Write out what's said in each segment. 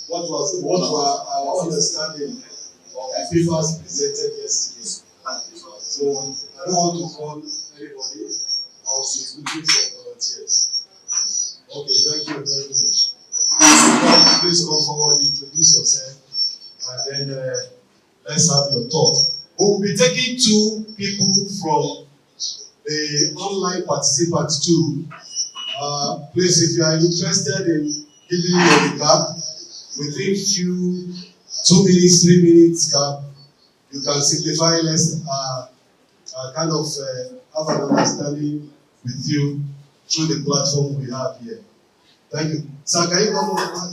what were our understanding of the papers presented yesterday. So I don't want to call anybody. I'll be looking for volunteers. Okay, thank you very much. Please come forward, introduce yourself, and then let's have your thought. We will be taking 2 people from the online participants too. Please, if you are interested in giving your recap, within 2 minutes, 3 minutes cap, you can simplify less, kind of have an understanding with you through the platform we have here. Thank you. Sir, can you come over?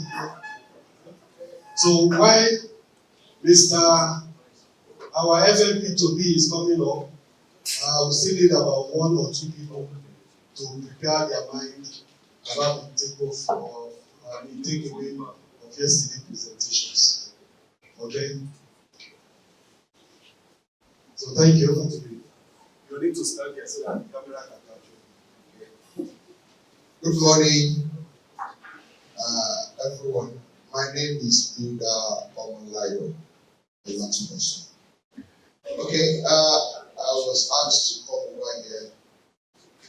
So while our FMP to be is coming up, we still need about 1 or 2 people to prepare their mind about the takeoff of the takeaway of yesterday's presentations. Okay? So thank you. Over to you. You need to start here so that the camera can capture. Okay. Good morning, everyone. My name is Buda Omolayo. Okay, I was asked to come over here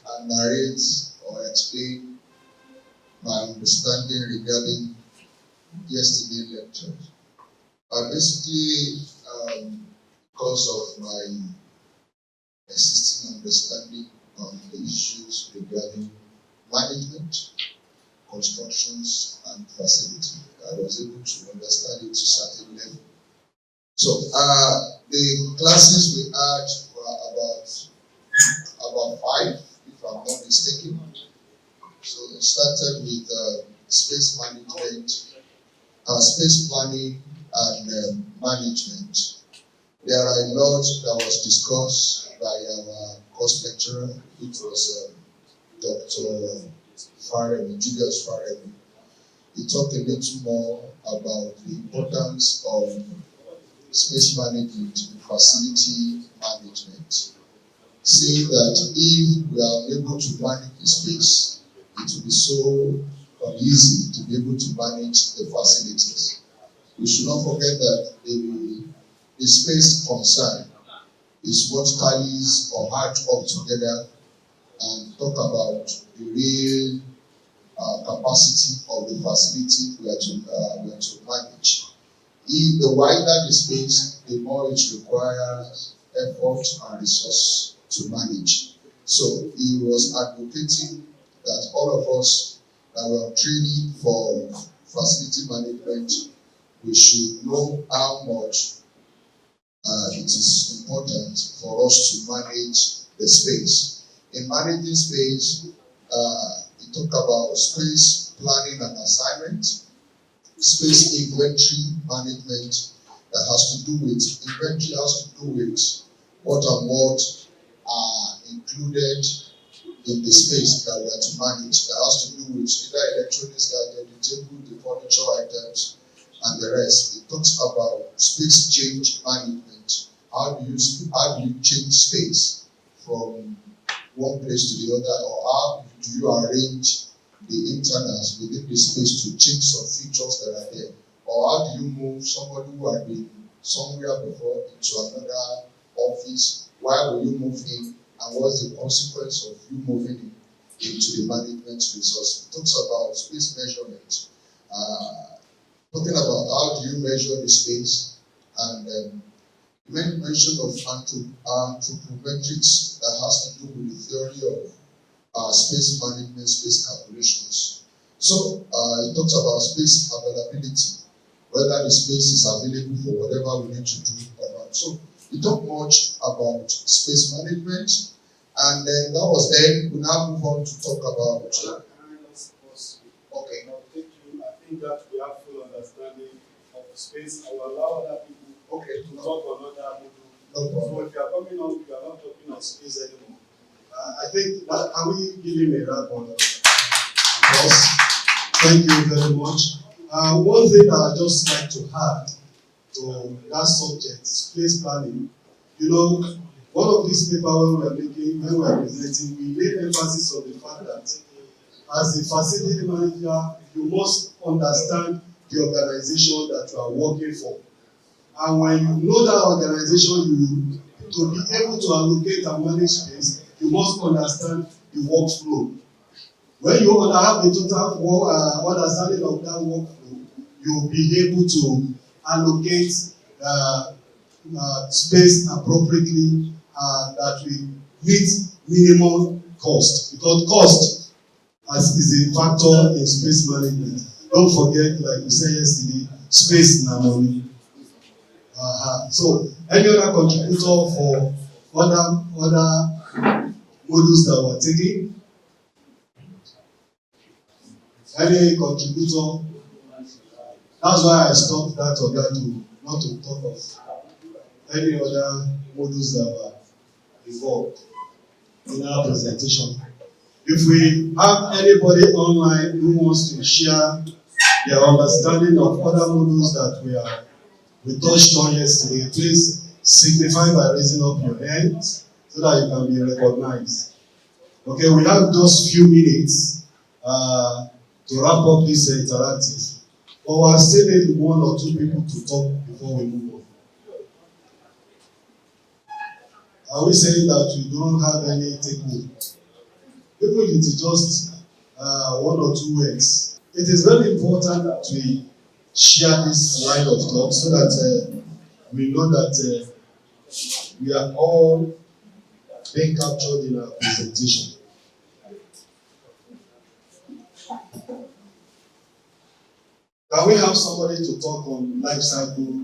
and narrate or explain my understanding regarding yesterday's lecture. Basically, because of my existing understanding on the issues regarding management, constructions, and facility, I was able to understand it to a certain level. So, the classes we had were about 5, if I'm not mistaken. So it started with space management, space planning, and management. There are a lot that was discussed by our course lecturer, which was Dr. Farrell, Julius Farrell. He talked a little more about the importance of space management and facility management, saying that if we are able to manage the space, it will be so easy to be able to manage the facilities. We should not forget that the space concern is what tallies or adds up together and talk about the real capacity of the facility we are to manage. If the wider the space, the more it requires effort and resource to manage. So he was advocating that all of us that were training for facility management, we should know how much it is important for us to manage the space. In managing space, he talked about space planning and assignment, space inventory management that has to do with inventory, has to do with what and what are included in the space that we are to manage. That has to do with either electronics gadgets, the table, the furniture items, and the rest. It talks about space change management. How do you change space from one place to the other, or how do you arrange the internals within the space to change some features that are there? Or how do you move somebody who had been somewhere before into another office? Why will you move in, and what's the consequence of you moving in into the management resource? It talks about space measurement, talking about how do you measure the space, and you made mention of anthropometrics that has to do with the theory of space management, space calculations. So it talks about space availability, whether the space is available for whatever we need to do or not. So we talk much about space management, and then that was then. We now move on to talk about. Okay. I think that we have full understanding of the space. I will allow other people to talk on other people. So if you are coming on, you are not talking on space anymore. I think that, are we giving a wrap on that? Thank you very much. One thing I'd just like to add to that subject, space planning. You know, one of these papers when we are presenting, we made emphasis on the fact that as a facility manager, you must understand the organization that you are working for. And when you know that organization, to be able to allocate and manage space, you must understand the workflow. When you have a total understanding of that workflow, you will be able to allocate space appropriately that will meet minimum cost. Because cost is a factor in space management. Don't forget, like you said yesterday, space na money. So, any other contributor for other modules that we're taking? Any contributor? That's why I stopped that or that to not to talk of any other modules that were involved in our presentation. If we have anybody online who wants to share their understanding of other modules that we touched on yesterday, please signify by raising up your hand so that you can be recognized. Okay, we have just few minutes to wrap up this interactive. But we'll still need one or two people to talk before we move on. Are we saying that we don't have any take home? Even if it is just one or two words. It is very important that we share this line of thought so that we know that we are all being captured in our presentation. Can we have somebody to talk on life cycle?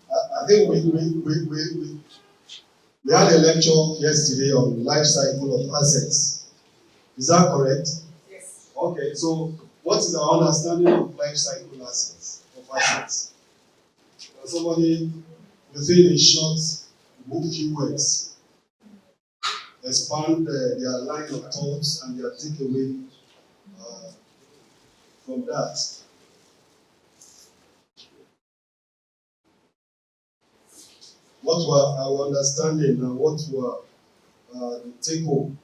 I think we had a lecture yesterday on life cycle of assets. Is that correct? Yes. Okay, so what is our understanding of life cycle of assets? Somebody within a short few words expand their line of thoughts and their takeaway from that. What were our understanding and what were the take home?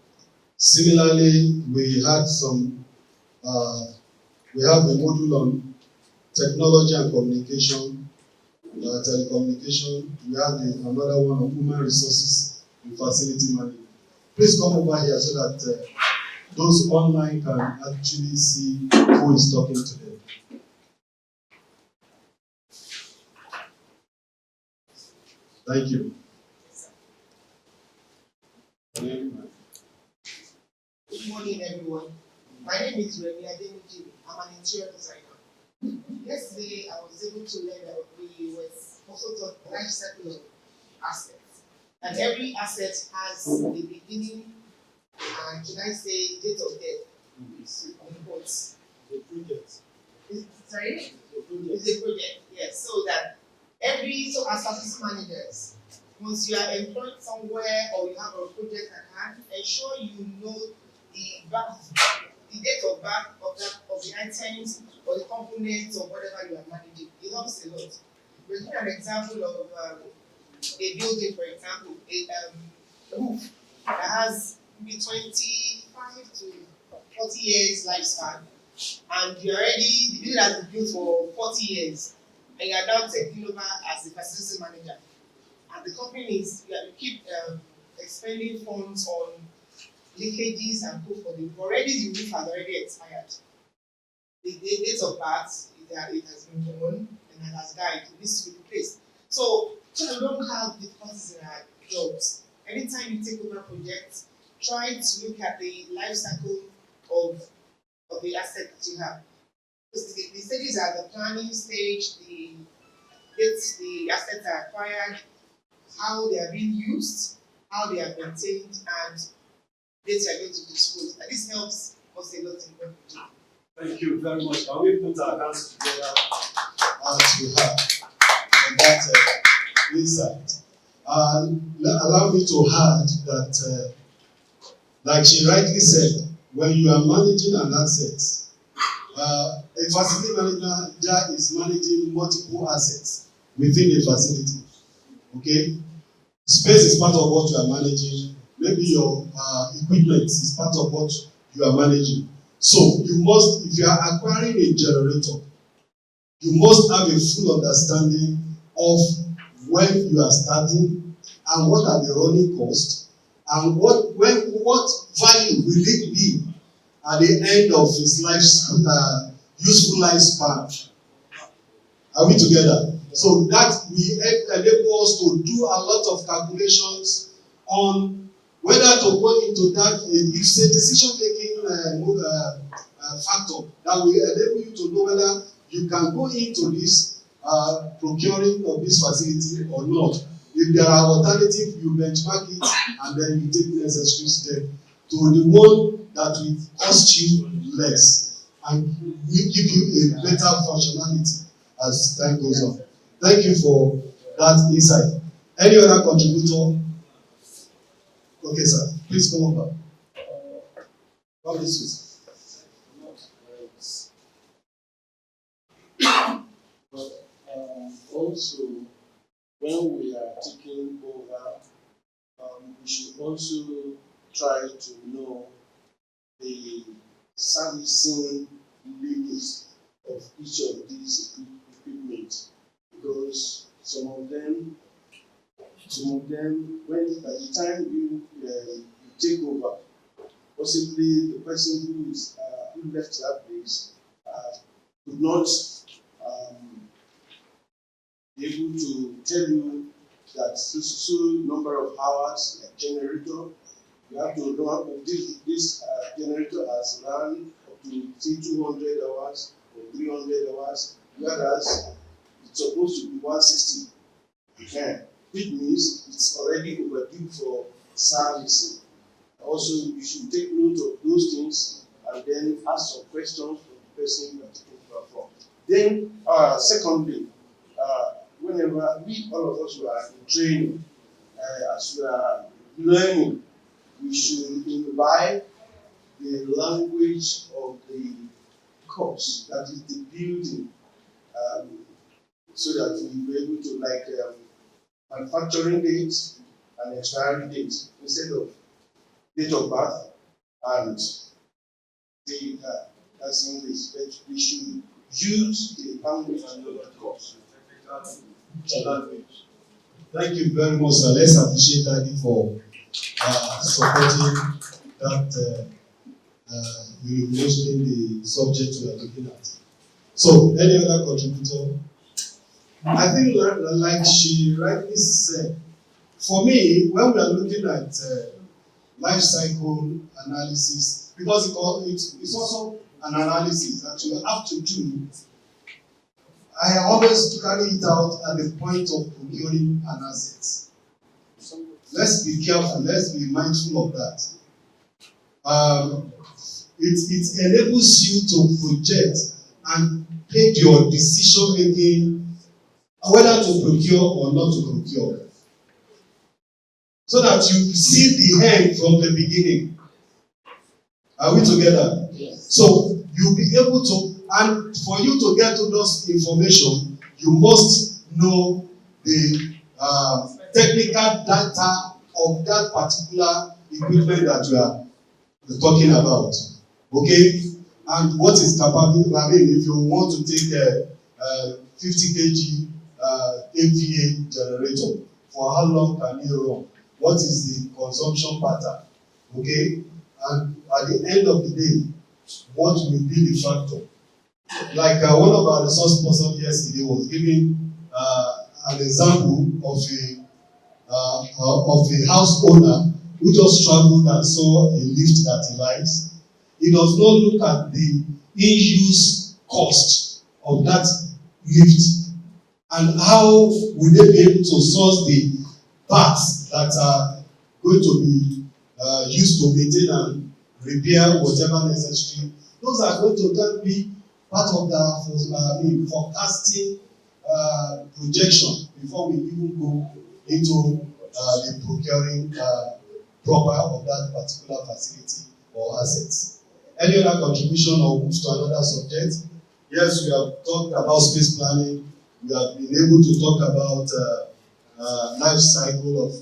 Similarly, we had we have a module on technology and communication, telecommunication. We have another one on human resources and facility management. Please come over here so that those online can actually see who is talking to them. Thank you. Good morning, everyone. My name is Remy Adeniji. I'm an interior designer. Yesterday, I was able to learn that we were also taught life cycle of assets. And every asset has a beginning and, can I say, date of death. Reports. The project. Sorry? It's a project, yes. So that so as facility managers, once you are employed somewhere or you have a project at hand, ensure you know the date of birth of the items or the components or whatever you are managing. It helps a lot. We'll give an example of a building, for example, a roof that has maybe 25 to 40 years lifespan, and the building has been built for 40 years, and you are now taking over as the facility manager. And the company you keep expending funds on leakages and co for them. Already the roof has already expired. The date of birth, it has been known and it has died. It needs to be replaced. So we don't have difficulties in our jobs. Anytime you take over projects, try to look at the life cycle of the asset that you have. Because the stages are the planning stage, the dates the assets are acquired, how they are being used, how they are maintained, and dates are going to dispose. And this helps us a lot in what we do. Thank you very much. Can we put our hands together as we have on that insight? Allow me to add that, like she rightly said, when you are managing an asset, a facility manager is managing multiple assets within a facility. Okay? Space is part of what you are managing. Maybe your equipment is part of what you are managing. So you must, if you are acquiring a generator, you must have a full understanding of when you are starting and what are the running costs and what value will it be at the end of its useful lifespan. Are we together? So that will enable us to do a lot of calculations on whether to go into that. It's a decision-making factor that will enable you to know whether you can go into this procuring of this facility or not. If there are alternatives, you benchmark it and then you take the necessary step to the one that will cost you less and will give you a better functionality as time goes on. Thank you for that insight. Any other contributor? Okay, sir. Please come over. Come this way. But also, when we are taking over, we should also try to know the servicing limits of each of these equipment, because some of them, when by the time you take over, possibly the person who left that place could not be able to tell you that so number of hours like generator, you have to run this generator has run up to say 200 hours or 300 hours, whereas it's supposed to be 160. Which means it's already overdue for servicing. Also, you should take note of those things and then ask some questions from the person you are taking over from. Then, secondly, whenever all of us were in training, as we are learning, we should imbibe the language of the course, that is the building, so that we'll be able to manufacturing date and expiry date instead of date of birth and the that's English, but we should use the language of the course. Thank you very much, sir. Let's appreciate Daddy for supporting that illumination in the subject we are looking at. So, any other contributor? I think, like she rightly said, for me, when we are looking at life cycle analysis, because it's also an analysis that you have to do, I always carry it out at the point of procuring an asset. Let's be careful, let's be mindful of that. It enables you to project and make your decision making whether to procure or not to procure, so that you see the end from the beginning. Are we together? Yes. So you'll be able to, and for you to get to those information, you must know the technical data of that particular equipment that you are talking about. Okay? And what is capable, I mean, if you want to take a 50 kg MVA generator, for how long can it run? What is the consumption pattern? Okay? And at the end of the day, what will be the factor? Like one of our resource persons yesterday was giving an example of a house owner who just traveled and saw a lift that he likes. He does not look at the in-use cost of that lift and how will they be able to source the parts that are going to be used to maintain and repair whatever necessary. Those are going to be part of the forecasting projection before we even go into the procuring proper of that particular facility or assets. Any other contribution or move to another subject? Yes, we have talked about space planning. We have been able to talk about life cycle of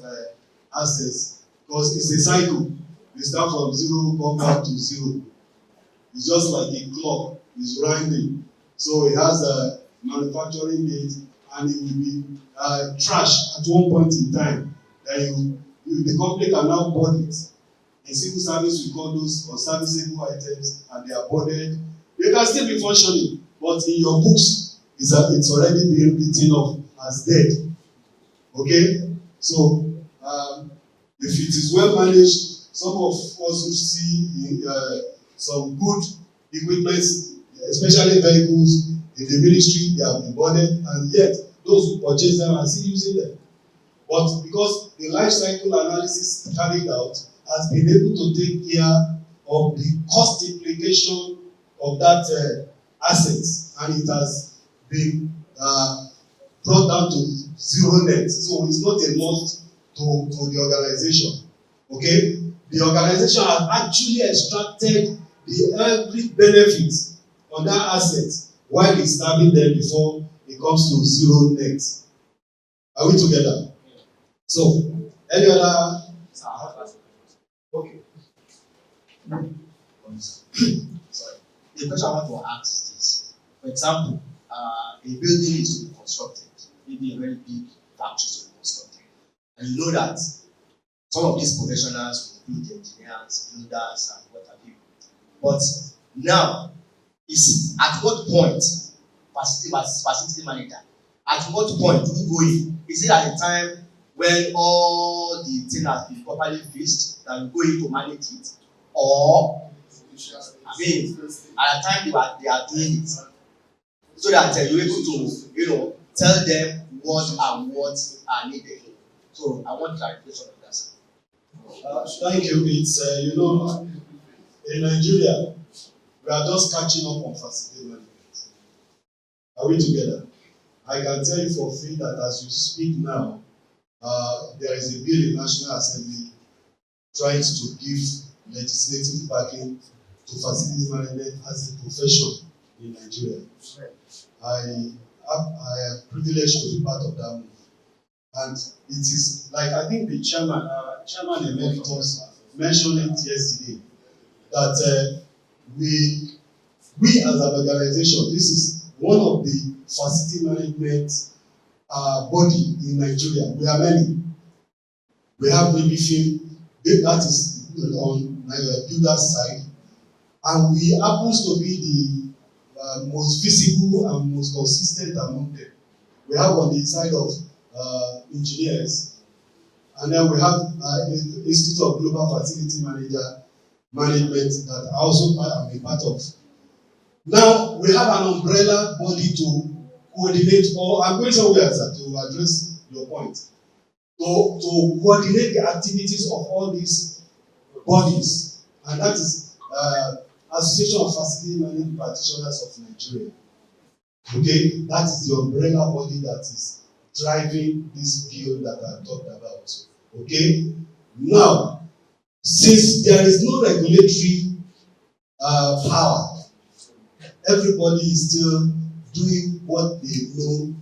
assets, because it's a cycle. We start from zero, come back to zero. It's just like a clock, it's grinding. So it has a manufacturing date, and it will be trashed at one point in time. Then the company can now board it. In civil service, we call those unserviceable items, and they are boarded. They can still be functioning, but in your books, it's already been written off as dead. Okay? So, if it is well managed, some of us will see some good equipment, especially vehicles in the ministry, they have been boarded, and yet those who purchase them are still using them. But because the life cycle analysis carried out has been able to take care of the cost implication of that asset, and it has been brought down to zero net. So it's not a loss to the organization. Okay? The organization has actually extracted every benefit on that asset while it's standing there before it comes to zero net. Are we together? So, any other? Okay. Sorry. The question I want to ask is this. For example, a building is to be constructed, maybe a very big factory is to be constructed. And you know that some of these professionals will include engineers, builders, and what have you. But now, is at what point, facility manager, at what point do we go in? Is it at the time when all the thing has been properly fixed that we go in to manage it? Or, I mean, at the time they are doing it, so that you're able to, tell them what and what are needed. So I want clarification on that, sir. Thank you. It's, in Nigeria, we are just catching up on facility management. Are we together? I can tell you for free that as you speak now, there is a bill in National Assembly trying to give legislative backing to facility management as a profession in Nigeria. I am privileged to be part of that move. And it is like, I think the chairman emeritus mentioned it yesterday, that we as an organization, this is one of the facility management body in Nigeria. We are many. We have maybe that is on the builder's side, and we happens to be the most visible and most consistent among them. We have on the side of engineers, and then we have Institute of Global Facility Management that I also am a part of. Now we have an umbrella body to coordinate, or I'm going somewhere, sir, to address your point. To coordinate the activities of all these bodies, and that is Association of Facility Management Practitioners of Nigeria. Okay, that is the umbrella body that is driving this bill that I talked about. Okay, now since there is no regulatory power, everybody is still doing what they know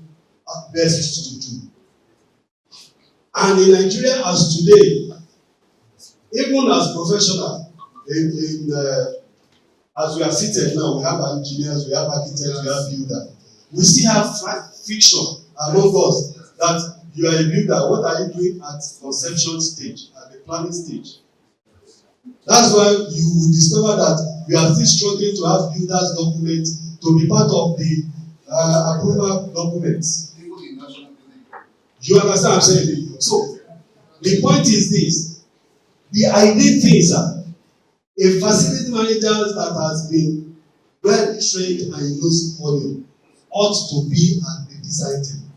best to do. And in Nigeria as today, even as professionals, as we are seated now, we have engineers, we have architects, we have builders. We still have fiction among us that you are a builder. What are you doing at conception stage, at the planning stage? That's why you will discover that we are still struggling to have builders document to be part of the approval documents. You understand what I'm saying? So, the point is this. The ideal things are a facility manager that has been well trained and knows volume ought to be at the design table.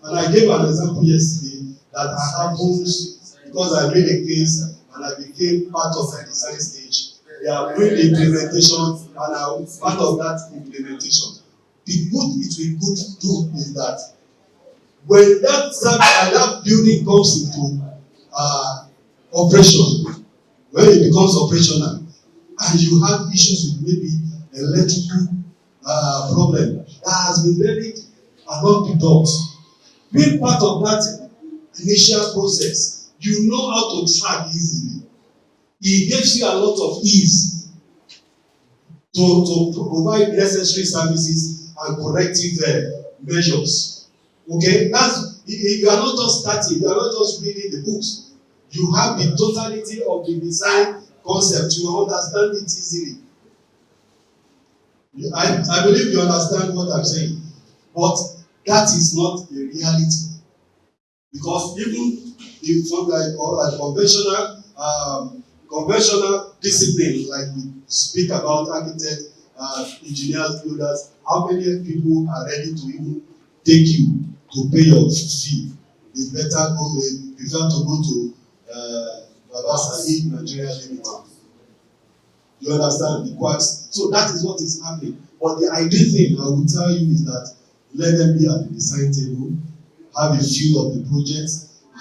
And I gave an example yesterday that happens because I made a case and I became part of the design stage. They are doing the implementation and I was part of that implementation. The good it will do is that when that building comes into operation, when it becomes operational, and you have issues with maybe electrical problem that has been buried along the doors, being part of that initial process, you know how to track easily. It gives you a lot of ease to provide necessary services and corrective measures. Okay, that's you are not just starting, you are not just reading the books. You have the totality of the design concept, you understand it easily. I believe you understand what I'm saying, but that is not a reality. Because even if something like conventional discipline, like we speak about architects, engineers, builders, how many people are ready to even take you to pay your fee? They better go, they prefer to go to Baba Sahib Nigeria Limited. You understand the quacks? So that is what is happening. But the ideal thing I will tell you is that let them be at the design table, have a feel of the project,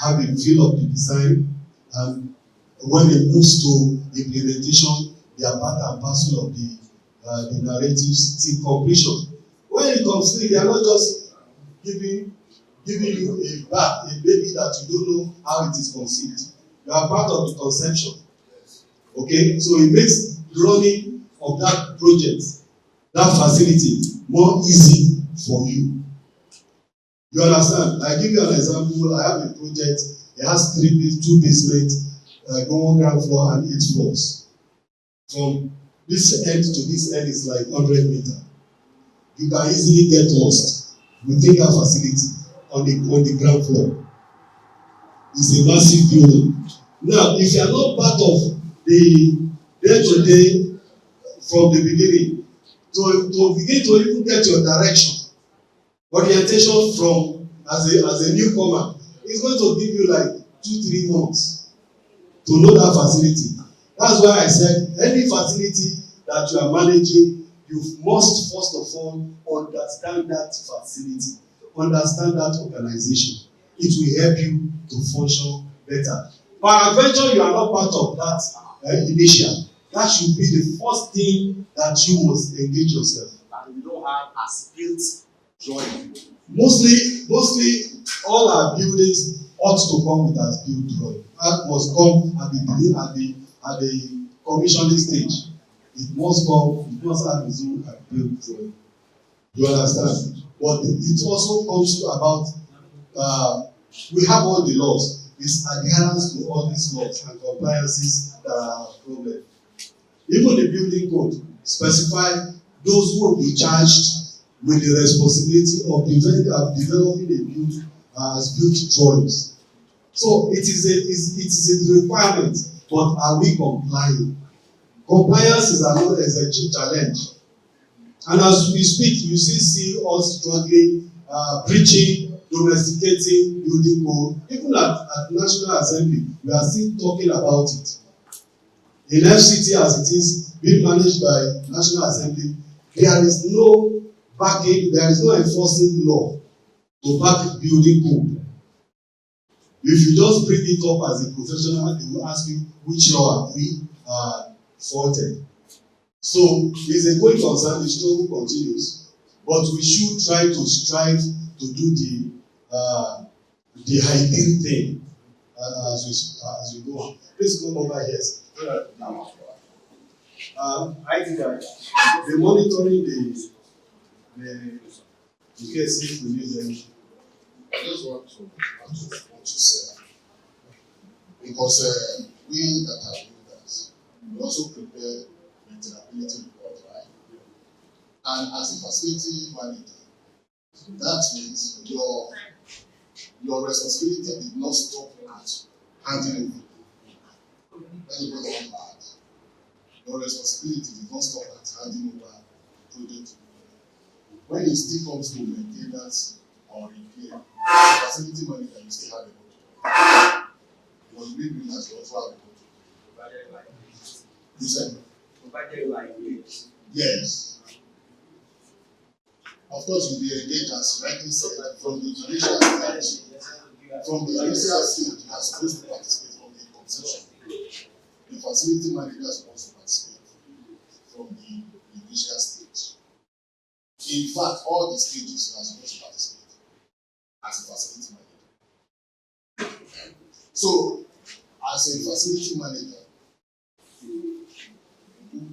have a feel of the design, and when it moves to implementation, they are part and parcel of the narratives till completion. When it comes to it, they are not just giving you a baby that you don't know how it is conceived. You are part of the conception. Okay, so it makes running of that project, that facility, more easy for you. You understand? I give you an example. I have a project. It has two basements, one ground floor and 8 floors. From this end to this end is like 100 meters. You can easily get lost within that facility on the ground floor. It's a massive building. Now, if you are not part of the day-to-day from the beginning, to begin to even get your direction, orientation from as a newcomer, it's going to give you like 2-3 months to know that facility. That's why I said any facility that you are managing, you must first of all understand that facility, understand that organization. It will help you to function better. Peradventure, you are not part of that initial. That should be the first thing that you must engage yourself. And we don't have as built drawing. Mostly all our buildings ought to come with as built drawing. That must come at the commissioning stage. It must have its own built drawing. You understand? But it also comes about we have all the laws. It's adherence to all these laws and compliances that are a problem. Even the building code specify those who will be charged with the responsibility of developing a build as built drawings. So it is a requirement, but are we complying? Compliance is a challenge. And as we speak, you see us struggling, preaching, domesticating, building code. Even at National Assembly, we are still talking about it. In FCT as it is being managed by National Assembly, there is no backing, there is no enforcing law to back building code. If you just bring it up as a professional, they will ask you which law have we faulted. So it's a going concern, the struggle continues, but we should try to strive to do the ideal thing as we go on. Please go over here. I think that the monitoring the case if we need them. I just want to add to what you said. Because we that are builders, we also prepare maintainability report, right? And as a facility manager, that means your responsibility did not stop at handling over. Anybody want to add? Your responsibility did not stop at handing over project. When it still comes to maintenance or repair, as a facility manager, you still have a lot to do. Because we builders, you also have a lot to do. You said? Provided like this. Yes. Of course, you'll be engaged, as rightly said, from the initial stage. From the initial stage, you are supposed to participate from the conception. The facility manager is supposed to participate from the initial stage. In fact, all the stages you are supposed to participate as a facility manager. So, as a facility manager,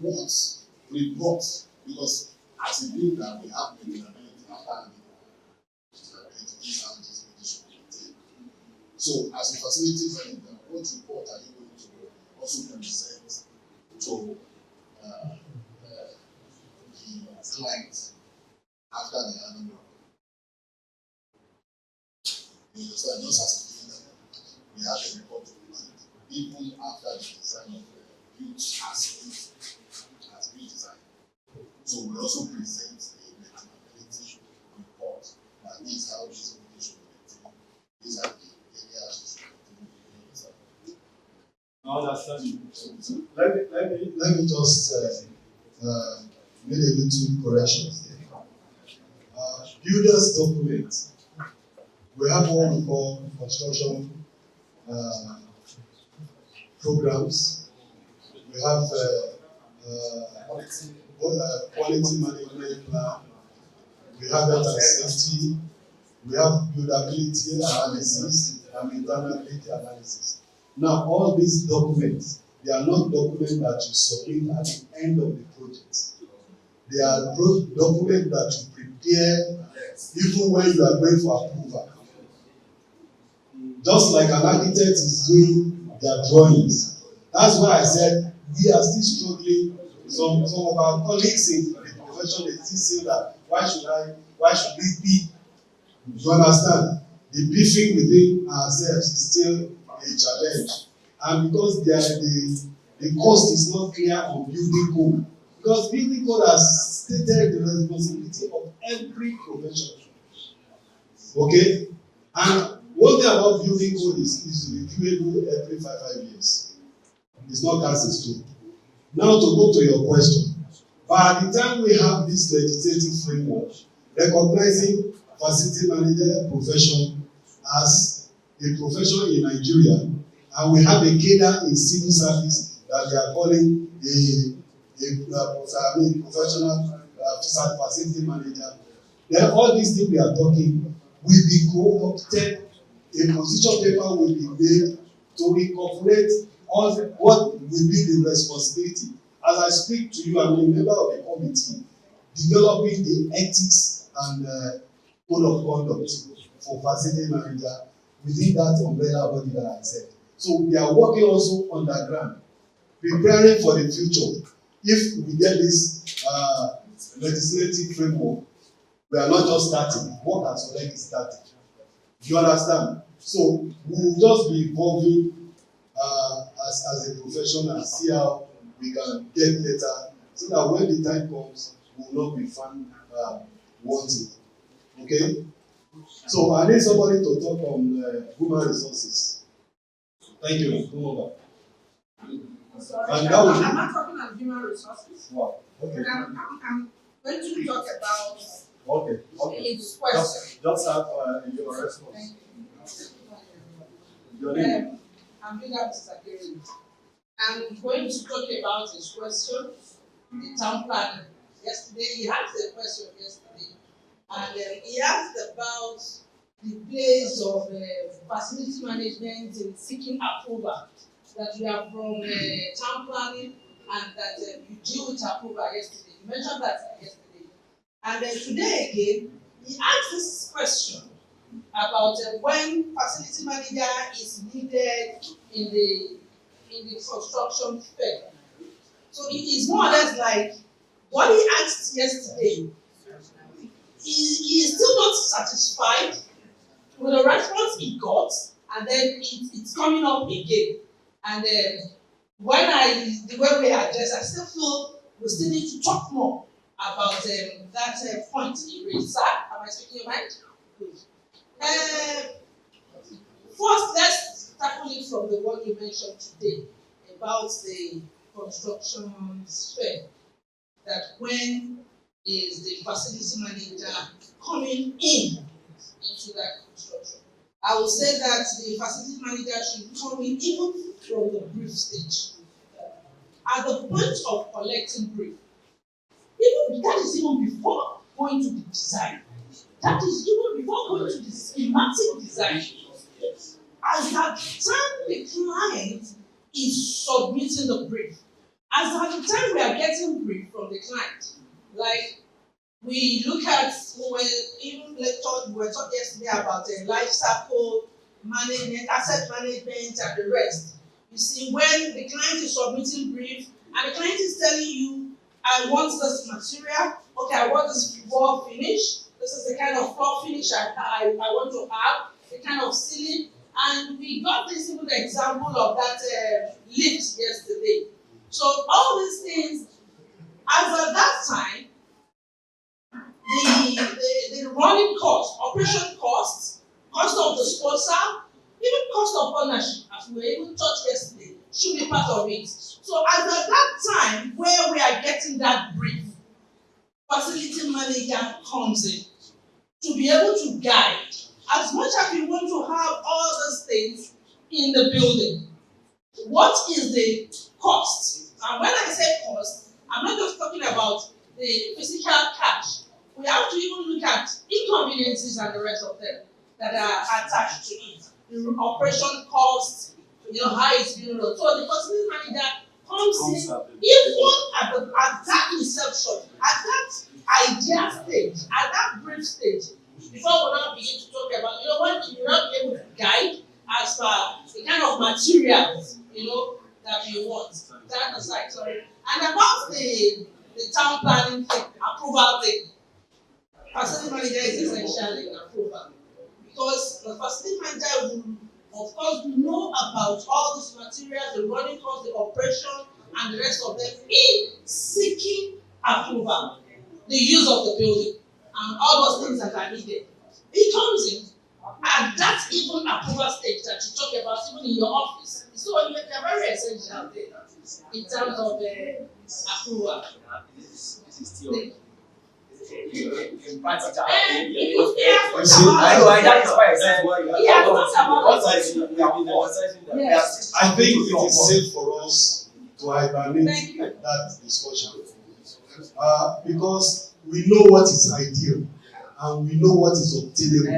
what report, because as a builder, we have maintainability after so, as a facility manager, what report are you going to also present to the client after the hand over? You understand? Just as a builder, we have a report to present even after the design of the build has been designed. So we also present a maintainability report that is how this application will maintain. These are the areas I understand. Let me just make a little correction there. Builders document. We have what we call construction programs. We have quality management plan. We have health and safety. We have buildability analysis and maintainability analysis. Now, all these documents, they are not documents that you submit at the end of the project. They are documents that you prepare even when you are going for approval. Just like an architect is doing their drawings. That's why I said we are still struggling. Some of our colleagues in the profession, they still say that why should we be? You understand? The beefing within ourselves is still a challenge. And because the cost is not clear on building code. Because building code has stated the responsibility of every profession. Okay? And one thing about building code is reviewable every 5 years. It's not cast in stone. Now to go to your question. By the time we have this legislative framework, recognizing facility manager profession as a profession in Nigeria, and we have a cadre in civil service that we are calling a professional facility manager. Then all these things we are talking will be co-opted. A position paper will be made to incorporate all what will be the responsibility. As I speak to you, I'm a member of a committee developing the ethics and code of conduct for facility manager within that umbrella body that I said. So we are working also underground, preparing for the future. If we get this legislative framework, we are not just starting, work has already started. Do you understand? So we will just be evolving as a profession and see how we can get better so that when the time comes, we will not be found wanting. Okay? So I need somebody to talk on human resources. Thank you. Come over. Sorry, And that I'm not talking on human resources. Wow. Okay. I'm going to talk about Okay. its question. Just have your response. Thank Your you. name. I'm doing that disagreement. I'm going to talk about his question, the town planner. Yesterday, he asked a question yesterday, and he asked about the place of facility management in seeking approval. That we are from town planning and that you deal with approval yesterday. You mentioned that yesterday. And today again, he asked this question about when facility manager is needed in the construction spec. So it is more or less like what he asked yesterday. He is still not satisfied with the response he got, and then it's coming up again. And the way we address, I still feel we still need to talk more about that point he raised. Sir, am I speaking your mind? Good. First, let's tackle it from the one you mentioned today about the construction spec. That when is the facility manager coming into that construction? I would say that the facility manager should come in even from the brief stage. At the point of collecting brief, even that is even before going to the design. That is even before going to the schematic design. As at the time the client is submitting the brief, as at the time we are getting brief from the client, like we look at, we were talking yesterday about life cycle management, asset management, and the rest. You see, when the client is submitting brief and the client is telling you, I want this material, okay, I want this wall finish, this is the kind of floor finish I want to have, the kind of ceiling, and we got this even example of that lift yesterday. So all these things, as at that time, the running cost, operation costs, cost of disposal, even cost of ownership, as we were even taught yesterday, should be part of it. So as at that time where we are getting that brief, facility manager comes in to be able to guide. As much as we want to have all those things in the building, what is the cost? And when I say cost, I'm not just talking about the physical cash. We have to even look at inconveniences and the rest of them that are attached to it. The operation costs, how it's being run. So the facility manager comes in, even at that inception, at that idea stage, at that brief stage, before we now begin to talk about, when you not be able to guide as per the kind of materials, that you want. That aside, sorry. And about the town planning thing, approval thing, facility manager is essential in approval. Because the facility manager will, of course, know about all these materials, the running cost, the operation, and the rest of them in seeking approval, the use of the building, and all those things that are needed. It comes in at that even approval stage that you talk about, even in your office. So they're very essential there in terms of approval. This is still in practical. That is why I said I think it is safe for us to hibernate that discussion because we know what is ideal and we know what is obtainable.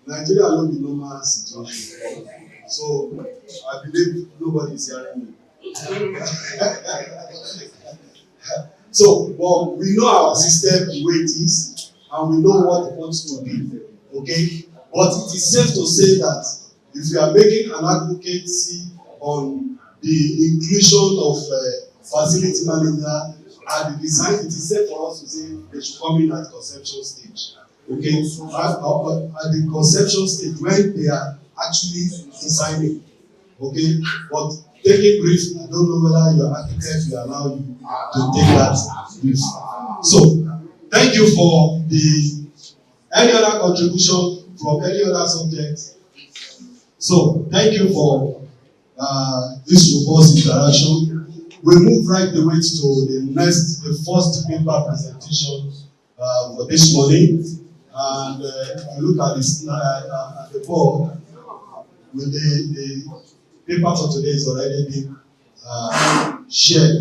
Nigeria will be normal situation. So I believe nobody is hearing me. So, but we know our system the way it is, and we know what it wants to be. Okay? But it is safe to say that if we are making an advocacy on the inclusion of facility manager and the design, it is safe for us to say they should come in at conception stage. Okay? At the conception stage when they are actually designing. Okay? But taking brief, I don't know whether your architect will allow you to take that brief. So, thank you for any other contribution from any other subject. So, thank you for this robust interaction. We move right away to the first paper presentation for this morning. And if you look at the board, with the paper for today is already been shared.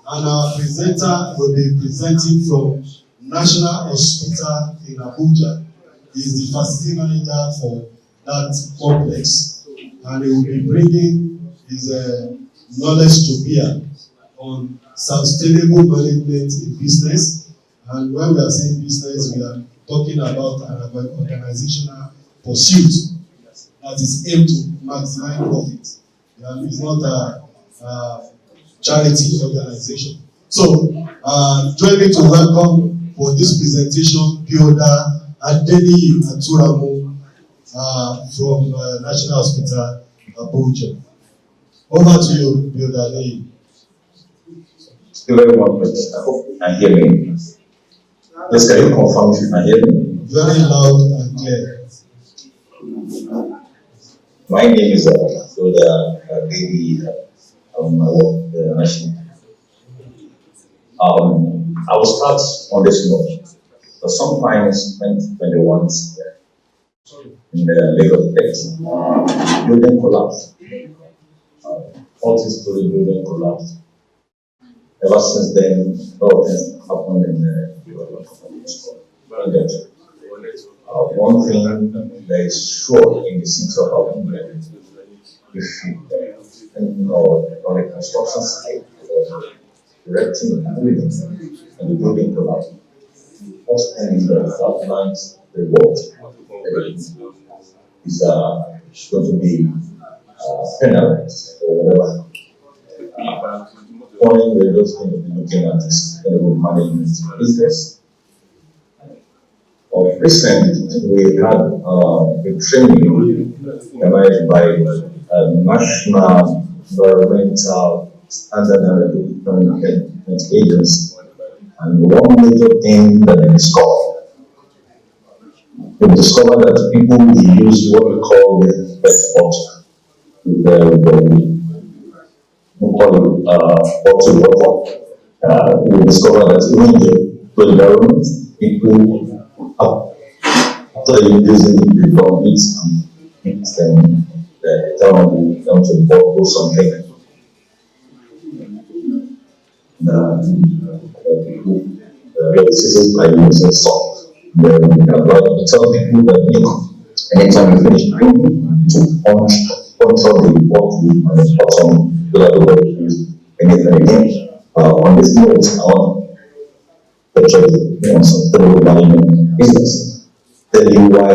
And our presenter will be presenting from National Hospital in Abuja. He is the facility manager for that complex. And he will be bringing his knowledge to bear on sustainable management in business. And when we are saying business, we are talking about an organizational pursuit that is aimed to maximize profit. And it's not a charity organization. So, join me to welcome for this presentation, Pioda Adeni Aturamu from National Hospital, Abuja. Over to you, Pioda Adeni. Thank you very much. I hope you can hear me. Yes, can you confirm if you can hear me? Very loud and clear. My name is Yoda Adeni. I work the National. I will start on this note. So sometimes 2021 in the Lagos State, building collapsed. 40-story building collapsed. Ever since then, a lot of things happened in the one thing that is sure in the city of Abuja, if you on the construction site, erecting a building and the building collapses. First thing is that outlines the work is going to be penalized or whatever. Foreign we're just going to be looking at is management business. Of recent, we had a training organized by National Environmental Standard and Regulation Agency, and one major thing that they discovered that people will use what we call the bottled water. We discovered that even the environment, people after using it, they don't eat and they down to bottle something. People citizens by using salt. Then we tell people that anytime you finish drinking, to punch out the bottle and the bottom so that we don't use anything again. On this note, I want to picture some terrible management business. Tell you why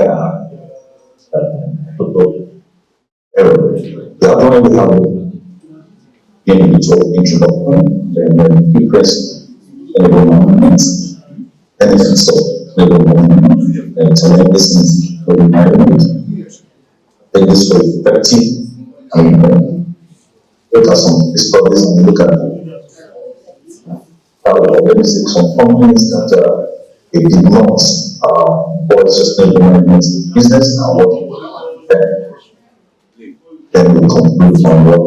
error. The other one we have the individual introduction, then the press benefits of labor movement, and tremendous for the environment. Then this will be effective and look at some studies and look at let me say some companies that they did not for sustainable management business and what then we conclude on what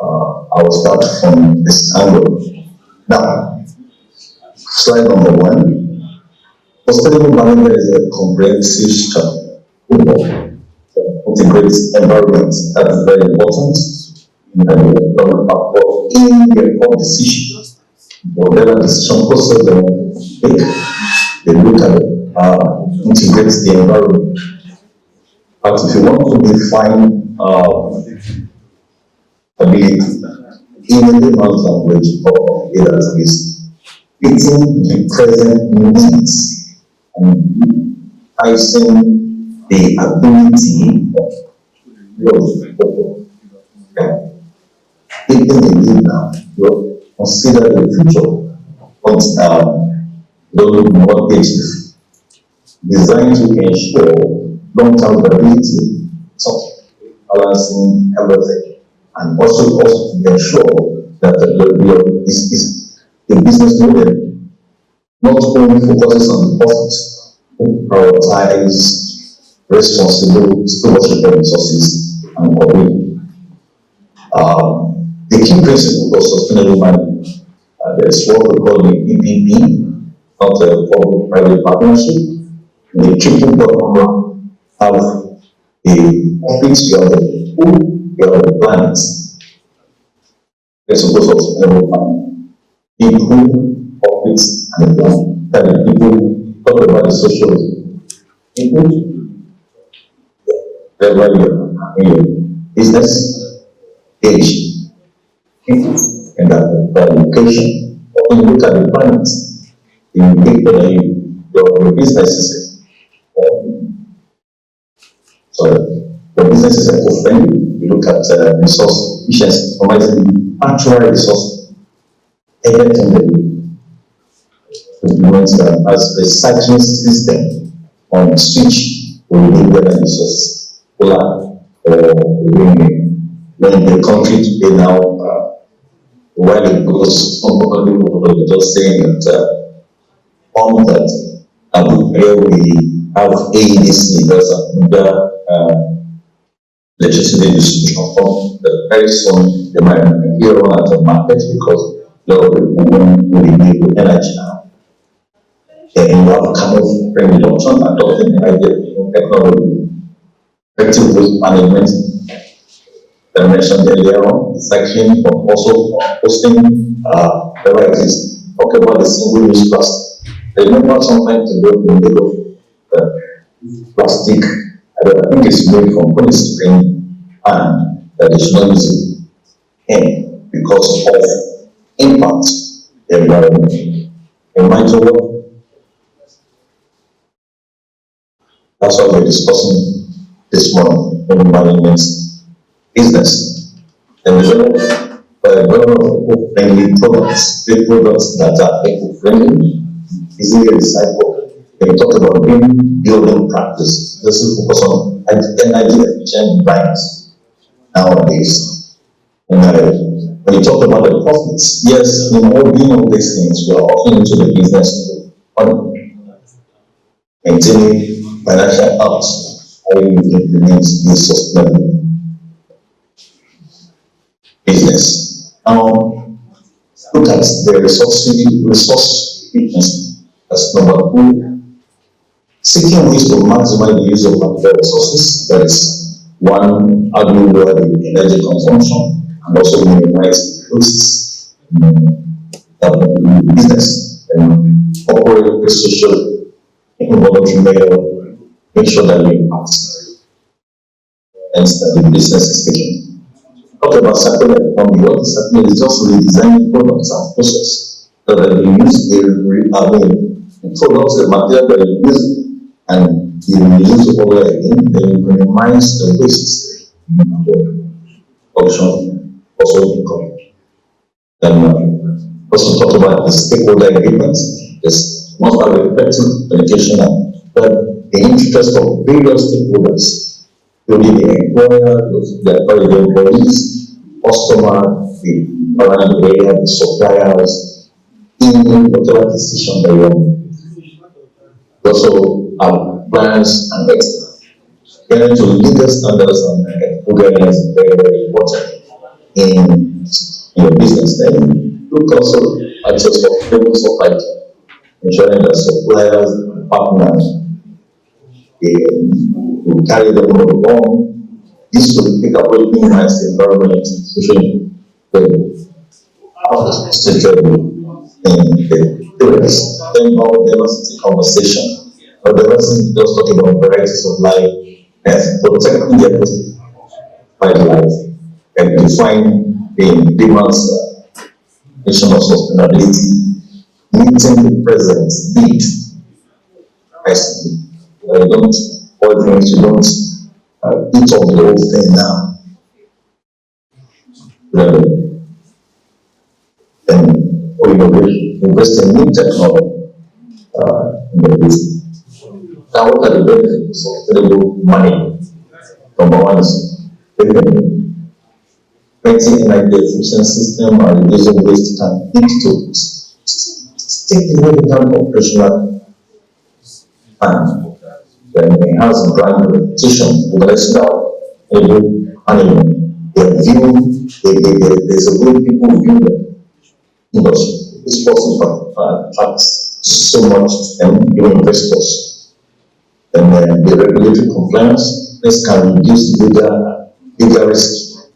I will start from this angle. Now, slide number 1. Sustainable management is a comprehensive structure that integrates environment. That is very important. And in their decision, whatever decision process they take, they look at integrates the environment. But if you want to define ability in the language of it is meeting the present needs and enhancing the ability of taking the lead now, you consider the future, the mortgage designed to ensure long-term stability, balancing everything, and also to ensure that the business model not only focuses on profits, but prioritize responsible stewardship of resources and quality. The key principle of sustainable management is what we call the PPP, not a public-private partnership. The triple bottom have a profit, you have the people, you have the planet. Principles of sustainable management. People, profits, and the planet. That the people talk about the social people, their value, business, age, and that location. When you look at the planet, you think that your business is your business is eco-friendly. You look at resource efficiency, optimizing actual resource, everything that you want as a cycling system on switch will need better resource, solar or wind. When the country today now, while it goes, somebody just saying that on that where we have AEDC, that's electricity distribution from the very soon they might be here on the market because a lot of people will be with energy now. Then you have carbon reduction, adopting the technology, effective waste management. I mentioned earlier on, recycling, but also composting, whatever it is. Talk about the single-use plastic. I remember sometimes to go in the middle of plastic. I think it's made from polystyrene and that is not using and because of impact the environment. Imagine what that's what we're discussing this morning in management business. And develop eco-friendly products, the products that are eco-friendly, easily recycled. When you talk about green building practice, this is focus on energy efficient brands nowadays. And when you talk about the profits, yes, in all doing all these things, we are often into the business on maintaining financial health, how you implement this sustainable business. Now, look at the resource efficiency. That's number two. Seeking ways to maximize the use of natural resources. That is one, how do you lower the energy consumption and also minimize risks in business and operate with social involuntary measure, make sure that we impact and that the business is taken. Talk about circular economy. What is circular is just redesigning products and process so that you use the products, the material that you use, and you use all again, then you minimize the waste option, also income. Then also talk about the stakeholder engagement. This must have effective communication and the interest of various stakeholders, including the employer, the employees, customer, the around the area, the suppliers, in whatever decision they want. Also have plans and extra. Getting to legal standards and guidelines is very, very important in your business. Then look also at your sustainable supply chain, ensuring that suppliers and partners will carry them along. This will pick up what minimize the environment, especially the stated in the areas. Then our diversity conversation. Our diversity does talk about varieties of life and protecting the ecosystem life and define the demands mission of sustainability, meeting the present need. You don't all things, you don't eat up the whole thing now. And for innovation, invest in new technology in the business. Now, what are the benefits of sustainable money? Number one is creating energy efficient system and reducing waste can lead to significant operational and then enhance brand reputation with lifestyle and their view, there's a way people view them. Industry. This person attracts so much investors. And the regulatory compliance, this can reduce legal risk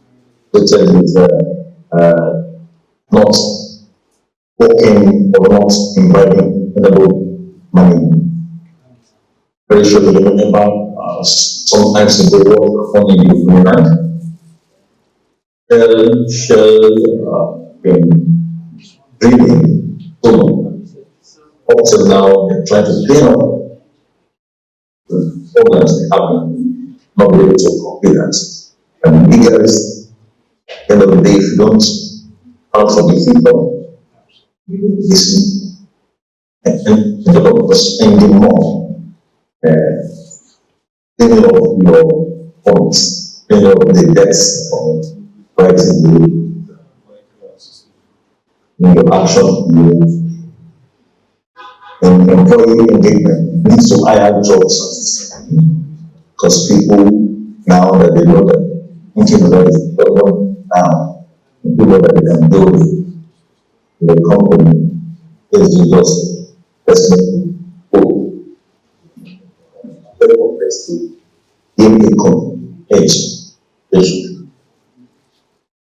related with not working or not inviting available money. Very sure you remember sometimes in the world on the Ukraine, Shell breathing up till now they're trying to clean up the problems they have not be able to complete that. And bigger is end of the day, if you don't answer the people, listen and develop spending more, thinking of your points, thinking of the debts of writing in your action, and employee engagement leads to higher jobs because people now that they know that thinking about it now, people know that they can build the company is just personally give a company edge.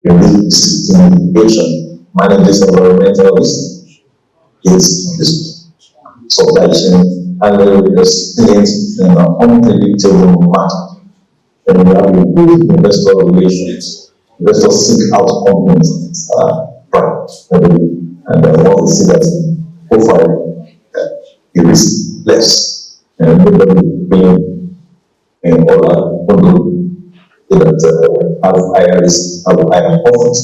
You need simplification, manage this environmental risk, is this supply chain, and resilient and unpredictable market. And we have improved investor relations. Investors seek out companies And I want to see that profile it is less. And everybody being all that have higher risk, have higher profit.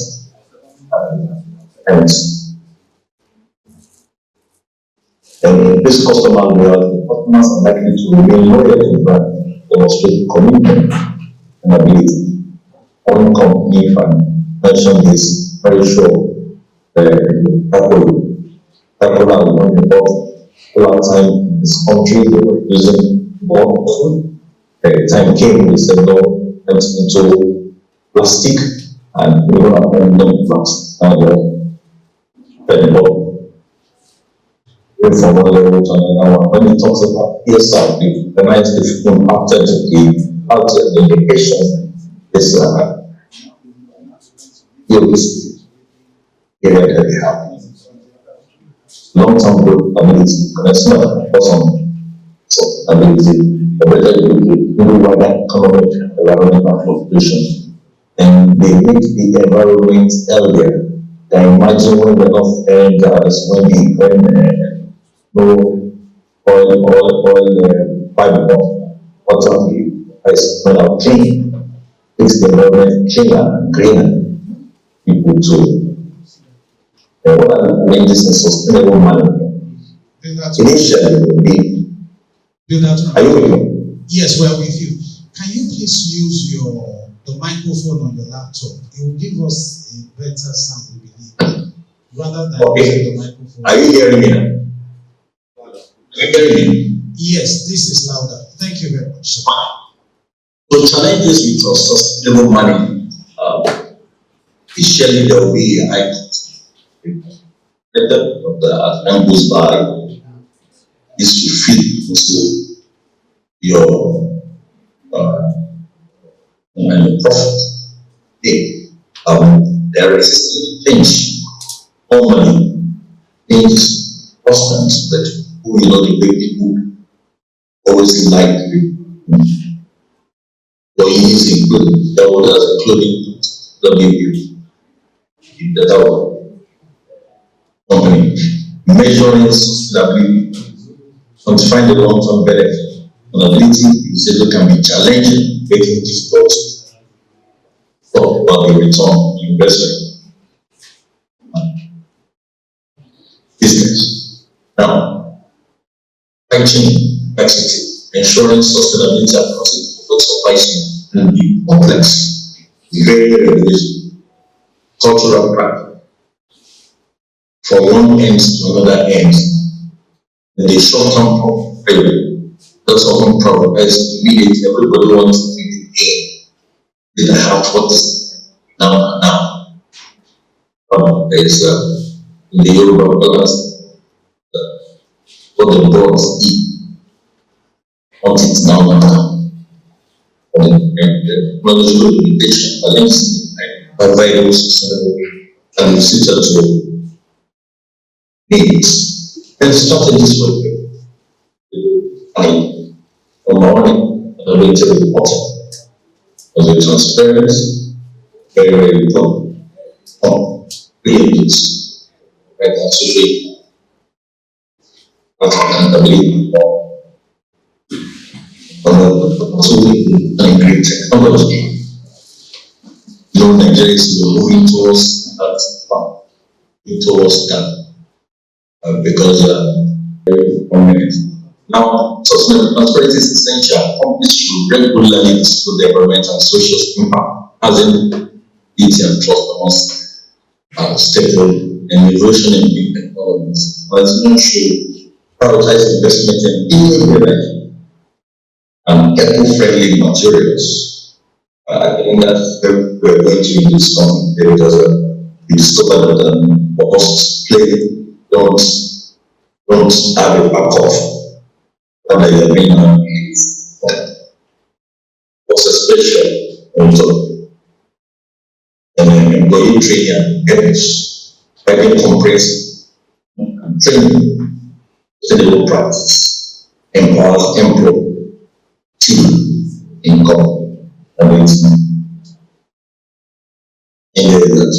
And this customer loyalty, customers are likely to remain loyal to the brand, demonstrate commitment and ability. One company, if I mention this, very sure, Apple are one of the last time in this country they were using bottle. The time came, they said no, into plastic, and we don't have any plastic. And from one level to another one. When it talks about ESR, the nice different after the indication is area that we have. Long-term growth ability, and that's not awesome. So ability, a better wider economic environmental fluctuation. And they make the environment healthier. They imagine when we're not airing gas, when no oil pipeline, water is not clean. It's the environment cleaner and greener. People to make this a sustainable manner. Initially, it will be. Are you with me? Yes, we're with you. Can you please use the microphone on your laptop? It will give us a better sound, we believe, rather than using the microphone. Are you hearing me now? Are you hearing me? Yes, this is louder. Thank you very much. So challenges with sustainable management. Initially, there will be a high cost. As time goes by, this will feed into your profit. There is change. Normally, things constant, but who the big people always like or using clothing the company measuring sustainability and find the long-term benefit. Ability you say can be challenging, making it difficult to talk about the return on investment. Business. Now, pricing complexity, ensuring sustainability across the supply chain can be complex, very regulation, cultural practice. From one end to another end, the short-term profit, that's often prioritized immediately. Everybody wants to be the gain. Did I have what now? There's in the Yoruba balance, what the birds eat, what it's now. The knowledgeable limitation, balance, provide sustainable and suited to needs. And strategies will from morning and later important. Because the transparency, very, very important. Creators, right? Associate, accountability, and great technology. Nigeria is moving towards that, because very prominent. Now, transparency is essential. Companies should regularly disclose their environmental and social impact, as in duty and trust amongst stakeholders and innovation in new technologies. But it's not should prioritize investment in clean energy and eco-friendly materials. I think that's where we're going to in this company because we discovered that most play don't have a back off. And the arena is also special also. And employee training and efforts, having comprehensive training, sustainable practice, empowers employee team income, and it's in that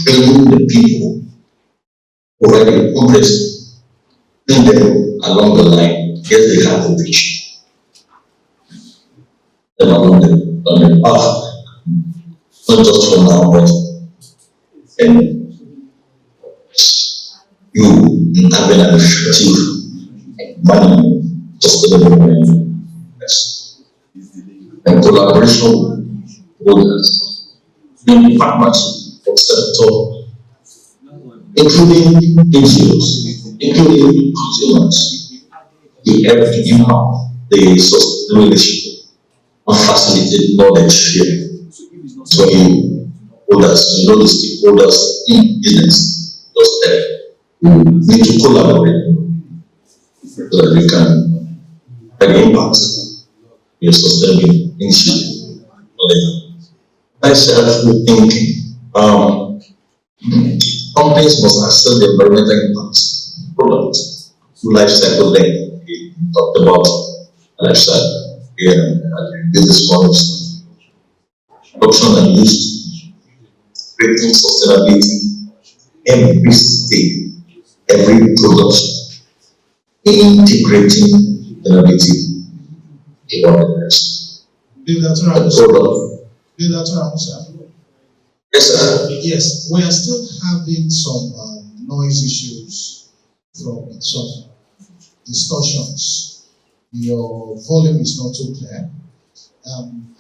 training the people already progress in them along the line, yes, they have to reach them along the path, not just for now, but and you having an effective money sustainable money, yes, and collaboration with others in partnership of sector, including NGOs, including consumers, we have to impact the sustainable leadership and facilitate knowledge sharing. So you others, you know the stakeholders in business, those there, you need to collaborate so that we can have impact in sustainable initiative. That's self thinking. Companies must assess the environmental impact product life cycle length. We talked about life cycle here and business models, production and use, creating sustainability every stage, every production, integrating sustainability in all the rest. The product. Yes, sir. Yes, we are still having some noise issues from some distortions. Your volume is not too clear.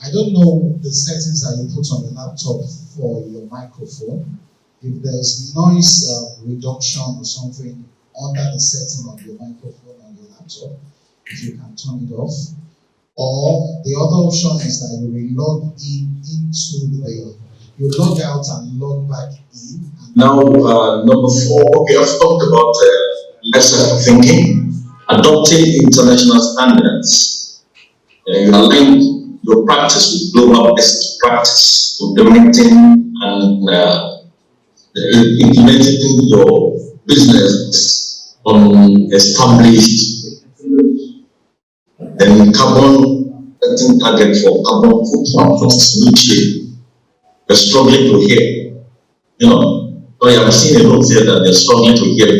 I don't know the settings that you put on the laptop for your microphone. If there is noise reduction or something under the setting of your microphone on your laptop, if you can turn it off. Or the other option is that you will log you log out and log back in. Now, number 4, okay, I've talked about lesser thinking, adopting international standards. You align your practice with global best practice, implementing your business on established and carbon setting target for carbon footprint, which we're struggling to hear. You know, I'm seeing a lot here that they're struggling to hear me.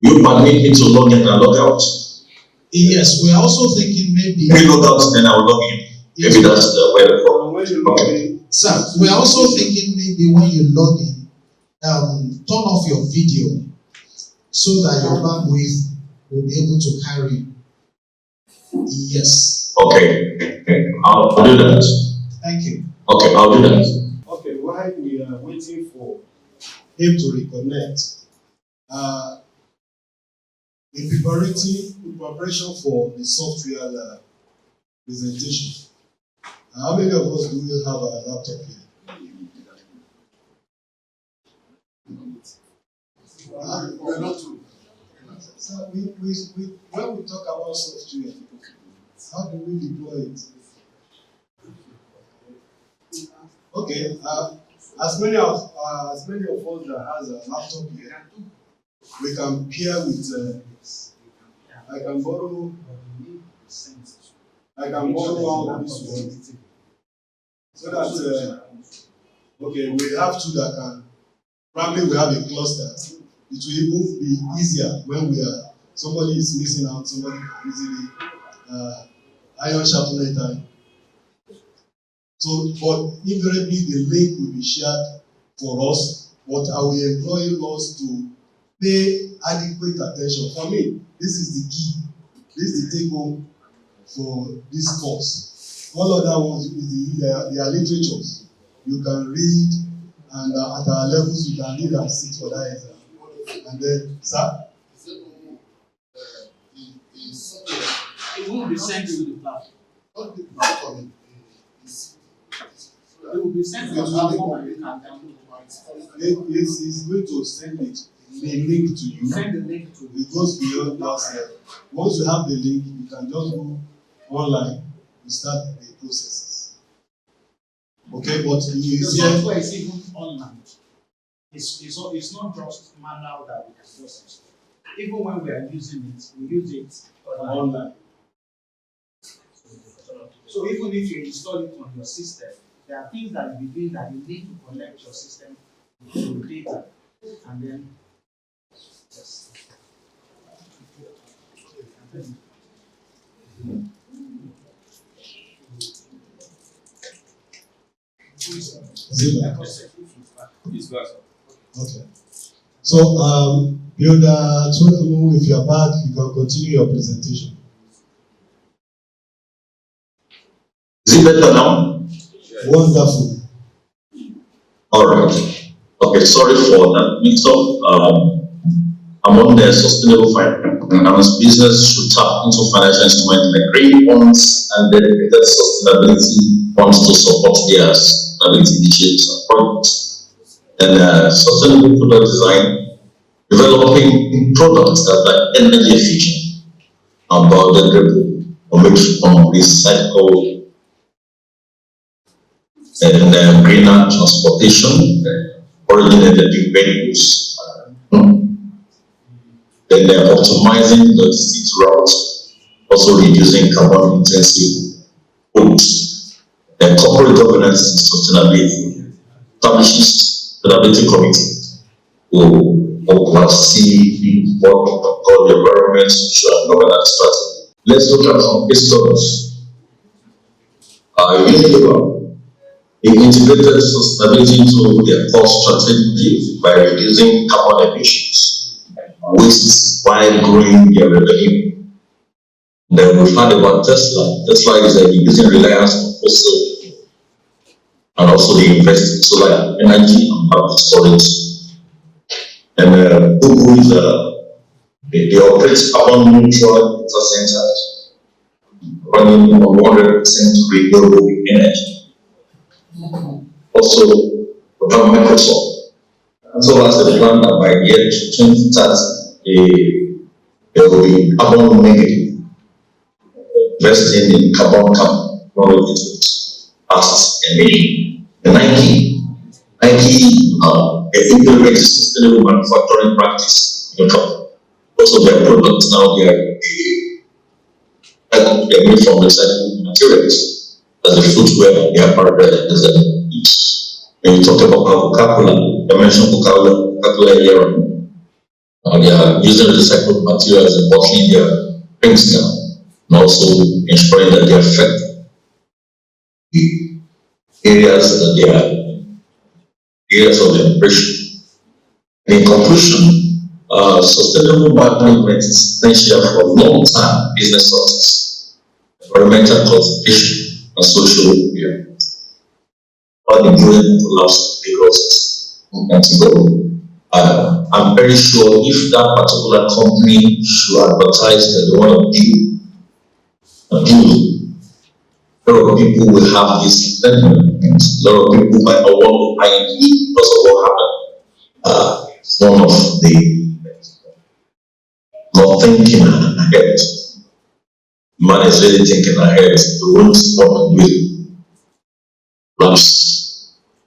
You permit me to log in and log out? Yes, we're also thinking maybe. If you log out, then I'll log in. Yes. Maybe that's where the problem is. Okay. Sir, we're also thinking maybe when you log in, turn off your video so that your bandwidth will be able to carry. Yes. Okay. I'll do that. Thank you. Okay, I'll do that. Okay, while we are waiting for him to reconnect, in preparation for the software presentation, how many of us do we have a laptop here? We're not two. So when we talk about software, how do we deploy it? Okay, as many of us that has a laptop here, we can pair with. I can borrow one of this one, so that okay, we have two that can. Probably we have a cluster. It will even be easier when somebody is missing out, somebody easily iron sharpener time. So, but invariably the link will be shared for us, but I will employ laws to pay adequate attention. For me, this is the key. This is the take home for this course. All other ones they are literatures. You can read, and at our levels you can read and sit for that exam. And then, sir? It won't be sent to the platform. It will be sent to the platform and you can download it. It's going to send it, the link to you. Send the link to It goes beyond that. Once you have the link, you can just go online and start the processes. Okay, but the software is even online. It's not just manual that we can just install. Even when we are using it, we use it online. So even if you install it on your system, there are things that you be doing that you need to connect your system to data, and then yes. Okay. So, Builder Tolu, if you are back, you can continue your presentation. Is it better now? Wonderful. All right. Okay, sorry for that mix up. I'm on the sustainable finance business should tap into financial instruments like green bonds and dedicated sustainability funds to support their sustainability initiatives and projects. And sustainable product design, developing products that are energy efficient and biodegradable or made from recycled and greener transportation, originated vehicles. Then they're optimizing logistics routes, also reducing carbon intensive goods. Then corporate governance and sustainability establishes sustainability committee to oversee what called the environment, social and governance strategy. Let's look at some case studies. Unilever, they integrated sustainability into their core strategy by reducing carbon emissions, waste while growing their revenue. Then we've heard about Tesla. Tesla is using reliance on fossil and also they invest in solar energy and battery storage. And Google is they operate carbon neutral data centers running on 100% renewable energy. Also, we have Microsoft, as well as the plan that by year 2030, they will be carbon negative, investing in carbon technology past emission. And Nike implements sustainable manufacturing practice in company. Also, their products now they're made from recycled materials. As a footwear, they are part of it. When you talk about Coca-Cola, I mentioned Coca-Cola earlier. They are using recycled materials and bottling their drinks now, and also ensuring that they affect the areas that they are areas of the operation. In conclusion, sustainable management is essential for long-term business success, environmental conservation, and social welfare. All the building collapse because I'm very sure if that particular company should advertise that they want to build, a lot of people will have this sentiment. A lot of people might not want to buy it because of what happened. One of the not thinking ahead. Man is really thinking ahead. The won't want to do it. Perhaps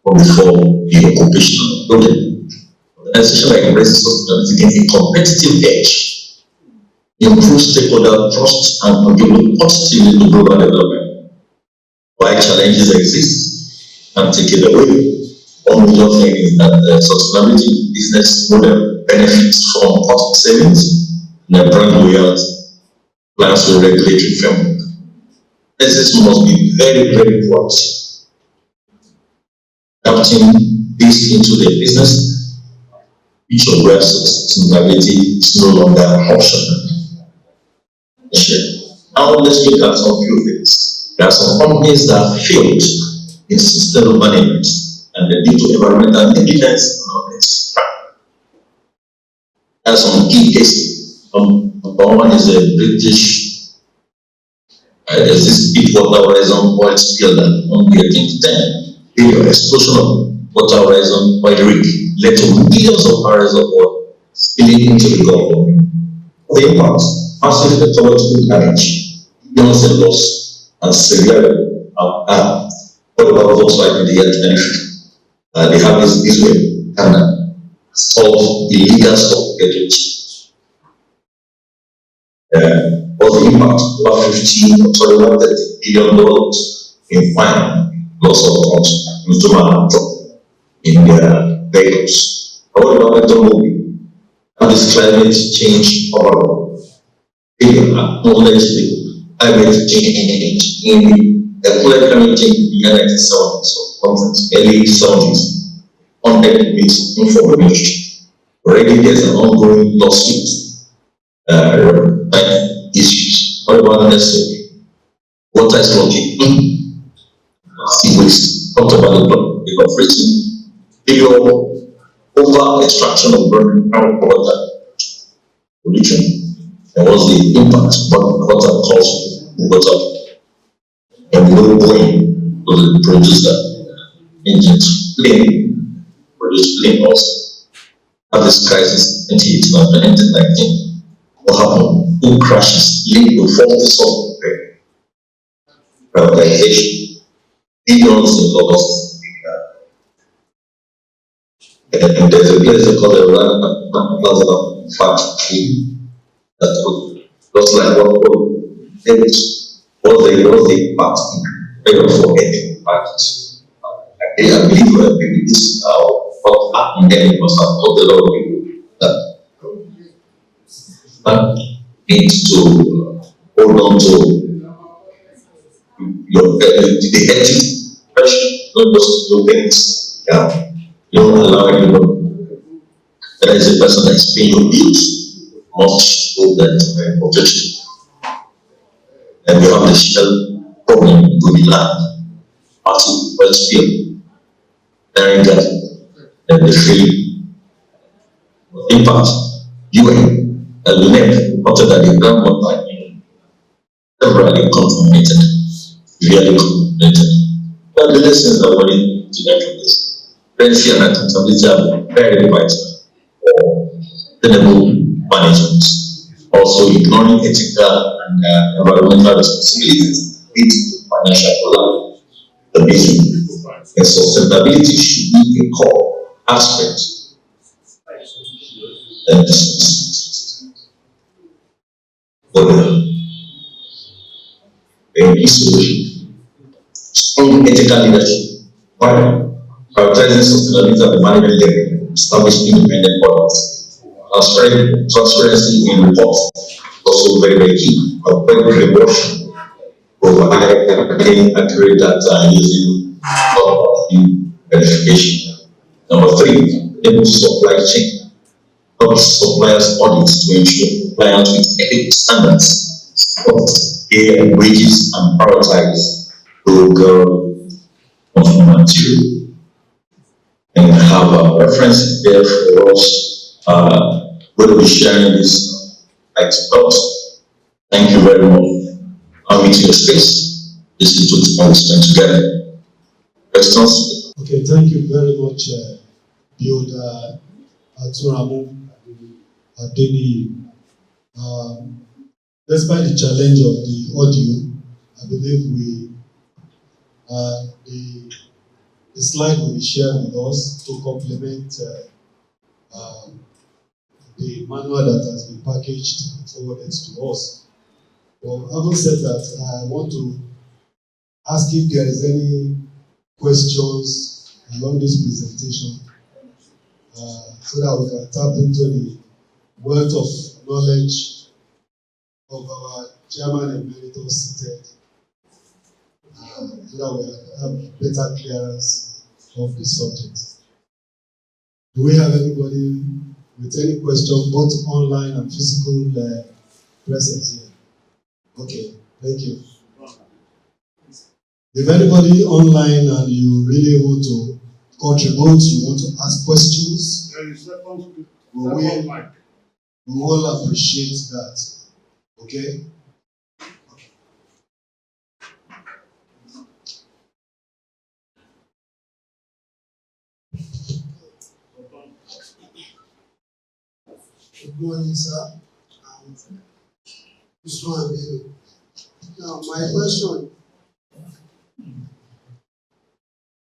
before the occupational building. Organization like embraces sustainability gain a competitive edge, improve stakeholder trust, and contribute positively to global development. While challenges exist and take it away, one major thing is that the sustainability business model benefits from cost savings and brand loyalty, plans with regulatory framework. Business must be very, very proactive, adapting this into their business. Each of where sustainability is no longer an option. Now let's look at some few things. There are some companies that failed in sustainable management and they due to environmental negligence and others. There are some key cases. Number one is a British, there's this deep water horizon oil spill that on the 10 billion explosion of water horizon oil rig led to millions of barrels of oil spilling into the Gulf. The impact, massive ecological damage, billions in loss, and severe what about Volkswagen in the year 2050? They have this way, and solve illegal stock getting. Was the impact over $30 billion in fine loss of consumer drop in their vehicles. However, automobile and this climate change overall, people acknowledge the climate change in the climate change in the United States conference, early 70s, on with information. Already there's an ongoing lawsuit issues. What about necessary? Water is working. Sea waste. Talked about the operating bigger over extraction of water pollution. And what's the impact? Water costs water. And no going to the producer engines. Plane produce plane also. Have this crisis 2018 and 2019. What happened? Who crashes? Link will fall the software. Privatization. Billions in loss. And there's a place called the Rana Plaza factory that would just like what they part for any practice. I believe this what happened then was taught a lot of people that need to hold on to your the ethics pressure, not just do things. Yeah. You don't allow anyone that is a person that is paying your bills much of that protection. And we have the shell problem with the land, party first field, bearing that and the free impact, UN, and the net, after that the groundwater temporarily contaminated, really contaminated. But the lessons are already to that from this. Prevention and accountability are very vital for sustainable management. Also, ignoring ethical and environmental responsibilities leads to financial collapse. The vision and sustainability should be a core aspect and for the solution. Strong ethical leadership. One, prioritizing sustainability at the management level, establishing independent bodies. Transparency in reports also very, very key. Avoid greenwashing, providing accurate data using third-party verification. Number three, enable supply chain. Help suppliers audits to ensure compliance with ethical standards, support pay and wages, and prioritize local consumer material. And have a reference there for us. We'll be sharing this thoughts. Thank you very much. I'll meet your space. This is what time we spend together. Questions? Okay, thank you very much, Builder Aturamu Adeni. Despite the challenge of the audio, I believe the slide will be shared with us to complement the manual that has been packaged and forwarded to us. But having said that, I want to ask if there is any questions along this presentation so that we can tap into the wealth of knowledge of our Chairman Emeritus seated so that we have better clearance of the subject. Do we have anybody with any question, both online and physical presence here? Okay, thank you. If anybody online and you really want to contribute, you want to ask questions, we will appreciate that. Okay? Good morning, sir. Now, my question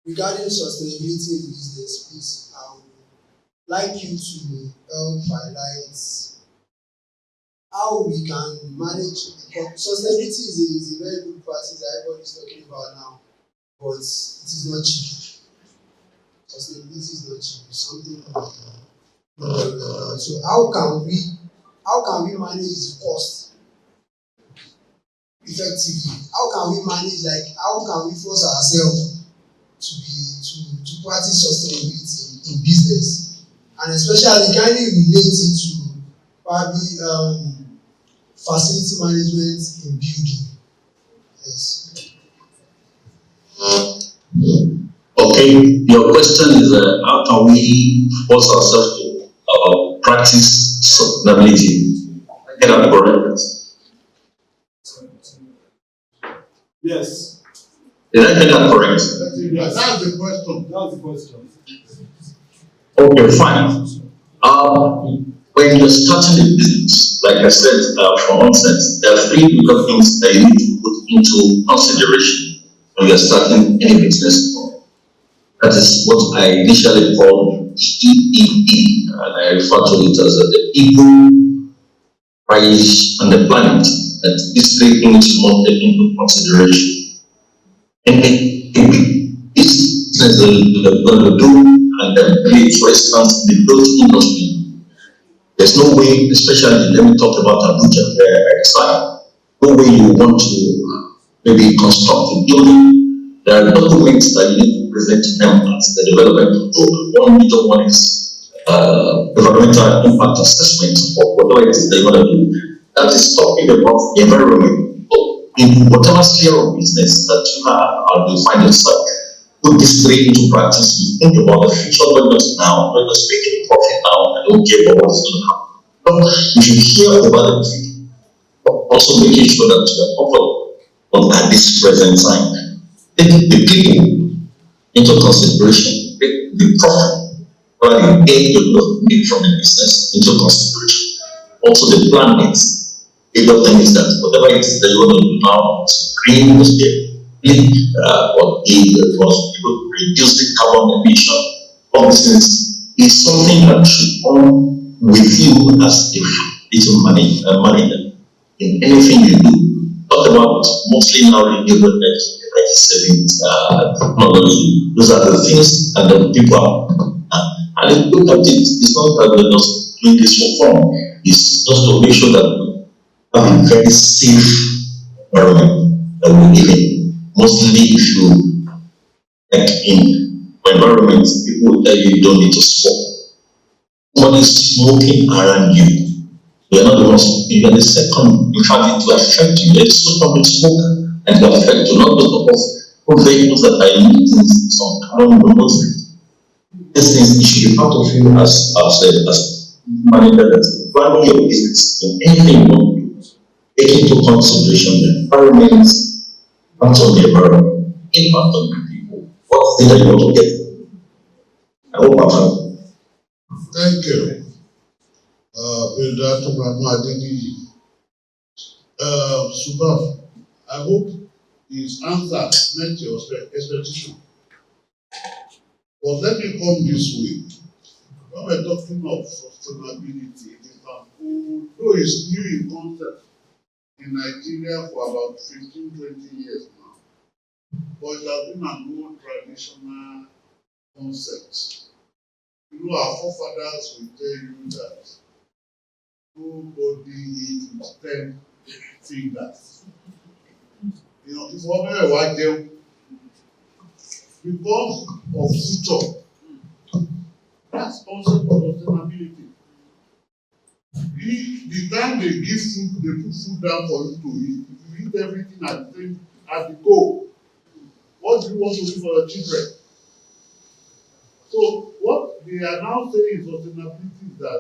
regarding sustainability in business, please, I would like you to help highlight how we can manage, because sustainability is a very good practice that everybody is talking about now. but it is not cheap. Sustainability is not cheap. It's something so how can we manage the cost effectively? How can we manage, like, how can we force ourselves to practice sustainability in business, and especially can you relate it to probably facility management in building? Yes. Okay, your question is how can we force ourselves to practice sustainability? Get that correct? Yes. Did I get that correct? That's the question. That's the question. Okay, fine. When you're starting a business, like I said from onset, there are three different things that you need to put into consideration when you're starting any business. That is what I initially called EEE, and I refer to it as the people, price, and the planet. That these three things must take into consideration. And this business that you're going to do, and then for instance, the building industry. There's no way, especially let me talk about Abuja where I reside, no way you want to maybe construct a building. There are documents that you need to present to them as the development control. One major one is environmental impact assessment or whatever it is that you want to do. That is talking about the environment in whatever sphere of business that you are or you find yourself. Put this three into practice. You think about the future, not just now, not just making profit now. I don't care about what's going to happen. But you should hear about it, but also making sure that you are comfortable at this present time. Take the people into consideration, take the profit, or the gain you're going to make from the business into consideration. Also, the planet. The other thing is that whatever it is that you want to do now, green the state. Or reduce the carbon emission of business is something that should come with you as a little manager in anything you do. Talk about mostly now renewable energy savings technology. Those are the things that the people and if you look at it, it's not that we're just doing this for fun. It's just to make sure that we have a very safe environment that we live in. Mostly if you like in environment, people will tell you don't need to smoke. Somebody is smoking around you. You're not the one smoking, you're the second. In fact, it will affect you. You're so public smoker, and it will affect you, not just of vehicles that are emitting some carbon monoxide. This things it should be part of you as manager that planning your business in anything you want to do. Take into consideration the environment, impact on the environment, impact on the people. What's the thing that you want to get? I hope I've helped. Thank you. Dr. Brahma Adeniyi. Subaf, I hope his answer met your expectation. But let me come this way. When we're talking of sustainability, it is although it's new in concept in Nigeria for about 15-20 years now, but it has been a more traditional concept. You know, our forefathers will tell you that nobody eats with 10 fingers. You know, if one ever watch them, because of future, that's concept of sustainability. The time they give food, they put food down for you to eat. If you eat everything at the go, what do you want to do for your children? So what they are now saying in sustainability is that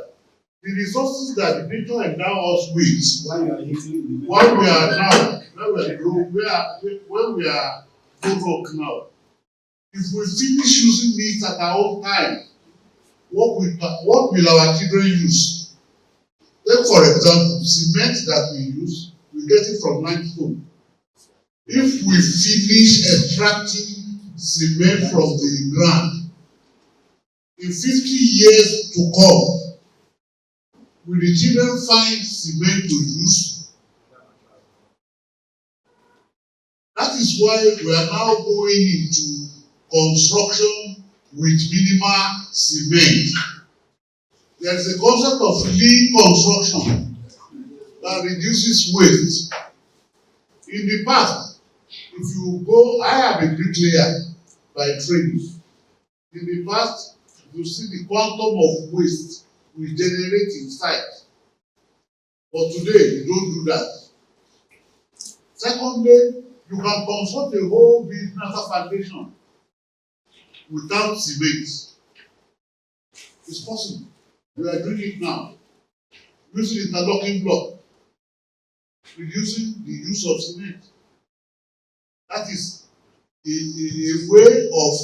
the resources that the nature endow us with, when we are grown up now, if we finish using it at our own time, what will our children use? Take for example, cement that we use, we get it from limestone. If we finish extracting cement from the ground, in 50 years to come, will the children find cement to use? That That is why we are now going into construction with minimal cement. There is a concept of lean construction that reduces waste. In the past, if you go, I am a bricklayer by training. In the past, you see the quantum of waste we generate in site. But today, you don't do that. Secondly, you can construct a whole business foundation without cement. It's possible. We are doing it now. Using interlocking block, reducing the use of cement. That is a way of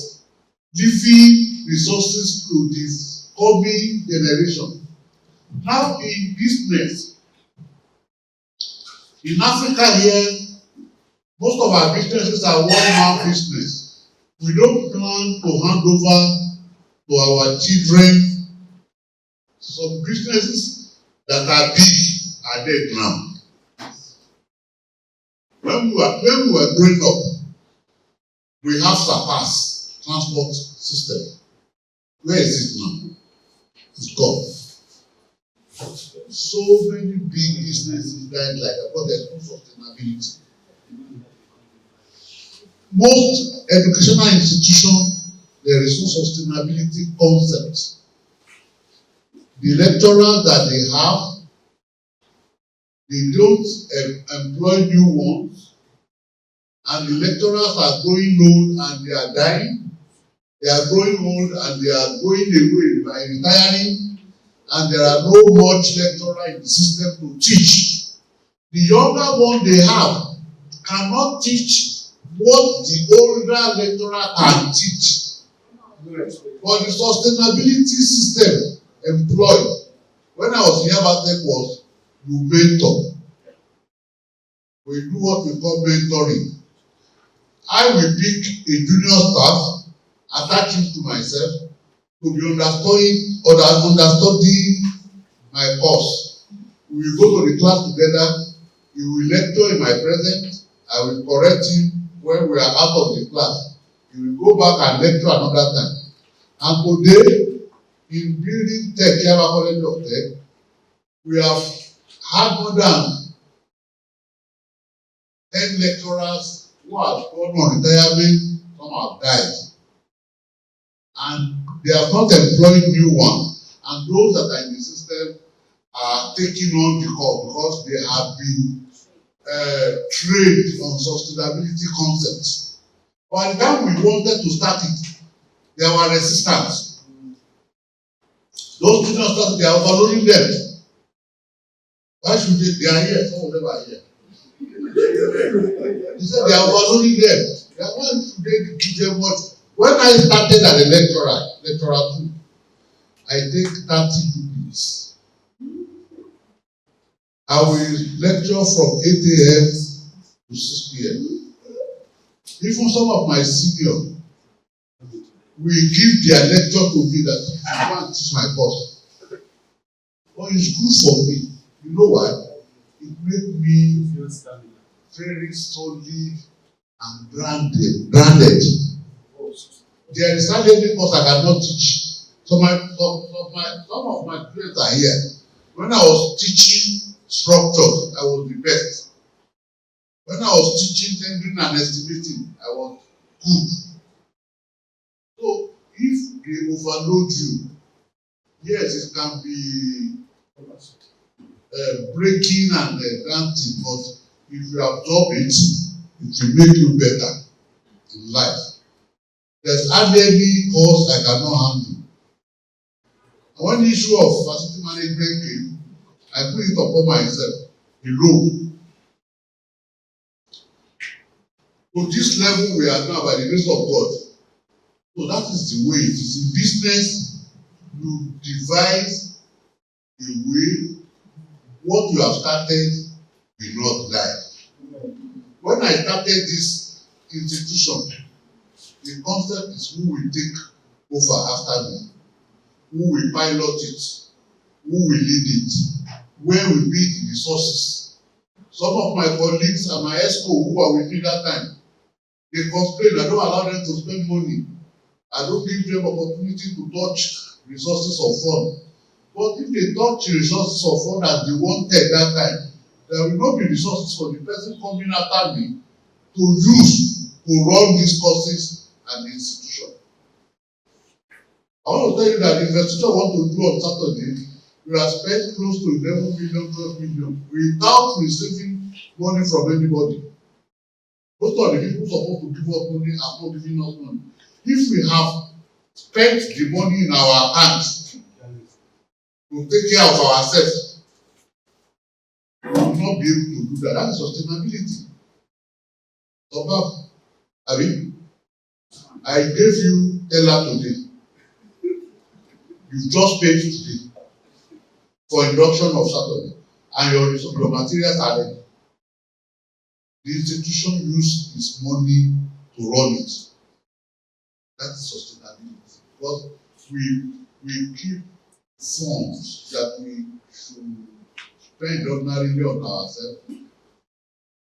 giving resources to this coming generation. Now in business, in Africa here, most of our businesses are one-man business. We don't plan to hand over to our children. Some businesses that are big are dead now. When we were growing up, we have surpassed transport system. Where is it now? It's gone. So many big businesses died like that because there's no sustainability. Most educational institutions, there is no sustainability concept. The lecturers that they have, they don't employ new ones, and the lecturers are growing old and they are dying. They are growing old and they are going away by retiring, and there are no much lecturer in the system to teach. The younger one they have cannot teach what the older lecturer can teach. But the sustainability system employed when I was in Yabatech was you mentor. We do what we call mentoring. I will pick a junior staff, attach him to myself to be understudying my course. We will go to the class together. He will lecture in my presence. I will correct him when we are out of the class. He will go back and lecture another time. And today, in building tech, Yaba College of Tech, we have had more than 10 lecturers who have gone on retirement, some have died. And they have not employed new ones. And those that are in the system are taking on the call because they have been trained on sustainability concepts. By the time we wanted to start it, there were resistance. Those students started, they are overloading them. Why should they are here? Some of them are here. He said they are overloading them. They are going to give them what? When I started as a lecturer 2, I take 32 minutes. I will lecture from 8 a.m. to 6 p.m. Even some of my seniors will give their lecture to me that I want to teach my course. But it's good for me. You know why? It made me very solid and branded. There is hardly any course I cannot teach. So some of my students are here. When I was teaching structures, I was the best. When I was teaching tendering and estimating, I was good. So if they overload you, yes, it can be breaking and granting, but if you absorb it, it will make you better in life. There's hardly any course I cannot handle. And when the issue of facility management came, I put it upon myself alone. To this level we are now by the grace of God. So that is the way it is. In business, you devise a way, what you have started will not die. When I started this institution, the concept is who will take over after me, who will pilot it, who will lead it, where will be the resources. Some of my colleagues and my ESCO who are with me that time, They complain, I don't allow them to spend money. I don't give them opportunity to touch resources of fund. But if they touch resources of fund as they wanted that time, there will not be resources for the person coming after me to use to run these courses and the institution. I want to tell you that the investiture want to do on Saturday, we have spent close to 11 million, 12 million without receiving money from anybody. Most of the people supposed to give us money are not giving us money. If we have spent the money in our accounts to take care of ourselves, we will not be able to do that. That is sustainability. So, I gave you teller today. You just paid today for induction of Saturday, and your materials are ready. The institution used its money to run it. That is sustainability. Because we keep funds that we should spend ordinarily on ourselves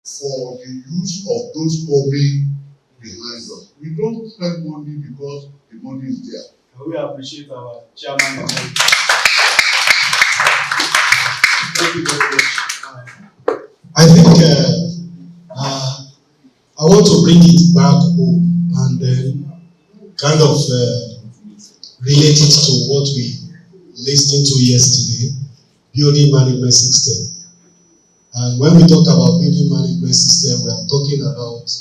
for the use of those coming behind us. We don't spend money because the money is there. We appreciate our chairman. Thank you very much. I think I want to bring it back home and then kind of relate it to what we listened to yesterday, building management system. And when we talk about building management system, we are talking about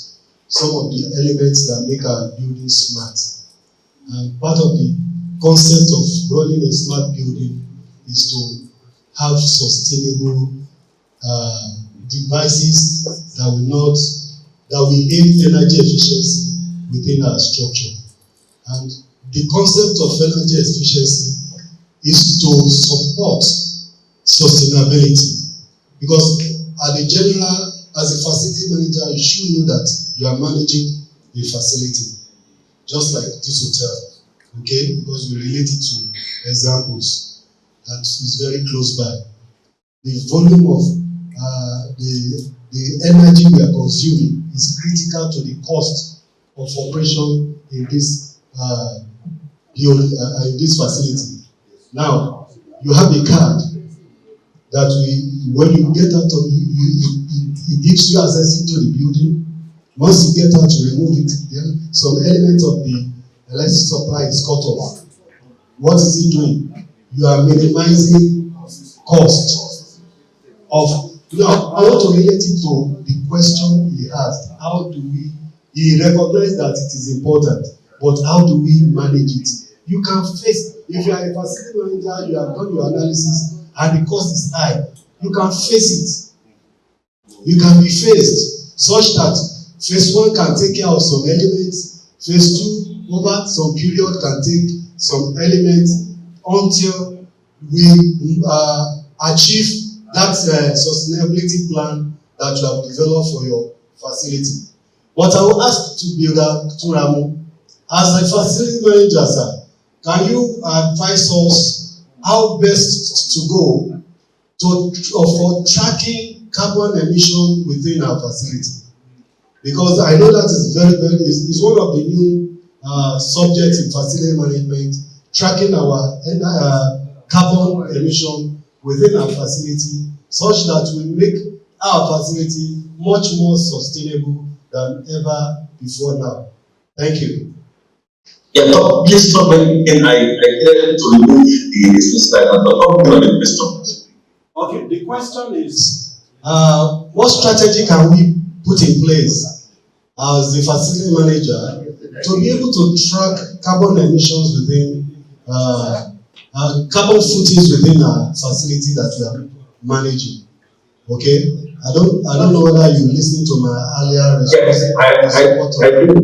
some of the elements that make our building smart. And part of the concept of running a smart building is to have sustainable devices that will aid energy efficiency within our structure. And the concept of energy efficiency is to support sustainability. Because as a facility manager, you should know that you are managing a facility, just like this hotel, okay? Because we relate it to examples that is very close by. The volume of the energy we are consuming is critical to the cost of operation in this facility. Now, you have a card that when you get out of it gives you access into the building. Once you get out, you remove it. Then some element of the electricity supply is cut off. What is it doing? You are minimizing cost of. Now, I want to relate it to the question he asked. He recognized that it is important, but how do we manage it? You can face, if you are a facility manager, you have done your analysis, and the cost is high, you can face it. You can be faced such that phase 1 can take care of some elements, phase 2 over some period can take some elements until we achieve that sustainability plan that you have developed for your facility. But I will ask to Builder Turamu, as a facility manager, sir, can you advise us how best to go for tracking carbon emission within our facility? Because I know that is is one of the new subjects in facility management, tracking our carbon emission within our facility, such that we make our facility much more sustainable than ever before now. Thank you. Yeah, please stop and I tell to remove the slide and talk about the question. Okay, the question is what strategy can we put in place as the facility manager to be able to track carbon emissions within carbon footings within our facility that we are managing? Okay, I don't know whether you listened to my earlier response. Yes, I do.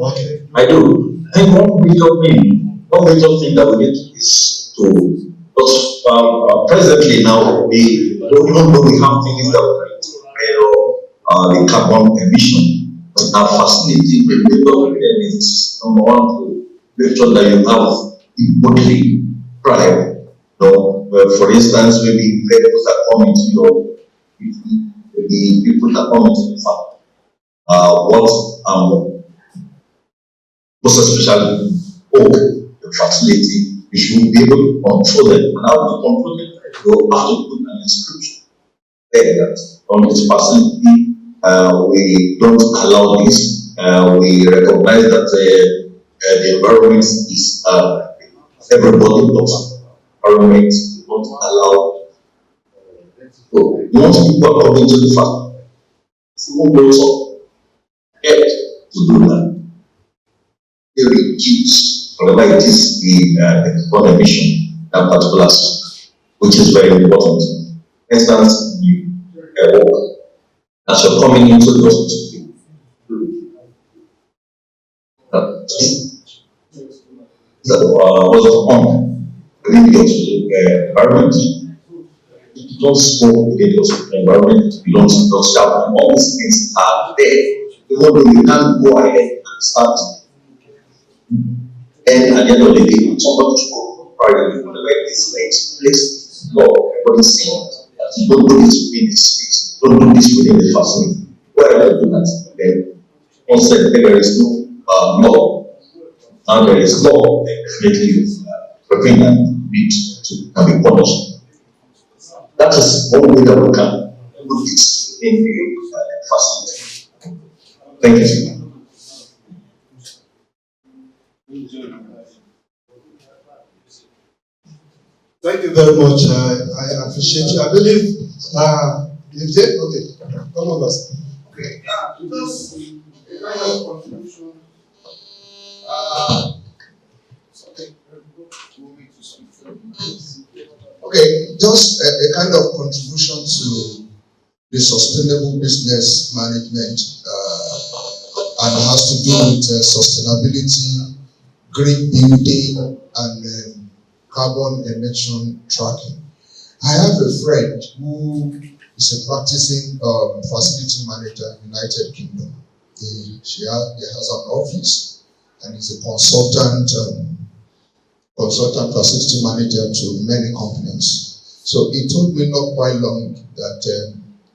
Okay, I do. I think one major thing that we need is to, because presently now, even though we have things that measure the carbon emission, but our facility, the major thing is number one to make sure that you have a bodily pride. For instance, maybe vehicles that come into the people that come into the farm. most especially oak, the facility, you should be able to control them. And how to control them? You have to put an inscription there that on this facility, we don't allow this. We recognize that the environment is everybody, but environment we don't allow. So you want people according to the fact. Who goes up yet to do that? They reduce whatever it is the carbon emission that particular zone, which is very important. Instance, you as you're coming into the hospital, was on within the hospital environment. You don't smoke within the hospital environment. You don't shout. All these things are there. Even though you can't go ahead and start. And at the end of the day, somebody to go privately for the right place law. Everybody saying that you don't do this within this space. Don't do this within the facility. Whatever you do that, then once there is no law, and there is law, then definitely prevent and beat can be punished. That is one way that we can do this in the facility. Thank you. Thank you very much. I appreciate you. I believe if they okay, come on, us. Okay. Just a kind of contribution. Okay, just a kind of contribution to the sustainable business management and has to do with sustainability, green building, and carbon emission tracking. I have a friend who is a practicing facility manager in United Kingdom. He has an office and is a consultant facility manager to many companies. So he told me not quite long that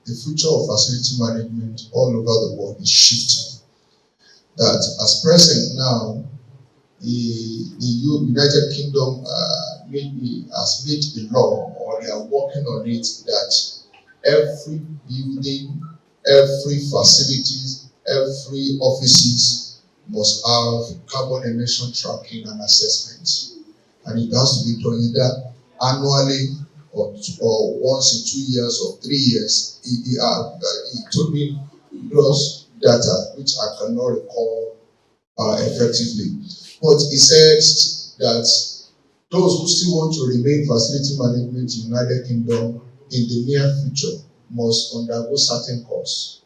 the future of facility management all over the world is shifting. That as present now, the United Kingdom has made a law, or they are working on it, that every building, every facilities, every offices must have carbon emission tracking and assessment. And it has to be done either annually or once in 2 years or 3 years. He told me those data, which I cannot recall effectively. But he said that those who still want to remain facility management in the United Kingdom in the near future must undergo certain courses,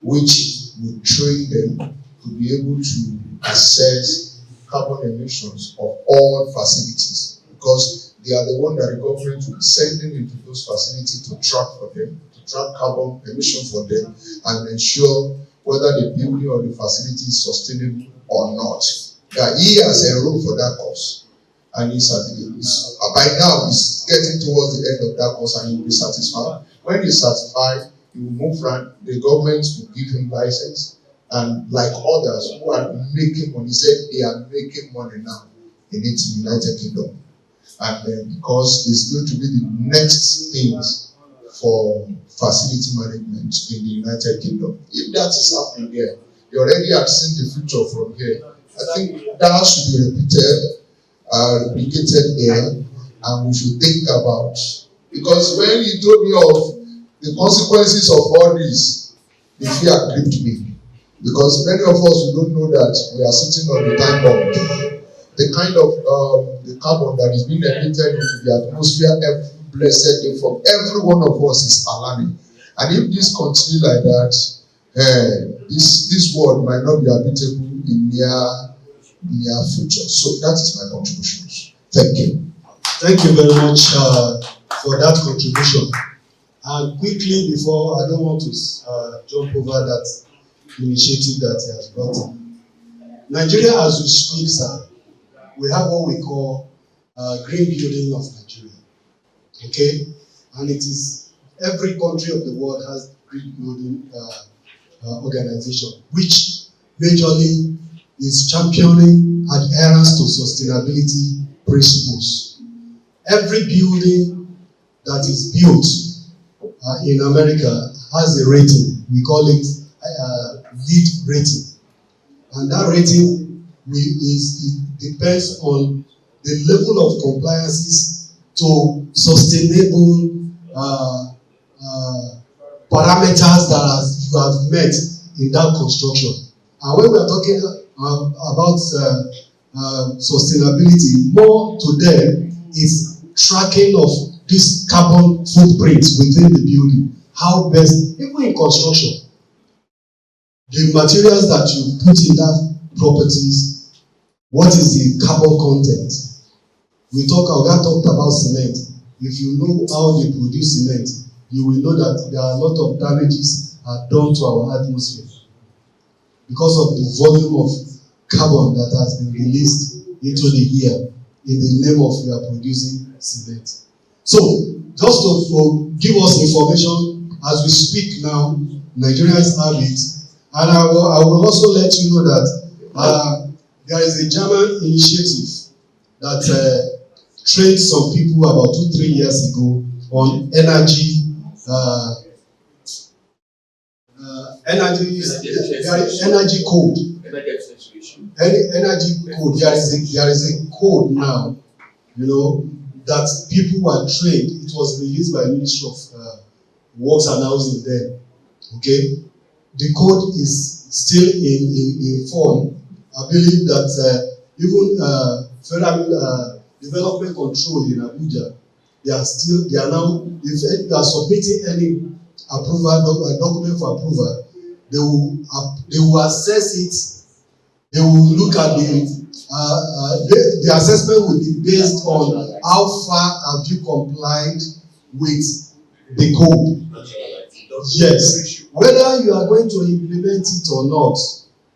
which will train them to be able to assess carbon emissions of all facilities, because they are the one that the government will be sending into those facilities to track for them, to track carbon emission for them, and ensure whether the building or the facility is sustainable or not. He has enrolled for that course, and by now he's getting towards the end of that course, and he will be satisfied. When he's satisfied, he will move around. The government will give him license, and like others who are making money, he said they are making money now in the United Kingdom, and because it's going to be the next things for facility management in the United Kingdom. If that is happening here, you already have seen the future from here. I think that should be replicated here, and we should think about, because when you told me of the consequences of all this, the fear gripped me, because many of us, we don't know that we are sitting on the time bomb. The kind of the carbon that is being emitted into the atmosphere every blessed day from every one of us is alarming. And if this continues like that, this world might not be habitable in near future. So that is my contribution. Thank you. Thank you very much for that contribution. And quickly, before, I don't want to jump over that initiative that he has brought in. Nigeria, as we speak, sir, we have what we call green building of Nigeria. Okay? And it is every country of the world has green building organization, which majorly is championing adherence to sustainability principles. Every building that is built in America has a rating. We call it LEED rating. And that rating it depends on the level of compliances to sustainable parameters that you have met in that construction. And when we are talking about sustainability, more to them is tracking of this carbon footprint within the building. How best, even in construction, the materials that you put in that properties, what is the carbon content? We have talked about cement. If you know how they produce cement, you will know that there are a lot of damages are done to our atmosphere because of the volume of carbon that has been released into the air in the name of we are producing cement. So, just to give us information as we speak now, Nigerians have it, and I will also let you know that there is a German initiative that trained some people about 2-3 years ago on energy code. Energy code. There is a code now, that people were trained. It was released by Ministry of Works and Housing then. Okay, the code is still in form. I believe that even Federal Development Control in Abuja, they are now, if you are submitting any document for approval, they will assess it. They will look at the assessment will be based on how far have you complied with the code. Yes, whether you are going to implement it or not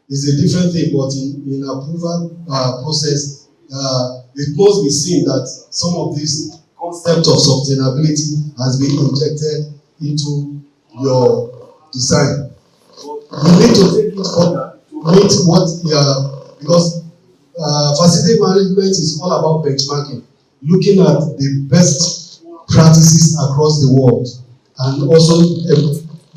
is a different thing, but in approval process, it must be seen that some of this concept of sustainability has been injected into your design. You need to take it further to meet what because facility management is all about benchmarking, looking at the best practices across the world, and also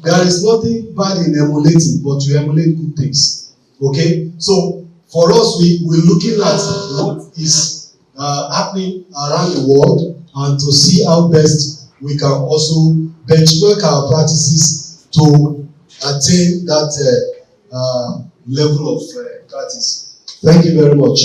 there is nothing bad in emulating, but you emulate good things. Okay, so for us, we're looking at what is happening around the world and to see how best we can also benchmark our practices to attain that level of practice. Thank you very much.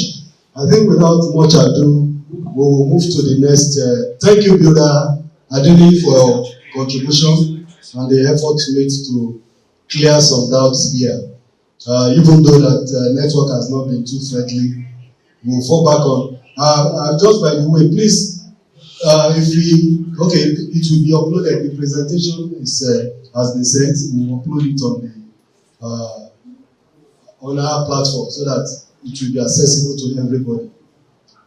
I think without much ado, we will move to the next. Thank you, Builder Adini, for your contribution and the effort made to clear some doubts here. Even though that network has not been too friendly, we'll fall back on. Just by the way, please, it will be uploaded. The presentation has been sent. We'll upload it on our platform so that it will be accessible to everybody.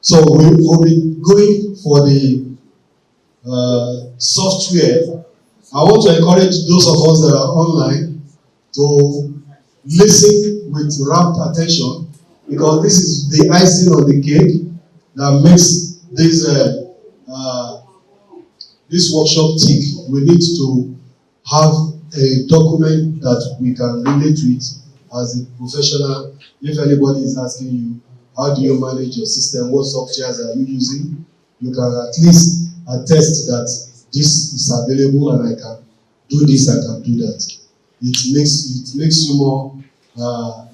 So we will be going for the software. I want to encourage those of us that are online to listen with rapt attention, because this is the icing on the cake that makes this workshop tick. We need to have a document that we can relate with as a professional. If anybody is asking you, how do you manage your system? What softwares are you using? You can at least attest that this is available and I can do this, I can do that. It makes you more a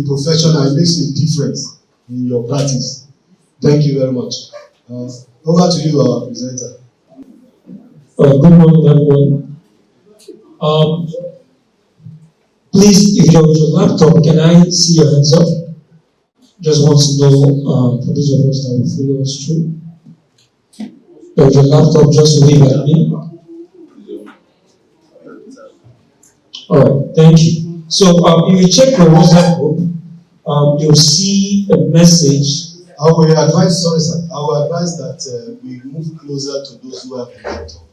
professional. It makes a difference in your practice. Thank you very much. Over to you, our presenter. Good morning, everyone. Please, if you're with your laptop, can I see your hands up? Just want to know, for those of us that will follow us through. With your laptop, just wave at me. All right, thank you. So, if you check your WhatsApp group, you'll see a message. I will advise that we move closer to those who have the laptop,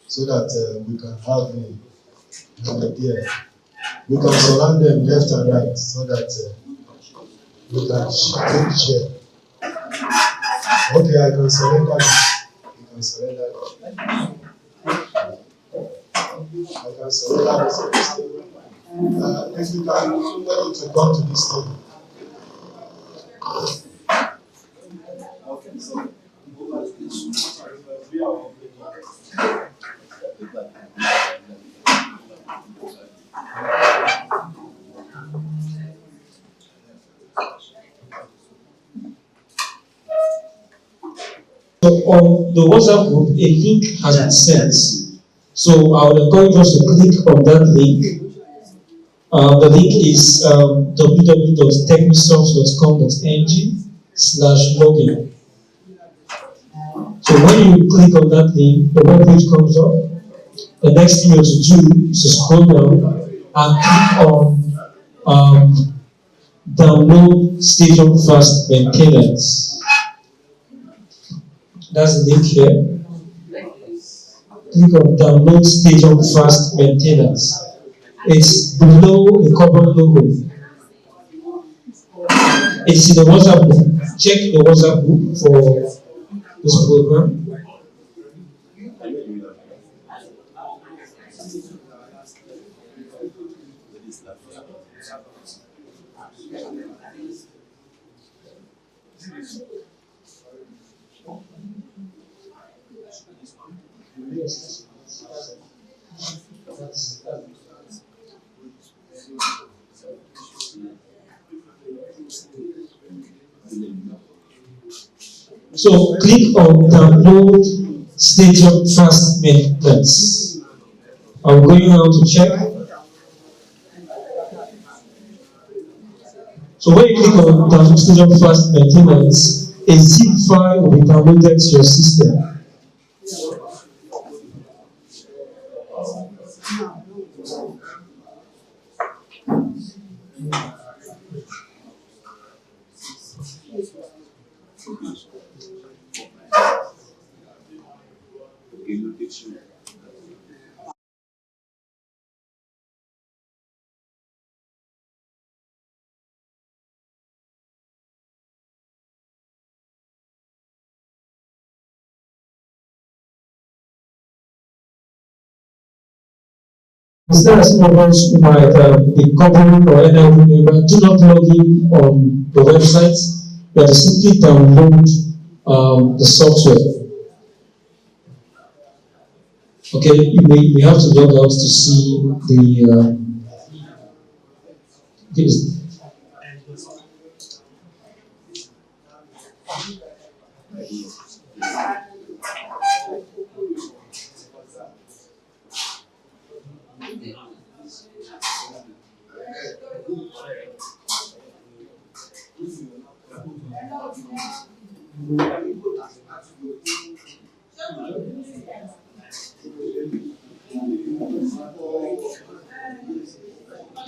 so that we can have an idea. we can surround them left and right so that we can take share. Okay, I can surrender this. You can surrender this. I can surrender this. If you can, somebody to come to this table. Okay, so So on the WhatsApp group, a link has been sent. So I would encourage us to click on that link. The link is www.technisoft.com.ng/login. So when you click on that link, the web page comes up. The next thing you have to do is to scroll down and click on download Stadium Fast Maintenance. That's the link here. Click on download Stadium Fast Maintenance. It's below the common logo. It's in the WhatsApp group. Check the WhatsApp group for this program. So click on download Stadium Fast Maintenance. I'm going now to check. So when you click on download Stadium Fast Maintenance, a zip file will be downloaded to your system. Instead of some of us who might be covering or NLP member, do not log in on the website. You have to simply download the software. Okay, you have to log out to see this.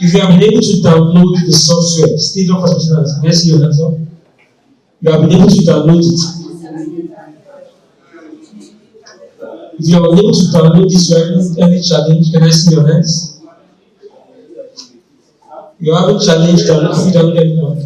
If you have been able to download the software, Stadium Fast Maintenance, can I see your hands up? You have been able to download it. If you are unable to download this or any challenge, can I see your hands? You haven't challenged download, have you downloaded anyone?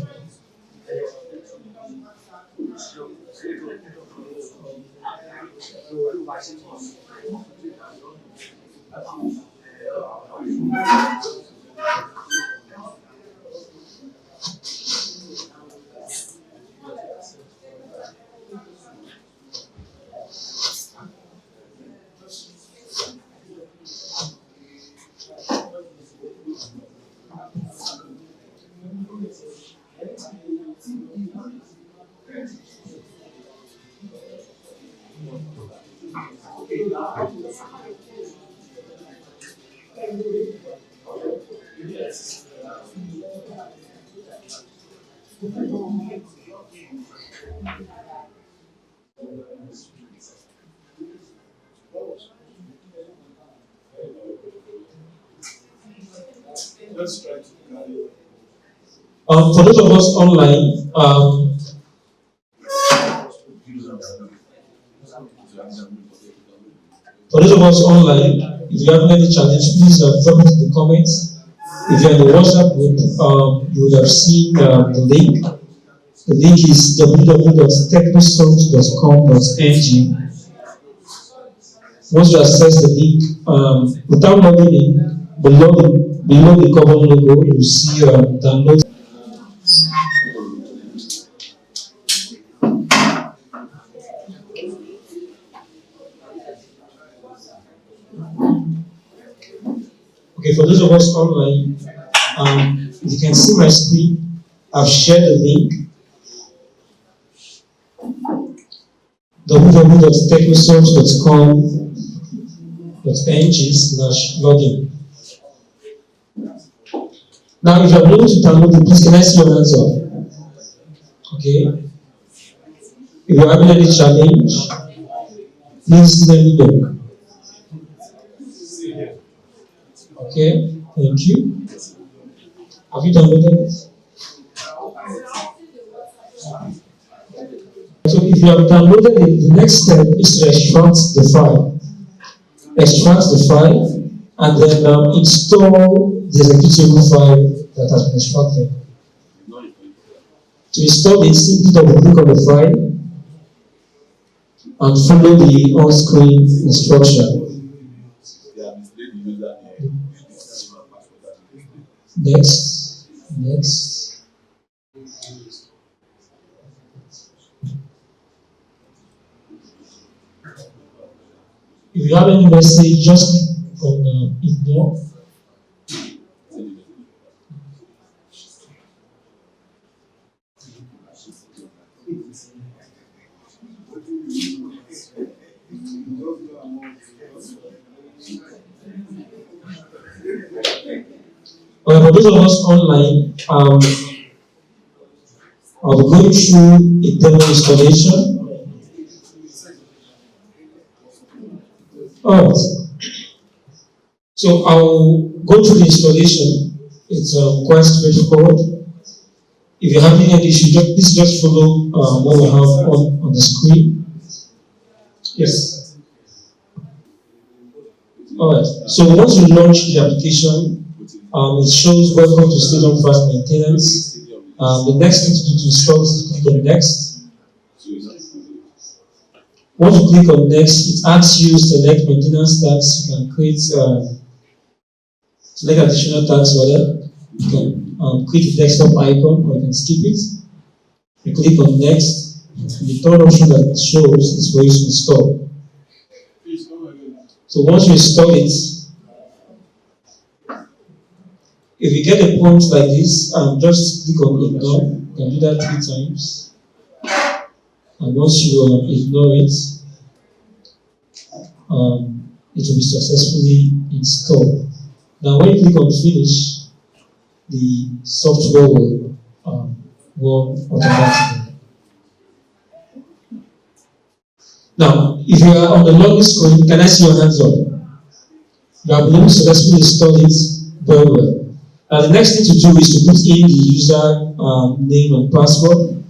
Let's try to carry For those of us online, if you have any challenge, please drop it in the comments. If you're in the WhatsApp group, you would have seen the link. The link is www.technosoft.com.ng. Once you access the link, without logging in, below the cover logo, you will see download. Okay, for those of us online, if you can see my screen, I've shared the link www.technosoft.com.ng/login. Now, if you are able to download it, please can I see your hands up? Okay. If you're having any challenge, please let me know. Okay, thank you. Have you downloaded it? So if you have downloaded it, the next step is to extract the file. Extract the file and then install the executable file that has been extracted. To install it, simply double click on the file and follow the on-screen instruction. Next. If you have any message, just click on ignore. For those of us online, I'll be going through a demo installation. Alright. So I'll go through the installation. It's quite straightforward. If you're having any issue, please just follow what we have on the screen. Yes. Alright. So once you launch the application, it shows welcome to Stadium Fast Maintenance. The next thing to do to install is to click on next. Once you click on next, it asks you to select maintenance tags. You can create select additional tags for that. You can click the desktop icon or you can skip it. You click on next. And the third option that it shows is for you to install. So once you install it, if you get a prompt like this, just click on ignore. You can do that 3 times. And once you ignore it, it will be successfully installed. Now, when you click on finish, the software will run automatically. Now, if you are on the login screen, can I see your hands up? You have been able to successfully install it very well. Now, the next thing to do is to put in the user name and password.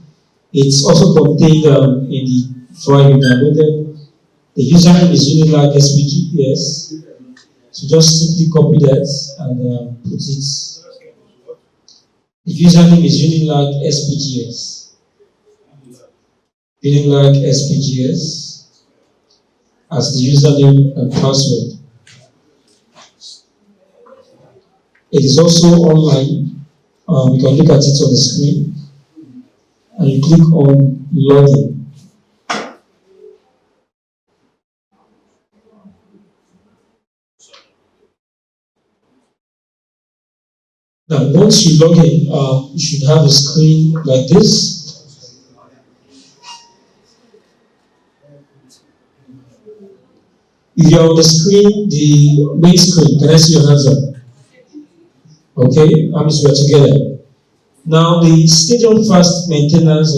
It's also contained in the file you downloaded. The username is Unilag SPGS. So just simply copy that and put it. The username is Unilag SPGS. Unilag SPGS as the username and password. It is also online. You can look at it on the screen. And you click on login. Now, once you log in, you should have a screen like this. If you're on the screen, the main screen, can I see your hands up? Okay, that means we're together. Now, the Stadium Fast Maintenance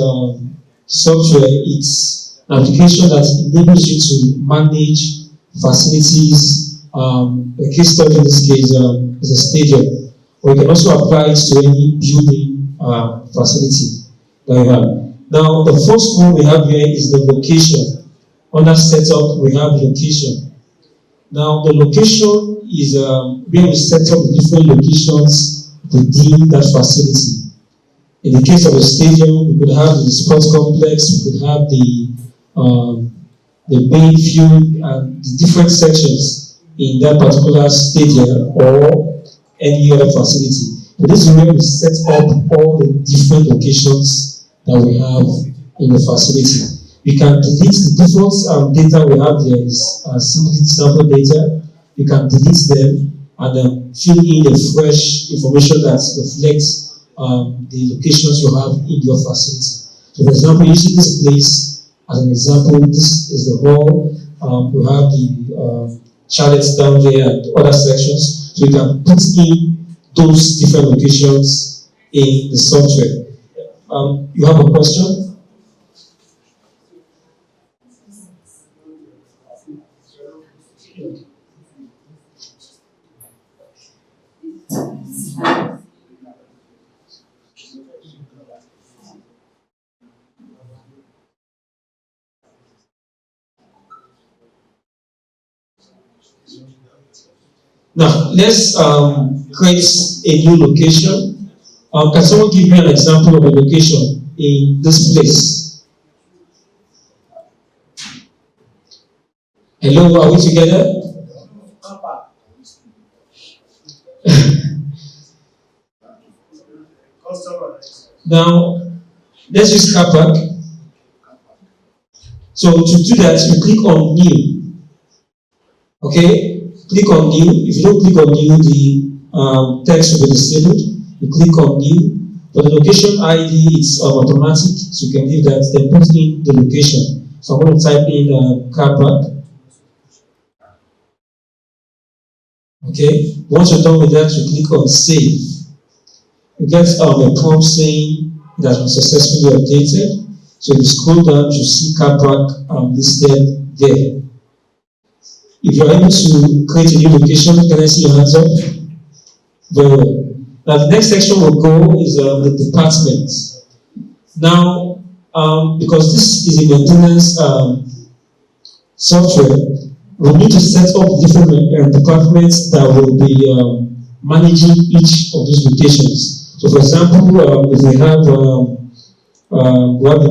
software is an application that enables you to manage facilities. A case study in this case is a stadium. Or you can also apply it to any building facility that you have. Now, the first one we have here is the location. Under setup, we have location. Now, the location is where we set up different locations within that facility. In the case of a stadium, we could have the sports complex, we could have the main field and the different sections in that particular stadium or any other facility. So this is where we set up all the different locations that we have in the facility. We can delete the default data we have there is simply sample data. You can delete them and fill in the fresh information that reflects the locations you have in your facility. So for example, using this place as an example, this is the hall. We have the chalets down there and other sections. So you can put in those different locations in the software. You have a question? Now, let's create a new location. Can someone give me an example of a location in this place? Hello, are we together? Now, let's use car park. So to do that, you click on new. Okay? Click on new. If you don't click on new, the text will be disabled. You click on new. For the location ID, it's automatic, so you can leave that. Then put in the location. So I'm going to type in car park. Okay? Once you're done with that, you click on save. You get a prompt saying it has been successfully updated. So if you scroll down, you see car park listed there. If you're able to create a new location, can I see your hands up? Very well. Now the next section we'll go is the department. Now, because this is a maintenance software, we need to set up different departments that will be managing each of those locations. So for example, if we have the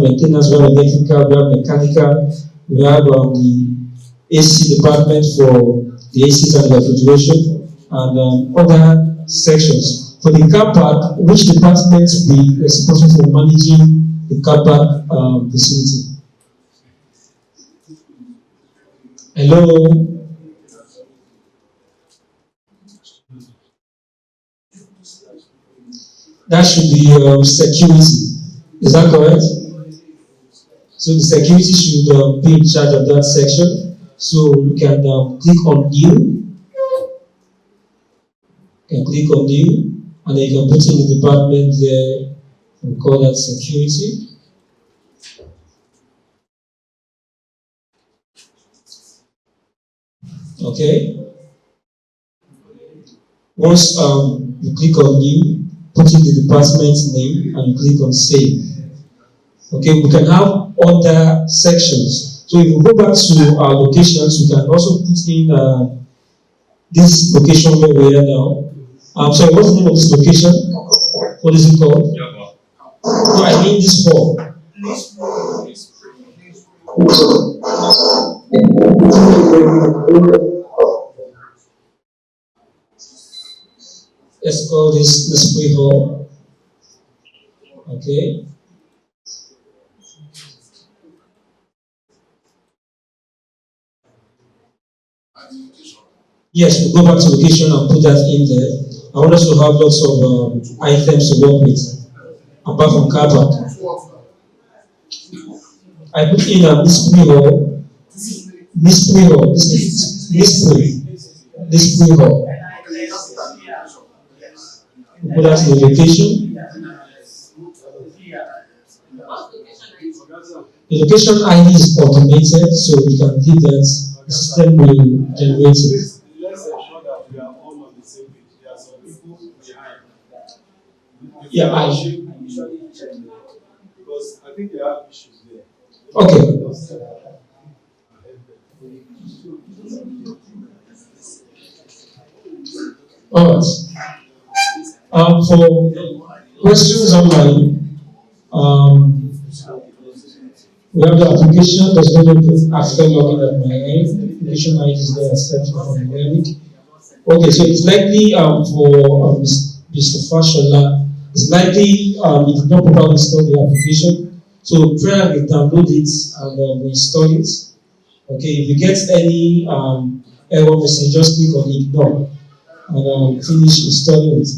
maintenance, we have electrical, we have mechanical, we have the AC department for the ACs and the refrigeration, and other sections. For the car park, which department will be responsible for managing the car park facility? Hello? That should be security. Is that correct? So the security should be in charge of that section. So you can click on new. You can click on new, and then you can put in the department there. We call that security. Okay. Once you click on new, put in the department name, and you click on save. Okay, we can have other sections. So if we go back to our locations, we can also put in this location where we are now. Sorry, what's the name of this location? What is it called? No, I mean this hall. Let's call this display hall. Okay. Yes, we'll go back to location and put that in there. I want us to have lots of items to work with, apart from car park. I put in a display hall, display hall. We put that in the location. The location ID is automated, so you can leave that. The system will generate it. Let's ensure that we are all on the same page. There are some people behind. Yeah, because I think they have issues there. Okay. All right. For questions online, we have the application that's going to be after logging at my end. Application ID is there accepted from the Eric. Okay, so it's likely for Mr. Fashola, it's likely he did not properly install the application. So try and download it and install it. Okay, if you get any error message, just click on ignore and finish installing it.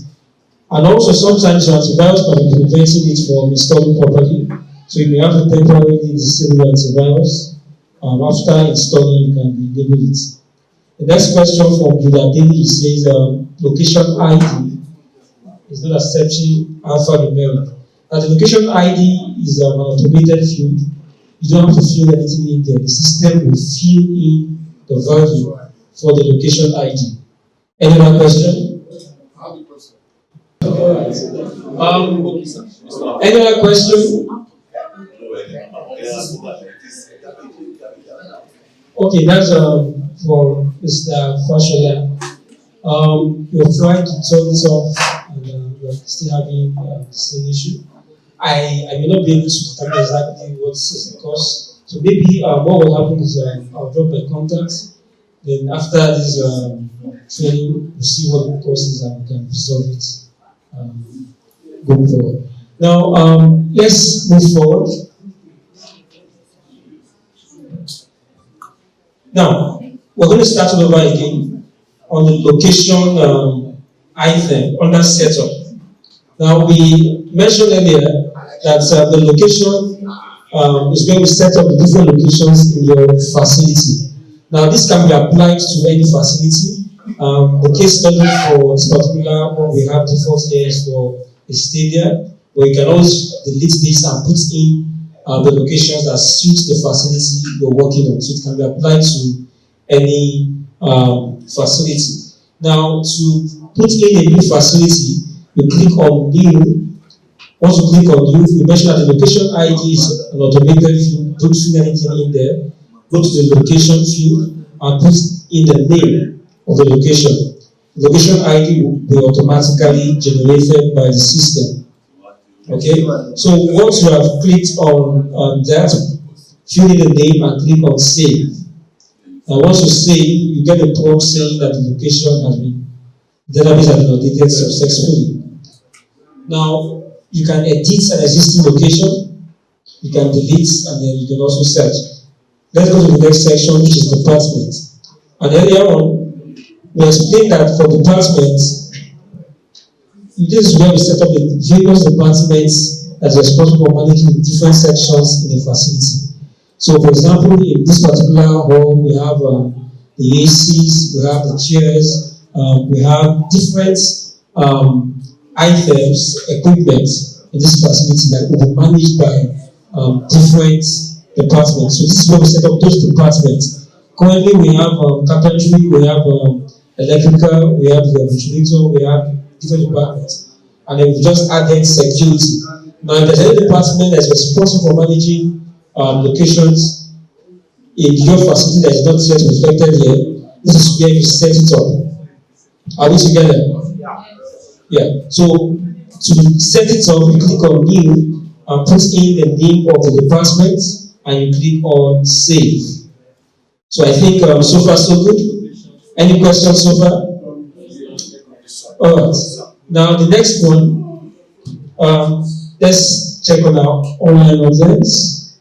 And also sometimes your antivirus can be preventing it from installing properly. So you may have to temporarily disable your antivirus. After installing, you can enable it. The next question from Gidadini says location ID is not accepting alphanumeric. And the location ID is an automated field. You don't have to fill anything in there. The system will fill in the value for the location ID. Any other question? Alright. Any other question? Okay, that's for Mr. Fashola. You're trying to turn this off and you're still having the same issue. I may not be able to determine exactly what is the cause. So maybe what will happen is I'll drop my contact. Then after this training, we'll see what the cause is and we can resolve it going forward. Now, let's move forward. Now, we're going to start all over again on the location item under setup. Now, we mentioned earlier that the location is where we set up the different locations in your facility. Now, this can be applied to any facility. The case study for this particular one, we have default here is for a stadium, where you can always delete this and put in the locations that suit the facility you're working on. So it can be applied to any facility. Now, to put in a new facility, you click on new. Once you click on new, you mention that the location ID is an automated field. Don't fill anything in there. Go to the location field and put in the name of the location. The location ID will be automatically generated by the system. Okay? So once you have clicked on that, fill in the name and click on save. And once you save, you get a prompt saying that the location has been, the database has been updated successfully. Now, you can edit an existing location, you can delete, and then you can also search. Let's go to the next section, which is department. And earlier on, we explained that for departments, this is where we set up the various departments that are responsible for managing different sections in a facility. So, for example, in this particular hall, we have the ACs, we have the chairs, we have different items, equipment in this facility that will be managed by different departments. So this is where we set up those departments. Currently, we have carpentry, we have electrical, we have the refrigerator, we have different departments. And then we just added security. Now, if there's any department that's responsible for managing locations in your facility that is not yet reflected here, this is where you set it up. Are we together? Yeah. So to set it up, you click on new and put in the name of the department and you click on save. So I think so far so good. Any questions so far? Alright. Now the next one, let's check on our online audience.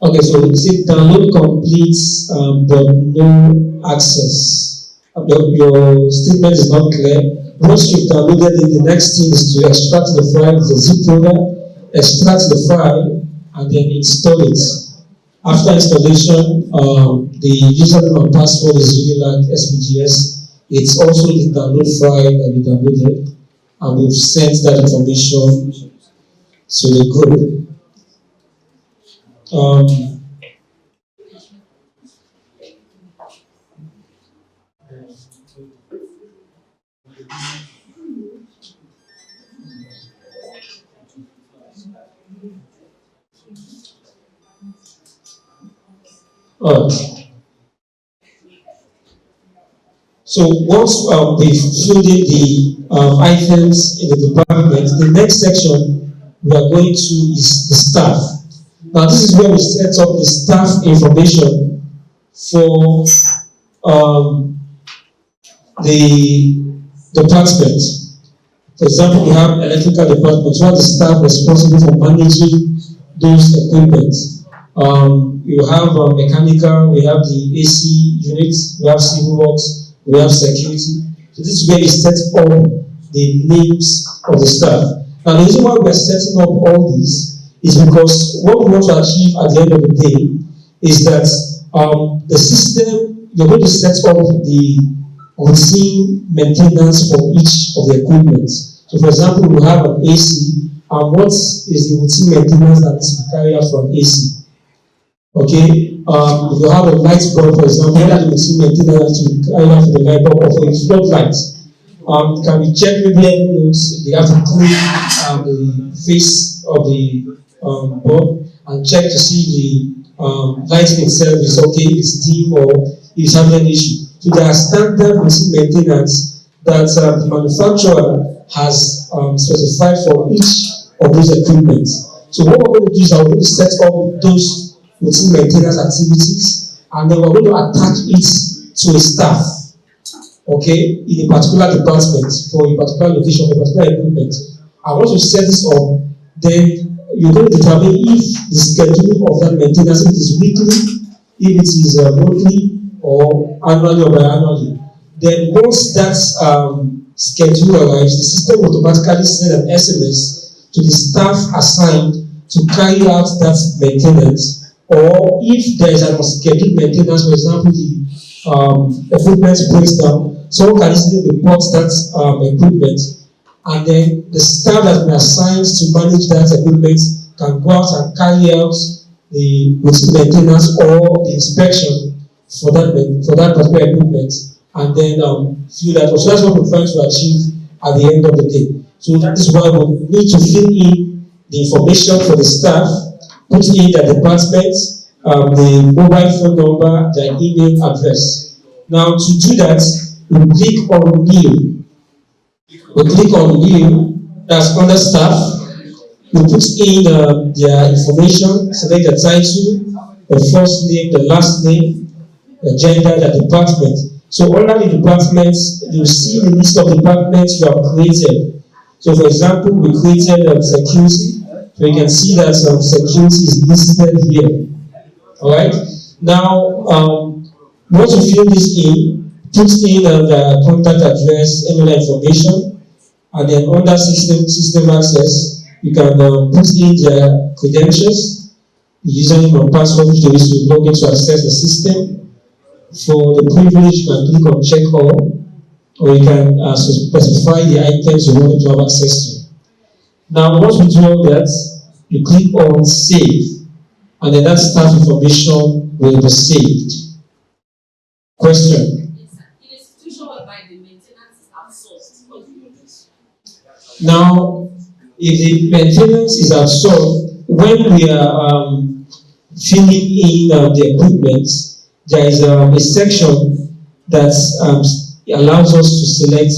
Okay, so you see download complete but no access. Your statement is not clear. Once you've downloaded it, the next thing is to extract the file with a zip folder, extract the file, and then install it. After installation, the username and password is Unilag SPGS. It's also the download file that we downloaded, and we've sent that information to the group. So once we've filled in the items in the department, the next section we are going to is the staff. Now this is where we set up the staff information for the department. For example, we have electrical department, who are the staff responsible for managing those equipment. You have mechanical, we have the AC units, we have civil works, we have security. So this is where you set up the names of the staff. Now the reason why we are setting up all these is because what we want to achieve at the end of the day is that the system, you're going to set up the routine maintenance for each of the equipment. So for example, we have an AC, and what is the routine maintenance that needs to be carried out for an AC? Okay, if you have a light bulb, for example, what are the routine maintenance to be carried out for the light bulb or for a floodlight? Can be checked maybe every month. They have to clean the face of the bulb and check to see the lighting itself is okay, if it's dim or if it's having an issue. So there are standard routine maintenance that the manufacturer has specified for each of those equipment. So what we're going to do is we're going to set up those routine maintenance activities, and then we're going to attach it to a staff, okay, in a particular department for a particular location, a particular equipment. And once you set this up, then you're going to determine if the schedule of that maintenance, if it is weekly, if it is monthly, or annually or biannually. Then once that schedule arrives, the system will automatically send an SMS to the staff assigned to carry out that maintenance. Or if there is an unscheduled maintenance, for example, the equipment breaks down, someone can easily report that equipment, and then the staff that has been assigned to manage that equipment can go out and carry out the routine maintenance or the inspection for that particular equipment, and then fill that. So that's what we're trying to achieve at the end of the day. So that is why we need to fill in the information for the staff, put in their department, the mobile phone number, their email address. Now to do that, we click on new. We click on new, that's under staff. We put in their information, select the title, the first name, the last name, the gender, the department. So under the departments, you see the list of departments you have created. So for example, we created security. So you can see that security is listed here. Alright? Now, once you fill this in, put in the contact address, email information, and then under system access, you can put in their credentials, the username and password which they wish to log in to access the system. For the privilege, you can click on check all, or you can specify the items you want to have access to. Now, once we do all that, you click on save, and then that staff information will be saved. Question? Yes, sir. In a situation whereby the maintenance is outsourced, what do you do? Now, if the maintenance is outsourced, when we are filling in the equipment, there is a section that allows us to select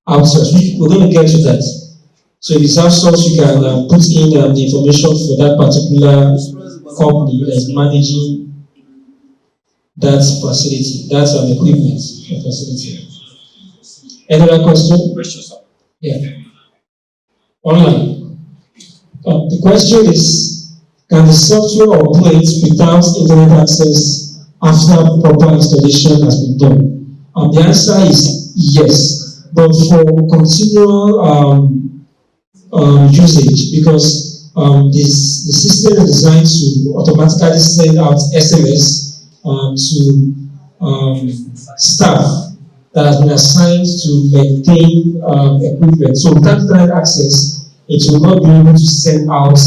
outsource. We're going to get to that. So if it's outsourced, you can put in the information for that particular company that is managing that facility, that equipment facility. Any other question? Yeah. Online. The question is, can the software operate without internet access after proper installation has been done? The answer is yes, but for continual usage, because the system is designed to automatically send out SMS to staff that has been assigned to maintain equipment. So without internet access, it will not be able to send out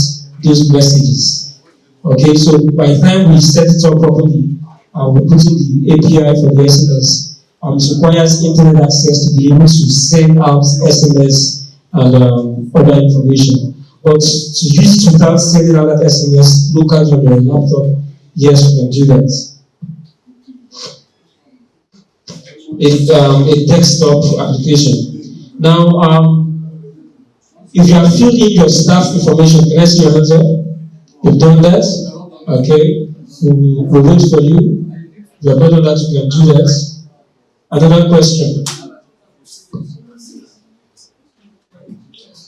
those messages. Okay, so by the time we set it up properly, we put in the API for the SMS. It requires internet access to be able to send out SMS and other information. But to use it without sending out that SMS locally on your laptop, yes, we can do that. a desktop application. Now, if you have filled in your staff information, can I see your hands up? You've done that? Okay. We'll wait for you. If you have not done that, you can do that. Another question.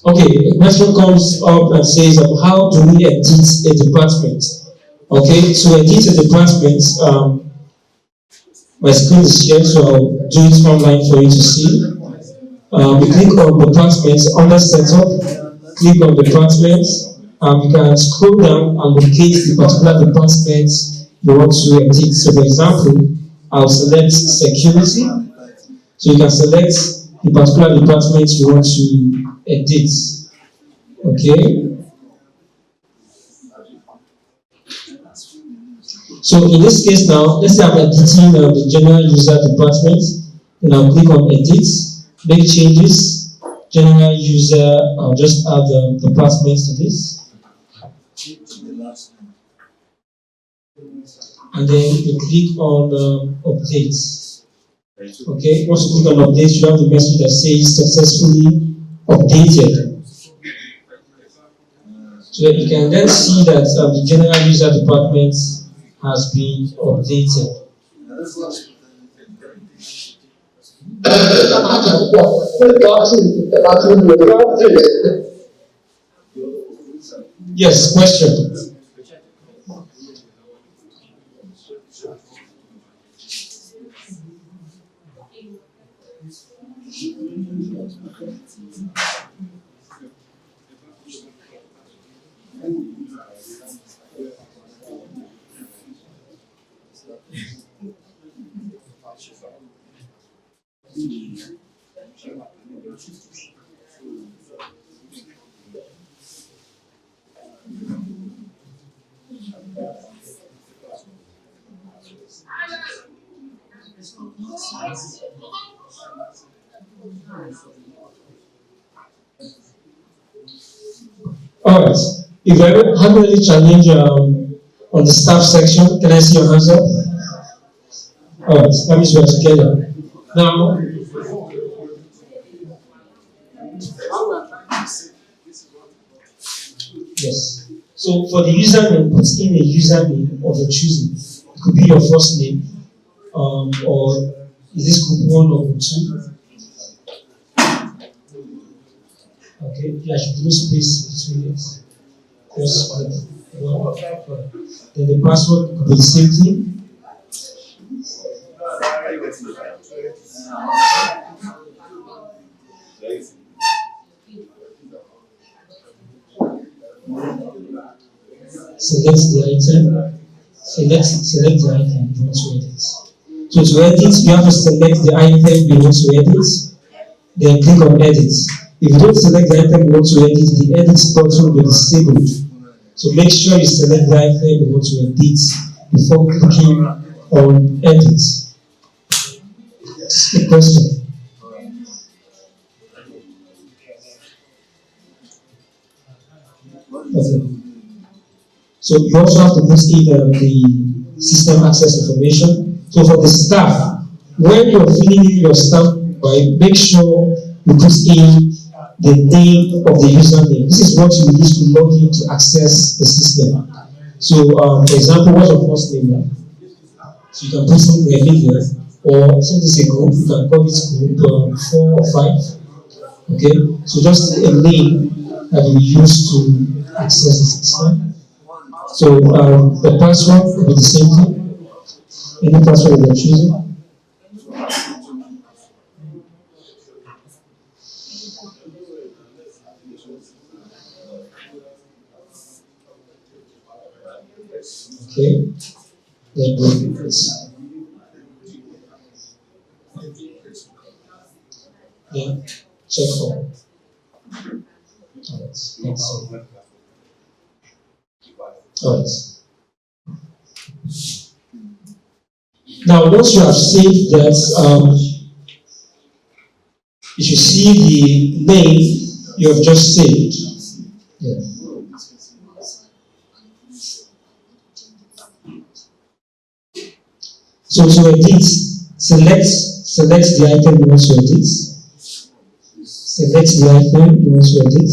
Okay, a question comes up and says, how do we edit a department? Okay, to edit a department, my screen is shared, so I'll do it online for you to see. You click on departments under setup, click on departments, you can scroll down and locate the particular department you want to edit. So, for example, I'll select security. So you can select the particular department you want to edit. Okay. So in this case now, let's say I'm editing the general user department. Then I'll click on edit, make changes. General user, I'll just add departments to this. And then you click on updates. Okay, once you click on update, you have the message that says successfully updated. So that you can then see that the general user department has been updated. Yes, question. Alright. If you have any challenge on the staff section, can I see your hands up? Alright, that means we're together. Now, yes. So for the username, put in a username of your choosing. It could be your first name, or is this group 1 or group 2? Okay, there should be no space between it. Just then the password could be the same thing. Select the item. Select the item you want to edit. So to edit, you have to select the item you want to edit. Then click on edit. If you don't select the item you want to edit, the edit button will be disabled. So make sure you select the item you want to edit before clicking on edit. A question. Okay. So you also have to put in the system access information. So for the staff, when you're filling in your staff, right, make sure you put in the name of the username. This is what you will use to log in to access the system. So, for example, what's your first name now? So you can put something like here, or since it's a group, you can call it group 4 or 5. Okay, so just a name that you use to access the system. So the password will be the same thing. Any password you're choosing. Okay. Then go with this. Yeah. Check for. Alright. Let's see. Alright. Now, once you have saved that, you should see the name you have just saved. Yeah. So to edit, select select the item you want to edit. Select the item you want to edit.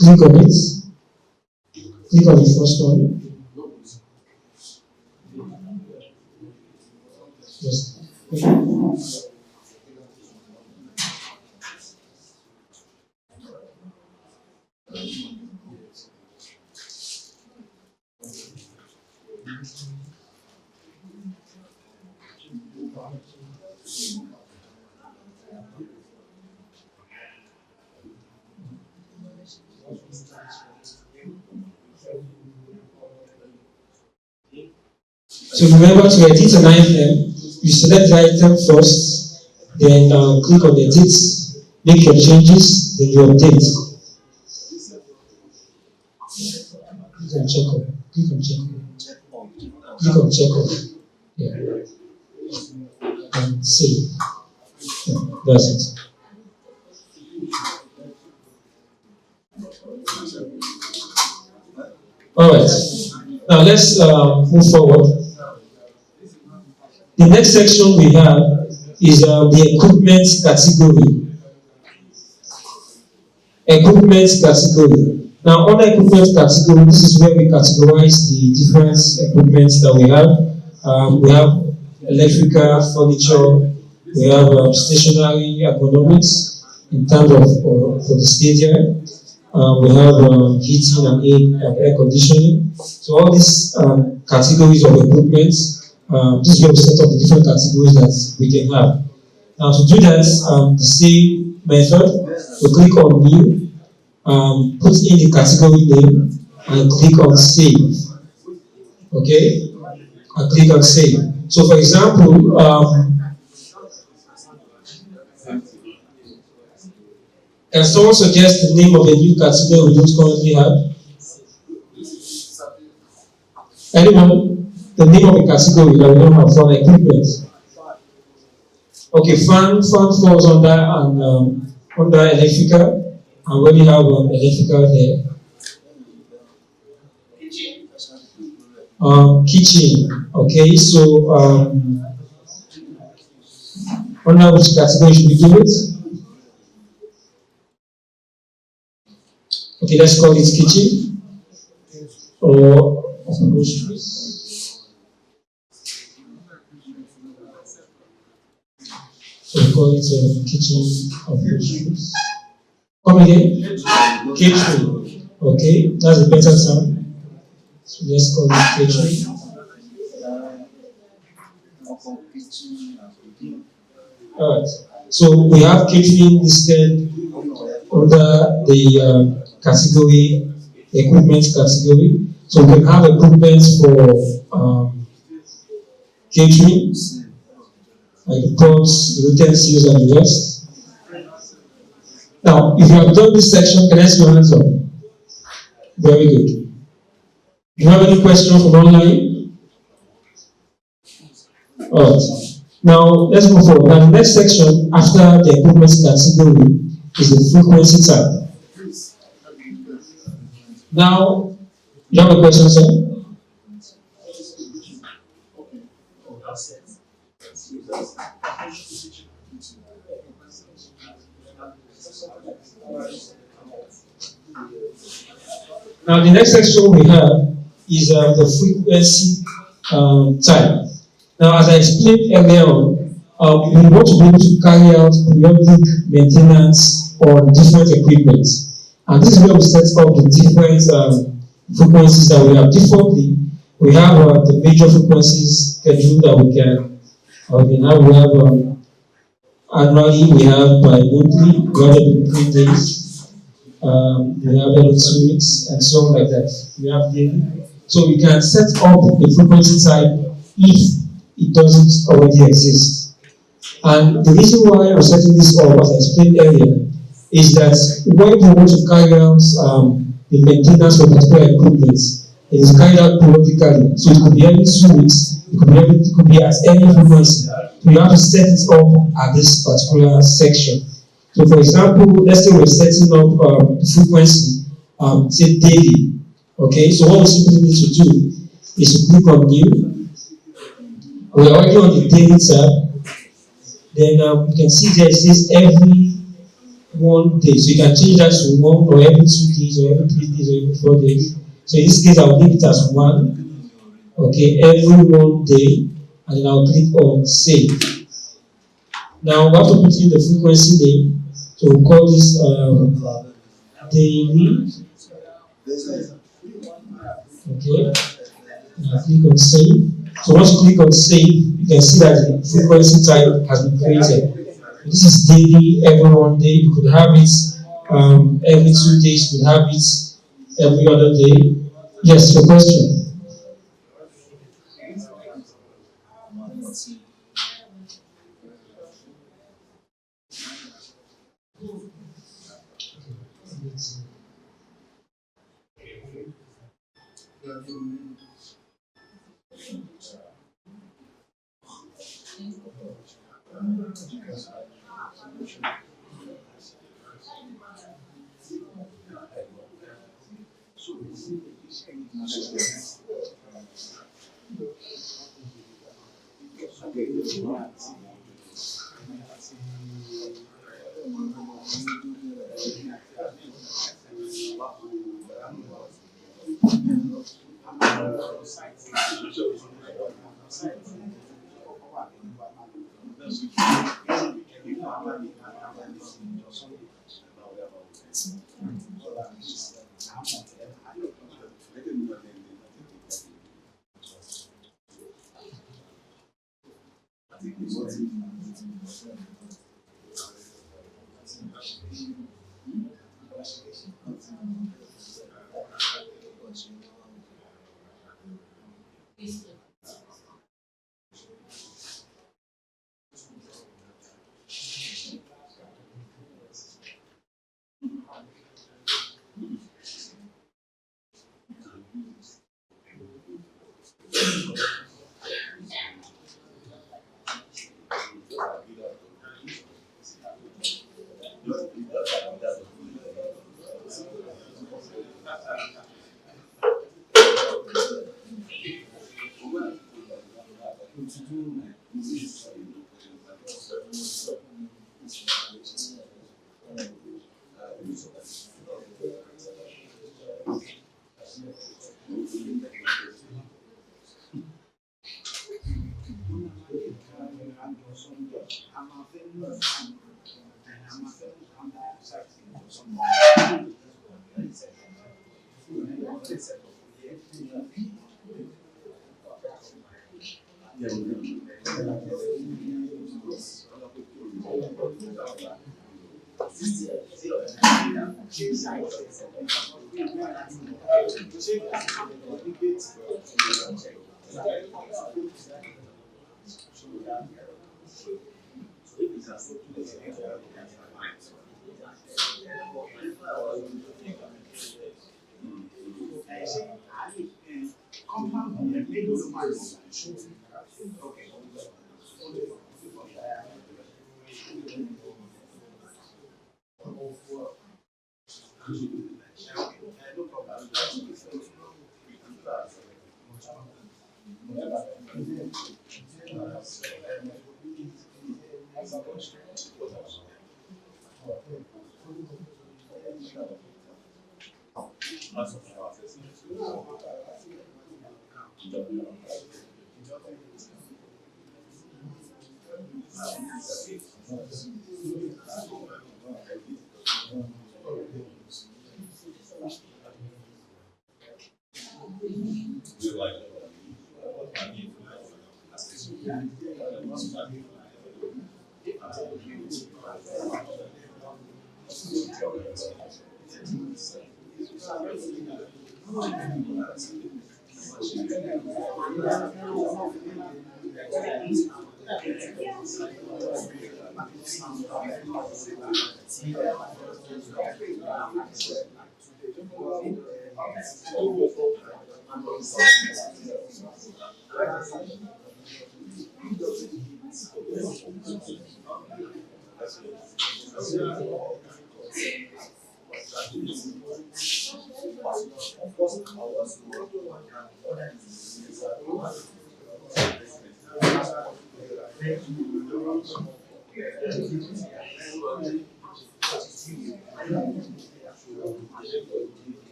Click on it. Click on the first one. Just so remember to edit an item, you select the item first, then click on edit, make your changes, then you update. Click on check off. Click on check off. Click on check off. Yeah. And save. Yeah, that's it. Alright. Now let's move forward. The next section we have is the equipment category. Equipment category. Now, under equipment category, this is where we categorize the different equipment that we have. We have electrical, furniture, we have stationary ergonomics in terms of for the stadium. We have heating and air conditioning. So all these categories of equipment, this is where we set up the different categories that we can have. Now to do that, the same method, we click on new, put in the category name, and click on save. Okay? And click on save. So for example, can someone suggest the name of a new category we don't currently have? Anyone? The name of a category that we don't have for equipment. Okay, fan falls under under electrical, and when you have electrical there. Kitchen. Okay, so under which category should we give it? Okay, let's call it kitchen or groceries. So we call it kitchen of groceries. Come again? Catering. Okay, that's a better term. So let's call it catering. Alright. So we have catering listed under the category, equipment category. So we can have equipment for catering, like the pots, the utensils, and the rest. Now, if you have done this section, can I see your hands up? Very good. Do you have any questions from online? Alright. Now, let's move forward. Now, the next section after the equipment category is the frequency type. Now, you have a question, sir? Now, the next section we have is the frequency type. Now, as I explained earlier on, we want to be able to carry out periodic maintenance on different equipment. And this is where we set up the different frequencies that we have. Defaultly, we have the major frequencies schedule that we can have. We have annually, we have bi-monthly, we have every 3 days. We have every 2 weeks and so on like that. We have daily. So we can set up the frequency type if it doesn't already exist. And the reason why we're setting this up, as I explained earlier, is that when you want to carry out the maintenance of particular equipment, it is carried out periodically. So it could be every 2 weeks, it could be at any frequency. So you have to set it up at this particular section. So for example, let's say we're setting up the frequency, say daily. Okay, so what we simply need to do is to click on new, we're already on the daily tab. Then you can see there it says every 1 day. So you can change that to 1 or every 2 days or every 3 days or every 4 days. So in this case, I'll leave it as 1. Okay, every 1 day, and then I'll click on save. Now we have to put in the frequency name. So we'll call this daily. Okay, now click on save. So once you click on save, you can see that the frequency type has been created. This is daily, every 1 day. You could have it every 2 days. You could have it every other day. Yes, your question.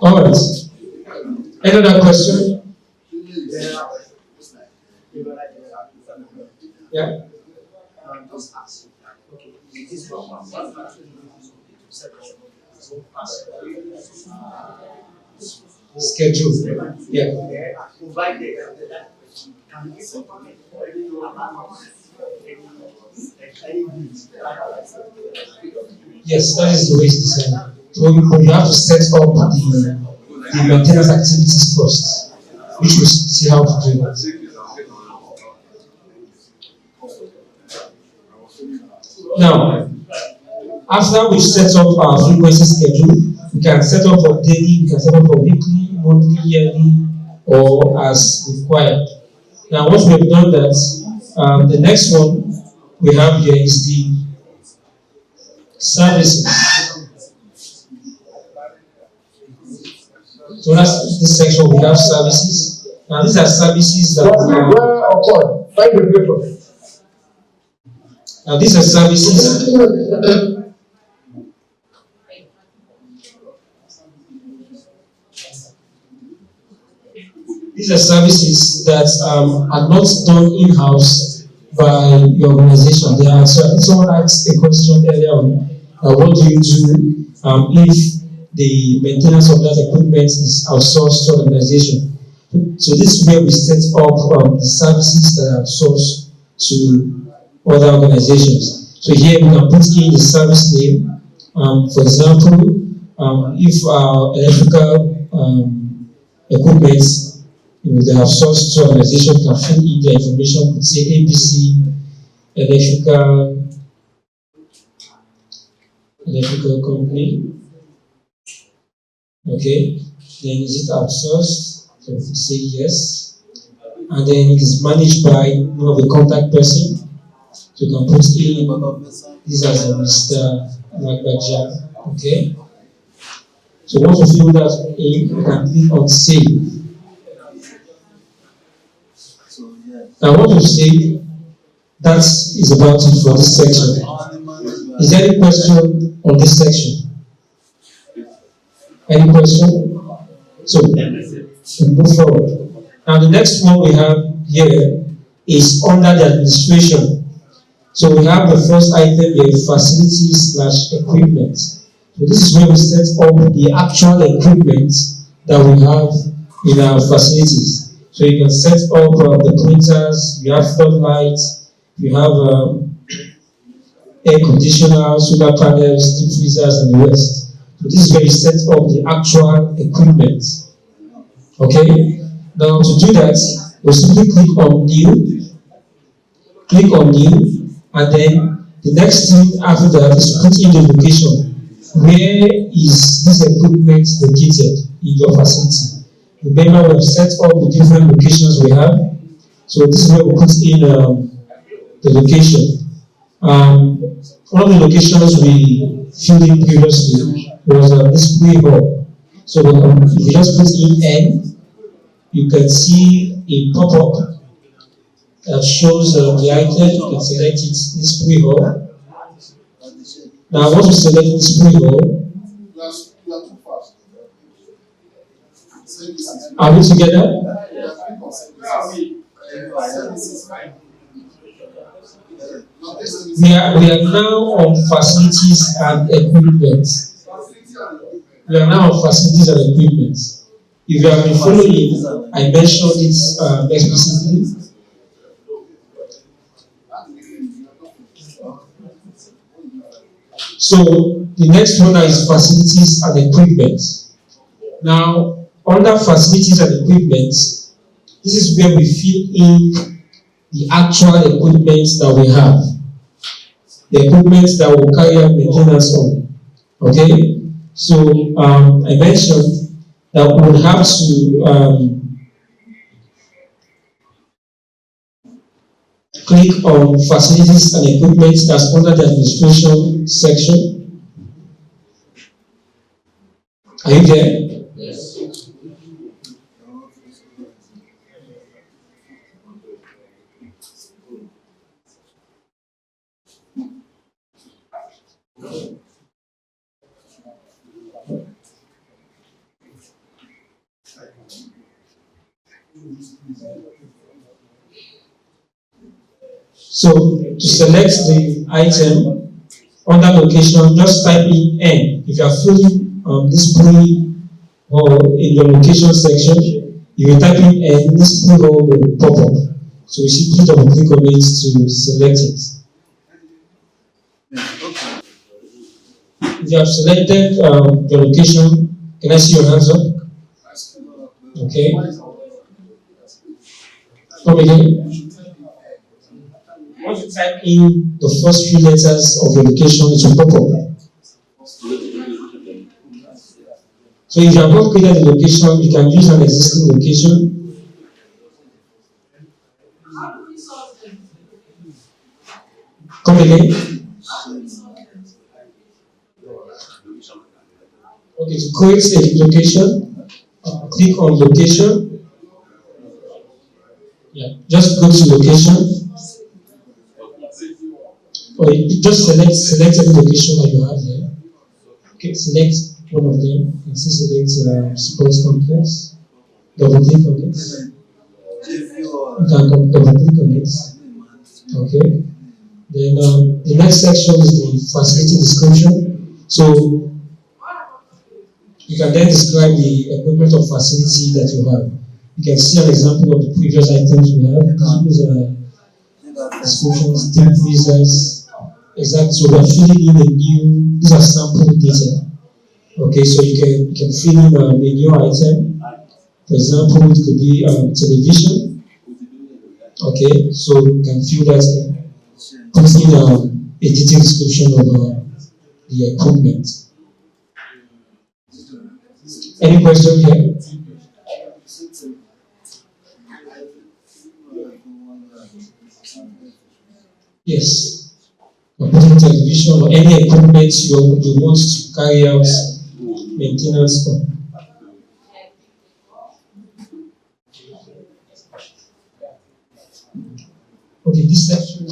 All right. Any other question? Yeah. Schedule. Yeah. Yes, that is the way it's designed. So you have to set up the maintenance activities first, which we see how to do that. Now, after we set up our frequency schedule, we can set up for daily, we can set up for weekly, monthly, yearly, or as required. Now, once we have done that, the next one we have here is the services. So that's this section we have services. Now these are services that now these are services. These are services that are not done in-house by your organization. They are, so someone asked a question earlier on, what do you do if the maintenance of that equipment is outsourced to an organization? So this is where we set up the services that are outsourced to other organizations. So here we can put in the service name. For example, if our electrical equipment, they have sourced to organization, can fill in their information, could say ABC electrical company. Okay, then is it outsourced? So we say yes. And then it is managed by the contact person. So you can put in this as a Mr. Magbaja. Okay. So once you fill that in, you can click on save. Now what you say, that is about it for this section. Is there any question on this section? Any question? So we move forward. Now the next one we have here is under the administration. So we have the first item here, facilities/equipment. So this is where we set up the actual equipment that we have in our facilities. So you can set up the printers, you have floodlights, you have air conditioners, solar panels, deep freezers, and the rest. So this is where you set up the actual equipment. Okay? Now to do that, we simply click on new, and then the next thing after that is to put in the location. Where is this equipment located in your facility? Remember, we have set up the different locations we have. So this is where we put in the location. One of the locations we filled in previously was this play hall. So if you just put in N, you can see a pop-up that shows the item. You can select it, this play hall. Now once you select this play hall, are we together? We are now on facilities and equipment. We are now on facilities and equipment. If you have been following, I mentioned it explicitly. So the next one is facilities and equipment. Now, under facilities and equipment, this is where we fill in the actual equipment that we have. The equipment that will carry out maintenance on. Okay? So I mentioned that we would have to click on facilities and equipment that's under the administration section. Are you there? Yes. So to select the item under location, just type in N. If you are filling this pre or in your location section, if you type in N, this pre hole will pop up. So you simply double click on it to select it. If you have selected your location, can I see your hands up? Okay. Come again. Once you type in the first few letters of your location, it will pop up. So if you have not created a location, you can use an existing location. Come again. Okay, to create a location, click on location. Yeah, just go to location. Or you just select any location that you have there. Okay, select one of them. You can see select sports complex. Double click on it. You can double click on it. Okay. Then the next section is the facility description. So you can then describe the equipment or facility that you have. You can see an example of the previous items we have. These are descriptions, deep freezers. Exactly. So we are filling in a new. These are sample data. Okay, so you can fill in a new item. For example, it could be television. Okay, so you can fill that in. Put in a detailed description of the equipment. Any question here? Yes. Put in television or any equipment you want to carry out maintenance on. Okay, this section.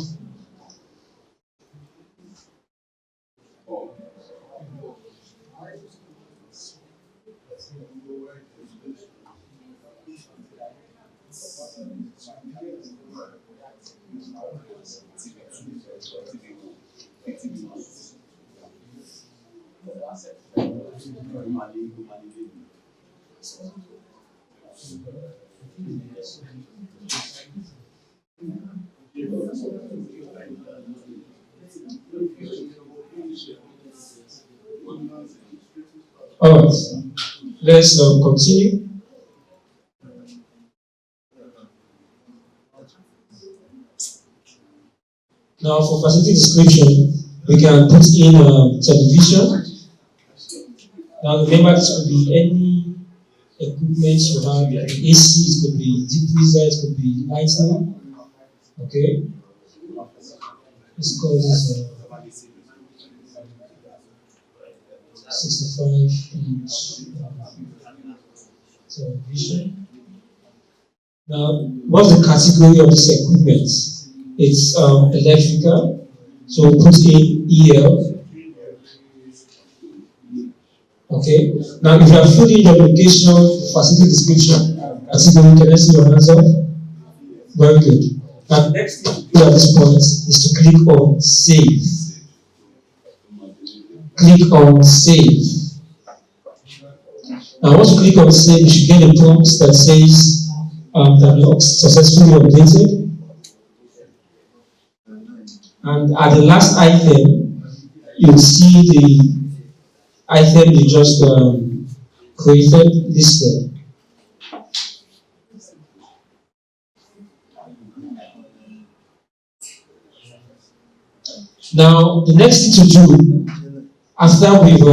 Alright, let's continue. Now for facility description, we can put in television. Now remember, this could be any equipment you have, like AC, it could be deep freezer, it could be lighting. Okay, let's call this 65-inch television. Now, what's the category of this equipment? It's electrical, so put in EL. Okay. Now, if you have filled in your location, facility description, category, can I see your hands up? Very good. Now, the next thing to do at this point is to click on Save. Click on Save. Now, once you click on Save, you should get a prompt that says that you successfully updated. And at the last item, you'll see the item you just created listed. Now, the next thing to do, after we've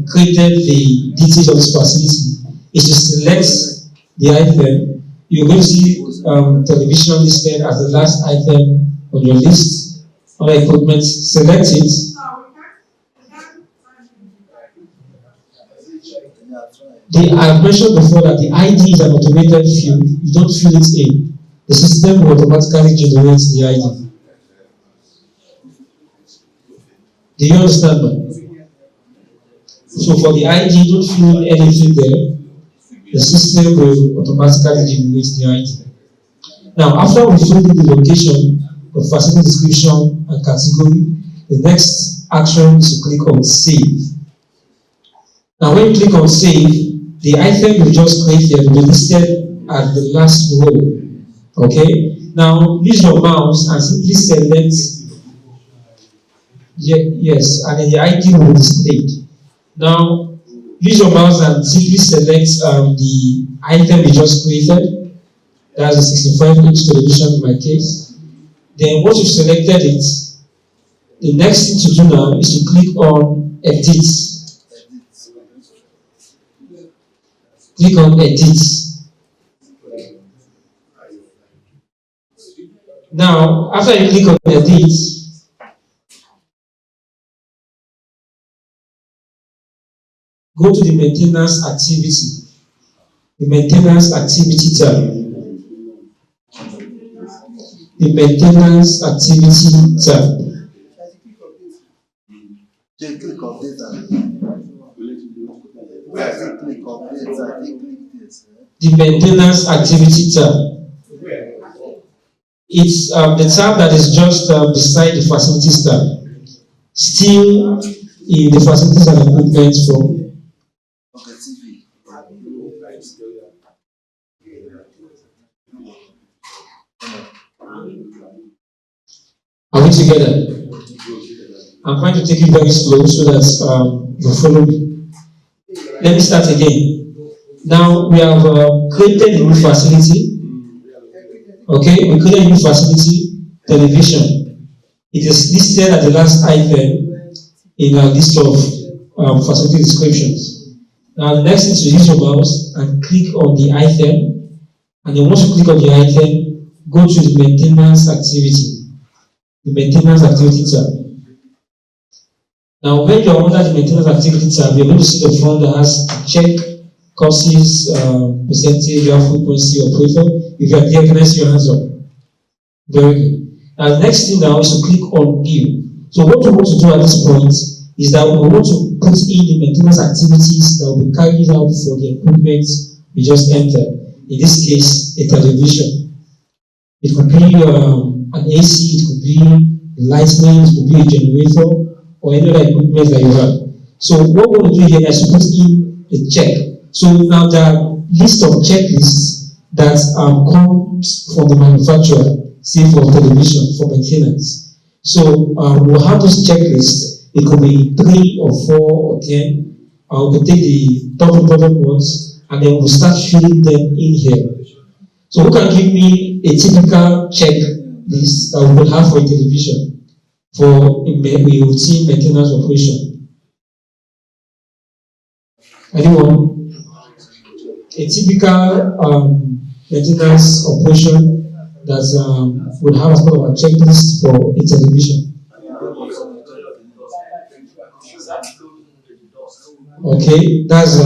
created the details of this facility, is to select the item. You're going to see television listed as the last item on your list. Other equipment, select it. I mentioned before that the ID is an automated field. You don't fill it in. The system will automatically generate the ID. Do you understand that? So for the ID, don't fill in anything there. The system will automatically generate the ID. Now, after we fill in the location, the facility description, and category, the next action is to click on Save. Now, when you click on Save, the item you just created will be listed at the last row. Okay? Now, use your mouse and simply select yes, and then the ID will be displayed. Now, use your mouse and simply select the item you just created. That's a 65-inch television in my case. Then once you've selected it, the next thing to do now is to click on Edit. Click on Edit. Now, after you click on Edit, go to the Maintenance Activity. The Maintenance Activity tab. The Maintenance Activity tab. Click on data. The Maintenance Activity tab. It's the tab that is just beside the Facilities tab. Still in the Facilities and Equipment from Are we together? I'm trying to take it very slow so that you follow me. Let me start again. Now we have created a new facility. Okay, we created a new facility, television. It is listed as the last item in our list of facility descriptions. Now the next thing is to use your mouse and click on the item. And then once you click on the item, go to the maintenance activity. The maintenance activity tab. Now, when you're under the maintenance activity tab, you're going to see the front that has check courses, percentage, frequency, operator. If you are there, can I see your hands up? Very good. Now, the next thing now is to click on New. So, what we want to do at this point is that we want to put in the maintenance activities that will be carried out for the equipment we just entered. In this case, a television. It could be an AC, it could be lighting, it could be a generator, or any other equipment that you have. So what we're going to do here is to put in a check. So now the list of checklists that comes from the manufacturer, say for television, for maintenance. So we'll have those checklists. It could be 3 or 4 or 10. We'll take the top important ones and then we'll start filling them in here. So who can give me a typical checklist that we will have for a television for a routine maintenance operation? Anyone? A typical maintenance operation that would have as part of a checklist for a television. Okay, that's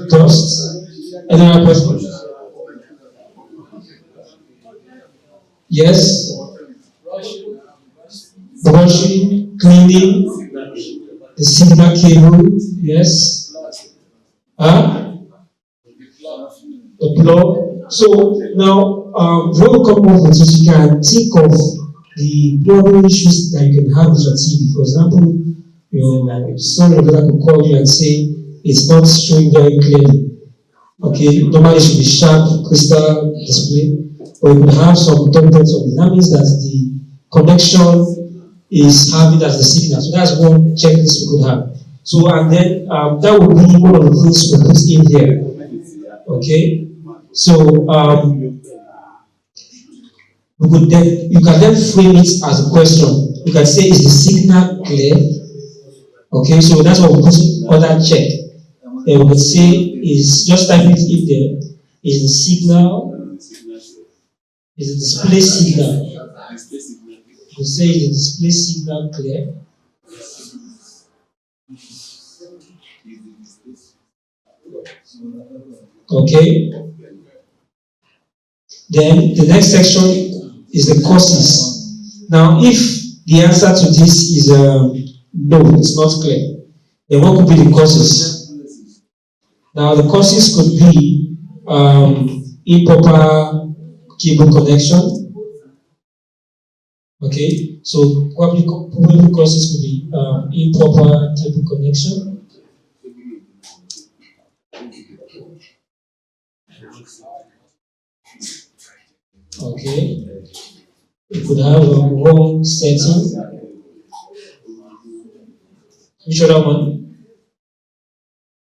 dust. Any other person? Yes? Brushing, cleaning, the signal cable, yes? Huh? The plug. So now, when we come up with this, you can think of the plumbing issues that you can have with your TV. For example, your son or daughter could call you and say it's not showing very clearly. Okay, normally it should be sharp, crystal display, but you could have some dominance of it. That means that the connection is having as the signal. So that's one checklist we could have. So and then that would be one of the things we put in here. Okay, so we could then you can then frame it as a question. You can say, is the signal clear? Okay, so that's what we put in other check. They would say is just type it in there. Is the signal, is the display signal? We say is the display signal clear? Okay. Then the next section is the causes. Now, if the answer to this is no, it's not clear, then what could be the causes? Now, the causes could be improper cable connection. Okay, so probably causes could be improper cable connection. Okay, we could have a wrong setting. Which other one?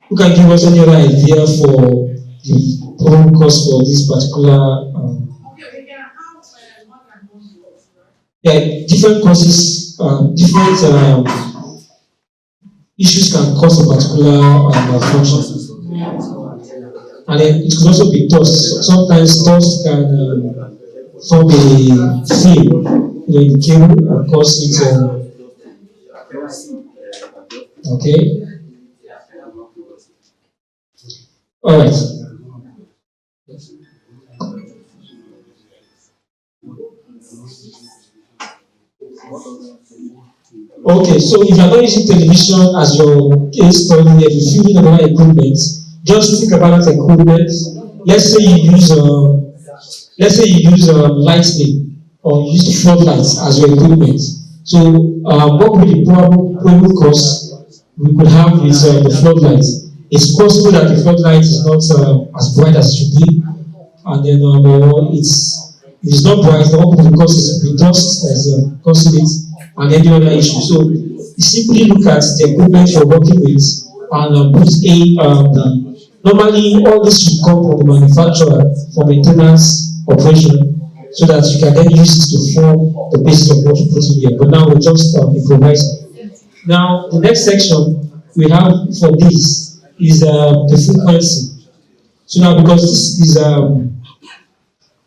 Who can give us any other idea for the problem cause for this particular? Yeah, different causes, different issues can cause a particular malfunction. And then it could also be dust. Sometimes dust can form a film in the cable and cause it. Okay. All right. Okay, so if you are not using television as your case study, if you're using another equipment, just think about that equipment. Let's say you use lightning or you use floodlights as your equipment. So what would the probable cause we could have with the floodlight? It's possible that the floodlight is not as bright as it should be, and then it's not bright. The one could cause is the dust that is causing it, and any other issue. So you simply look at the equipment you're working with and put normally all this should come from the manufacturer for maintenance operation, so that you can then use it to form the basis of what you put in here. But now we're just improvising. Now the next section we have for this is the frequency. So now because this is a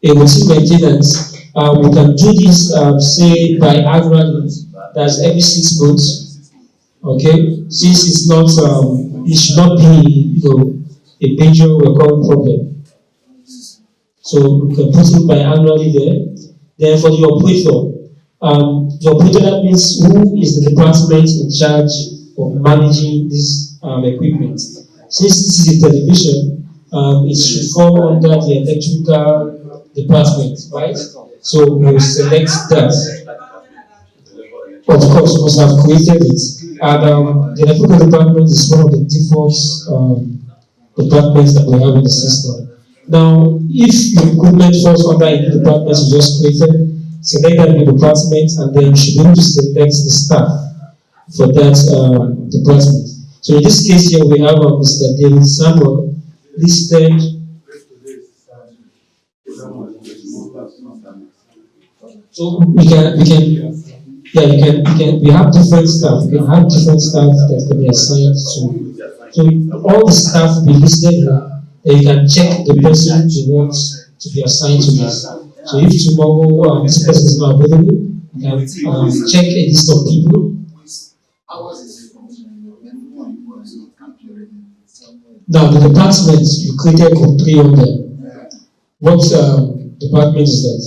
routine maintenance, we can do this say by annually, that's every 6 months. Okay, since it's not it should not be a major recurring problem. So we can put it by annually there. Then for the operator, that means who is the department in charge of managing this equipment. Since this is a television, it should fall under the electrical department, right? So we'll select that. Of course, we must have created it. And the electrical department is one of the default departments that we have in the system. Now, if your equipment falls under a department you just created, select that new department, and then you should be able to select the staff for that department. So in this case here, we have Mr. David Samuel listed. So we have different staff. We can have different staff that can be assigned to. So all the staff will be listed here. Then you can check the person you want to be assigned to this. So if tomorrow this person is not available, you can check a list of people. Now the department you created for 300. What department is that?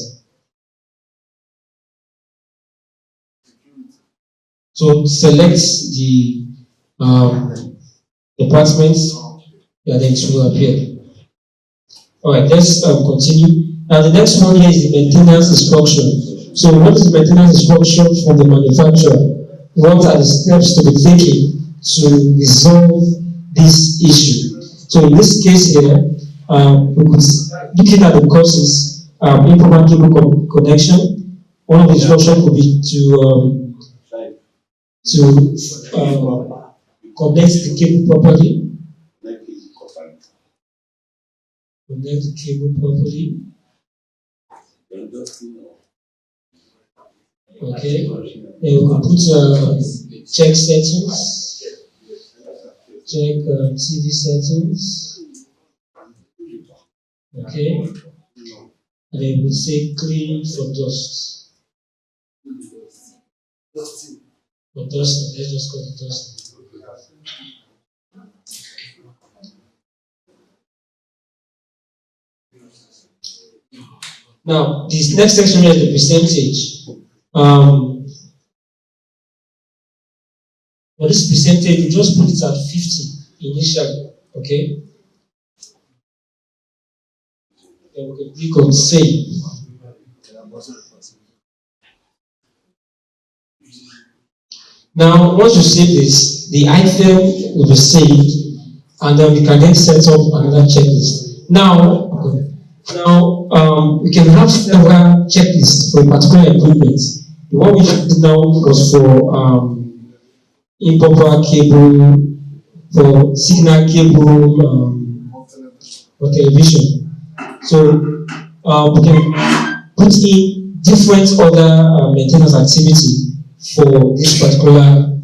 So select the departments, and then it will appear. Alright, let's continue. Now the next one here is the maintenance instruction. So what is the maintenance instruction from the manufacturer? What are the steps to be taken to resolve this issue? So in this case here, we could looking at the causes, improper cable connection. One of the instructions would be to connect the cable properly. Connect the cable properly. Okay. Then we can put check settings. Check TV settings. Okay. And then we'll say clean for dust. For dust, let's just call it dust. Now, this next section here is the percentage. For this percentage, you just put it at 50 initially, okay? Then we can click on save. Now, once you save this, the item will be saved, and then we can then set up another checklist. Now, we can have several checklists for a particular equipment. The one we did now was for improper cable, for signal cable, for television. So we can put in different other maintenance activity for this particular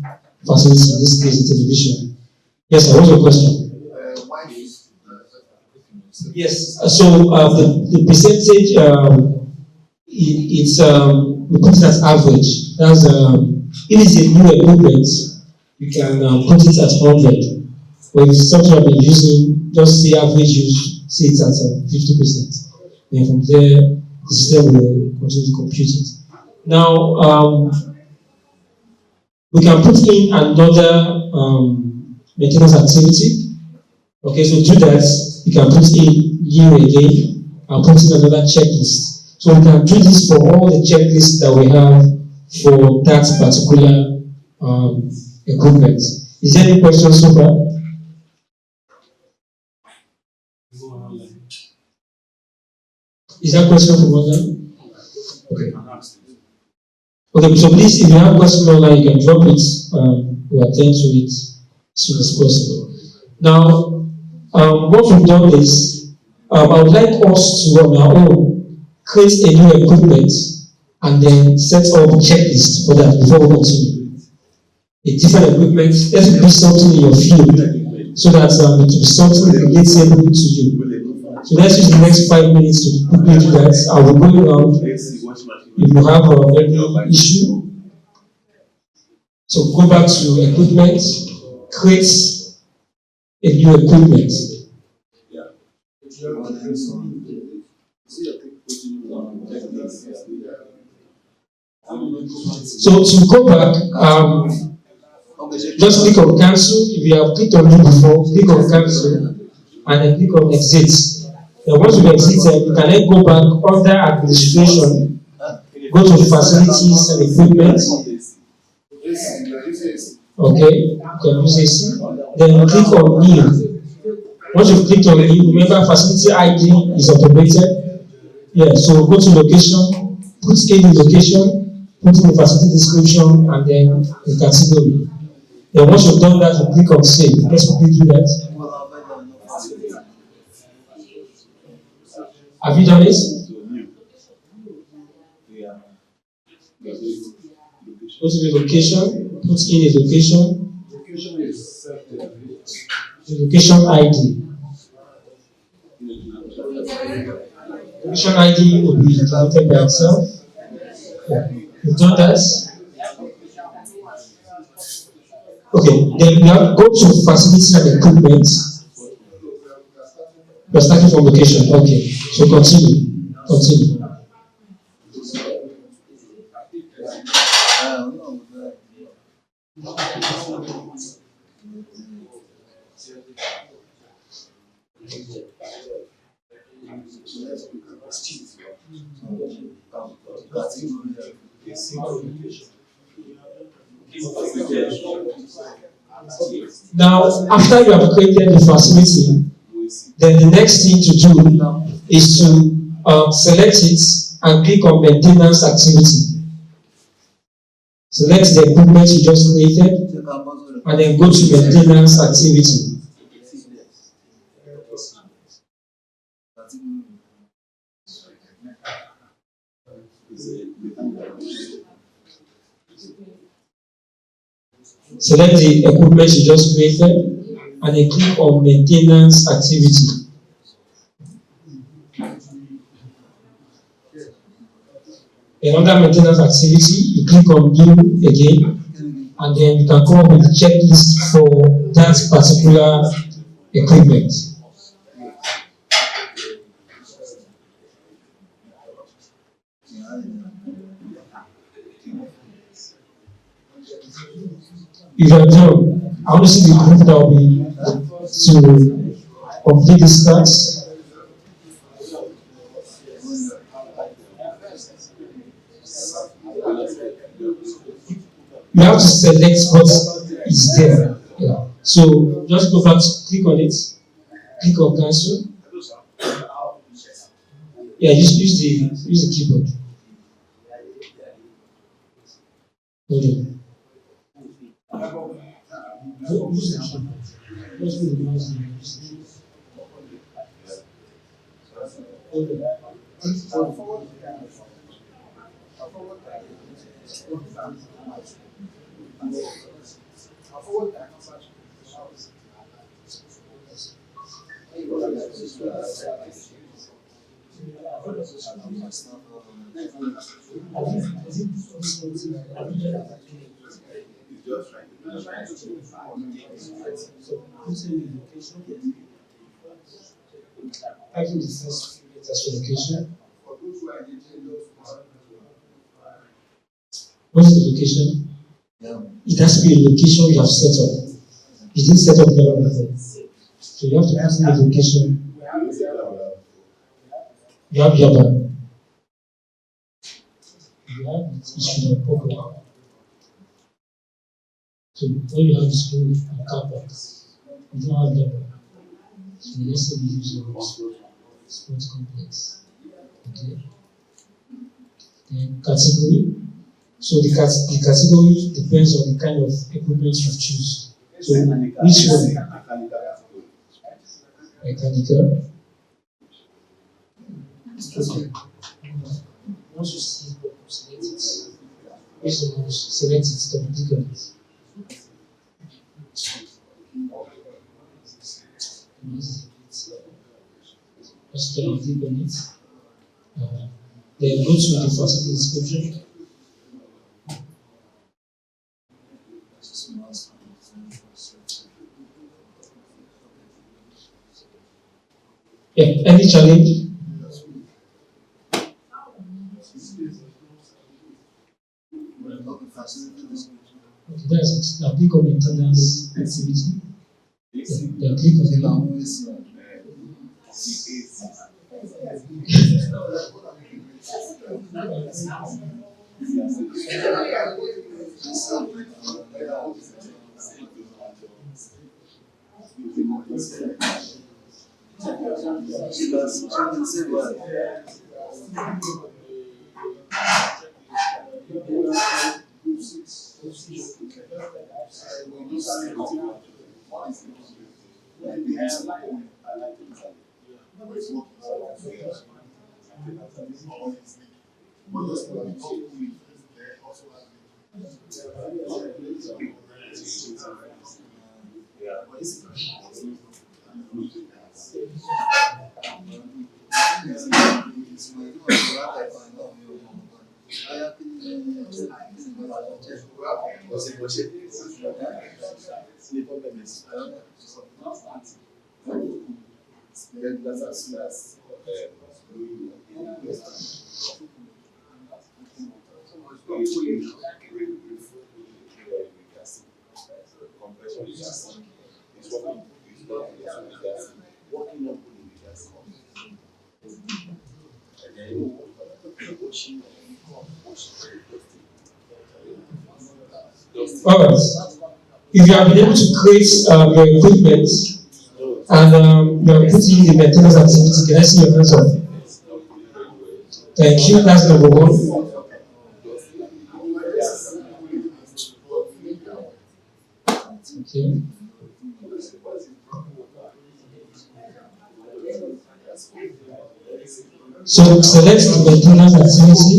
facility, in this case, the television. Yes, sir, what's your question? Yes, so the percentage, it's we put it as average. That's if it's a new equipment, you can put it at 100. But if it's something I've been using, just say average use, say it's at 50%. Then from there, the system will continue to compute it. Now, we can put in another maintenance activity. Okay, so to do that, you can put in new again and put in another checklist. So we can do this for all the checklists that we have for that particular equipment. Is there any questions so far? Is there a question from online? Okay. Okay, so please, if you have a question online, you can drop it. We'll attend to it as soon as possible. Now, what we've done is, I would like us to, on our own, create a new equipment and then set up a checklist for that before we continue. A different equipment, let it be something in your field so that it will be something relatable to you. So let's use the next 5 minutes to quickly do that. I will go around. If you have any issue, so go back to equipment, create a new equipment. So to go back, just click on cancel. If you have clicked on it before, click on cancel and then click on exit. Then once you exit, you can then go back under administration, go to facilities and equipment. Okay, you can use AC. Then click on new. Once you've clicked on it, remember facility ID is automated. Yeah, so go to location, put in the location, put in the facility description, and then the category. Then once you've done that, you click on save. Let's quickly do that. Have you done it? Go to the location, put in a location. The location ID. Location ID will be calculated by itself. Yeah. You've done that. Okay, then we have go to facilities and equipment. We're starting from location. Okay, so continue. Continue. Now, after you have created the facility, then the next thing to do is to select it and click on maintenance activity. Select the equipment you just created and then go to maintenance activity. Select the equipment you just created and then click on maintenance activity. Then under maintenance activity, you click on new again, and then you can come up with a checklist for that particular equipment. If you are done, I want to see the group that will be to complete this task. You have to select what is there. Yeah. So just go back, click on it, click on cancel. Yeah, use the keyboard. Hold on. Use the keyboard. Just use the mouse. Hold on. I think the first letters location. What is the location? It has to be a location you have set up. You didn't set up never before. So you have to ask the location. You have Yaba. You have it issued on Pogo. So all you have is school and car parks. You don't have Yaba. So let's say we use your sports complex. Okay. Then category. So the category depends on the kind of equipment you choose. So which one? Mechanical. Okay. Once you see what you select it, which one you select it, double click on it. Just double click on it. Then go to the facility description. Yeah, any challenge? Okay, that's it. Now click on maintenance activity. Then click on the Alright. If you have been able to create your equipment and you are putting in the maintenance activity, can I see your hands up? Thank you. That's number one. Okay. So select the maintenance activity.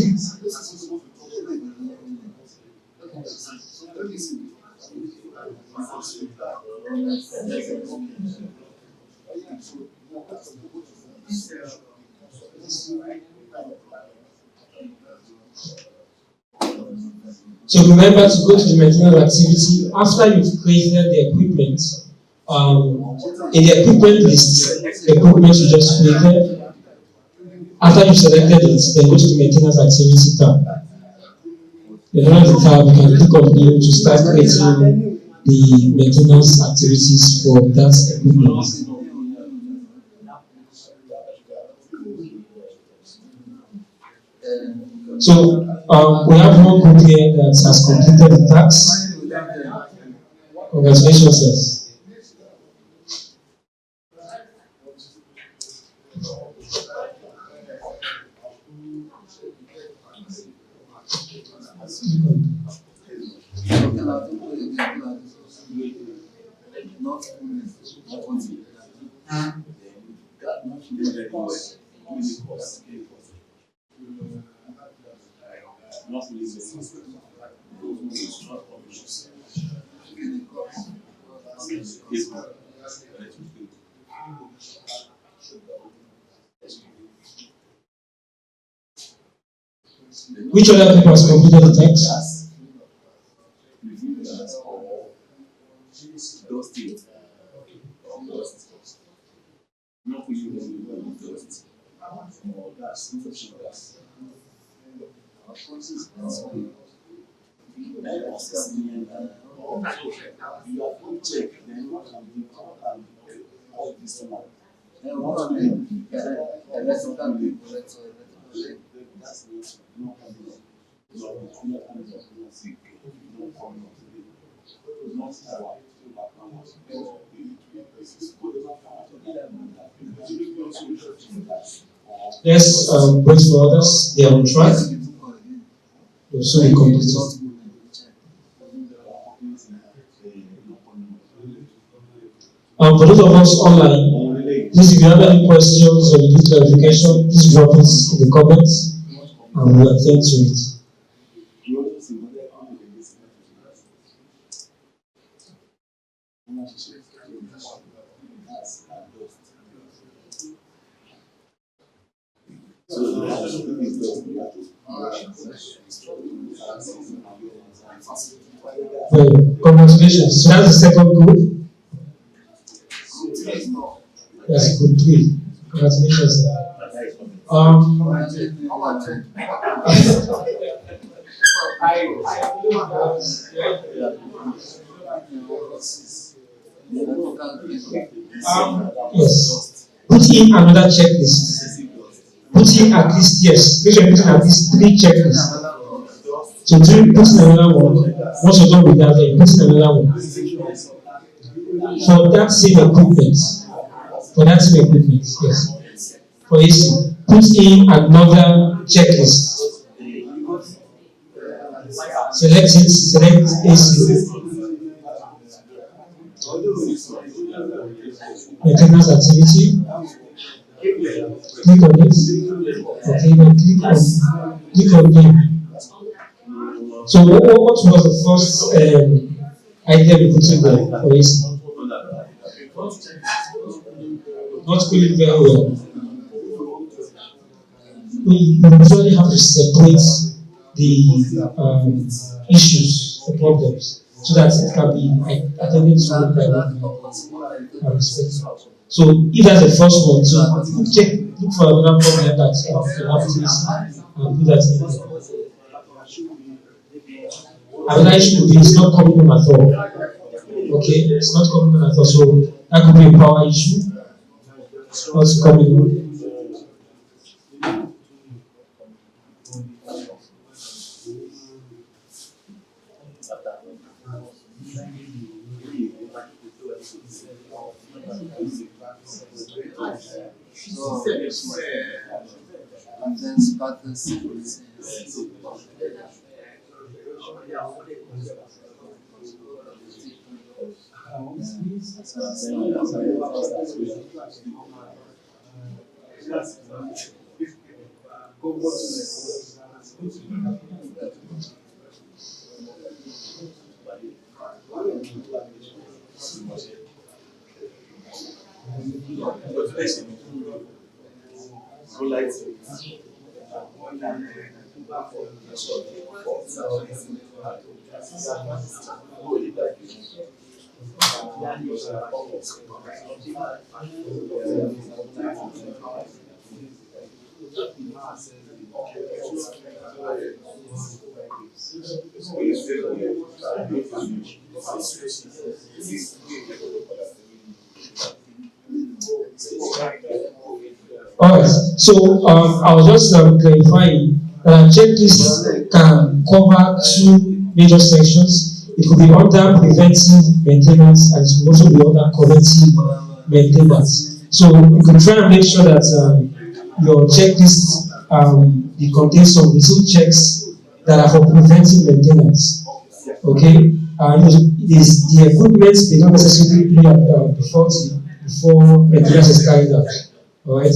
So remember to go to the maintenance activity after you've created the equipment. In the equipment list, the equipment you just created. After you've selected it, then go to the maintenance activity tab. Then under the tab, you can click on new to start creating the maintenance activities for that equipment. So we have one group here that has completed the task. Congratulations, sir. Which other people has completed the text? Let's wait for others. They are on track. So we complete it. For those of us online, please, if you have any questions or you need clarification, please drop it in the comments and we'll attend to it. Congratulations. So that's the second group. That's good. Three. Congratulations. Yes. Put in another checklist. Put in at least, yes. Make sure you put in at least 3 checklists. So put in another one. Once you're done with that, then put in another one. For that same equipment. For that same equipment, yes. For AC, put in another checklist. Select it, select AC. Maintenance activity. Click on it. Okay, then click on name. So what was the first item you put in there for AC? Not cooling very well. We usually have to separate the issues, the problems, so that it can be attended to one by one. So if that's the first one, so look for another problem that can have this and put that in there. Another issue would be it's not coming on at all. Okay, it's not coming on at all. So that could be a power issue. Not coming on. Alright, so I was just clarifying that checklist can cover two major sections. It could be under preventive maintenance and it could also be under corrective maintenance. So you can try and make sure that your checklist it contains some little checks that are for preventive maintenance. Okay, the equipment may not necessarily be before maintenance is carried out. All right.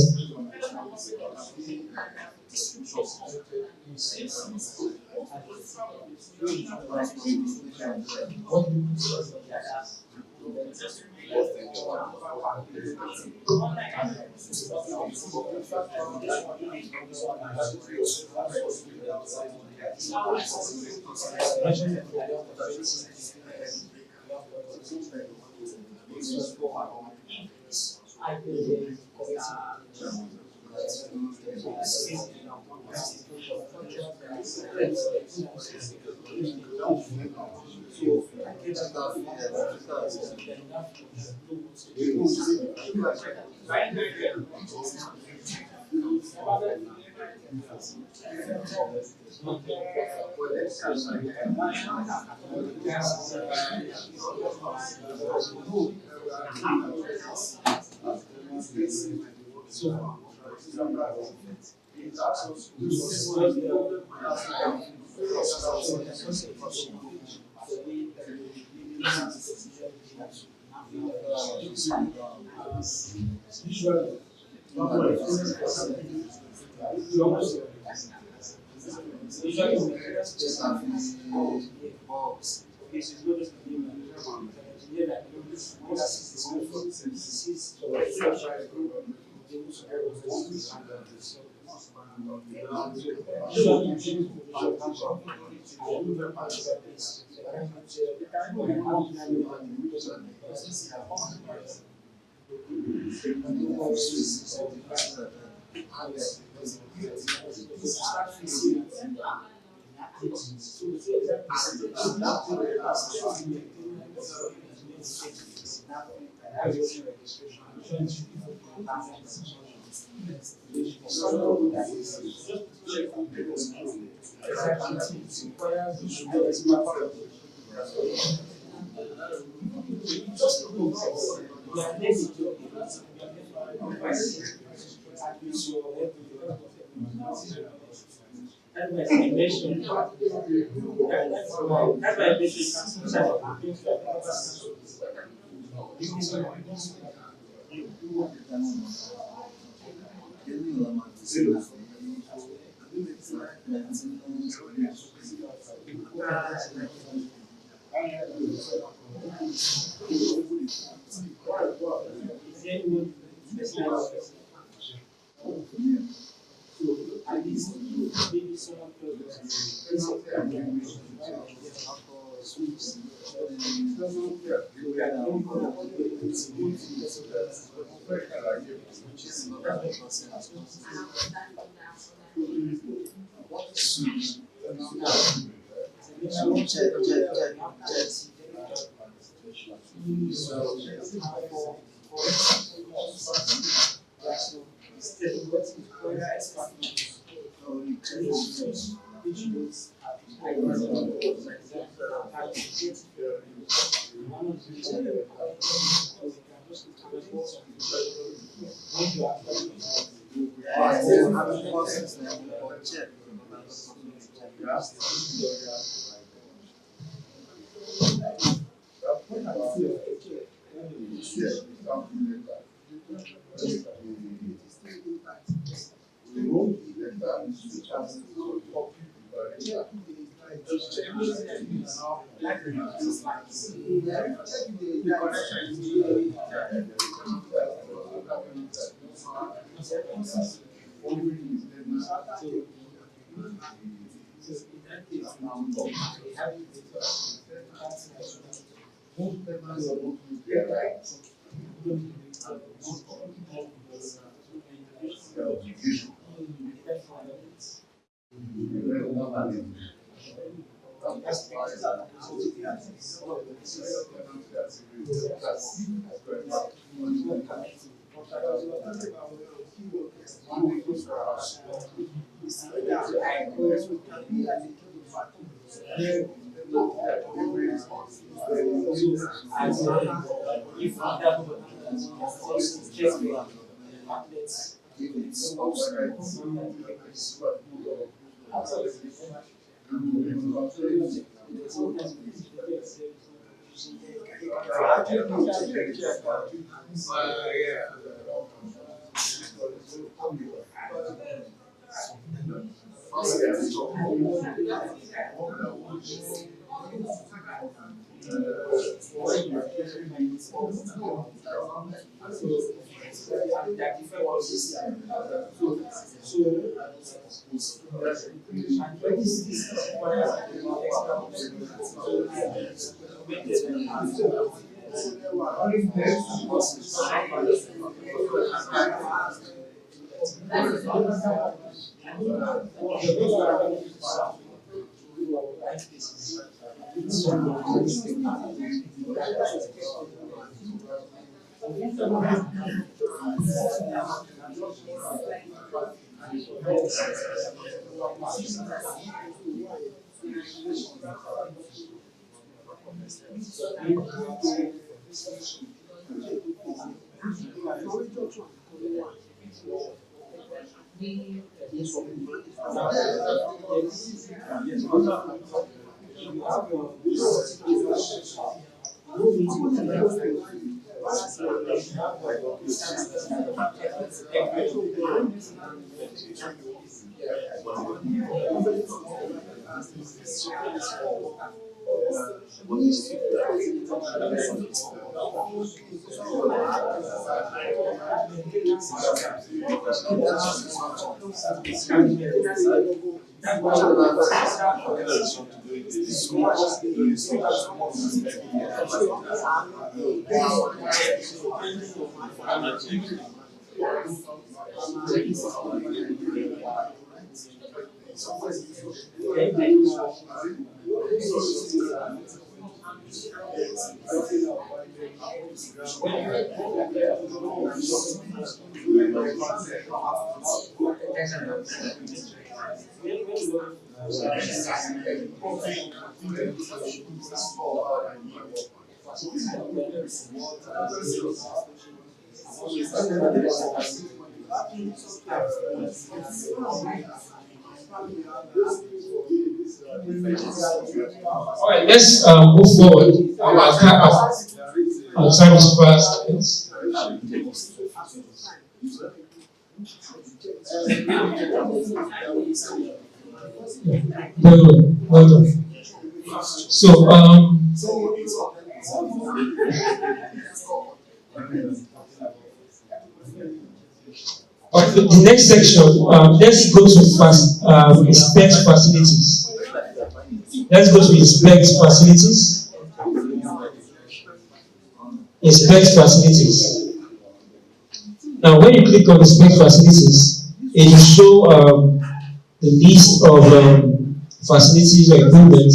All right, let's move forward. I'll try this fast. Yes. Very well, well done. So, the next section, let's go to inspect facilities. Let's go to inspect facilities. Inspect facilities. Now, when you click on inspect facilities, it will show the list of facilities or equipment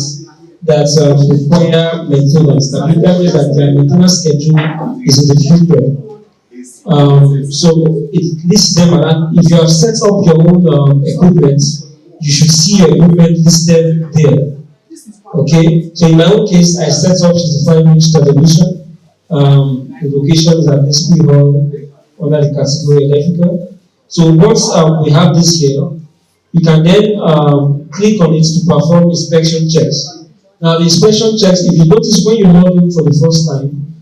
that require maintenance. That means that their maintenance schedule is in the future. So it lists them, and if you have set up your own equipment, you should see your equipment listed there. Okay, so in my own case, I set up 65-inch television. The location is at SP Hall under the category electrical. So once we have this here, you can then click on it to perform inspection checks. Now the inspection checks, if you notice when you log in for the first time,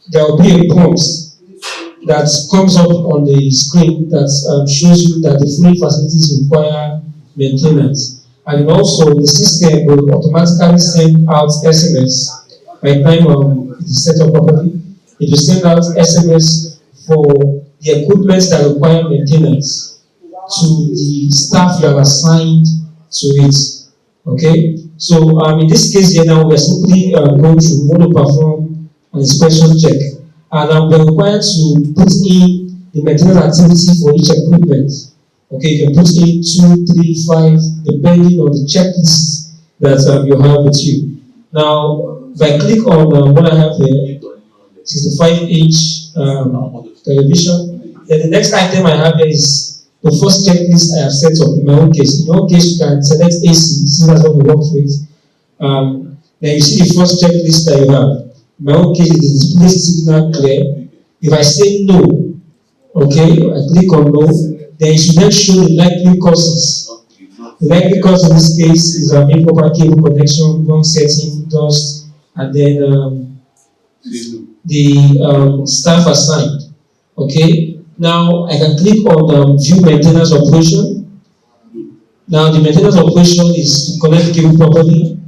there will be a prompt that comes up on the screen that shows you that the following facilities require maintenance. And then also the system will automatically send out SMS by the time it is set up properly. It will send out SMS for the equipment that require maintenance to the staff you have assigned to it. Okay? So in this case here now, we are simply going to want to perform an inspection check. And we're required to put in the maintenance activity for each equipment. Okay, you can put in 2, 3, 5, depending on the checklist that you have with you. Now, if I click on what I have here, 65-inch television, then the next item I have here is the first checklist I have set up in my own case. In your own case, you can select AC, since that's what we work with. Then you see the first checklist that you have. In my own case, it is display signal clear. If I say no, okay, I click on no, then it should then show the likely causes. The likely cause in this case is improper cable connection, wrong setting, dust, and then the staff assigned. Okay, now I can click on view maintenance operation. Now the maintenance operation is to connect the cable properly,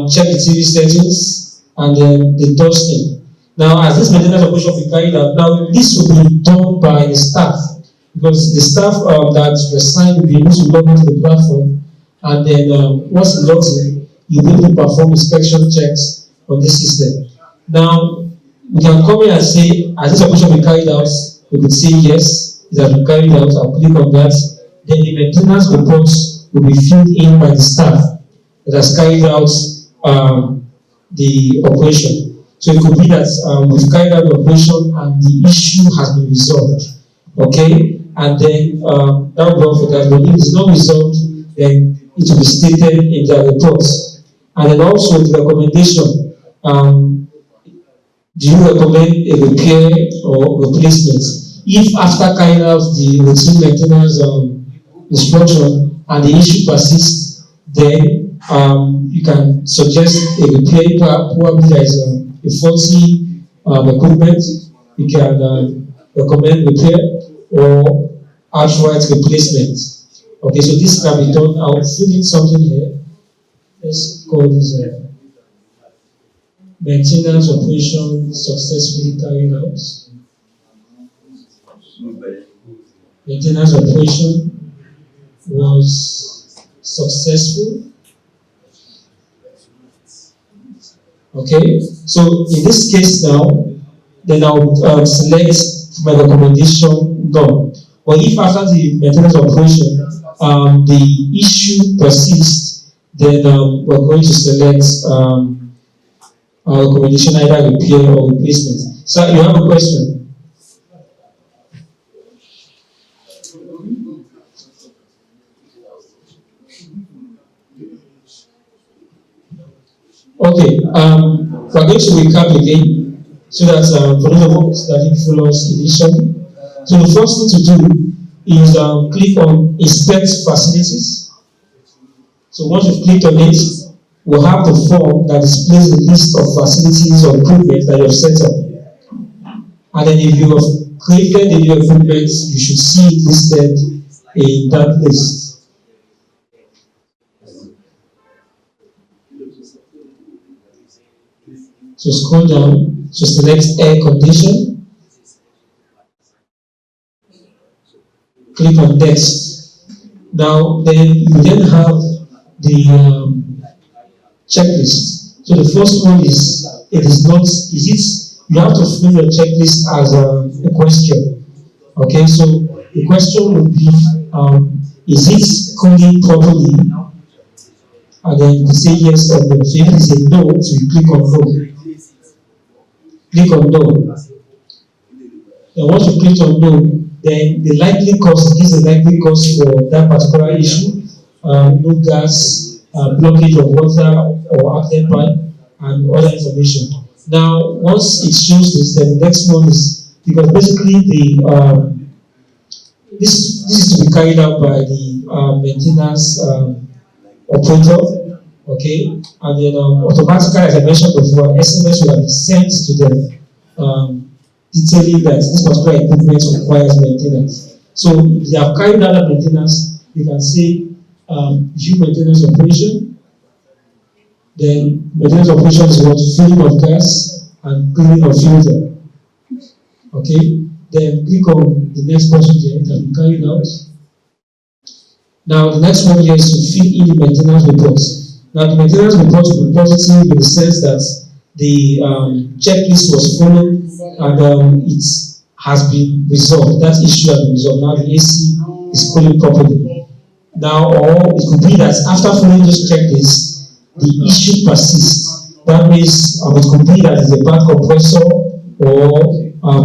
check the TV settings, and then the dusting. Now, as this maintenance operation will be carried out, now this will be done by the staff, because the staff that were assigned will be able to log into the platform, and then once it logs in, you'll be able to perform inspection checks on this system. Now, we can come in and say, as this operation will be carried out, we could say yes, it has been carried out. I'll click on that. Then the maintenance reports will be filled in by the staff that has carried out the operation. So it could be that we've carried out the operation and the issue has been resolved. Okay? And then that will be all for that. But if it's not resolved, then it will be stated in the reports. And then also the recommendation. Do you recommend a repair or replacement? If after carrying out the routine maintenance instruction and the issue persists, then you can suggest a repair. Probably there is a faulty equipment. You can recommend repair or outright replacement. Okay, so this can be done. I'll fill in something here. Let's call this maintenance operation successfully carried out. Maintenance operation was successful. Okay, so in this case now, then I'll select my recommendation done. But if after the maintenance operation, the issue persists, then we're going to select our recommendation either repair or replacement. So you have a question? Okay, we're going to recap again. so that for those of us that didn't follow us initially. So the first thing to do is click on Inspect Facilities. So once you've clicked on it, we'll have the form that displays the list of facilities or equipment that you've set up. And then if you have created the new equipment, you should see it listed in that list. So scroll down, so select air condition, click on text. Now then you then have the checklist. So the first one is, you have to fill your checklist as a question. Okay, so the question would be, is it coding properly? And then you say yes or no. So if it is a no, so you click on no. Click on no. And once you click on no, then the likely cause gives the likely cause for that particular issue. No gas, blockage of water or outlet pipe, and other information. Now, once it shows this, then the next one is, because basically this is to be carried out by the maintenance operator, okay, and then automatically, as I mentioned before, SMS will be sent to them detailing that this particular equipment requires maintenance. So if they have carried out the maintenance, you can say view maintenance operation. Then maintenance operation is what? Filling of gas and cleaning of filter. Okay, then click on the next procedure that we carried out. Now the next one here is to fill in the maintenance report. Now the maintenance report will be positive in the sense that the checklist was followed and it has been resolved. That issue has been resolved. Now the AC is cooling properly. Now, or it could be that after following those checklists, the issue persists. That means it could be that it's a bad compressor or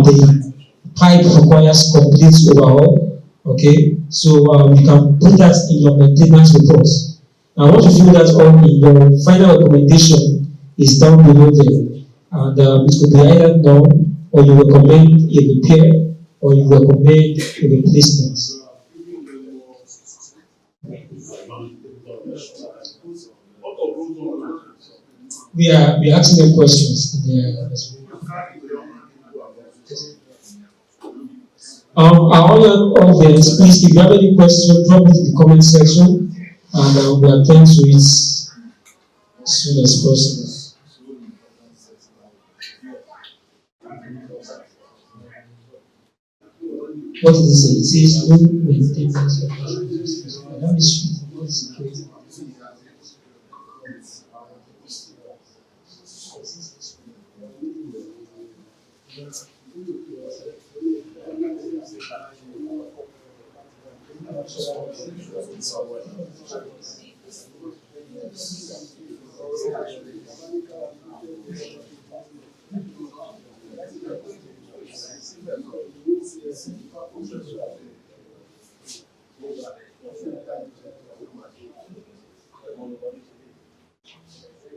the pipe requires complete overhaul. Okay, so you can put that in your maintenance report. Now, once you fill that on in your final recommendation is down below there, and it could be either no, or you recommend a repair, or you recommend a replacement. We are asking them questions. Our audience, please, if you have any question, drop it in the comment section, and we'll attend to it as soon as possible. What did it say? It says no maintenance. That is what is it?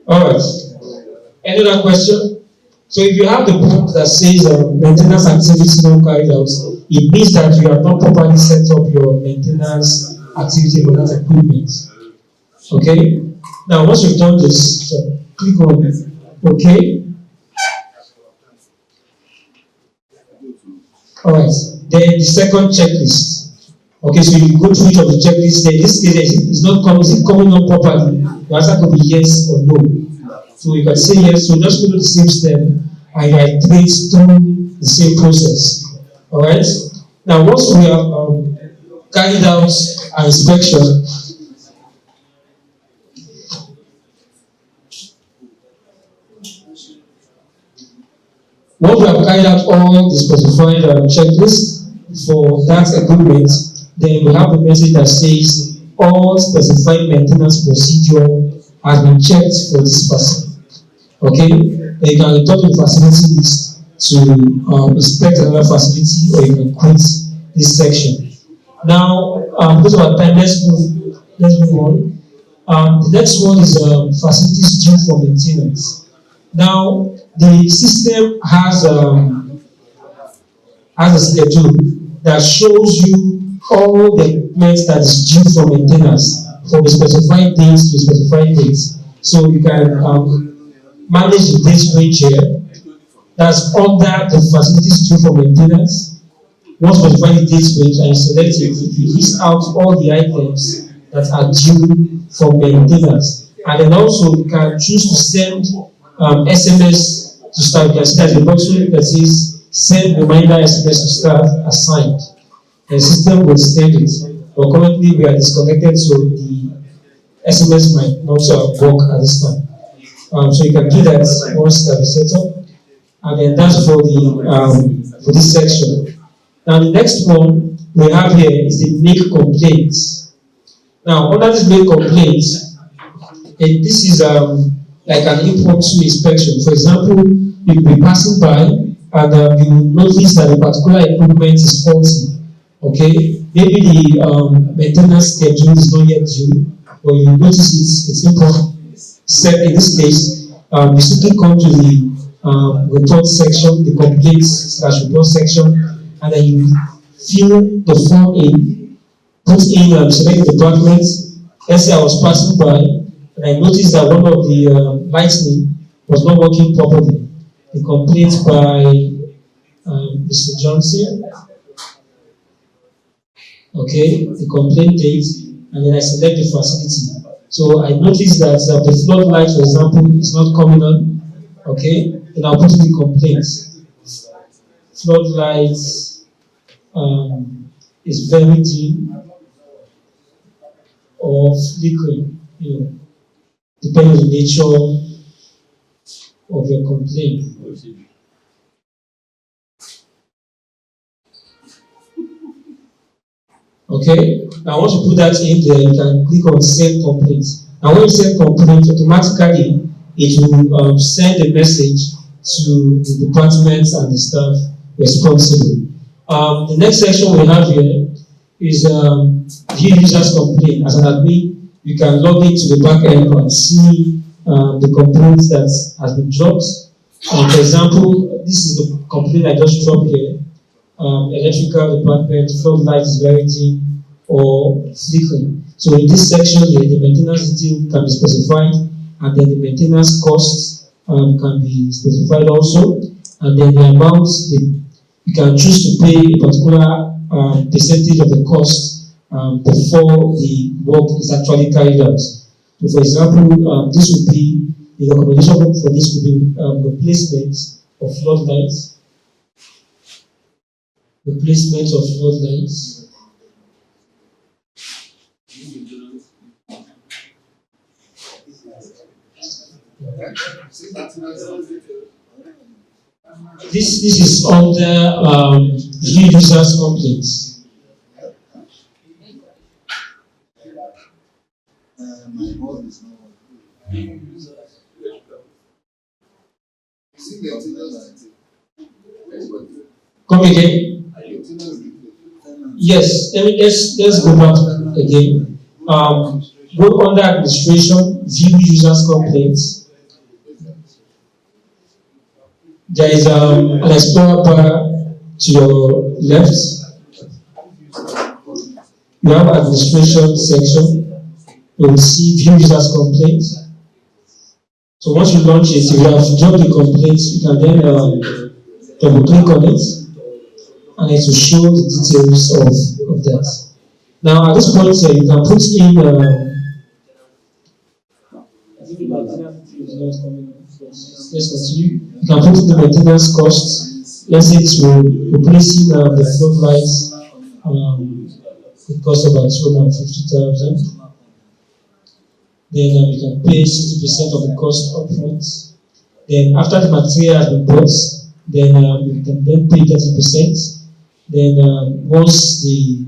All right. Any other question? So if you have the book that says maintenance activity not carried out, it means that you have not properly set up your maintenance activity for that equipment. Okay? Now once you've done this, so click on OK. Alright. Then the second checklist. Okay, so you go through each of the checklists there. This case is not coming, is it coming on properly? The answer could be yes or no. So you can say yes, so just follow the same step and you iterate through the same process. Alright? Now once we have carried out our inspection, once we have carried out all the specified checklists for that equipment, then we have a message that says all specified maintenance procedure has been checked for this person. Okay? Then you can return to the facility list to inspect another facility, or you can quit this section. Now, because of our time, let's move on. The next one is facilities due for maintenance. Now, the system has a schedule that shows you all the equipment that is due for maintenance for the specified days to specified dates. So you can manage the date range here. That's under the facilities due for maintenance. Once specified the date range and you select it, you list out all the items that are due for maintenance. And then also you can choose to send SMS to staff. You can see that the button that says send reminder SMS to staff assigned. The system will send it. But currently we are disconnected, so the SMS might not work at this time. So you can do that once that is set up. And then that's for this section. Now the next one we have here is the make complaints. Now under this make complaints, this is like an impromptu inspection. For example, you will be passing by and you will notice that a particular equipment is faulty. Okay, maybe the maintenance schedule is not yet due, but you notice it's important. So in this case, you simply come to the report section, the complaints/report section, and then you fill the form in, put in, select the department. Let's say I was passing by and I noticed that one of the lightning was not working properly. The complaint by Mr. Johnson. Okay, the complaint date, and then I select the facility. So I noticed that the floodlight, for example, is not coming on. Okay, then I'll put in the complaints. Floodlights is very dim or flickering, depending on the nature of your complaint. Okay, now once you put that in there, you can click on send complaint. Now when you send complaint, automatically it will send a message to the departments and the staff responsible. The next section we have here is view users complaint. As an admin, you can log into the back end and see the complaints that has been dropped. For example, this is the complaint I just dropped here. Electrical department, floodlight is very dim or flickering. So in this section here, the maintenance detail can be specified, and then the maintenance costs can be specified also, and then the amount you can choose to pay a particular percentage of the cost before the work is actually carried out. So for example, this would be the recommendation for this would be replacement of floodlights. Replacement of floodlights. This is under view users complaints. My board is not. Come again. Yes, let's go back again. Go under administration, view users complaints. There is an explorer bar to your left. You have administration section. You will see view users complaints. So once you launch it, if you have dropped the complaints, you can then double click on it, and it will show the details of that. Now at this point, you can put in. Let's continue. You can put in the maintenance costs. Let's say it's replacing the floodlights. It costs about 250,000. Then you can pay 60% of the cost upfront. Then after the material has been bought, then you can then pay 30%. Then once the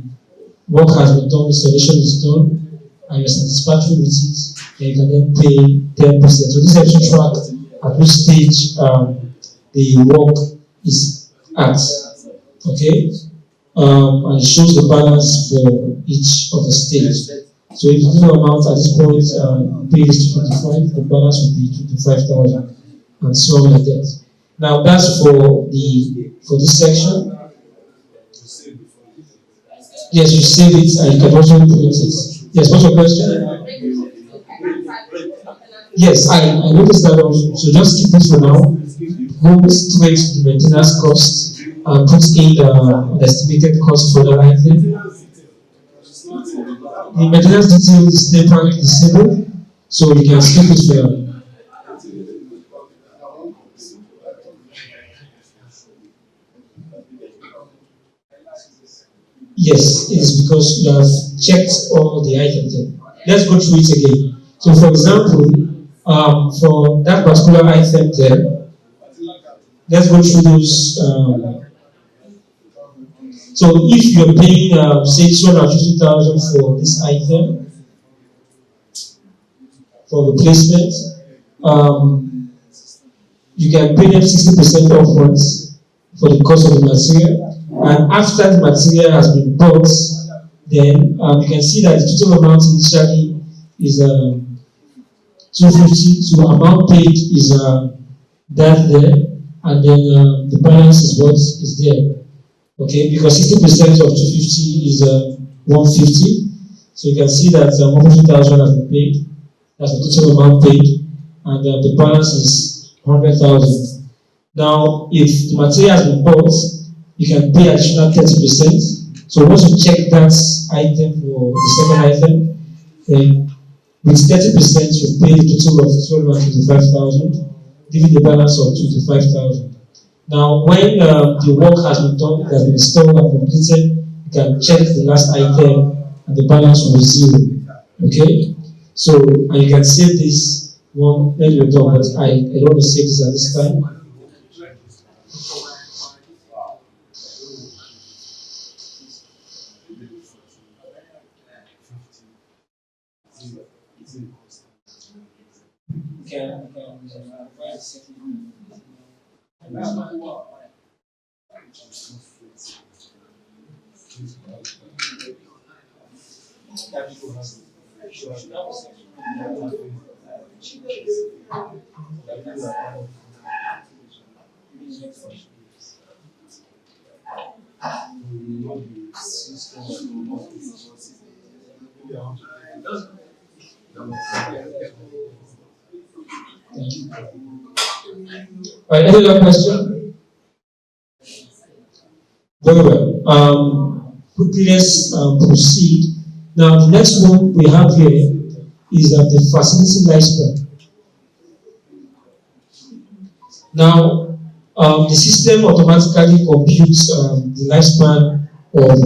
work has been done, installation is done, and you're satisfactory with it, then you can then pay 10%. So this helps you track at which stage the work is at. Okay? And it shows the balance for each of the stages. So if the total amount at this point paid is 25, the balance will be 25,000. and so on like that. Now that's for this section. Yes, you save it and you can also print it. Yes, what's your question? Yes, I noticed that also. So just keep it for now. Go straight to the maintenance cost and put in the estimated cost for the item. The maintenance detail is temporarily disabled, so you can skip it for now. Yes, it is because you have checked all the items there. Let's go through it again. So, for example, for that particular item there, let's go through those. So, if you're paying, say, 250,000 for this item for replacement, you can pay them 60% upfront for the cost of the material, and after the material has been bought, then you can see that the total amount initially is 250. So amount paid is that there, and then the balance is what is there. Okay, because 60% of 250 is 150. So you can see that 150,000 has been paid. That's the total amount paid, and the balance is 100,000. Now, if the material has been bought, you can pay additional 30%. So once you check that item for the second item, then with 30%, you pay the total of 225,000, leaving the balance of 25,000. Now, when the work has been done, it has been installed and completed, you can check the last item and the balance will be zero. Okay? So, and you can save this one when you're done, but I don't want to save this at this time. Alright, any other question? Very well. Quickly let's proceed. Now the next one we have here is the facility lifespan. Now the system automatically computes the lifespan of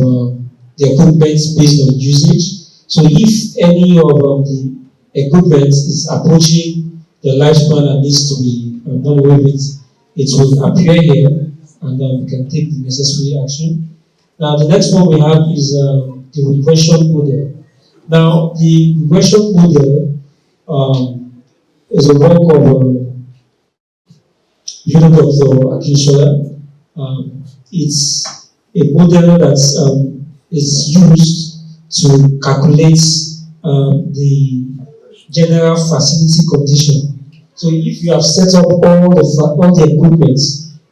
the equipment based on usage. So if any of the equipment is approaching the lifespan and needs to be done away with, it will appear here and we can take the necessary action. Now the next one we have is the regression model. Now the regression model is a work of Dr. Akinshola. It's a model that is used to calculate the general facility condition. So if you have set up all the equipment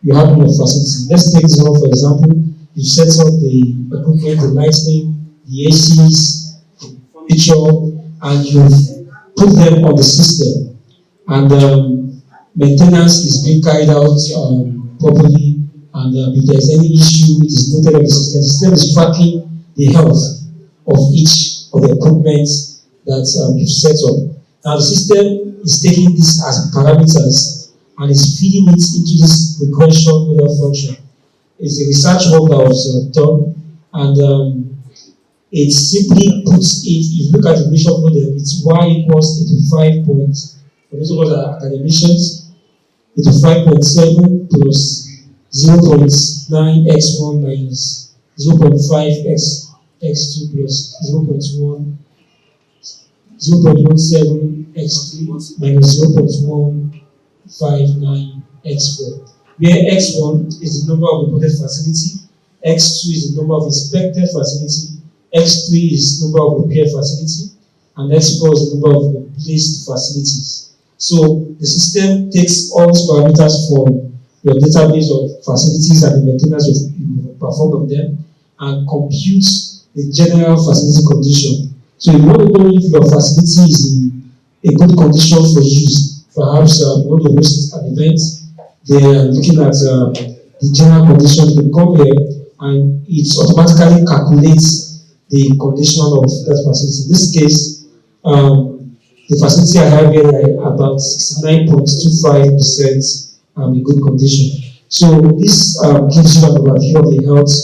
you have in your facility, let's take this one for example. You've set up the equipment, the lighting, the ACs, the furniture, and you've put them on the system. And maintenance is being carried out properly, and if there's any issue, it is noted on the system. The system is tracking the health of each of the equipment that you've set up. Now the system is taking this as parameters and is feeding it into this regression model function. It's a research work that was done, and it simply puts it, if you look at the regression model, it's y equals 85 points. For those of us that are academicians, 85.7 plus 0.9 x1 minus 0.5 x2 plus 0.1 0.17 x3 minus 0.159 x4, where x1 is the number of reported facility, x2 is the number of inspected facility, x3 is the number of repaired facility, and x4 is the number of replaced facilities. So the system takes all these parameters from your database of facilities and the maintenance you perform on them and computes the general facility condition. So you want to know if your facility is in a good condition for use. Perhaps you want to host an event, they are looking at the general condition. You come here and it automatically calculates the condition of that facility. In this case, the facility I have here are about 69.25% in good condition. So this gives you an overview of the health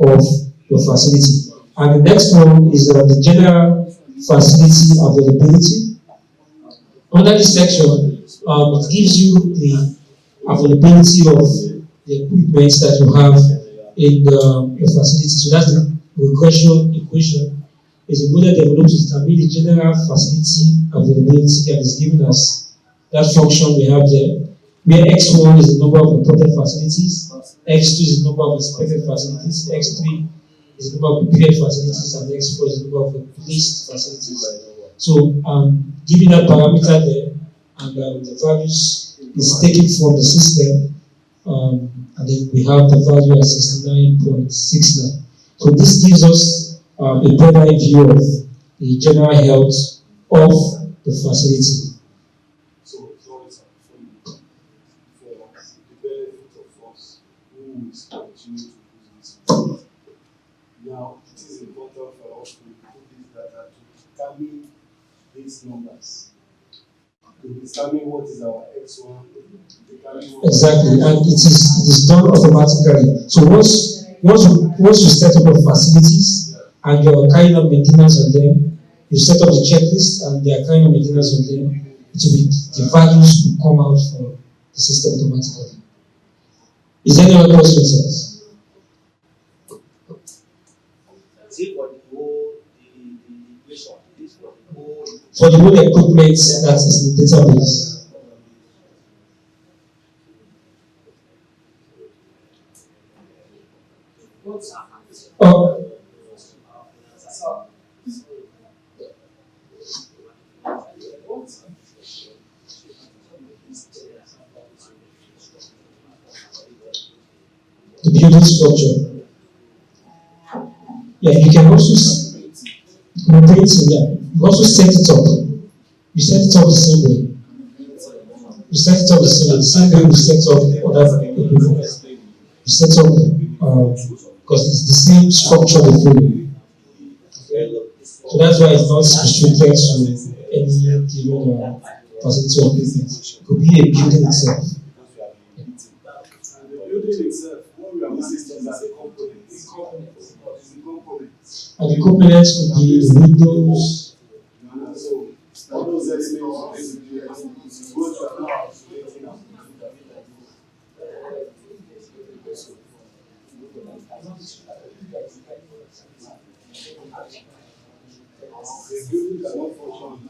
of your facility. And the next one is the general facility availability. Under this section, it gives you the availability of the equipment that you have in your facility. So that's the regression equation. Is a model developed to determine the general facility availability and is giving us that function we have there, where X1 is the number of reported facilities, X2 is the number of expected facilities, X3 is the number of prepared facilities, and X4 is the number of replaced facilities. So giving that parameter there, and the values is taken from the system, and then we have the value at 69.69. So this gives us a better view of the general health of the facility. So it's always for the benefit of us who is continue to use this. Now, it is important for us to put this data to determine these numbers. To determine what is our X1. Exactly, and it is done automatically. So once you set up your facilities and you're carrying out maintenance on them, you set up the checklist and they are carrying out maintenance on them, it will be the values will come out from the system automatically. Is there any other questions, sir? For the whole equipment that is in the database. The building structure. Yeah, you can also you also set it up. You set it up the same way. You set it up the same way you set up other equipment. You set up because it's the same structure they follow. So that's why it's not restricted to any given facility or business. It could be a building itself. The building itself, what we are missing is a component. And the components could be windows. So all those elements go to an isolating and the building cannot function.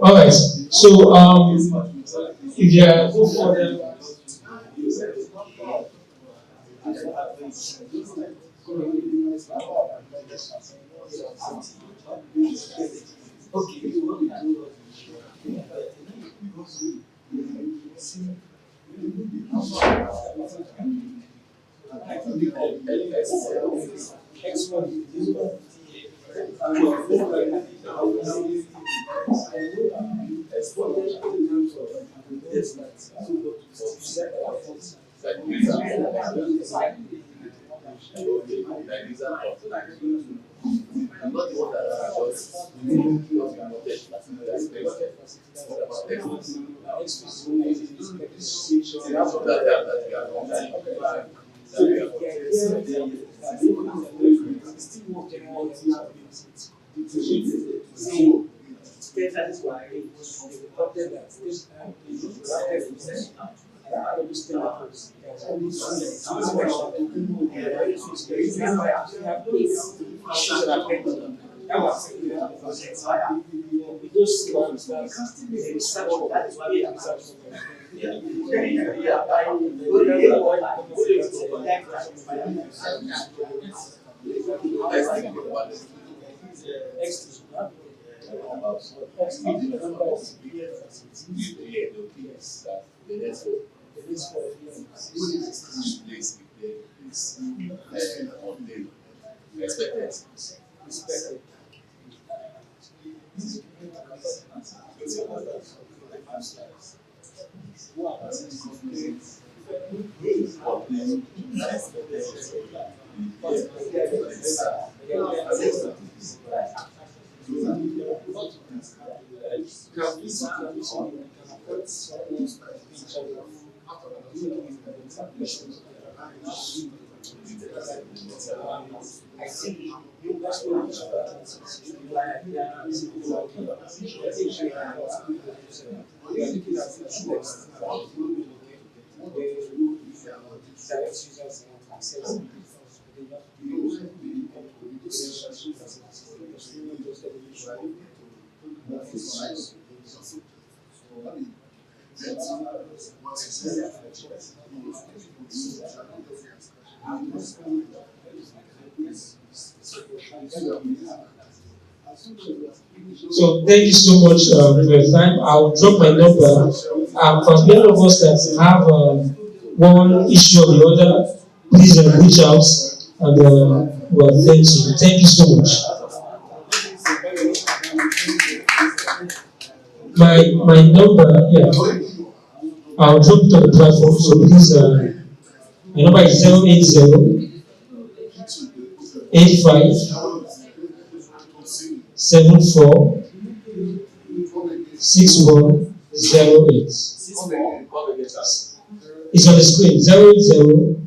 All right. So if you are go further, so thank you so much for your time. I'll drop my number. For many of us that have one issue or the other, please reach out and we'll attend to you. Thank you so much. My number, yeah, I'll drop it on the platform. So please, my number is 080 85 74 6108. It's on the screen. 080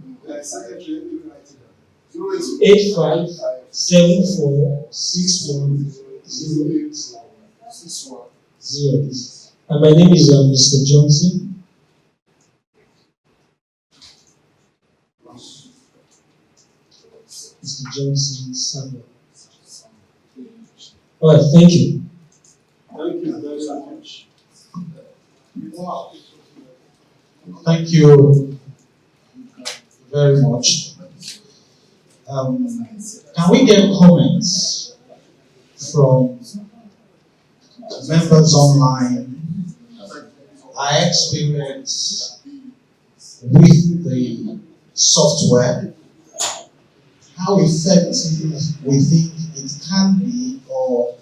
85746108. And my name is Mr. Johnson. Mr. Johnson Samuel. All right, thank you. Thank you very much. Thank you very much. Can we get comments from members online? Our experience with the software, how effective we think it can be, or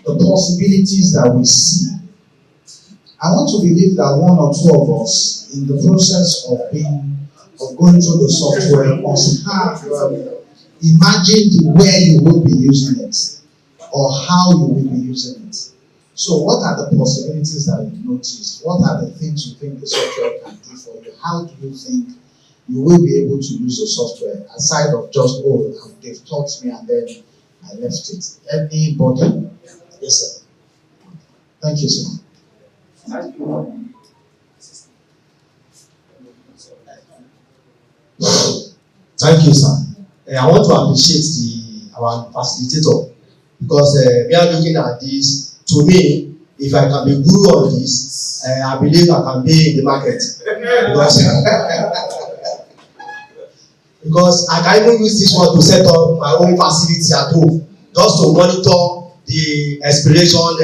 the possibilities that we see. I want to believe that one or two of us, in the process of going through the software, must have imagined where you will be using it or how you will be using it. So what are the possibilities that you noticed? What are the things you think the software can do for you? How do you think you will be able to use the software aside of just, oh, they've taught me and then I left it? Anybody? Yes, sir. Thank you, sir. Thank you. Thank you, sir. I want to appreciate our facilitator because we are looking at this. To me, if I can be guru on this, I believe I can be in the market because I can even use this one to set up my own facility at home just to monitor the expiration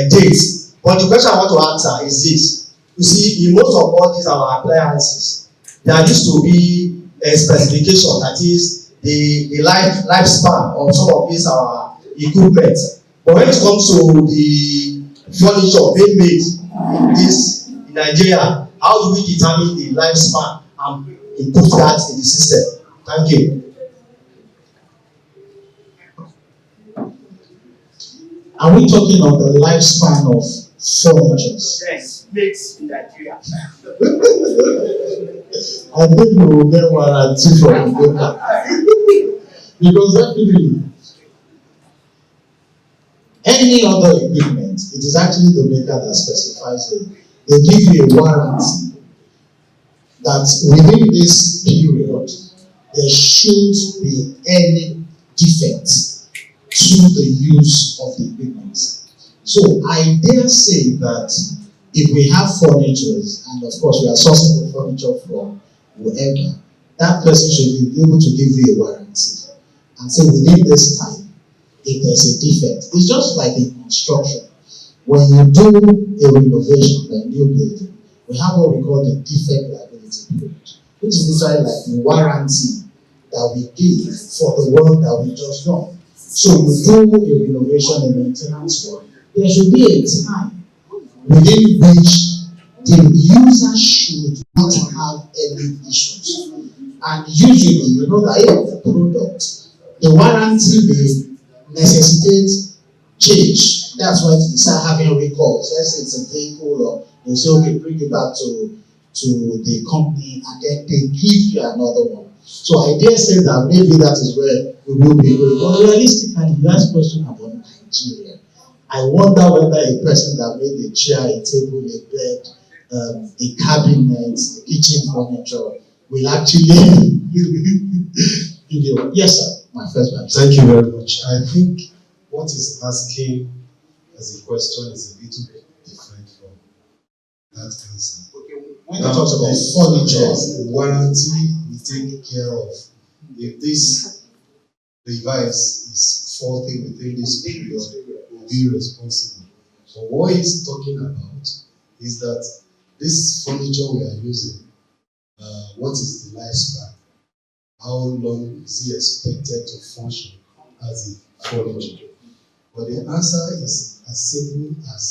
dates. But the question I want to answer is this: you see, in most of all these our appliances, there used to be a specification, that is the lifespan of some of these our equipment. But when it comes to the furniture being made in Nigeria, how do we determine the lifespan and input that in the system? Thank you. Are we talking of the lifespan of furniture? Yes, makes in Nigeria. I think we will get warranty from the maker. Because definitely, any other equipment, it is actually the maker that specifies it. They give you a warranty that within this period, there should be any defect to the use of the equipment. So I dare say that if we have furnitures, and of course we are sourcing the furniture from whoever, that person should be able to give you a warranty and say within this time, if there's a defect. It's just like in construction. When you do a renovation, a new building, we have what we call the defect liability period, which is literally like the warranty that we give for the work that we just done. So you do a renovation and maintenance work, there should be a time within which the user should not have any issues. And usually, you know that if the product, the warranty may necessitate change. That's why you start having recalls. Let's say it's a vehicle, or they'll say, okay, bring it back to the company, and then they give you another one. So I dare say that maybe that is where we will be going. But realistically, you ask question about Nigeria. I wonder whether a person that made a chair, a table, a bed, a cabinet, a kitchen furniture will actually yes, sir. My first one. Thank you very much. I think what is asking as a question is a little bit different from that answer. When you talk about furniture, the warranty we take care of. If this device is faulty within this period, we'll be responsible. But what he's talking about is that this furniture we are using, what is the lifespan? How long is he expected to function as a furniture? But the answer is as simple as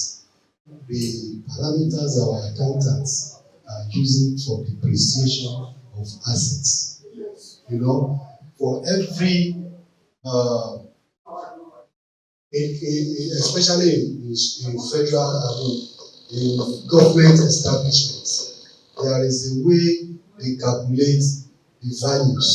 the parameters our accountants are using for depreciation of assets. You know, for every, especially in federal, in government establishments, there is a way they calculate the values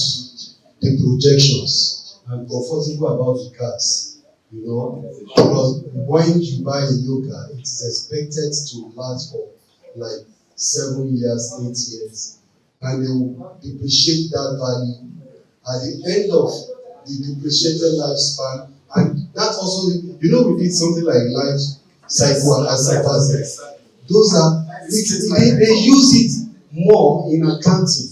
the projections. I'm comfortable about the cars, you know, because when you buy a new car, it is expected to last for like 7 years, 8 years, and they will depreciate that value at the end of the depreciated lifespan. And that also, you know, we did something like life cycle assessment. Those are, they use it more in accounting.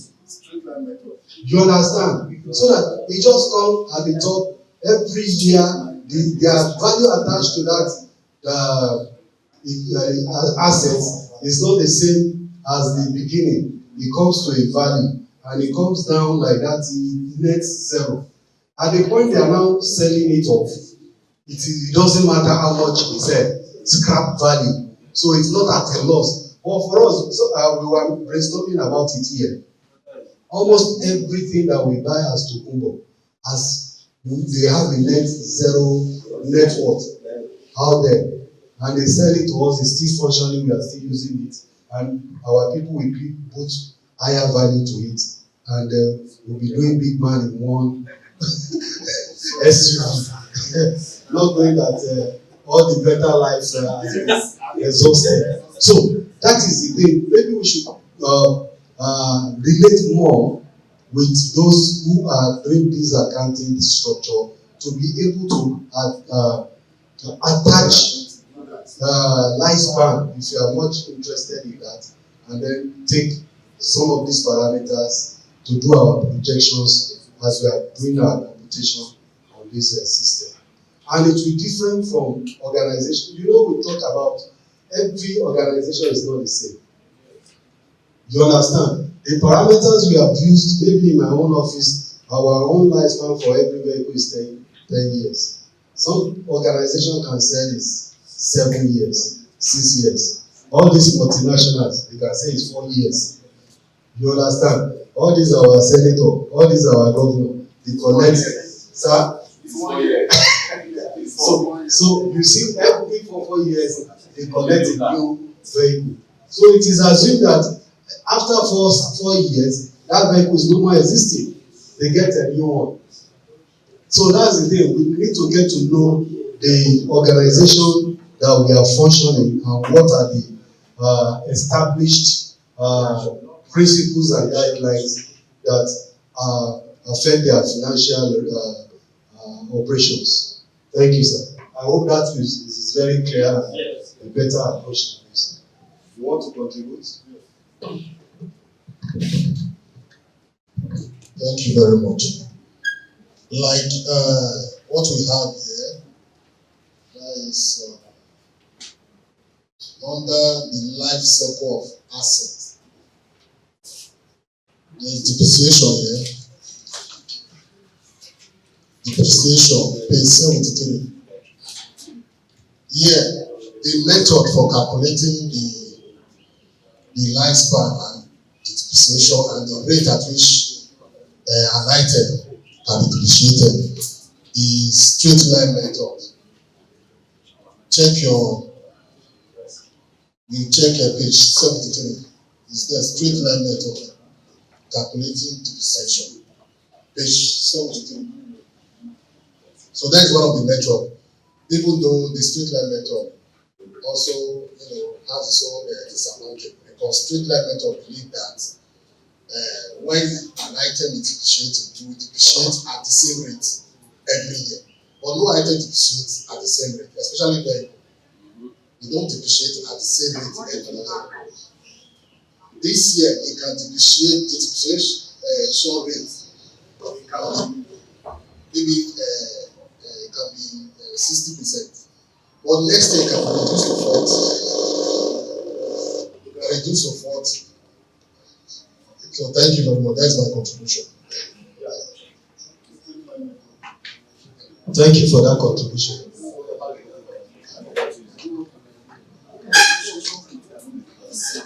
You understand? So that it just comes at the top every year. Their value attached to that assets is not the same as the beginning. It comes to a value and it comes down like that, it nets zero. At the point they are now selling it off, it doesn't matter how much they sell, scrap value. So it's not at a loss. But for us, so we were brainstorming about it here. Almost everything that we buy as Tokumbo, as they have a net zero net worth out there, and they sell it to us, it's still functioning, we are still using it, and our people will put higher value to it, and we'll be doing big man in one SUV. Not knowing that all the better lives are exhausted. So that is the thing. Maybe we should relate more with those who are doing this accounting structure to be able to attach lifespan if you are much interested in that, and then take some of these parameters to do our projections as we are doing our computation on this system. And it will be different from organization. You know, we talk about every organization is not the same. You understand? The parameters we have used, maybe in my own office, our own lifespan for every vehicle is 10 years. Some organization can sell is 7 years, 6 years. All these multinationals, they can say it's 4 years. You understand? All these are our senator, all these are our governor. They collect, sir. So you see, every 4 years they collect a new vehicle. So it is assumed that after 4 years, that vehicle is no more existing. They get a new one. So that's the thing. We need to get to know the organization that we are functioning and what are the established principles and guidelines that affect their financial operations. Thank you, sir. I hope that is very clear and a better approach to this. You want to contribute? Thank you very much. Like what we have here, that is under the life cycle of assets. There is depreciation here. Depreciation, page 73. Here, the method for calculating the lifespan and the depreciation and the rate at which an item can be depreciated is straight line method. You check page 73. It's the straight line method calculating depreciation. Page 73. So that is one of the methods. Even though the straight line method also, has its own disadvantage, because straight line method believe that when an item is depreciated, you will depreciate at the same rate every year. But no item depreciates at the same rate, especially when you don't depreciate at the same rate every year. This year, it can depreciate the depreciation rate. It can be, maybe it can be 60%. But next year, it can be reduced to 40. It can reduce to 40. So thank you very much. That's my contribution. Thank you for that contribution.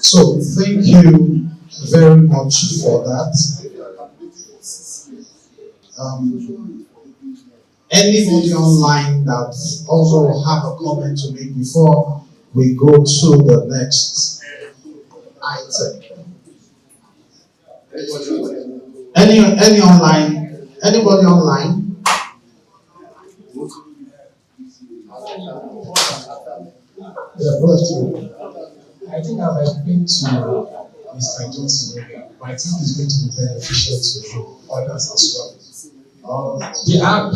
So thank you very much for that. Anybody online that also have a comment to make before we go to the next item? Any online Anybody online? Yeah, I think I've explained to Mr. Johnson earlier, but I think it's going to be beneficial to others as well. The app,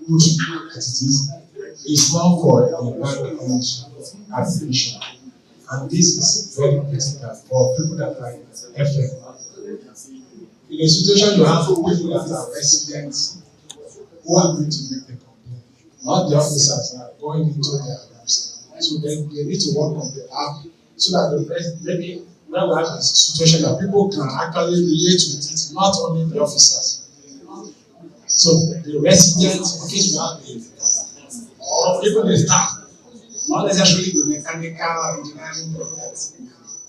which it is now for a bank application, and this is very critical for people that are in FM. In a situation you have people that are residents who are going to make the complaint, not the officers that are going into their rooms. So then they need to work on the app so that the maybe when we have a situation that people can actually relate with it, not only the officers. So the residents, in case we have or even the staff, not necessarily the mechanical engineering products.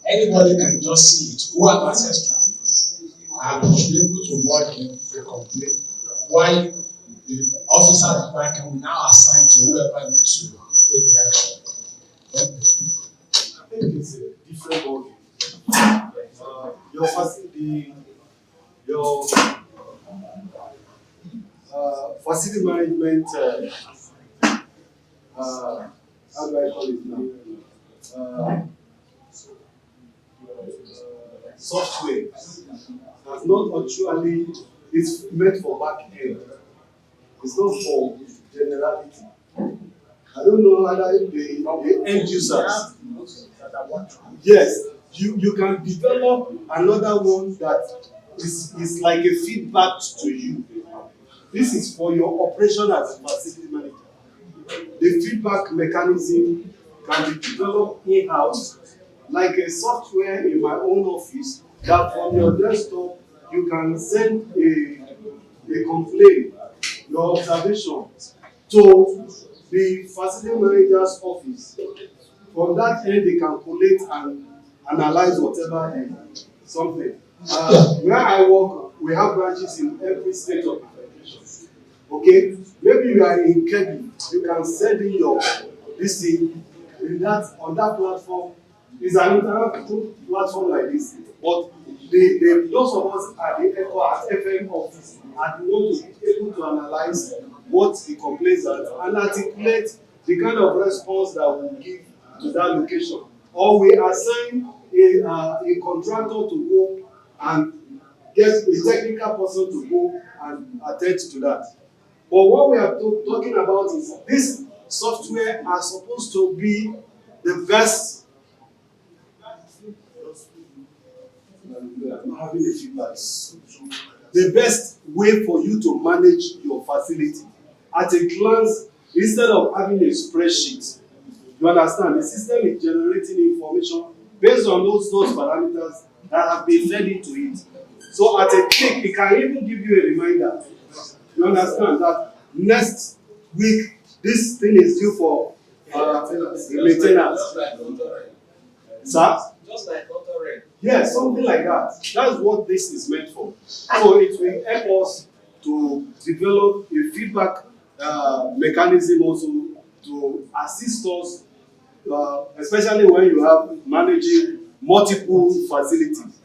Anybody can just see it who have access to it and should be able to lodge the complaint. Why the officer at the back can now assign to whoever needs to take the action. I think it's a different ballgame. Your facility, your facility management, how do I call it now? Software has not actually, it's meant for back end. It's not for generality. I don't know whether the end users. Yes, you can develop another one that is like a feedback to you. This is for your operation as a facility manager. The feedback mechanism can be developed in-house, like a software in my own office that from your desktop you can send a complaint, your observation to the facility manager's office. From that end, they can collate and analyze whatever something. Where I work, we have branches in every state of the federation. Okay, maybe you are in Kebbi, you can send in your this thing in that on that platform. It's an interactive platform like this, but those of us at the FM office are the ones to be able to analyze what the complaints are and articulate the kind of response that we give to that location. Or we assign a contractor to go and get a technical person to go and attend to that. But what we are talking about is this software are supposed to be the best. I'm having a feedback. The best way for you to manage your facility. At a glance, instead of having a spreadsheet, you understand, the system is generating information based on those parameters that have been fed into it. So at a click, it can even give you a reminder. You understand that next week, this thing is due for maintenance. Sir? Just like auto rent. Yeah, something like that. That's what this is meant for. So it will help us to develop a feedback mechanism also to assist us, especially when you have managing multiple facilities.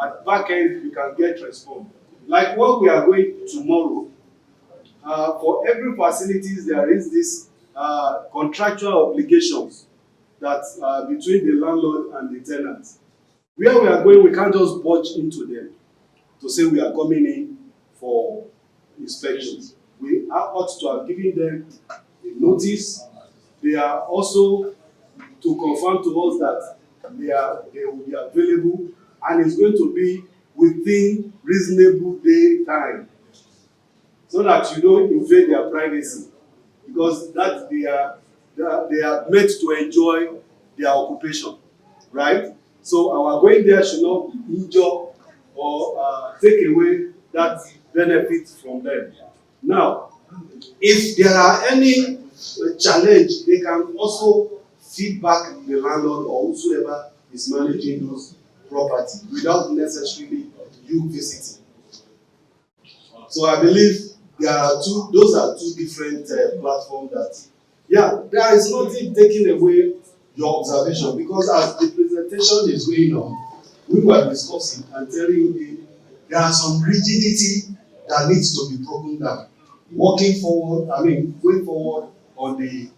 At back end, you can get response. Like what we are going tomorrow, for every facilities there is this contractual obligations that between the landlord and the tenant. Where we are going, we can't just budge into them to say we are coming in for inspections. We ought to have given them a notice. They are also to confirm to us that they will be available and it's going to be within reasonable day time so that you don't invade their privacy because that they are meant to enjoy their occupation, right? So our going there should not injure or take away that benefit from them. Now, if there are any challenge, they can also feedback the landlord or whosoever is managing those property without necessarily you visiting. So I believe those are two different platforms that, yeah, there is nothing taking away your observation because as the presentation is going on, we were discussing and telling you there are some rigidity that needs to be broken down. Going forward on the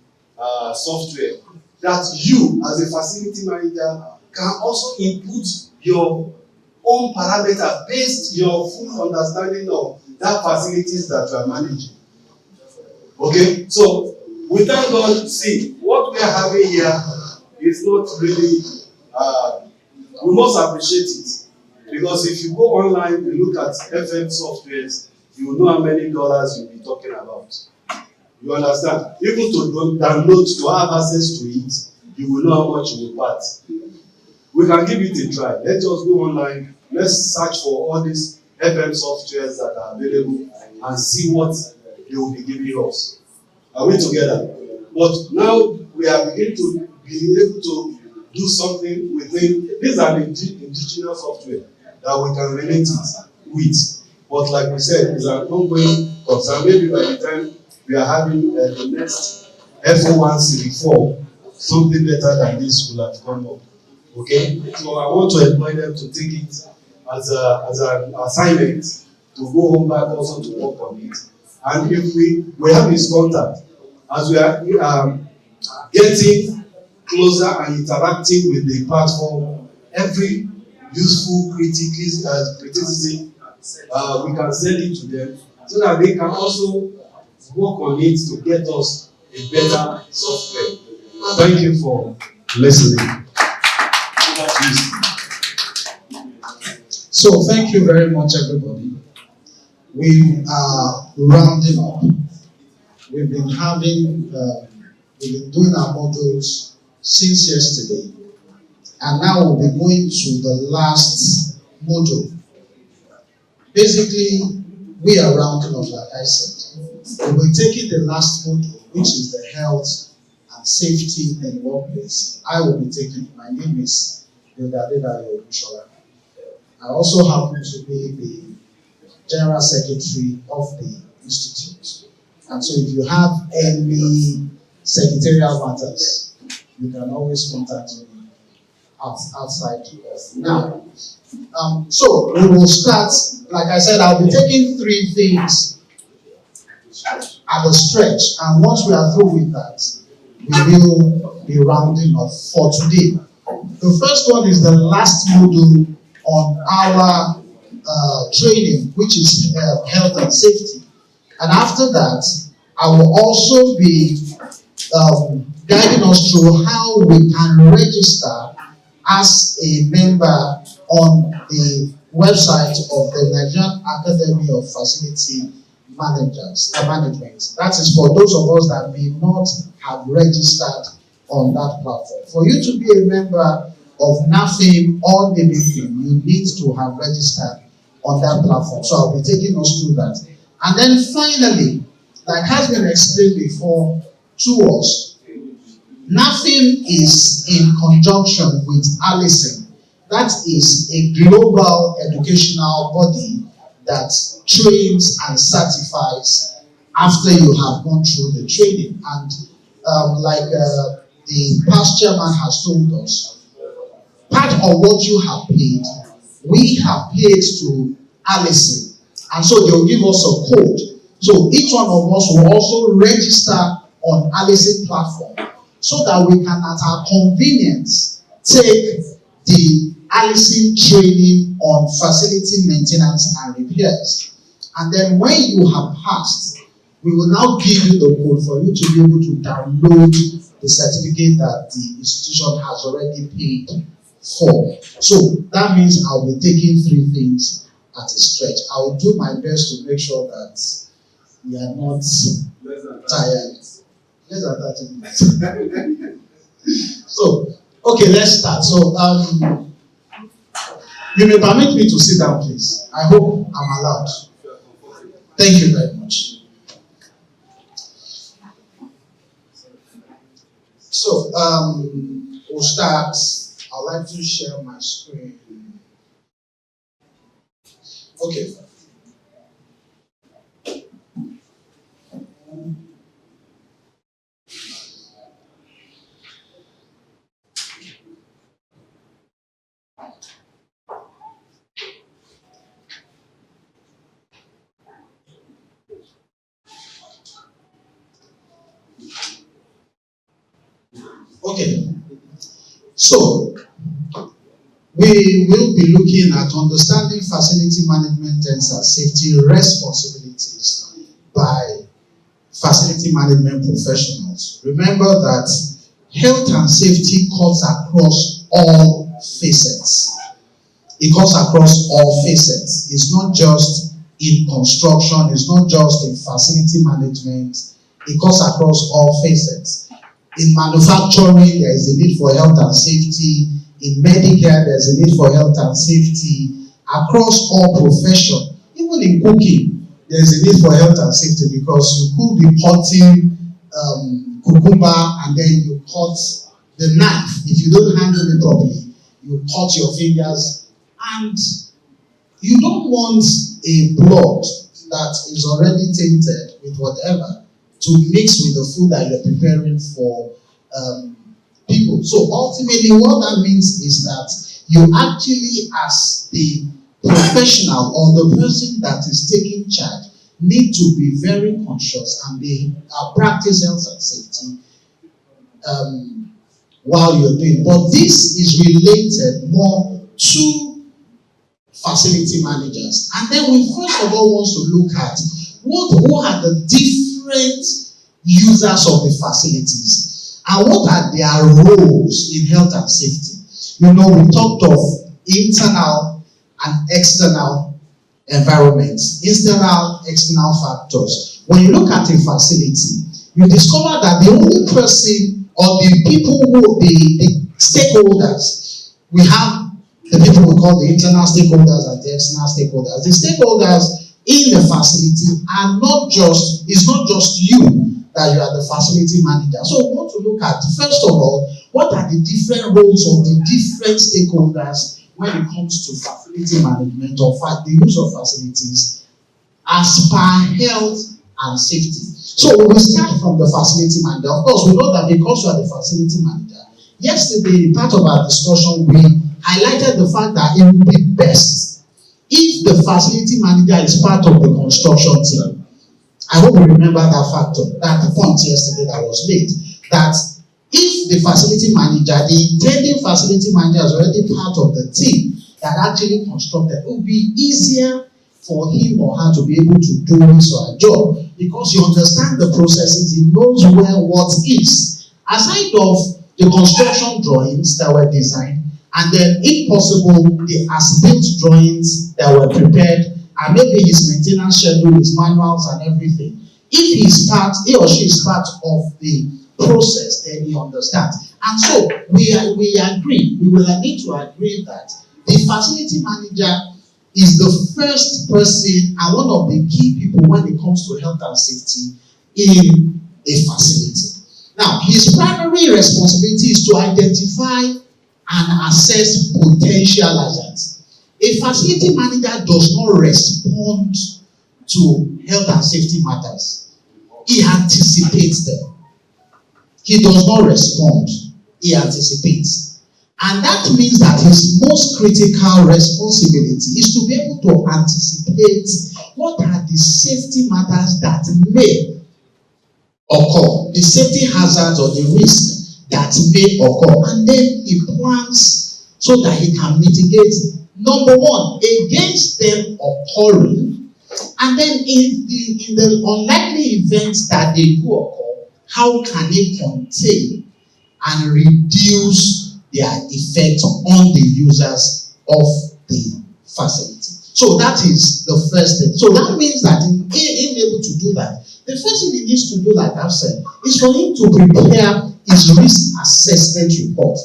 software, that you as a facility manager can also input your own parameter based your full understanding of that facilities that you are managing. Okay, so we thank God. See, what we are having here is not really. We must appreciate it, because if you go online, you look at FM softwares, you will know how many dollars you'll be talking about. You understand? Even to download, to have access to it, you will know how much you will part. We can give it a try. Let's just go online. Let's search for all these FM softwares that are available and see what they will be giving us. Are we together? But now we are beginning to be able to do something within. These are the indigenous software that we can relate it with. But like we said, it's an ongoing concern. Maybe by the time we are having the next Fm01 Series 4, something better than this will have come up. Okay? So I want to employ them to take it as an assignment to go home back also to work on it. And if we have his contact, as we are getting closer and interacting with the platform, every useful criticism, we can send it to them so that they can also work on it to get us a better software. Thank you for listening. So thank you very much, everybody. We are rounding up. We've been doing our modules since yesterday, and now we'll be going to the last module. Basically, we are rounding up, like I said. We'll be taking the last module, which is the health and safety in the workplace. I will be taking it. My name is Yodadedayo Olushola. I also happen to be the General Secretary of the Institute. And so if you have any secretarial matters, you can always contact me outside of now. So we will start, like I said, I'll be taking 3 things at a stretch. And once we are through with that, we will be rounding up for today. The first one is the last module on our training, which is health and safety. And after that, I will also be guiding us through how we can register as a member on the website of the Nigerian Academy of Facility Management. That is for those of us that may not have registered on that platform. For you to be a member of NAFIM or NABIFIM, you need to have registered on that platform. So I'll be taking us through that. And then finally, like has been explained before to us, NAFIM is in conjunction with Allison. That is a global educational body that trains and certifies after you have gone through the training. And the past chairman has told us, part of what you have paid, we have paid to Allison. And so they'll give us a code. So each one of us will also register on Allison platform so that we can at our convenience take the Allison training on facility maintenance and repairs. And then when you have passed, we will now give you the code for you to be able to download the certificate that the institution has already paid for. So that means I'll be taking 3 things at a stretch. I will do my best to make sure that we are not tired. Less than 30 minutes. So, okay, let's start. So, you may permit me to sit down, please. I hope I'm allowed. Thank you very much. So, we'll start. I'd like to share my screen. Okay. Okay. So, we will be looking at understanding facility management and safety responsibilities by facility management professionals. Remember that health and safety cuts across all facets. It cuts across all facets. It's not just in construction, it's not just in facility management, it cuts across all facets. In manufacturing, there is a need for health and safety. In medicare, there's a need for health and safety. Across all professions, even in cooking, there's a need for health and safety because you could be potting cucumber and then you cut the knife. If you don't handle it properly, you cut your fingers, and you don't want a blood that is already tainted with whatever to mix with the food that you're preparing for people. So ultimately what that means is that you actually, as the professional or the person that is taking charge, need to be very conscious and be practice health and safety while you're doing. But this is related more to facility managers. And then we first of all want to look at who are the different users of the facilities and what are their roles in health and safety. You know, we talked of internal and external environments, internal, external factors. When you look at a facility, you discover that the only person or the people who, the stakeholders, we have the people we call the internal stakeholders and the external stakeholders. The stakeholders in the facility are not just, it's not just you that you are the facility manager. So we want to look at, first of all, what are the different roles of the different stakeholders when it comes to facility management or the use of facilities as per health and safety. So we start from the facility manager. Of course, we know that because you are the facility manager, yesterday, part of our discussion, we highlighted the fact that it would be best if the facility manager is part of the construction team. I hope you remember that factor, that point yesterday that was made, that if the facility manager, the intending facility manager is already part of the team that actually constructed, it will be easier for him or her to be able to do his or her job because he understands the processes, he knows well what is. Aside of the construction drawings that were designed, and then if possible, the as-built drawings that were prepared, and maybe his maintenance schedule, his manuals and everything. If he or she is part of the process, then he understands. And so we agree, we will need to agree that the facility manager is the first person and one of the key people when it comes to health and safety in a facility. Now, his primary responsibility is to identify and assess potential hazards. A facility manager does not respond to health and safety matters. He anticipates them. He does not respond. He anticipates. And that means that his most critical responsibility is to be able to anticipate what are the safety matters that may occur, the safety hazards or the risks that may occur, and then he plans so that he can mitigate, number one, against them occurring, and then in the unlikely events that they do occur, how can he contain and reduce their effect on the users of the facility. So that is the first thing. So that means that in being able to do that, the first thing he needs to do, like I've said, is for him to prepare his risk assessment report.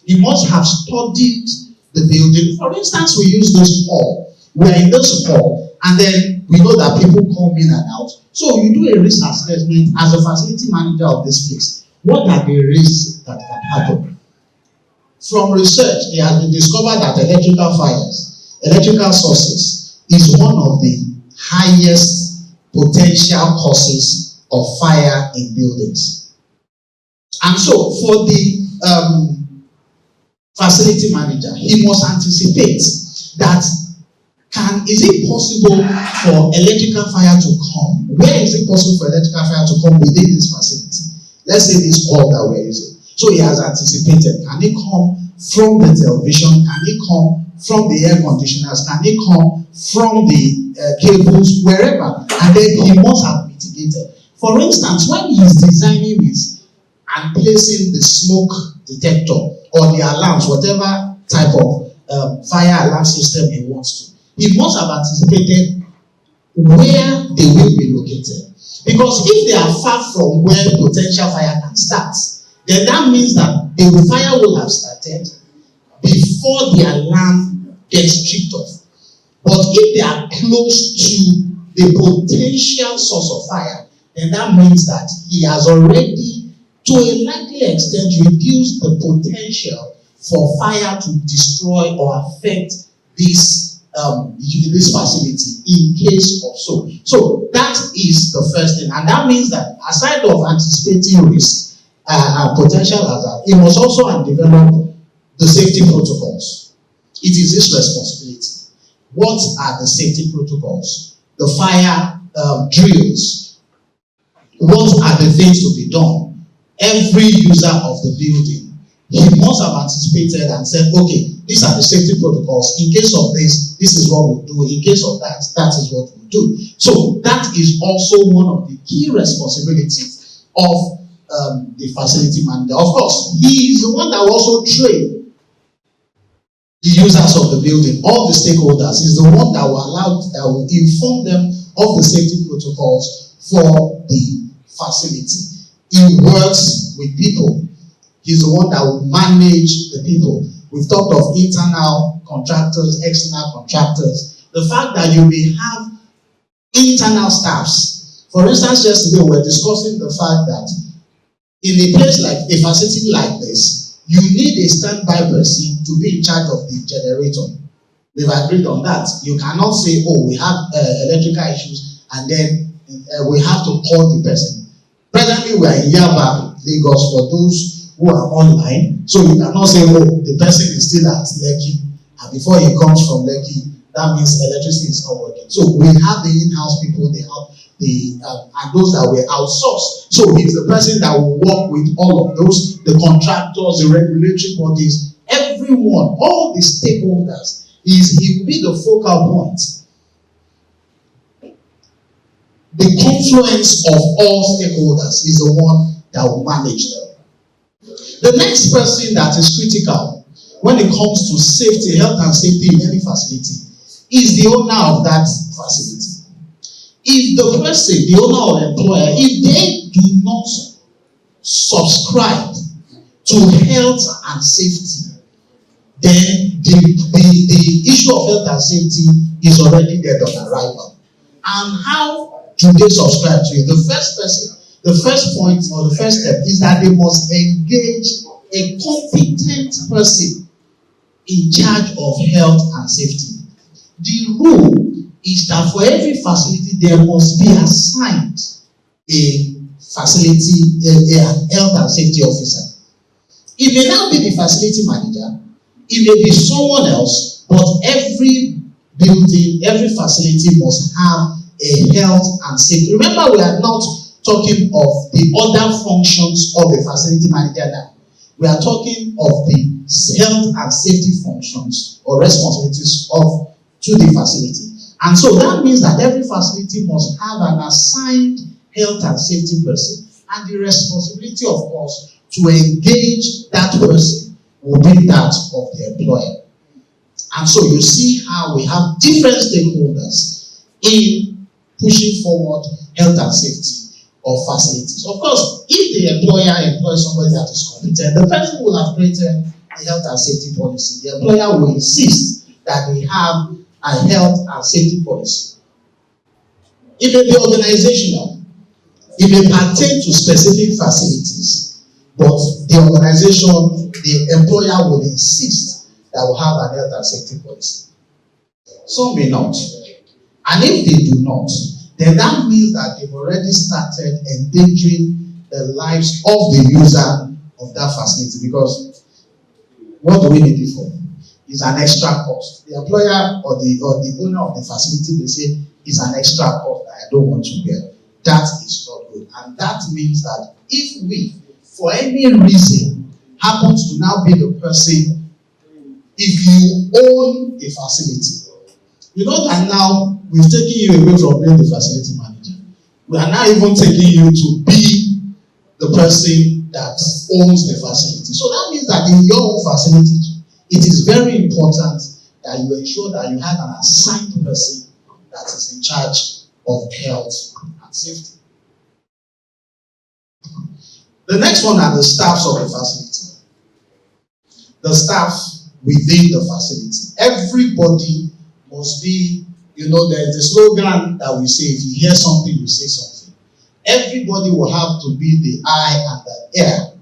He must have studied the building. For instance, we use this hall. We're in this hall, and then we know that people come in and out. So you do a risk assessment as a facility manager of this place. What are the risks that can happen? From research, it has been discovered that electrical fires, electrical sources, is one of the highest potential causes of fire in buildings. And so, for the facility manager, he must anticipate that is it possible for electrical fire to come? Where is it possible for electrical fire to come within this facility? Let's say this hall that we're using. So he has anticipated. Can it come from the television? Can it come from the air conditioners? Can it come from the cables, wherever? And then he must have mitigated. For instance, when he is designing this and placing the smoke detector or the alarms, whatever type of fire alarm system he wants to, he must have anticipated where they will be located. Because if they are far from where potential fire can start, then that means that the fire will have started before the alarm gets tripped off. But if they are close to the potential source of fire, then that means that he has already, to a likely extent, reduced the potential for fire to destroy or affect this facility in case of so. So that is the first thing, and that means that aside of anticipating risk and potential hazard, he must also develop the safety protocols. It is his responsibility. What are the safety protocols? The fire drills. What are the things to be done? Every user of the building, he must have anticipated and said, okay, these are the safety protocols. In case of this is what we'll do. In case of that is what we'll do. So that is also one of the key responsibilities of the facility manager. Of course, he is the one that will also train the users of the building, all the stakeholders. Is the one that will inform them of the safety protocols for the facility. He works with people. He's the one that will manage the people. We've talked of internal contractors, external contractors. The fact that you may have internal staffs. For instance, yesterday we were discussing the fact that in a place like a facility like this, you need a standby person to be in charge of the generator. We've agreed on that. You cannot say, oh, we have electrical issues, and then we have to call the person. Presently, we are in Yaba, Lagos, for those who are online. So you cannot say, oh, the person is still at Lekki, and before he comes from Lekki, that means electricity is not working. So we have the in-house people, they have and those that were outsourced. So he's the person that will work with all of those, the contractors, the regulatory bodies, everyone, all the stakeholders. He will be the focal point. The confluence of all stakeholders is the one that will manage them. The next person that is critical when it comes to safety, health and safety in any facility is the owner of that facility. If the person, the owner or employer, if they do not subscribe to health and safety, then the issue of health and safety is already dead on arrival. And how do they subscribe to it? The first point or the first step is that they must engage a competent person in charge of health and safety. The rule is that for every facility there must be assigned a health and safety officer. It may not be the facility manager, it may be someone else, but every building, every facility must have a health and safety. Remember, we are not talking of the other functions of a facility manager now. We are talking of the health and safety functions or responsibilities to the facility. And so that means that every facility must have an assigned health and safety person, and the responsibility, of course, to engage that person will be that of the employer. And so you see how we have different stakeholders in pushing forward health and safety of facilities. Of course, if the employer employs somebody that is competent, the person will have created a health and safety policy. The employer will insist that they have a health and safety policy. It may be organizational. It may pertain to specific facilities, but the organization, the employer will insist that will have a health and safety policy. Some may not. And if they do not, then that means that they've already started endangering the lives of the user of that facility, because what do we need it for? It's an extra cost. The employer or the owner of the facility, they say it's an extra cost that I don't want to bear. That is not good. And that means that if we, for any reason, happens to now be the person, if you own a facility, you know that now we've taken you away from being the facility manager. We are now even taking you to be the person that owns the facility. So that means that in your own facility, it is very important that you ensure that you have an assigned person that is in charge of health and safety. The next one are the staffs of the facility. The staff within the facility. Everybody must be, there's the slogan that we say, if you hear something, you say something. Everybody will have to be the eye and the ear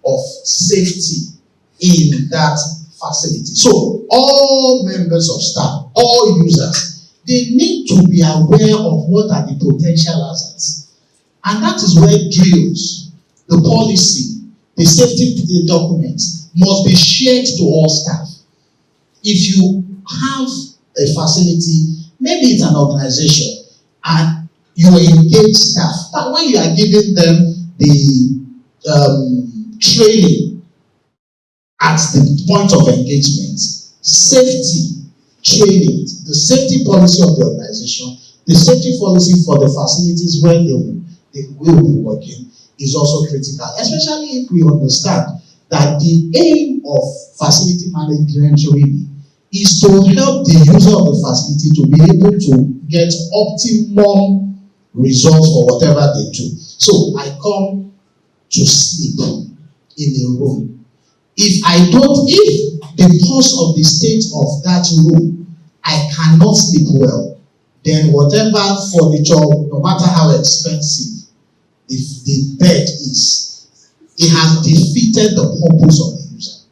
of safety in that facility. So all members of staff, all users, they need to be aware of what are the potential hazards. And that is where drills, the policy, the safety documents must be shared to all staff. If you have a facility, maybe it's an organization, and you engage staff, but when you are giving them the training at the point of engagement, safety training, the safety policy of the organization, the safety policy for the facilities where they will be working is also critical, especially if we understand that the aim of facility management training is to help the user of the facility to be able to get optimum results for whatever they do. So I come to sleep in a room. If because of the state of that room, I cannot sleep well, then whatever furniture, no matter how expensive the bed is, it has defeated the purpose of the user.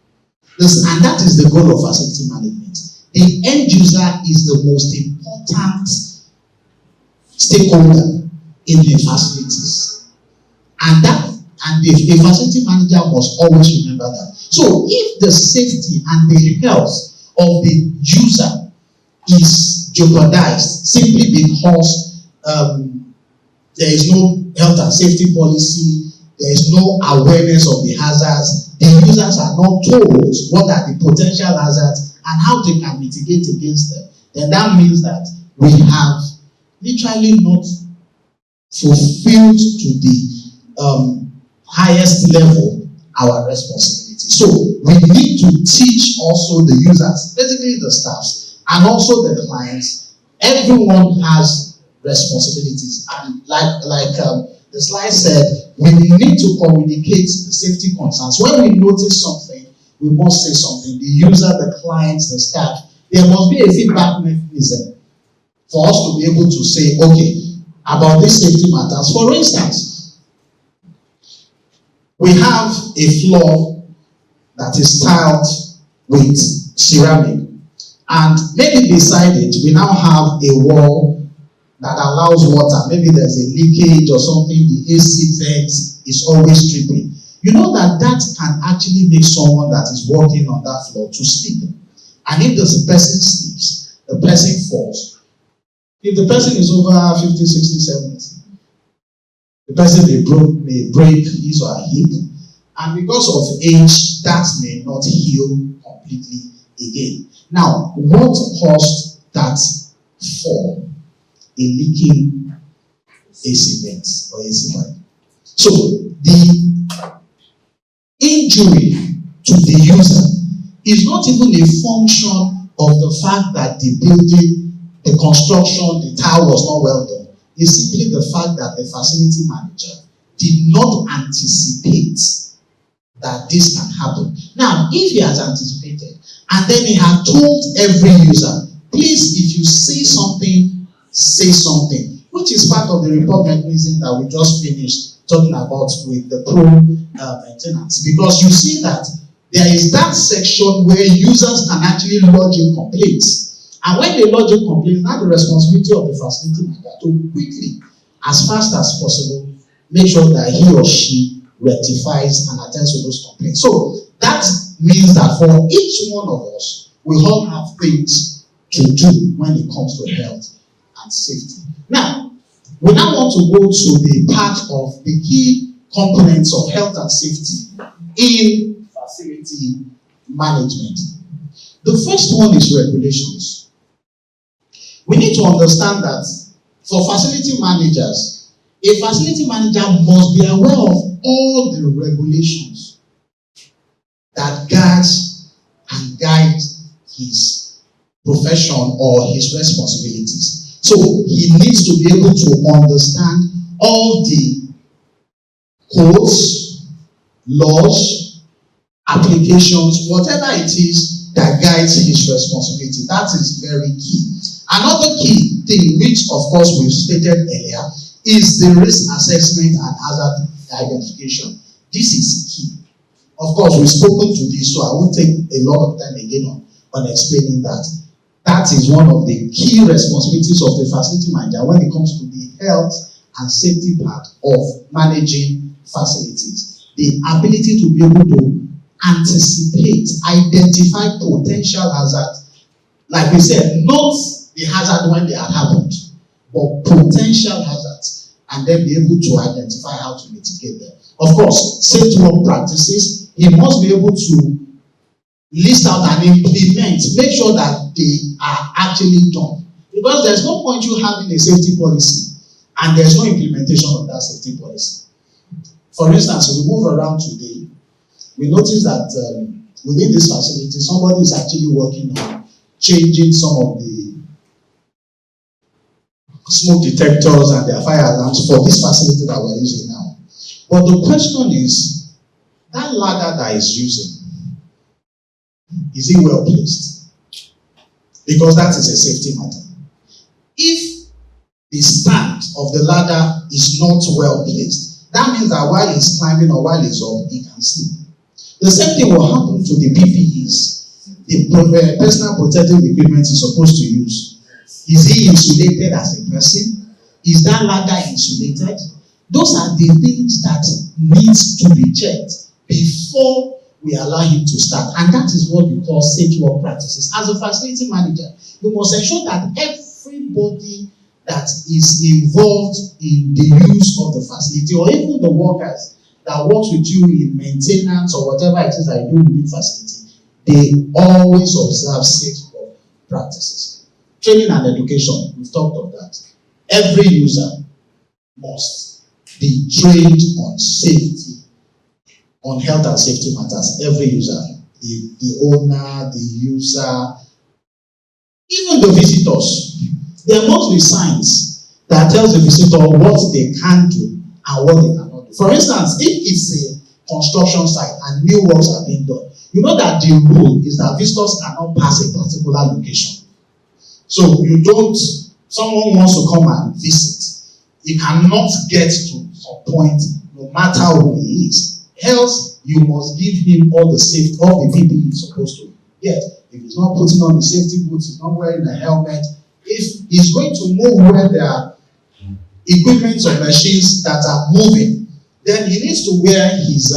And that is the goal of facility management. The end user is the most important stakeholder in the facilities. And the facility manager must always remember that. So if the safety and the health of the user is jeopardized simply because there is no health and safety policy, there is no awareness of the hazards, the users are not told what are the potential hazards and how they can mitigate against them, then that means that we have literally not fulfilled to the highest level our responsibility. So we need to teach also the users, basically the staffs, and also the clients. Everyone has responsibilities, and like the slide said, we need to communicate the safety concerns. When we notice something, we must say something. The user, the clients, the staff, there must be a feedback mechanism for us to be able to say, okay, about these safety matters. For instance, we have a floor that is tiled with ceramic, and maybe beside it, we now have a wall that allows water. Maybe there's a leakage or something, the AC vent is always dripping. You know that can actually make someone that is walking on that floor to sleep. And if the person sleeps, the person falls. If the person is over 50, 60, 70, the person may break his or her hip, and because of age, that may not heal completely again. Now, what caused that fall? A leaking AC vent or AC pipe. So the injury to the user is not even a function of the fact that the building, the construction, the tile was not well done. It's simply the fact that the facility manager did not anticipate that this can happen. Now, if he has anticipated and then he had told every user, please, if you see something, say something, which is part of the report mechanism that we just finished talking about with the pro maintenance. Because you see that there is that section where users can actually lodge in complaints. And when they lodge in complaints, now the responsibility of the facility manager to quickly, as fast as possible, make sure that he or she rectifies and attends to those complaints. So that means that for each one of us, we all have things to do when it comes to health and safety. Now, we now want to go to the part of the key components of health and safety in facility management. The first one is regulations. We need to understand that for facility managers, a facility manager must be aware of all the regulations that guards and guide his profession or his responsibilities. So he needs to be able to understand all the codes, laws, applications, whatever it is that guides his responsibility. That is very key. Another key thing, which of course we've stated earlier, is the risk assessment and hazard identification. This is key. Of course, we've spoken to this, so I won't take a lot of time again on explaining that. That is one of the key responsibilities of the facility manager when it comes to the health and safety part of managing facilities. The ability to be able to anticipate, identify potential hazards. Like we said, not the hazard when they have happened, but potential hazards, and then be able to identify how to mitigate them. Of course, safe work practices, he must be able to list out and implement, make sure that they are actually done. Because there's no point you having a safety policy and there's no implementation of that safety policy. For instance, we move around today, we notice that within this facility, somebody is actually working on changing some of the smoke detectors and their fire alarms for this facility that we're using now. But the question is, that ladder that is using, is it well placed? Because that is a safety matter. If the stand of the ladder is not well placed, that means that while he's climbing or while he's up, he can sleep. The same thing will happen to the PPEs, the personal protective equipment he's supposed to use. Is he insulated as a person? Is that ladder insulated? Those are the things that needs to be checked before we allow him to start. And that is what we call safe work practices. As a facility manager, you must ensure that everybody that is involved in the use of the facility, or even the workers that works with you in maintenance or whatever it is that you do within facility, they always observe safe work practices. Training and education, we've talked of that. Every user must be trained on safety, on health and safety matters. Every user, the owner, the user, even the visitors. There must be signs that tells the visitor what they can do and what they cannot do. For instance, if it's a construction site and new works are being done, you know that the rule is that visitors cannot pass a particular location. So you don't, someone wants to come and visit, he cannot get to some point no matter who he is. Else, you must give him all the safety, all the PPE he's supposed to get. If he's not putting on the safety boots, he's not wearing a helmet, if he's going to move where there are equipment or machines that are moving, then he needs to wear his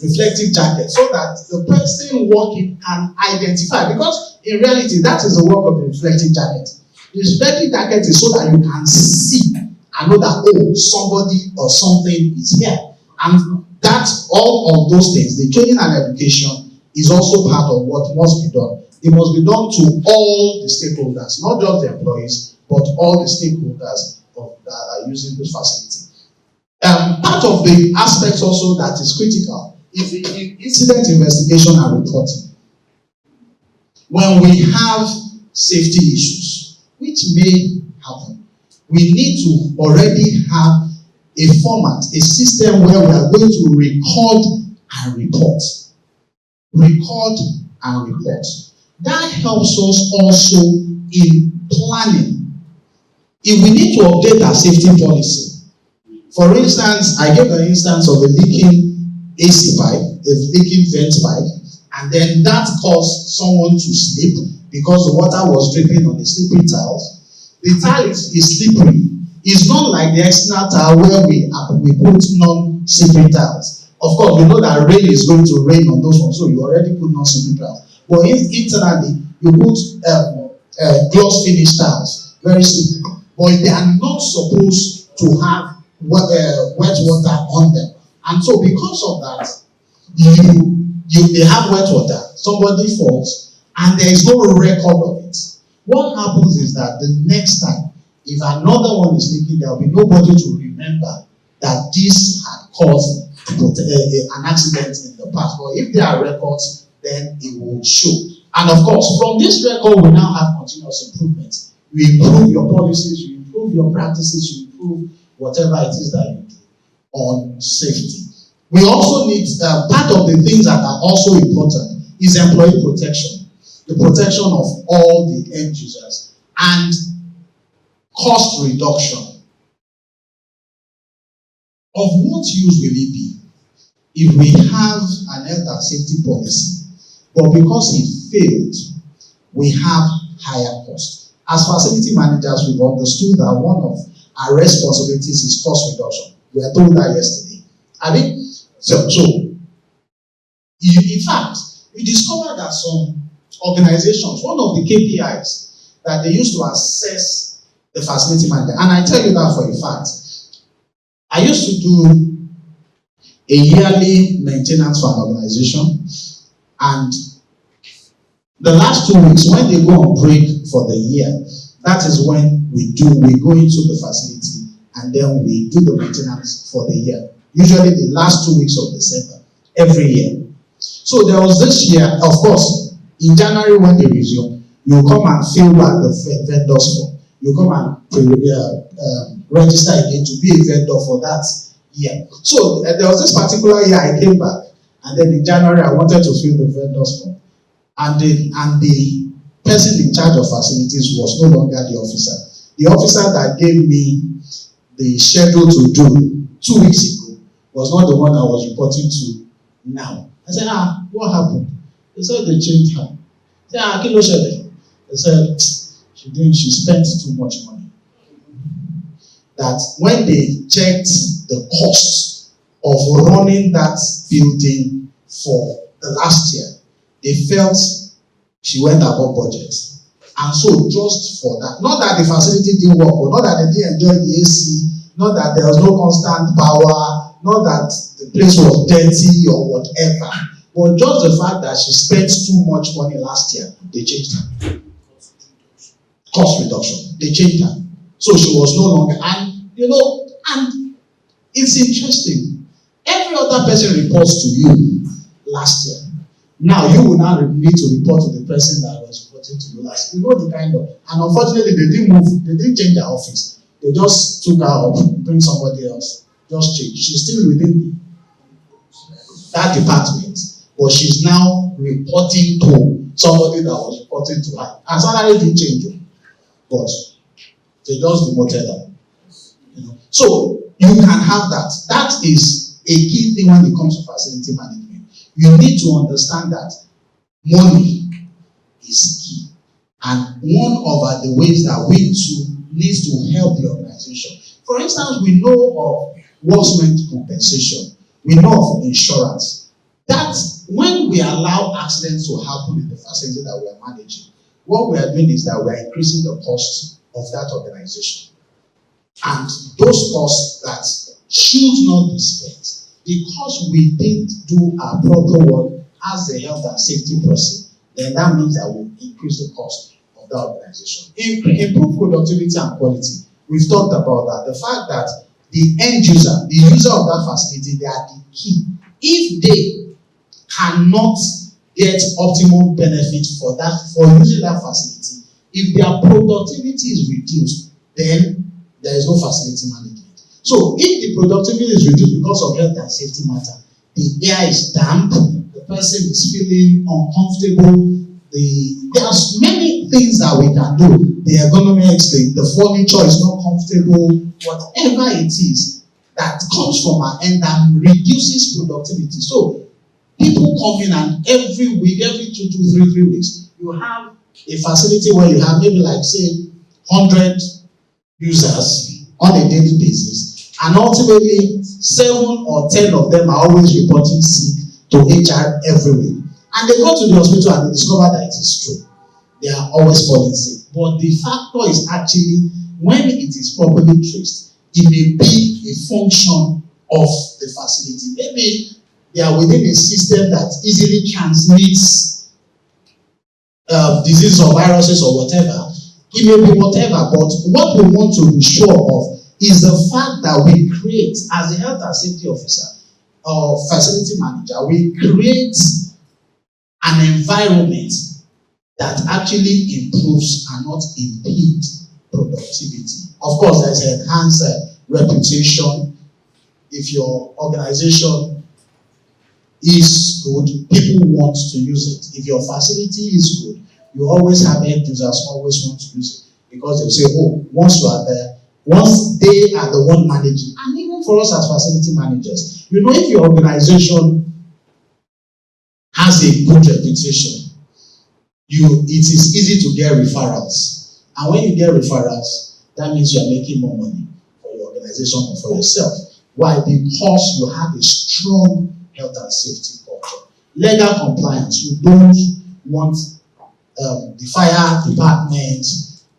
reflective jacket so that the person working can identify. Because in reality, that is the work of the reflective jacket. The reflective jacket is so that you can see and know that, oh, somebody or something is here. And that's all of those things. The training and education is also part of what must be done. It must be done to all the stakeholders, not just the employees, but all the stakeholders that are using this facility. Part of the aspects also that is critical is the incident investigation and reporting. When we have safety issues, which may happen, we need to already have a format, a system where we are going to record and report. Record and report. That helps us also in planning. If we need to update our safety policy, for instance, I gave the instance of a leaking AC pipe, a leaking vent pipe, and then that caused someone to slip because the water was dripping on the slippery tiles. The tile is slippery. It's not like the external tile where we put non-slippery tiles. Of course, we know that rain is going to rain on those ones, so you already put non-slippery tiles. But internally, you put gloss finish tiles, very simple. But they are not supposed to have wet water on them. And so because of that, they have wet water, somebody falls, and there is no record of it. What happens is that the next time, if another one is leaking, there will be nobody to remember that this had caused an accident in the past. But if there are records, then it will show. And of course, from this record, we now have continuous improvement. You improve your policies, you improve your practices, you improve whatever it is that you do on safety. We also need, part of the things that are also important is employee protection. The protection of all the end users and cost reduction. Of what use will it be if we have an health and safety policy, but because it failed, we have higher costs? As facility managers, we've understood that one of our responsibilities is cost reduction. We were told that yesterday. I mean, in fact, we discovered that some organizations, one of the KPIs that they used to assess the facility manager, and I tell you that for a fact, I used to do a yearly maintenance for an organization, and the last 2 weeks, when they go on break for the year, that is when we go into the facility and then we do the maintenance for the year. Usually the last 2 weeks of December, every year. So there was this year, of course, in January when they resume, you come and fill back the vendor's form. You come and register again to be a vendor for that year. So there was this particular year I came back, and then in January I wanted to fill the vendor's form. And the person in charge of facilities was no longer the officer. The officer that gave me the schedule to do 2 weeks ago was not the one I was reporting to now. I said, what happened? They said they changed her. I said, kí ló ṣẹlẹ̀? They said, she spent too much money. That when they checked the cost of running that building for the last year, they felt she went above budget. And so just for that, not that the facility didn't work, or not that they didn't enjoy the AC, not that there was no constant power, not that the place was dirty or whatever, but just the fact that she spent too much money last year, they changed her. Cost reduction. They changed her. So she was no longer, and and it's interesting. Every other person reports to you last year. Now you will now need to report to the person that was reporting to you last year. You know the kind of, and unfortunately they didn't change their office. They just took her up, bring somebody else, just change. She's still within that department, but she's now reporting to somebody that was reporting to her. Her salary didn't change, but they just demoted her. So you can have that. That is a key thing when it comes to facility management. You need to understand that money is key. And one of the ways that we too need to help the organization. For instance, we know of workmen's compensation. We know of insurance. That when we allow accidents to happen in the facility that we are managing, what we are doing is that we are increasing the cost of that organization. And those costs that should not be spent because we didn't do our proper work as the health and safety person, then that means that we increase the cost of that organization. Improve productivity and quality. We've talked about that. The fact that the end user, the user of that facility, they are the key. If they cannot get optimal benefit for using that facility, if their productivity is reduced, then there is no facility management. So if the productivity is reduced because of health and safety matter, the air is damp, the person is feeling uncomfortable, there's many things that we can do. The ergonomics, the furniture is not comfortable, whatever it is that comes from our end and reduces productivity. So people come in and every week, every 3 weeks, you have a facility where you have maybe like say 100 users on a daily basis, and ultimately 7 or 10 of them are always reporting sick to HR every week. And they go to the hospital and they discover that it is true. They are always falling sick. But the factor is actually, when it is properly traced, it may be a function of the facility. Maybe they are within a system that easily transmits diseases or viruses or whatever. It may be whatever, but what we want to be sure of is the fact that we create, as a health and safety officer or facility manager, we create an environment that actually improves and not impede productivity. Of course, there's an enhanced reputation. If your organization is good, people want to use it. If your facility is good, you always have end users always want to use it because they'll say, oh, once you are there, once they are the one managing, and even for us as facility managers, you know, if your organization has a good reputation, it is easy to get referrals. And when you get referrals, that means you are making more money for your organization or for yourself. Why? Because you have a strong health and safety culture. Legal compliance, you don't want the fire department,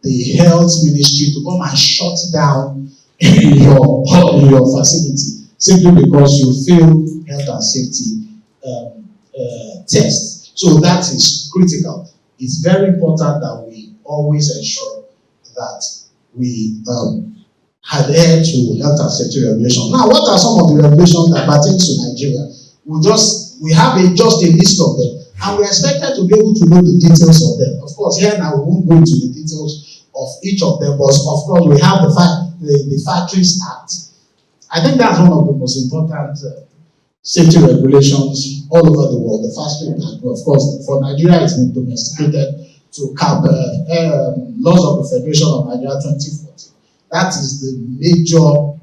the health ministry to come and shut down your facility simply because you fail health and safety tests. So that is critical. It's very important that we always ensure that we adhere to health and safety regulations. Now, what are some of the regulations that pertain to Nigeria? We have just a list of them, and we're expected to be able to know the details of them. Of course, here now we won't go into the details of each of them, but of course we have the Factories Act. I think that's one of the most important safety regulations all over the world. The Factories Act, of course, for Nigeria, it's been domesticated to cap laws of the Federation of Nigeria 2014. That is the major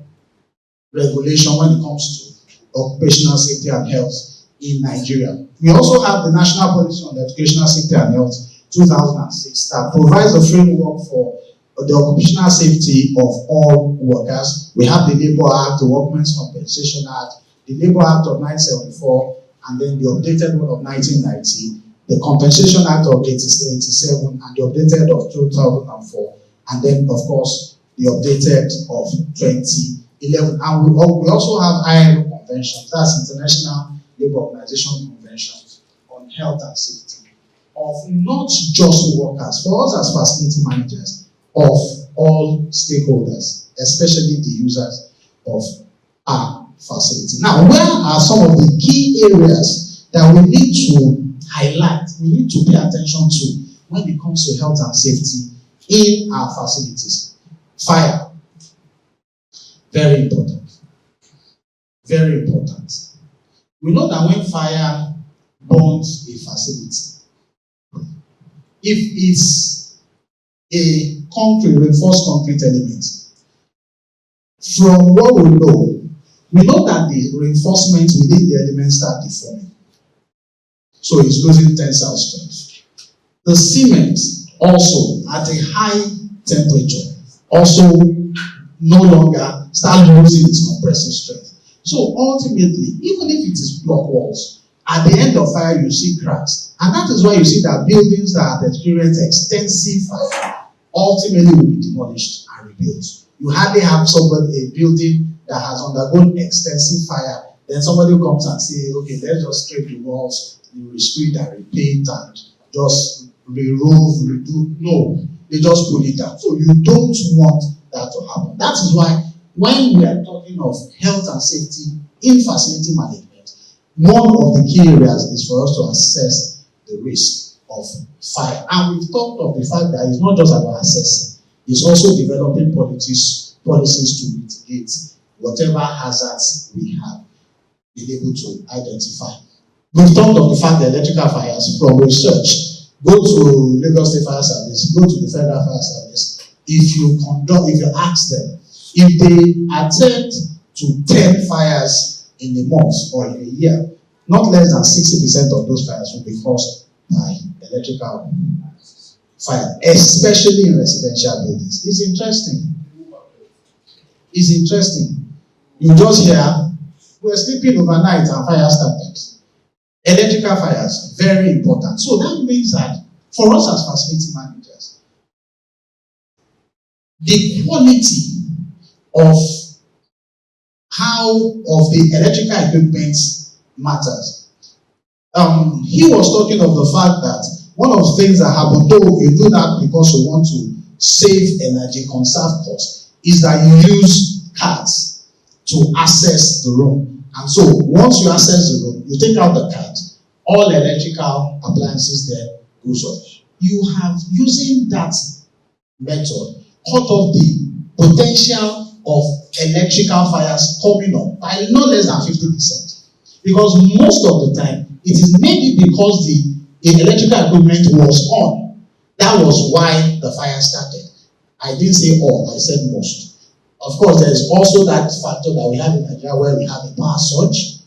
regulation when it comes to occupational safety and health in Nigeria. We also have the National Policy on Educational Safety and Health 2006 that provides the framework for the occupational safety of all workers. We have the Labour Act, the Workmen's Compensation Act, the Labour Act of 1974, and then the updated one of 1990, the Compensation Act of 1987, and the updated of 2004, and then, of course, the updated of 2011. And we also have ILO conventions, that's International Labour Organization Conventions on Health and Safety of not just workers, for us as facility managers, of all stakeholders, especially the users of our facility. Now, where are some of the key areas that we need to highlight, we need to pay attention to when it comes to health and safety in our facilities? Fire. Very important. Very important. We know that when fire burns a facility, if it's a reinforced concrete element, from what we know that the reinforcement within the element start deforming. So it's losing tensile strength. The cement also at a high temperature also no longer start losing its compressive strength. So ultimately, even if it is block walls, at the end of fire you see cracks. And that is why you see that buildings that have experienced extensive fire ultimately will be demolished and rebuilt. You hardly have a building that has undergone extensive fire, then somebody comes and say, okay, let's just scrape the walls, rescreed and repaint and just re-roof, redo. No, they just pull it down. So you don't want that to happen. That is why when we are talking of health and safety in facility management, one of the key areas is for us to assess the risk of fire. And we've talked of the fact that it's not just about assessing, it's also developing policies to mitigate whatever hazards we have been able to identify. We've talked of the fact that electrical fires, from research, go to Lagos State Fire Service, go to the Federal Fire Service. If you ask them, if they attend to 10 fires in a month or in a year, not less than 60% of those fires will be caused by electrical fire, especially in residential buildings. It's interesting. It's interesting. You just hear, we're sleeping overnight and fire started. Electrical fires, very important. So that means that for us as facility managers, the quality of the electrical equipment matters. He was talking of the fact that one of the things that happen, though you do that because you want to save energy, conserve cost, is that you use cards to access the room. And so once you access the room, you take out the card, all electrical appliances there goes off. You have, using that method, cut off the potential of electrical fires coming up by no less than 50%. Because most of the time, it is maybe because the electrical equipment was on. That was why the fire started. I didn't say all, I said most. Of course, there is also that factor that we have in Nigeria where we have a power surge.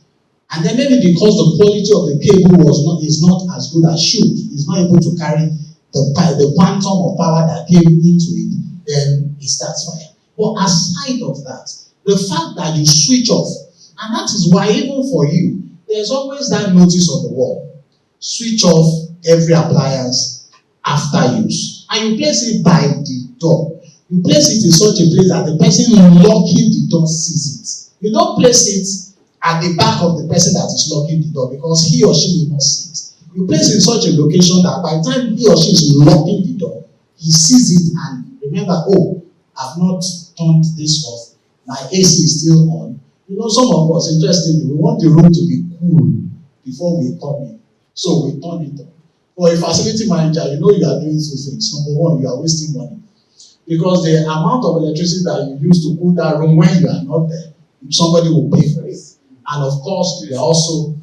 And then maybe because the quality of the cable is not as good as should, it's not able to carry the quantum of power that came into it, then it starts fire. But aside of that, the fact that you switch off, and that is why even for you, there's always that notice on the wall. Switch off every appliance after use. And you place it by the door. You place it in such a place that the person locking the door sees it. You don't place it at the back of the person that is locking the door because he or she will not see it. You place it in such a location that by the time he or she is locking the door, he sees it and remember, oh, I've not turned this off. My AC is still on. You know, some of us, interestingly, we want the room to be cool before we come in. So we turn it on. For a facility manager, you know you are doing two things. Number one, you are wasting money. Because the amount of electricity that you use to cool that room when you are not there, somebody will pay for it. And of course, we are also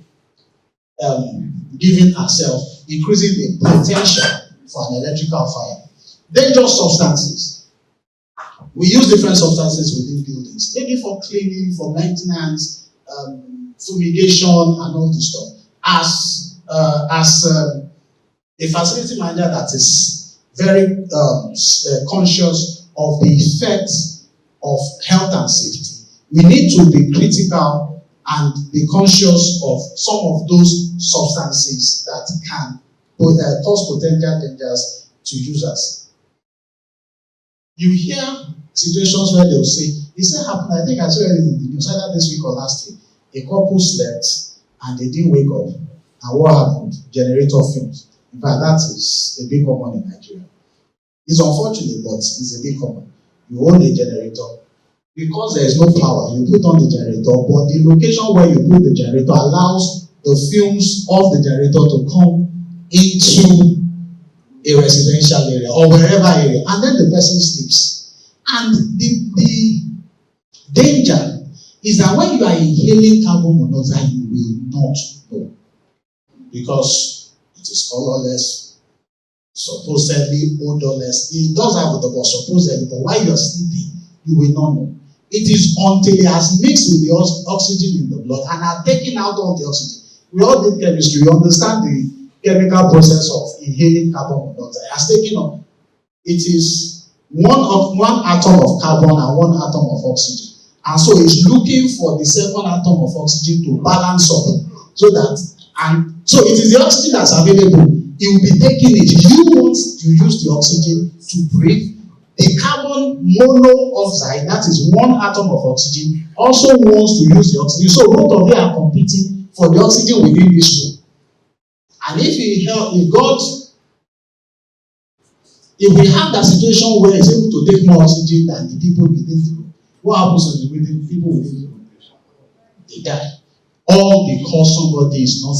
giving ourselves, increasing the potential for an electrical fire. Dangerous substances. We use different substances within buildings, maybe for cleaning, for maintenance, fumigation, and all this stuff. As a facility manager that is very conscious of the effects of health and safety, we need to be critical and be conscious of some of those substances that can cause potential dangers to users. You hear situations where they'll say, this happened, I think I saw it in the news, either this week or last week. A couple slept and they didn't wake up. And what happened? Generator fumes. In fact, that is a big common in Nigeria. It's unfortunate, but it's a big common. You own a generator. Because there is no power, you put on the generator, but the location where you put the generator allows the fumes of the generator to come into a residential area or wherever area, and then the person sleeps. And the danger is that when you are inhaling carbon monoxide, you will not know. Because it is colorless, supposedly odorless. It does have odor, but supposedly, but while you are sleeping, you will not know. It is until it has mixed with the oxygen in the blood and are taken out of the oxygen. We all did chemistry, we understand the chemical process of inhaling carbon monoxide. It has taken on. It is one atom of carbon and one atom of oxygen. And so it's looking for the second atom of oxygen to balance up. So it is the oxygen that's available. It will be taking it. You want to use the oxygen to breathe. The carbon monoxide, that is one atom of oxygen, also wants to use the oxygen. So both of them are competing for the oxygen within this room. And if we have that situation where it's able to take more oxygen than the people within the room, what happens to the people within the room? They die. All because somebody is not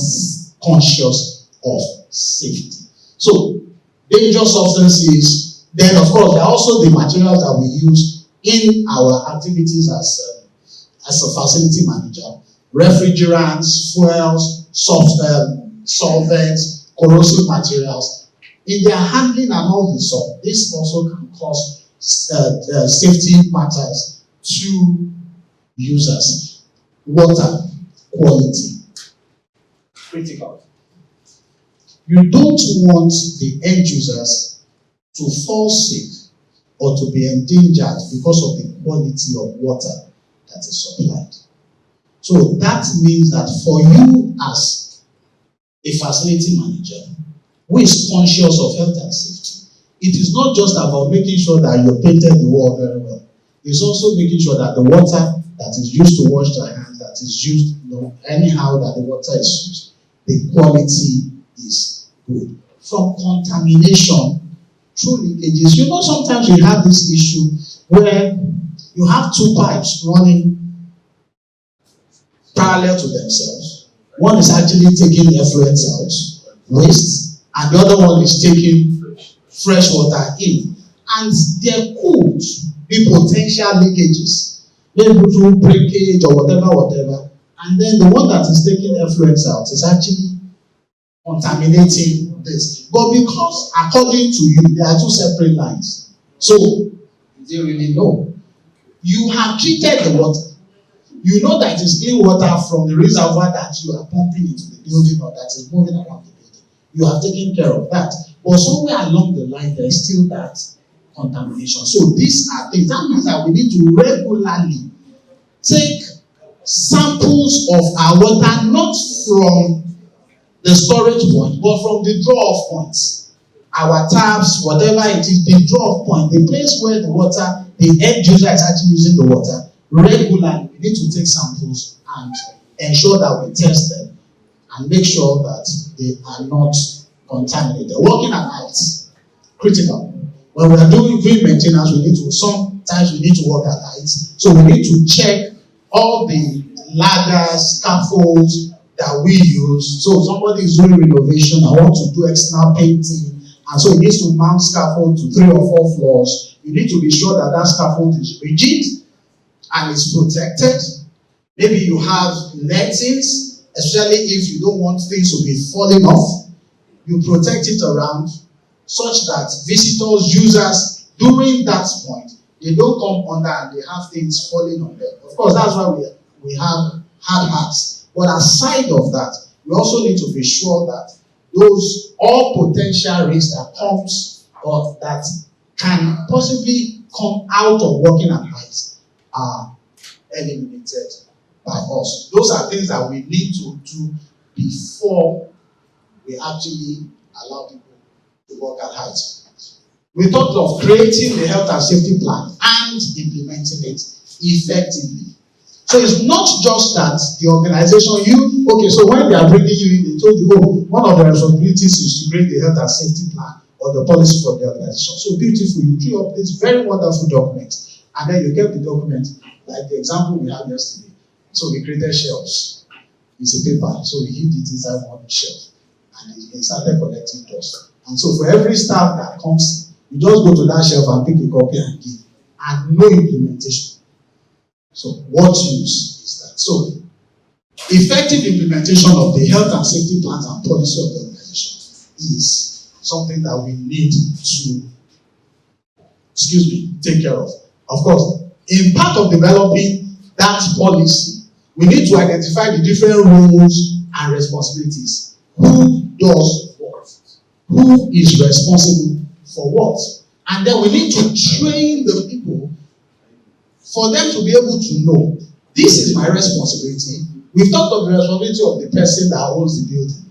conscious of safety. So, dangerous substances. Then, of course, there are also the materials that we use in our activities as a facility manager. Refrigerants, fuels, solvents, corrosive materials. In their handling and all this stuff, this also can cause safety matters to users. Water quality. Critical. You don't want the end users to fall sick or to be endangered because of the quality of water that is supplied. So that means that for you as a facility manager who is conscious of health and safety, it is not just about making sure that you painted the wall very well. It's also making sure that the water that is used to wash the hands, that that is used, anyhow that the water is used, the quality is good. From contamination through leakages, sometimes we have this issue where you have two pipes running parallel to themselves. One is actually taking effluents out, waste, and the other one is taking fresh water in. And there could be potential leakages, maybe through breakage or whatever. And then the one that is taking effluents out is actually contaminating this. But because, according to you, there are two separate lines. So, you didn't really know. You have treated the water. You know that it is clean water from the reservoir that you are pumping into the building or that is moving around the building. You have taken care of that. But somewhere along the line, there is still that contamination. So these are things. That means that we need to regularly take samples of our water, not from the storage point, but from the draw-off points. Our taps, whatever it is, the draw-off point, the place where the water, the end user is actually using the water. Regularly, we need to take samples and ensure that we test them and make sure that they are not contaminated. Working at night, critical. When we are doing maintenance, sometimes we need to work at night. So we need to check all the ladders, scaffolds that we use. So somebody is doing renovation, I want to do external painting, and so it needs to mount scaffold to 3 or 4 floors. You need to be sure that that scaffold is rigid and it's protected. Maybe you have nettings, especially if you don't want things to be falling off. You protect it around such that visitors, users, during that point, they don't come under and they have things falling on them. Of course, that's why we have hard hats. But aside of that, we also need to be sure that those all potential risks that comes or that can possibly come out of working at heights are eliminated by us. Those are things that we need to do before we actually allow people to work at heights. We talked of creating the health and safety plan and implementing it effectively. So it's not just that the organization, so when they are bringing you in, they told you, one of the responsibilities is to create the health and safety plan or the policy for the organization. So beautiful, you drew up this very wonderful document, and then you kept the document, like the example we had yesterday. So we created shelves. It's a paper, so we hid it inside one shelf, and it started collecting dust. And so for every staff that comes in, you just go to that shelf and pick a copy and give, and no implementation. So what use is that? So effective implementation of the health and safety plans and policy of the organization is something that we need to, take care of. Of course, in part of developing that policy, we need to identify the different roles and responsibilities. Who does what? Who is responsible for what? And then we need to train the people for them to be able to know, this is my responsibility. We've talked of the responsibility of the person that owns the building.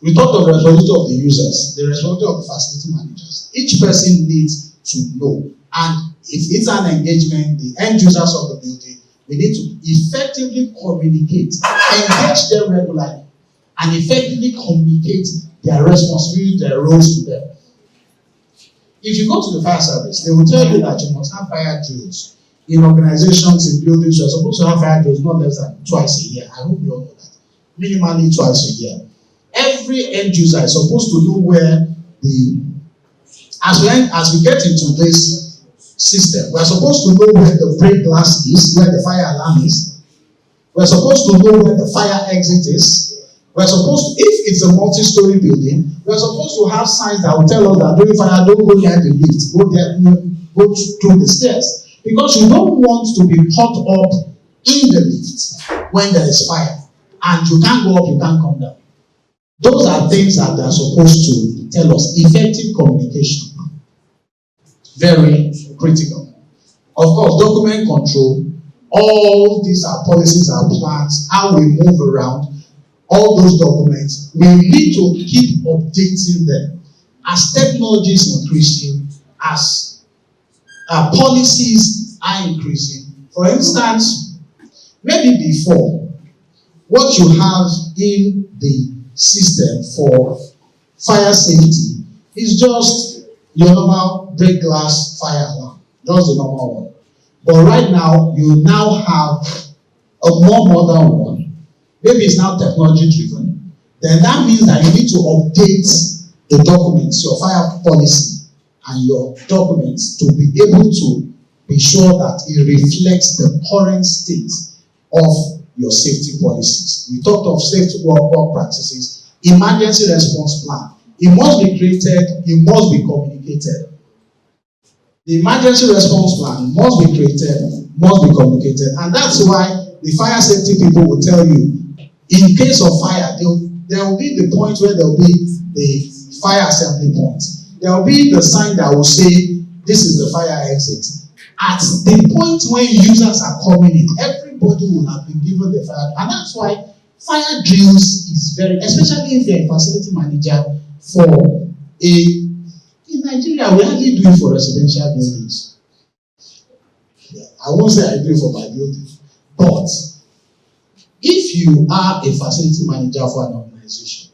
We talked of the responsibility of the users, the responsibility of the facility managers. Each person needs to know. And if it's an engagement, the end users of the building, we need to effectively communicate, engage them regularly, and effectively communicate their responsibility, their roles to them. If you go to the fire service, they will tell you that you must have fire drills. In organizations, in buildings, you're supposed to have fire drills not less than twice a year. I hope you all know that. Minimally twice a year. Every end user is supposed to know where as we get into this system, we're supposed to know where the break glass is, where the fire alarm is. We're supposed to know where the fire exit is. We're supposed to, if it's a multi-story building, we're supposed to have signs that will tell us that during fire, don't go near the lift, go through the stairs. Because you don't want to be caught up in the lift when there is fire. And you can't go up, you can't come down. Those are things that they are supposed to tell us. Effective communication. Very critical. Of course, document control. All these are policies, are plans, how we move around. All those documents, we need to keep updating them. As technology is increasing, as policies are increasing. For instance, Maybe before, what you have in the system for fire safety is just your normal break glass fire alarm, just the normal one. But right now, you now have a more modern one. Maybe it's now technology driven. Then that means that you need to update the documents, your fire policy and your documents, to be able to be sure that it reflects the current state of your safety policies. We talked of safety work practices, emergency response plan. It must be created, it must be communicated. The emergency response plan must be created, must be communicated, and that's why the fire safety people will tell you, in case of fire, there will be the point where there will be the fire assembly point. There will be the sign that will say, this is the fire exit. At the point when users are coming in, everybody will have been given the fire. And that's why fire drills is very, especially if you're a facility manager for in Nigeria, we hardly do it for residential buildings. Yeah, I won't say I do it for my building, but if you are a facility manager for an organization,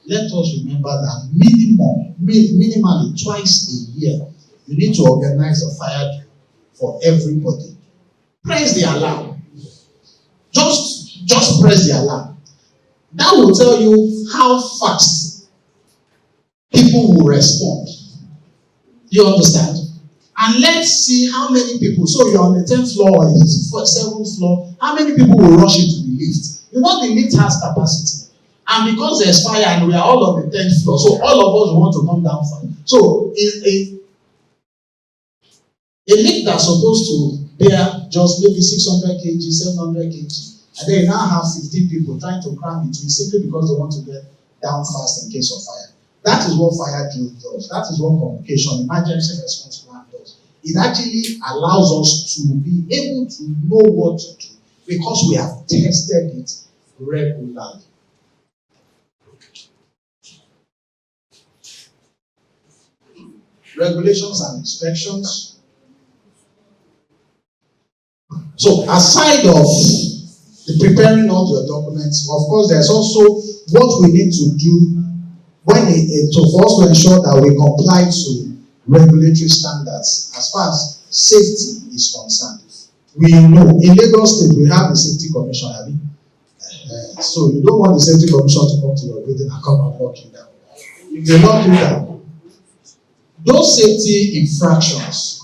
let us remember that minimally twice a year, you need to organize a fire drill for everybody. Press the alarm. Just press the alarm. That will tell you how fast people will respond. You understand? And let's see how many people, so you're on the 10th floor or 7th floor, how many people will rush into the lift? You know the lift has capacity. And because there's fire and we are all on the 10th floor, so all of us want to come down fast. So a lift that's supposed to bear just maybe 600 kg, 700 kg, and then you now have 15 people trying to cram into it simply because they want to get down fast in case of fire. That is what fire drill does. That is what communication, emergency response plan does. It actually allows us to be able to know what to do because we have tested it regularly. Regulations and inspections. So aside of the preparing all your documents, of course, there's also what we need to do when for us to ensure that we comply to regulatory standards as far as safety is concerned. We know in Lagos State we have the safety commission, so you don't want the safety commission to come to your building and come and lock you down. You will not do that. Those safety infractions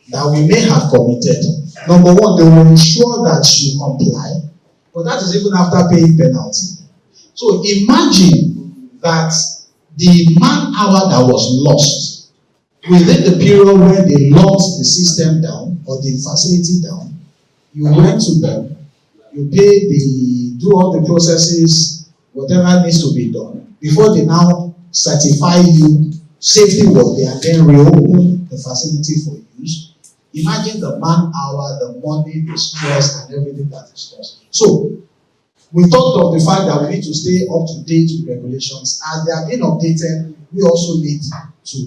that we may have committed, number one, they will ensure that you comply, but that is even after paying penalty. So imagine that the man hour that was lost within the period where they locked the system down or the facility down, you went to them, you do all the processes, whatever needs to be done, before they now certify you safety was there and then reopen the facility for use. Imagine the man hour, the money, the stress, and everything that is lost. So, we talked of the fact that we need to stay up to date with regulations. As they are being updated, we also need to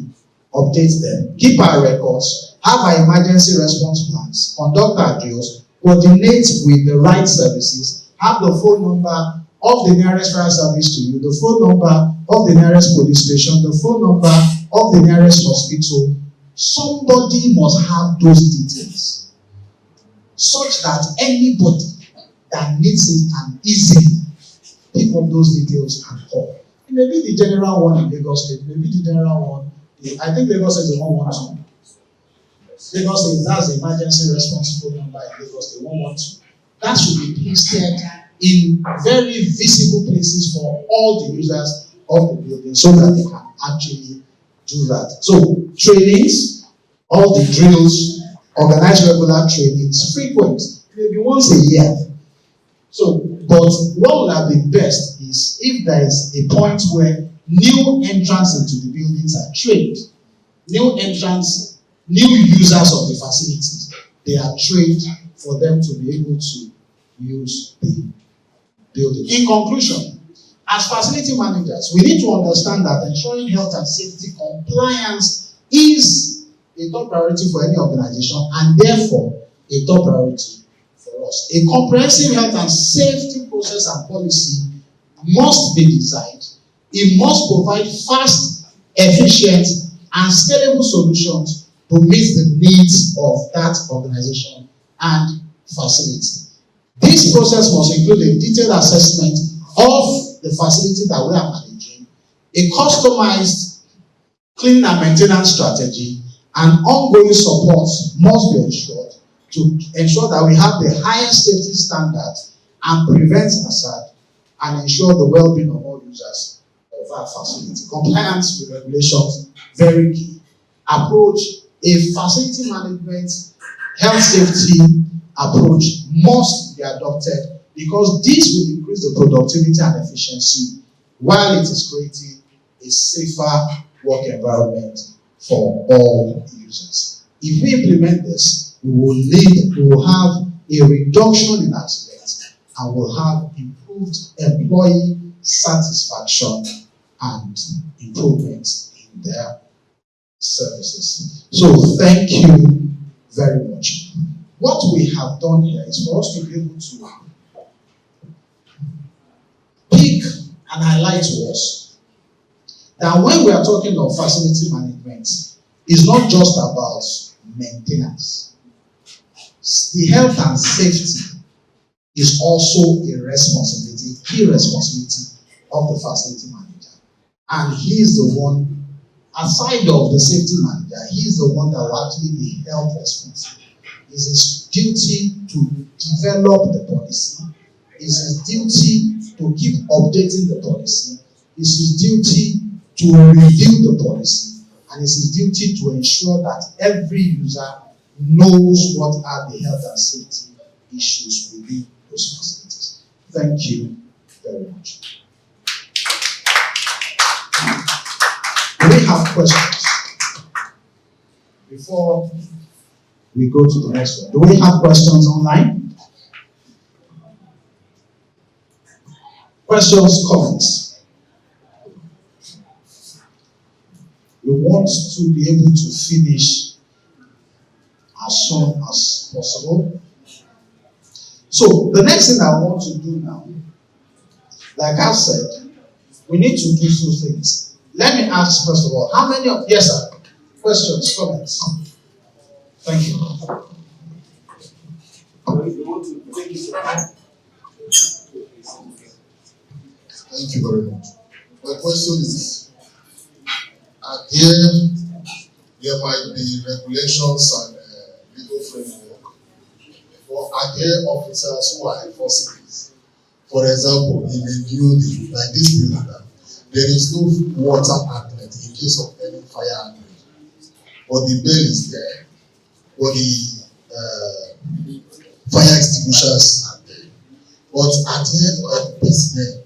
update them, keep our records, have our emergency response plans, conduct our drills, coordinate with the right services, have the phone number of the nearest fire service to you, the phone number of the nearest police station, the phone number of the nearest hospital. Somebody must have those details such that anybody that needs it can easily pick up those details and call. It may be the general one in Lagos State, maybe the general one. I think Lagos State is 112. Lagos State, that's the emergency response phone number in Lagos State, 112. That should be pasted in very visible places for all the users of the building so that they can actually do that. So, trainings, all the drills, organize regular trainings, frequent, maybe once a year. So, but what would have been best is if there is a point where new entrants into the buildings are trained, new entrants, new users of the facilities, they are trained for them to be able to use the building. In conclusion, as facility managers, we need to understand that ensuring health and safety compliance is a top priority for any organization and therefore a top priority for us. A comprehensive health and safety process and policy must be designed. It must provide fast, efficient, and scalable solutions to meet the needs of that organization and facility. This process must include a detailed assessment of the facility that we are managing, a customized cleaning and maintenance strategy, and ongoing support must be ensured to ensure that we have the highest safety standards and prevent hazard and ensure the well-being of all users of our facility. Compliance with regulations, very key. Approach, a facility management health safety approach must be adopted because this will increase the productivity and efficiency while it is creating a safer work environment for all users. If we implement this, we will have a reduction in accidents and will have improved employee satisfaction and improvements in their services. So thank you very much. What we have done here is for us to be able to pick and highlight to us that when we are talking of facility management, it's not just about maintenance. The health and safety is also a responsibility, key responsibility of the facility manager. And he is the one, aside of the safety manager, he is the one that will actually be health responsible. It's his duty to develop the policy. It's his duty to keep updating the policy. It's his duty to review the policy. And it's his duty to ensure that every user knows what are the health and safety issues within those facilities. Thank you very much. Do we have questions? Before we go to the next one, do we have questions online? Questions, comments? We want to be able to finish as soon as possible. So the next thing I want to do now, like I said, we need to do two things. Let me ask first of all, how many of, yes sir, questions, comments? Thank you. Thank you very much. My question is, here there might be regulations and legal framework for here officers who are enforcing this. For example, in a building like this building, there is no water outlet in case of any fire outbreak. But the bell is there, or the fire extinguishers are there. But at the end of personnel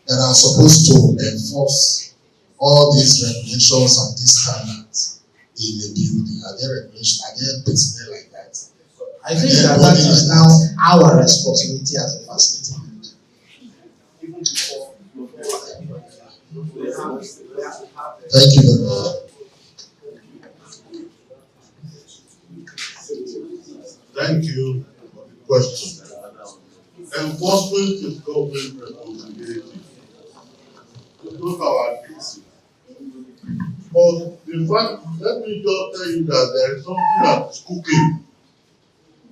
that are supposed to enforce all these regulations and these standards in the building, are there regulations, are there personnel like that? I think that is now our responsibility as a facility manager. Thank you very much. Thank you for the question. Enforcement is government responsibility. It's not our duty. But in fact, let me just tell you that there is something that is cooking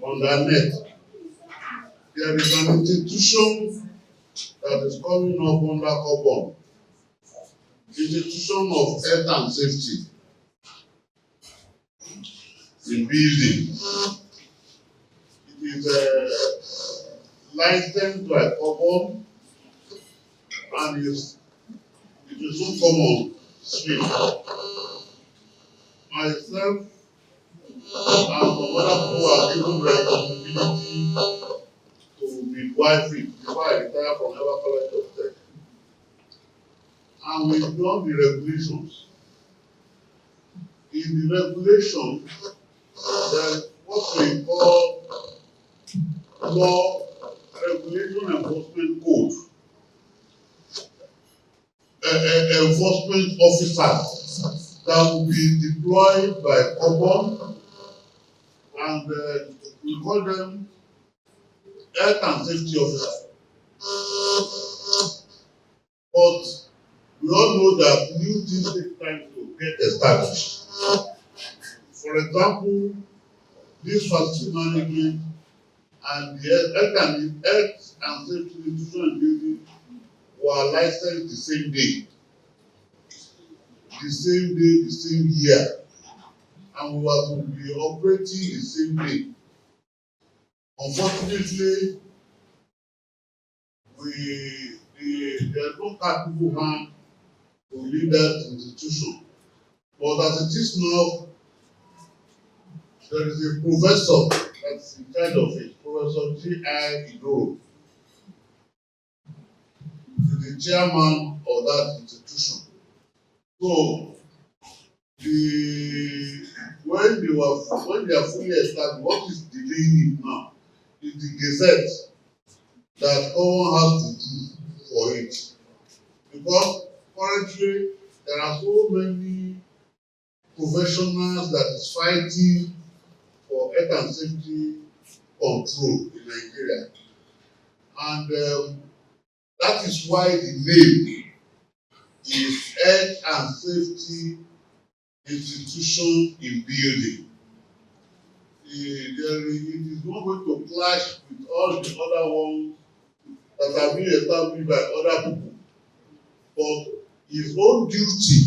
on the net. There is an institution that is coming up under COBON, Institution of Health and Safety in building. It is licensed by COBON and it will soon come on stream. Myself and some other people are given responsibility to midwifery before I retire from Ever College of Tech. And we've done the regulations. In the regulations, there is what we call law regulation enforcement code. Enforcement officers that will be deployed by COBON, and we call them health and safety officer. But we all know that new things take time to get established. For example, this facility management and the health and safety institution and building were licensed the same day, the same year, and we were to be operating the same day. Unfortunately, there are no capable hand to lead that institution. But as it is now, there is a professor that's in charge of it, Professor G.I. Idoro. He's the chairman of that institution. So when they are fully established, what is delaying it now is the gazette that someone has to do for it. Because currently there are so many professionals that is fighting for health and safety control in Nigeria. And that is why the name is Health and Safety Institution in Building. It is not going to clash with all the other ones that have been established by other people. But his own duty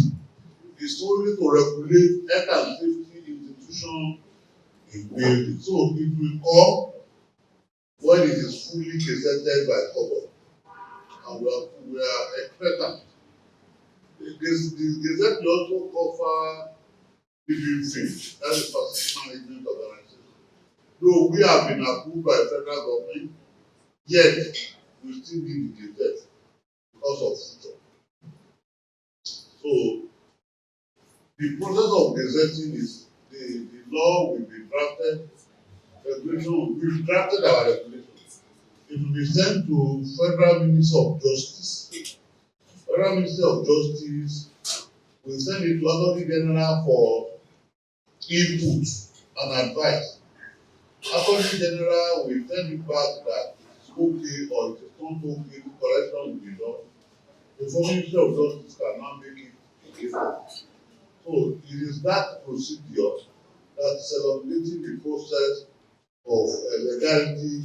is only to regulate health and safety institution in building. So it will come when it is fully gazetted by government. And we are expectant. This gazette will also cover living things. That is facility management organization. Though we have been approved by federal government, yet we still need the gazette because of future. So the process of gazetting is the law will be drafted, regulation, we've drafted our regulations. It will be sent to Federal Ministry of Justice. Federal Ministry of Justice will send it to Attorney General for input and advice. Attorney General will send it back that it's okay or it is not okay, correction will be done. The Ministry of Justice can now make it illegal. So it is that procedure that is elaborating the process of legality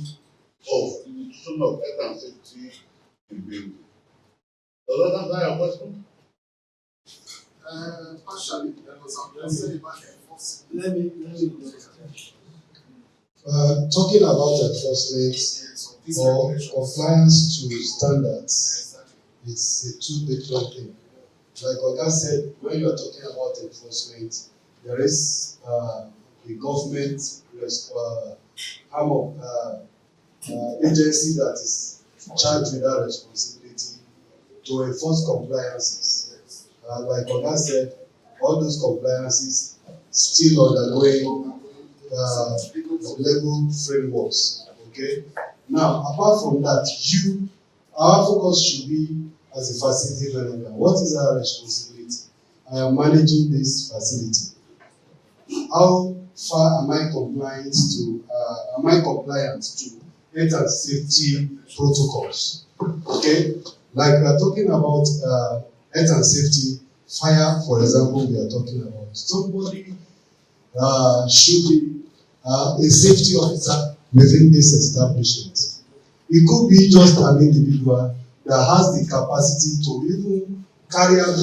of the institution of health and safety in building. Does that answer your question? Partially, let me Talking about enforcement or compliance to standards, it's a two different things. Like Oga said, when you are talking about enforcement, there is the government arm of agency that is charged with that responsibility to enforce compliances. Like Oga said, all those compliances still undergoing legal frameworks. Okay. Now, apart from that, our focus should be as a facility manager. What is our responsibility? I am managing this facility. How far am I compliant to health and safety protocols? Okay, like we are talking about health and safety, fire, for example, we are talking about. Somebody should be a safety officer within this establishment. It could be just an individual that has the capacity to even carry out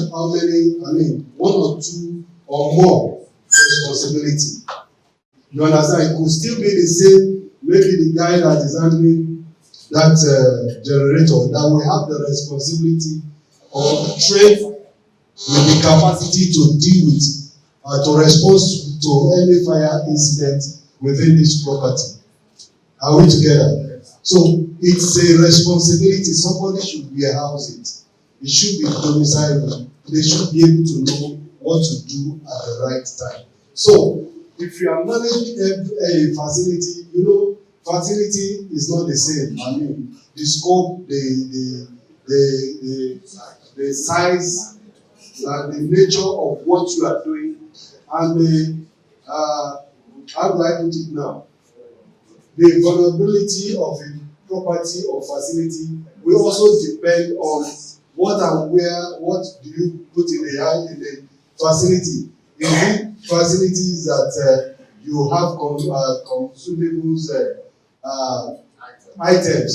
one or two or more responsibility. You understand? It could still be the same, maybe the guy that is handling that generator that will have the responsibility or train with the capacity to deal with, to respond to any fire incident within this property. Are we together? So it's a responsibility. Somebody should warehouse it. It should be domiciled. They should be able to know what to do at the right time. So if you are managing a facility, facility is not the same. I mean, the scope, the size, and the nature of what you are doing, and the how do I put it now? The vulnerability of property or facility will also depend on what and where, what do you put in the facility. Is it facilities that you have consumables, items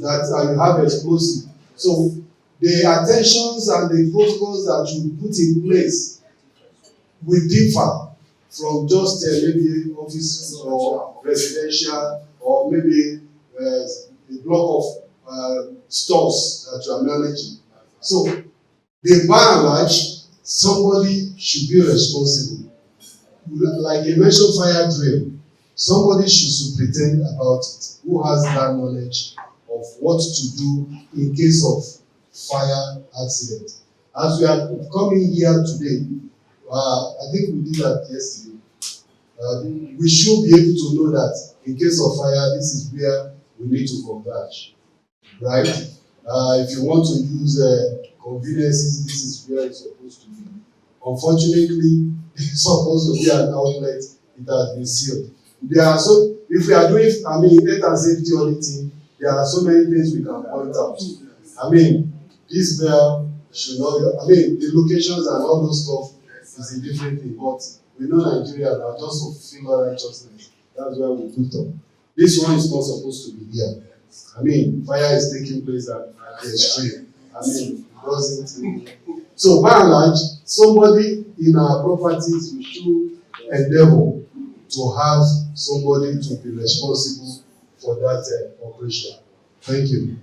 that you have explosive. So the attentions and the protocols that you put in place will differ from just maybe office or residential or maybe a block of stores that you are managing. So, by and large, somebody should be responsible. Like you mentioned, fire drill. Somebody should superintend about it. Who has that knowledge of what to do in case of fire accident? As we are coming here today, I think we did that yesterday. We should be able to know that in case of fire, this is where we need to converge, right? If you want to use conveniences, this is where it's supposed to be. Unfortunately, it's supposed to be an outlet. It has been sealed. If we are doing, health and safety auditing, there are so many things we can point out. This bell should not, the locations and all those stuff is a different thing, but we know Nigeria now, just to fulfill righteousness. That's why we put up. This one is not supposed to be here. Fire is taking place at the extreme. Doesn't. So by and large, somebody in our properties, we should endeavor to have somebody to be responsible for that operation. Thank you.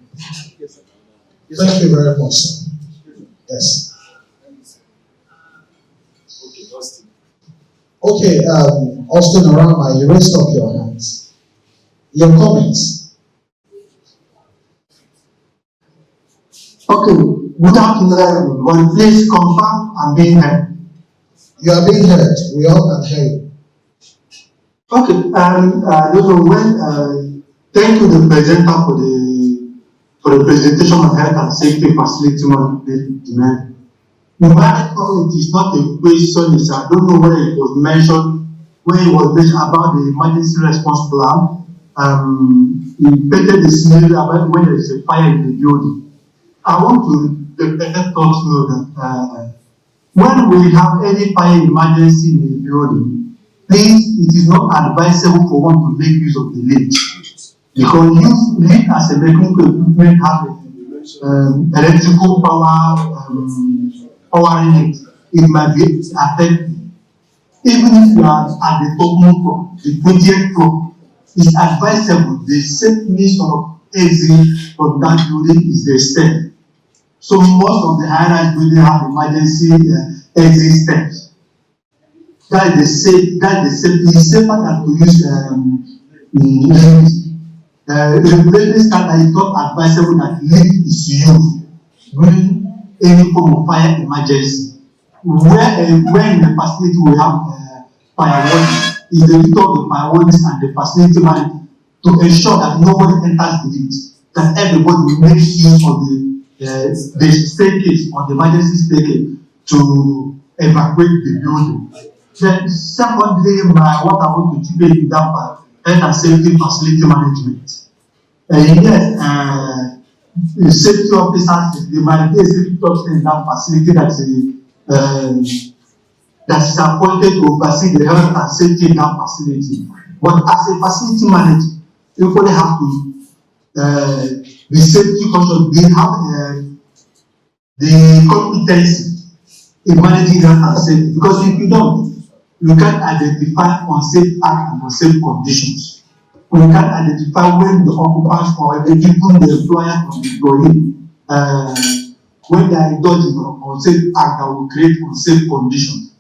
Thank you very much, sir. Yes. Okay, Austin. Okay, Austin Arama, you raised up your hands. Your comments. Okay, good afternoon, everyone. Please confirm I'm being heard. You are being heard. We all can hear you. Okay, thank you, the presenter, for the presentation of health and safety facility management. In my comment, it is not a question. I don't know whether it was mentioned when it was mentioned about the emergency response plan. He painted the scenario about when there is a fire in the building. I want to let us know that when we have any fire emergency in the building, please, it is not advisable for one to make use of the lift. Because lift as a mechanical equipment have electrical power powering it. It might be affected. Even if you are at the top floor, the 20th floor, it's advisable the safe means of exit from that building is the step. So most of the high-rise buildings have emergency exit steps. That is the safe. It's safer than to use lift. Regulatory standard is not advisable that lift is used during any form of fire emergency. Where in the facility we have fire warning, is the duty of the fire wardens and the facility manager to ensure that nobody enters the lift, that everybody makes use of the staircase or the emergency staircase to evacuate the building. Then secondly, what I want to debate in that part, health and safety facility management. Yes, the safety officers, there might be a safety officer in that facility that is appointed to oversee the health and safety in that facility. But as a facility manager, you only have to be safety conscious. They have the competency in managing health and safety. Because if you don't, you can't identify unsafe acts and unsafe conditions. We can identify when the occupants or even the employer or the employee, when they are indulging in unsafe act that will create unsafe conditions.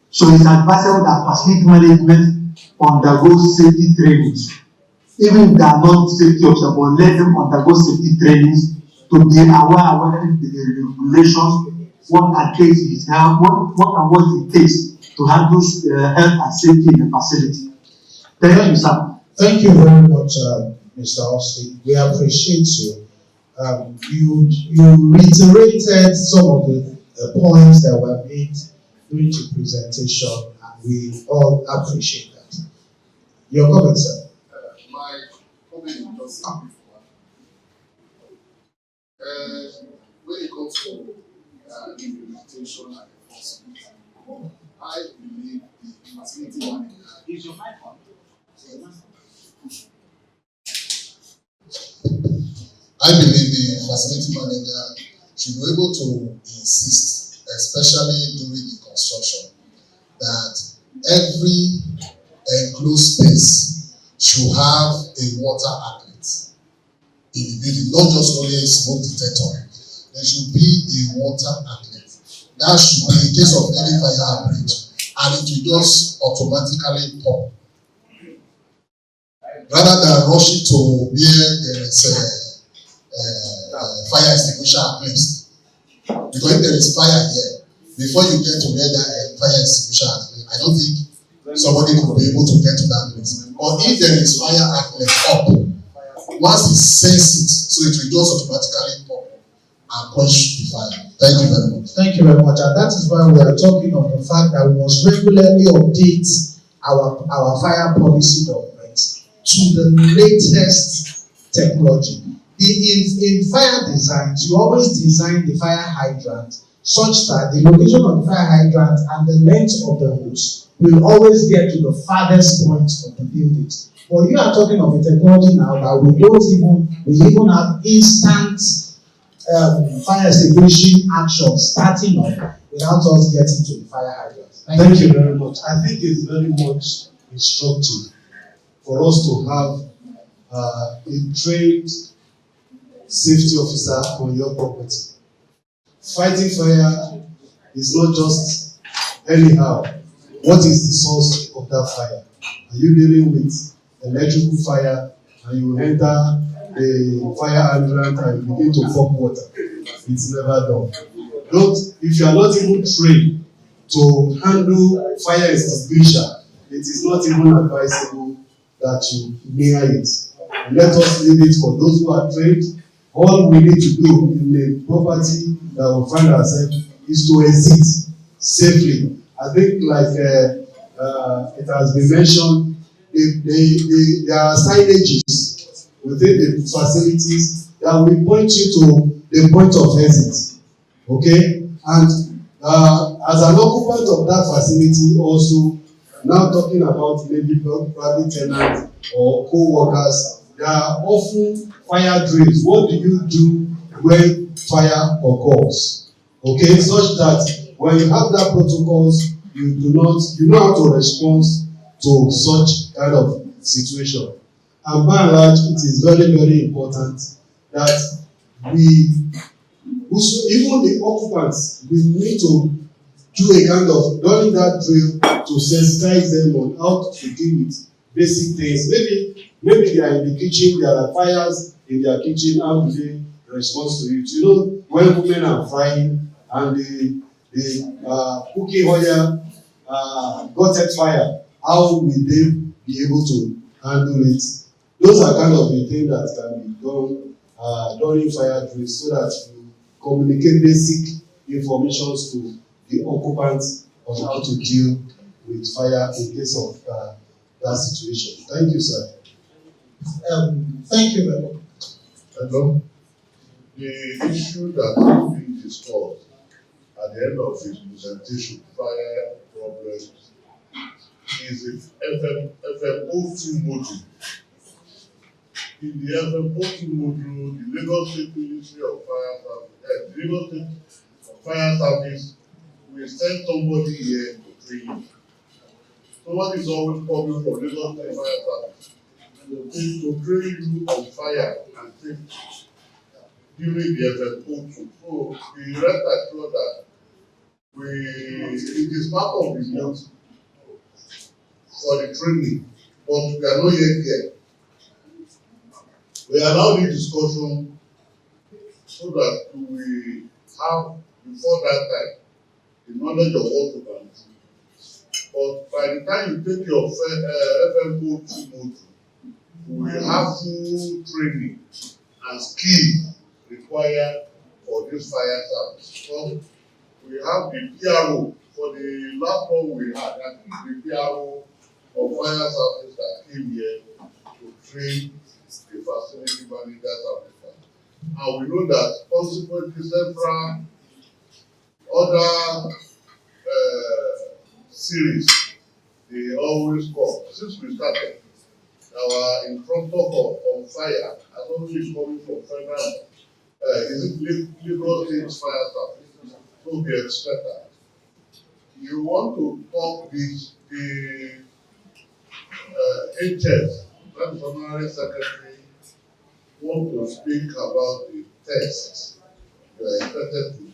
So it's advisable that facility management undergoes safety trainings, even if they are not safety officers, but let them undergo safety trainings to be aware of the regulations, what it takes, what it takes to handle health and safety in the facility. Thank you, sir. Thank you very much, Mr. Austin. We appreciate you. You reiterated some of the points that were made during the presentation, and we all appreciate that. Your comment, sir. My comment is just When it comes to implementation and enforcement, I believe the facility manager. Is your mic on? I believe the facility manager should be able to insist, especially during the construction, that every enclosed space should have a water outlet in the building, not just only a smoke detector. There should be a water outlet. That should be in case of any fire outbreak, and it will just automatically pop. Rather than rushing to where there is a fire extinguisher placed. Because if there is fire here, before you get to where that fire extinguisher is placed, I don't think somebody could be able to get to that place. But if there is fire outlet up, once it senses it, so it will just automatically pop and quench the fire. Thank you very much. Thank you very much. And that is why we are talking of the fact that we must regularly update our fire policy documents to the latest technology. In fire designs, you always design the fire hydrant such that the location of the fire hydrant and the length of the hose will always get to the farthest point of the building. But you are talking of a technology now that we even have instant fire extinguishing action starting up without us getting to the fire hydrant. Thank you very much. I think it's very much instructive for us to have a trained safety officer on your property. Fighting fire is not just anyhow. What is the source of that fire? Are you dealing with electrical fire and you enter the fire hydrant and you begin to pump water? It's never done. If you are not even trained to handle fire extinguisher, it is not even advisable that you near it. Let us leave it for those who are trained. All we need to do in the property that we find ourselves is to exit safely. I think like it has been mentioned, there are signages within the facilities that will point you to the point of exit. Okay? And as an occupant of that facility also, now talking about maybe private tenants or co-workers, there are often fire drills. What do you do when fire occurs? Okay, such that when you have that protocols, you know how to respond to such kind of situation. And by and large, it is very, very important that even the occupants, we need to do a kind of during that drill to sensitize them on how to deal with basic things. Maybe they are in the kitchen, there are fires in their kitchen, how do they respond to it? You know, when women are frying and the cooking oil got set fire, how will they be able to handle it? Those are kind of the things that can be done during fire drills so that you communicate basic information to the occupants on how to deal with fire in case of that situation. Thank you, sir. Thank you very much. Hello. The issue that is being discussed at the end of this presentation, fire problems, is the FM02 module. In the FM02 module, the Lagos State Ministry of Fire Service, the Lagos State Fire Service will send somebody here to train you. Somebody is always coming from Lagos State Fire Service to train you on fire and safety during the FM02. So we rest assured that it is part of the note for the training, but we are not yet there. We are now in discussion so that we have before that time the knowledge of what we can do. But by the time you take your FM02 module, we will have full training and skill required for this fire service. So we have the PRO for the last one we had. I think the PRO of fire service that came here to train the facility managers of the fire. And we know that consequently several other series they always come. Since we started, our instructor on fire has always coming from federal, is it Lagos State Fire Staff? So we expect that. You want to talk the HS, that is honorary secretary, want to speak about the tests you are expected to do.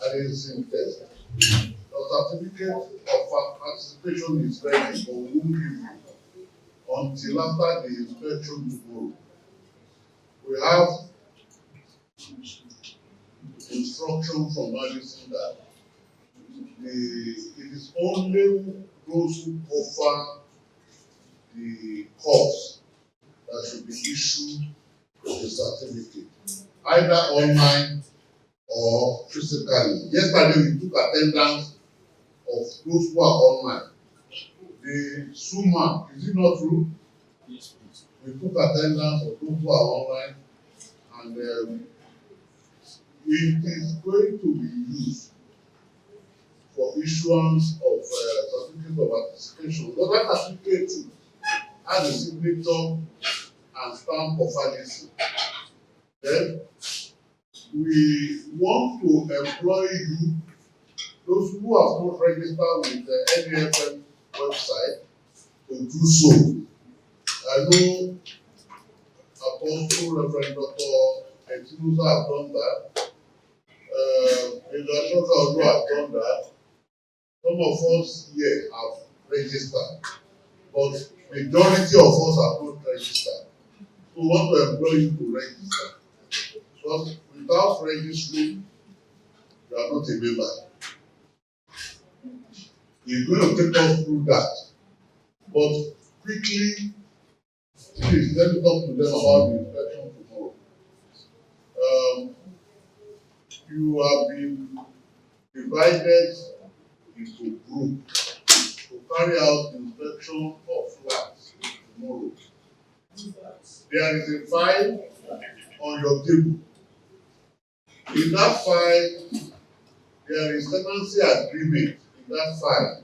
And it is in test. The certificate of participation is ready, but we won't give you until after the inspection tomorrow. We have instruction from Madison that it is only those who offer the course that should be issued the certificate, either online or physically. Yesterday we took attendance of those who are online. The SUMA, is it not true? Yes, please. We took attendance of those who are online, and it is going to be used for issuance of certificate of participation. Because that certificate too has a signature and stamp of validity. Then we want to employ you, those who have not registered with the NAFM website, to do so. I know Apostle Reverend Dr. Etinusa have done that. Major Shoka also have done that. Some of us here have registered, but majority of us have not registered. So we want to employ you to register. Because without registering, you are not a member. You're going to take us through that. But quickly, please let me talk to them about the inspection tomorrow. You have been divided into groups to carry out inspection of flats tomorrow. There is a file on your table. In that file, there is tenancy agreement in that file.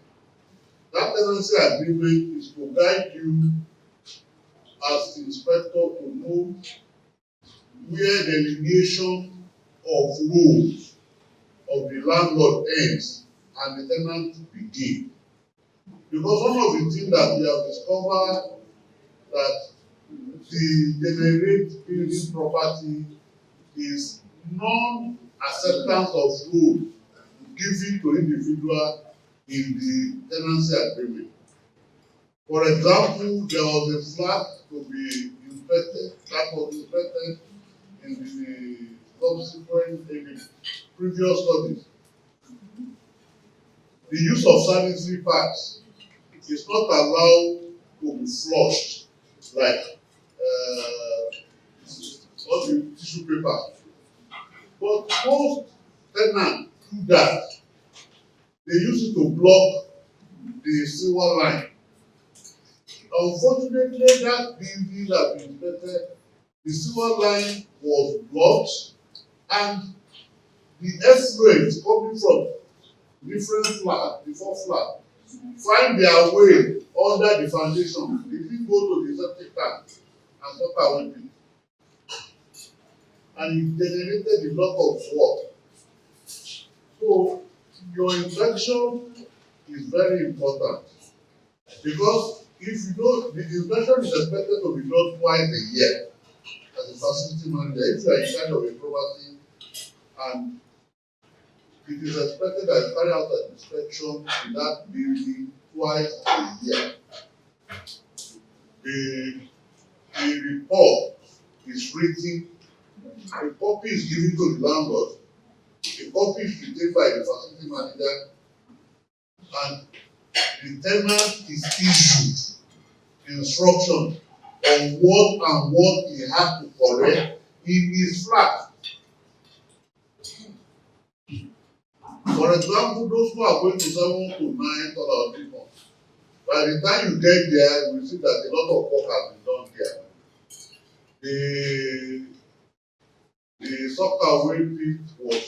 That tenancy agreement is to guide you as the inspector to know where the delineation of rules of the landlord ends and the tenant begin. Because one of the things that we have discovered that the generate building property is non-acceptance of rules given to individual in the tenancy agreement. For example, there was a flat to be inspected that was inspected in the subsequent, in the previous studies. The use of sanitary pads is not allowed to be flushed like what the tissue paper. But most tenants do that. They use it to block the sewer line. Unfortunately, that building that we inspected, the sewer line was blocked and the effluent coming from different flat, before flat, find their way under the foundation. They didn't go to the septic tank and start away it. And it generated a lot of work. So your inspection is very important because if you don't, the inspection is expected to be done twice a year as a facility manager. If you are in charge of a property and it is expected that you carry out an inspection in that building twice a year. The report is written, a copy is given to the landlord, a copy is retained by the facility manager, and the tenant is issued instruction on what he has to correct in his flat. For example, those who are going to 7 to 9 or 3 months, by the time you get there, you will see that a lot of work has been done there. the soccer way pitch was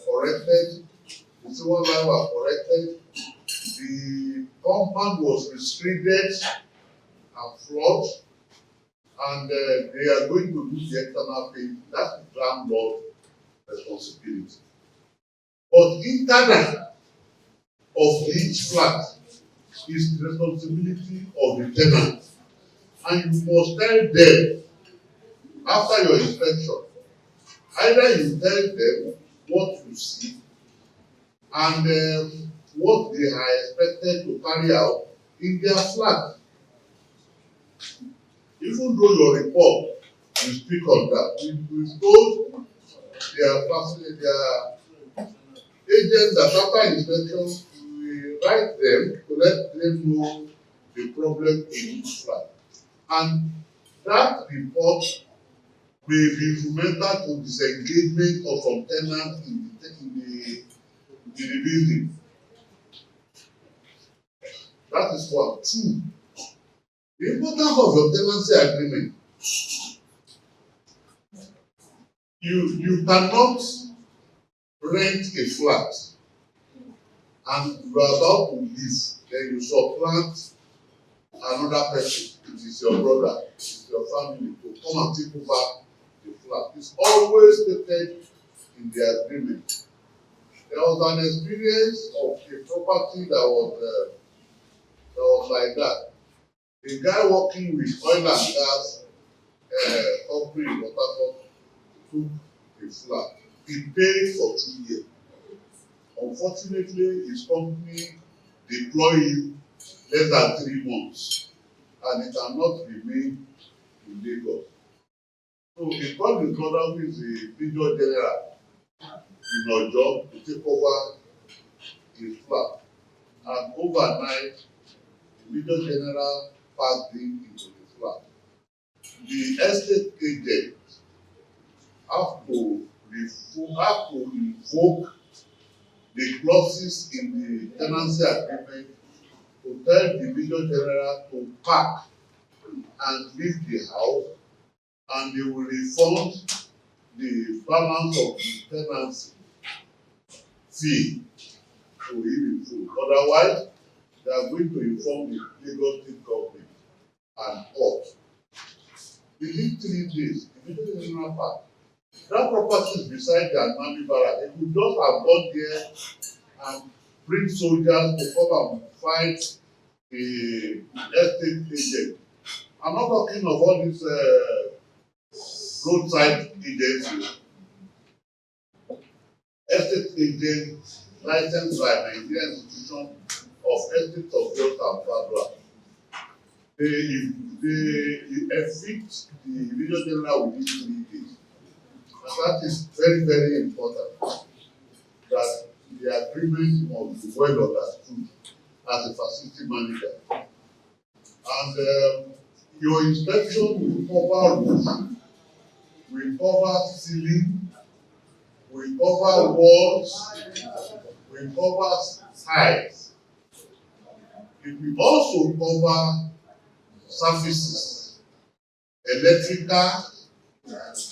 corrected, the sewer line was corrected, the compound was restricted and flawed, and they are going to do the external pay. That's the landlord responsibility. But internal of each flat is the responsibility of the tenant. And you must tell them after your inspection, either you tell them what you see and what they are expected to carry out in their flat. Even though your report will speak on that, we told their agents that after inspection, we write them to let them know the problem in each flat. And that report may be implemented to disengagement of some tenants in the building. That is one. Two, the importance of your tenancy agreement. You cannot rent a flat and you are about to leave, then you supplant another person. It is your brother, it is your family to come and take over the flat. It's always stated in the agreement. There was an experience of a property that was like that. The guy working with oil and gas company in Port Harcourt took a flat. He paid for 2 years. Unfortunately, his company deployed him less than 3 months, and he cannot remain in Lagos. So he called his brother, who is the major general in our job, to take over his flat. And overnight, the major general passed him into the flat. The estate agent have to invoke the clauses in the tenancy agreement to tell the major general to pack and leave the house, and they will refund the balance of the tenancy fee to him in full. Otherwise, they are going to inform the Lagos State government and court. Within 3 days, the major general packed. That property is beside the Anami Barrack. They could just have gone there and bring soldiers to come and fight the estate agent. I'm not talking of all these roadside agencies. Estate agents licensed by Nigerian Institution of Estates of Wealth and Fadua. They evict the major general within 3 days. And that is very, very important, that the agreement must be well understood as a facility manager. And your inspection will cover roof, will cover ceiling, will cover walls, will cover sides. It will also cover surfaces, electrical,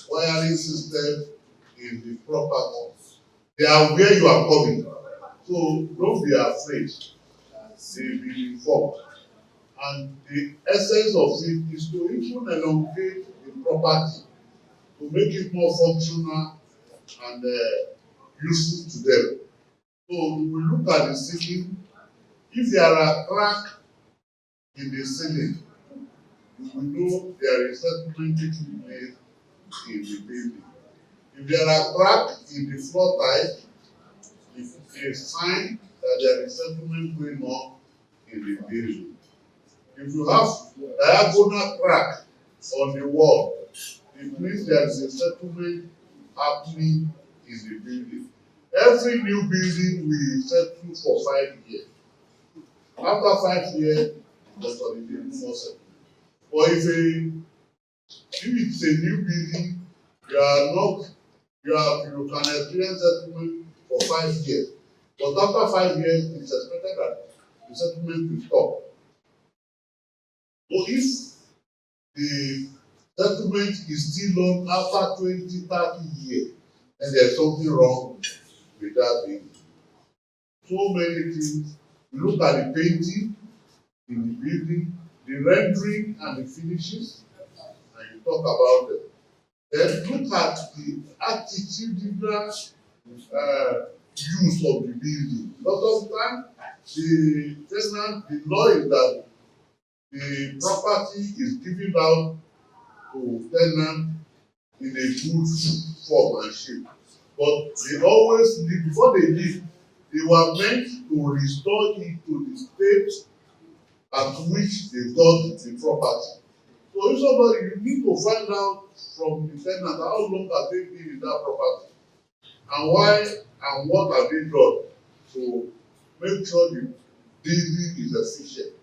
wiring system in the property. They are where you are coming. So don't be afraid. They will be informed. And the essence of it is to even elongate the property, to make it more functional and useful to them. So we will look at the ceiling. If there are cracks in the ceiling, we will know there is settlement taking place in the building. If there are cracks in the floor tile, it is a sign that there is settlement going on in the building. If you have diagonal crack on the wall, it means there is a settlement happening in the building. Every new building will settle for 5 years. After 5 years, there's already no more settlement. But if it's a new building, you can experience settlement for 5 years. But after 5 years, it's expected that the settlement will stop. So if the settlement is still on after 20, 30 years, and there's something wrong with that building. So many things. We look at the painting in the building, the rendering and the finishes, and you talk about them. Then look at the attitudinal use of the building. Because sometimes the tenant, the law is that the property is given out to tenant in a good form and shape. But they always leave, before they leave, they were meant to restore it to the state at which they got the property. So if somebody, you need to find out from the tenant how long have they been in that property and why and what have they done to make sure the building is efficient.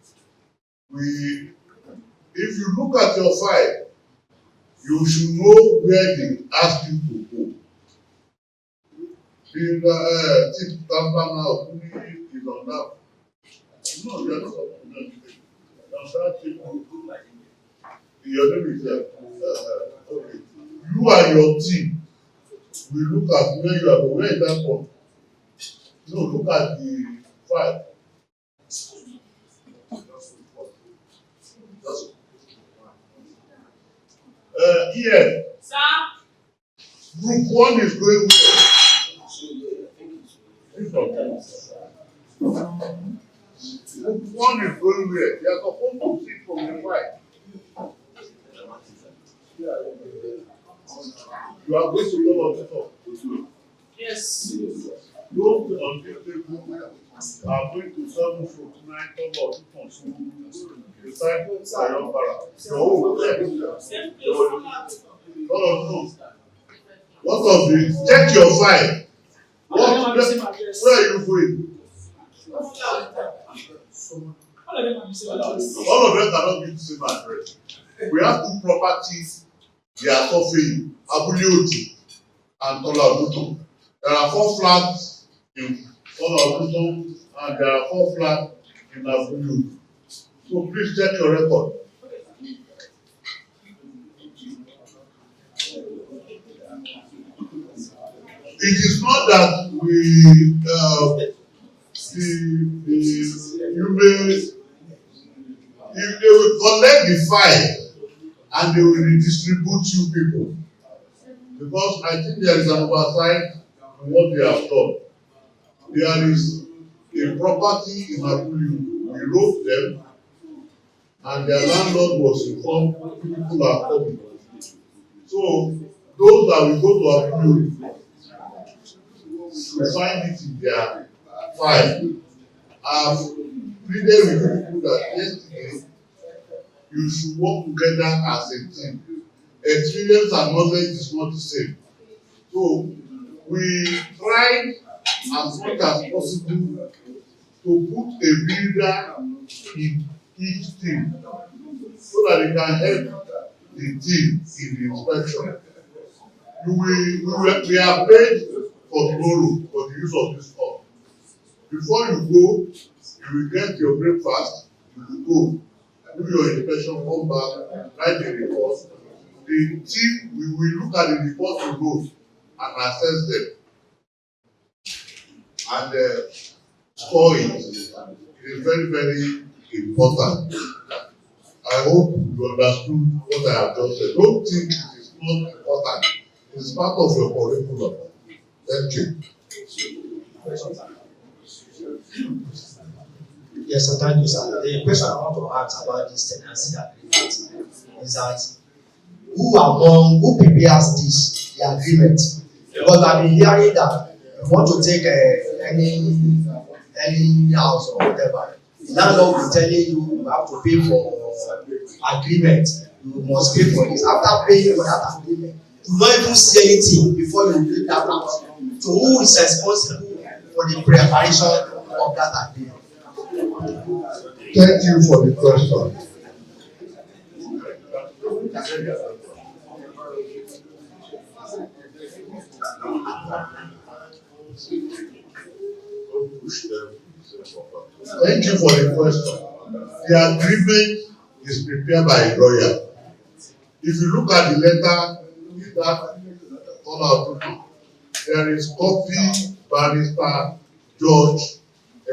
If you look at your file, you should know where they ask you to go. The chief tamper now is on that. No, they are not on that. Your name is okay. You and your team will look at where you are going. Where is that from? No, look at the file. Here. Sir. Group 1 is going where? Group 1 is going where? They are supposed to see from the file. You are going to go on the top. Yes. Those on this table are going to 7 from 9 top of 2 from 2. The side are your para. No. What of the check your file? Where are you going? All of them cannot be the same address. We have 2 properties. They are surveying Abule Oji and Tola Oguto. There are 4 flats in Tola Oguto and there are 4 flats in Abule Oji. So please check your record. It is not that they will collect the file and they will redistribute you people. Because I think there is an oversight in what they have done. There is a property in Abulu. We wrote them and their landlord was informed people are coming. So those that will go to Abulu will find it in their file. I've pleaded with people that yesterday you should work together as a team. Experience and knowledge is not the same. So we tried as much as possible to put a builder in each team so that they can help the team in the inspection. We are paid for tomorrow for the use of this hall. Before you go, you will get your breakfast, you will go, do your inspection, come back, write the report. The team, we will look at the report you wrote and assess them and score it. It is very, very important. I hope you understood what I have just said. Don't think it is not important. It is part of your curriculum. Thank you. Yes, sir, thank you, sir. The question I want to ask about this tenancy agreement is that who prepares this, the agreement? Because I've been hearing that you want to take any house or whatever, the landlord will tell you have to pay for agreement, you must pay for this. After paying for that agreement, you don't even see anything before you leave that house. So who is responsible for the preparation of that agreement? Thank you for the question. Thank you for the question. The agreement is prepared by a lawyer. If you look at the letter in that all there is Coffee Barrister George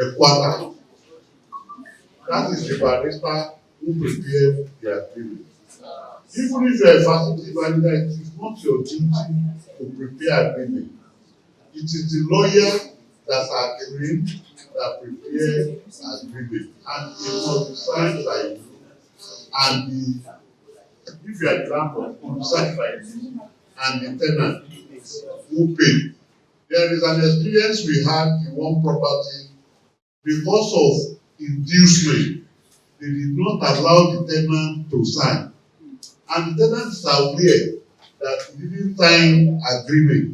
Ekwata. That is the barrister who prepared the agreement. Even if you are a facility manager, it is not your duty to prepare agreement. It is the lawyer that agreed that prepare agreement, and it must be signed by you. And if you are the landlord, it must be signed by you and the tenant who pay. There is an experience we had in one property because of inducement. They did not allow the tenant to sign. And the tenant is aware that he didn't sign agreement.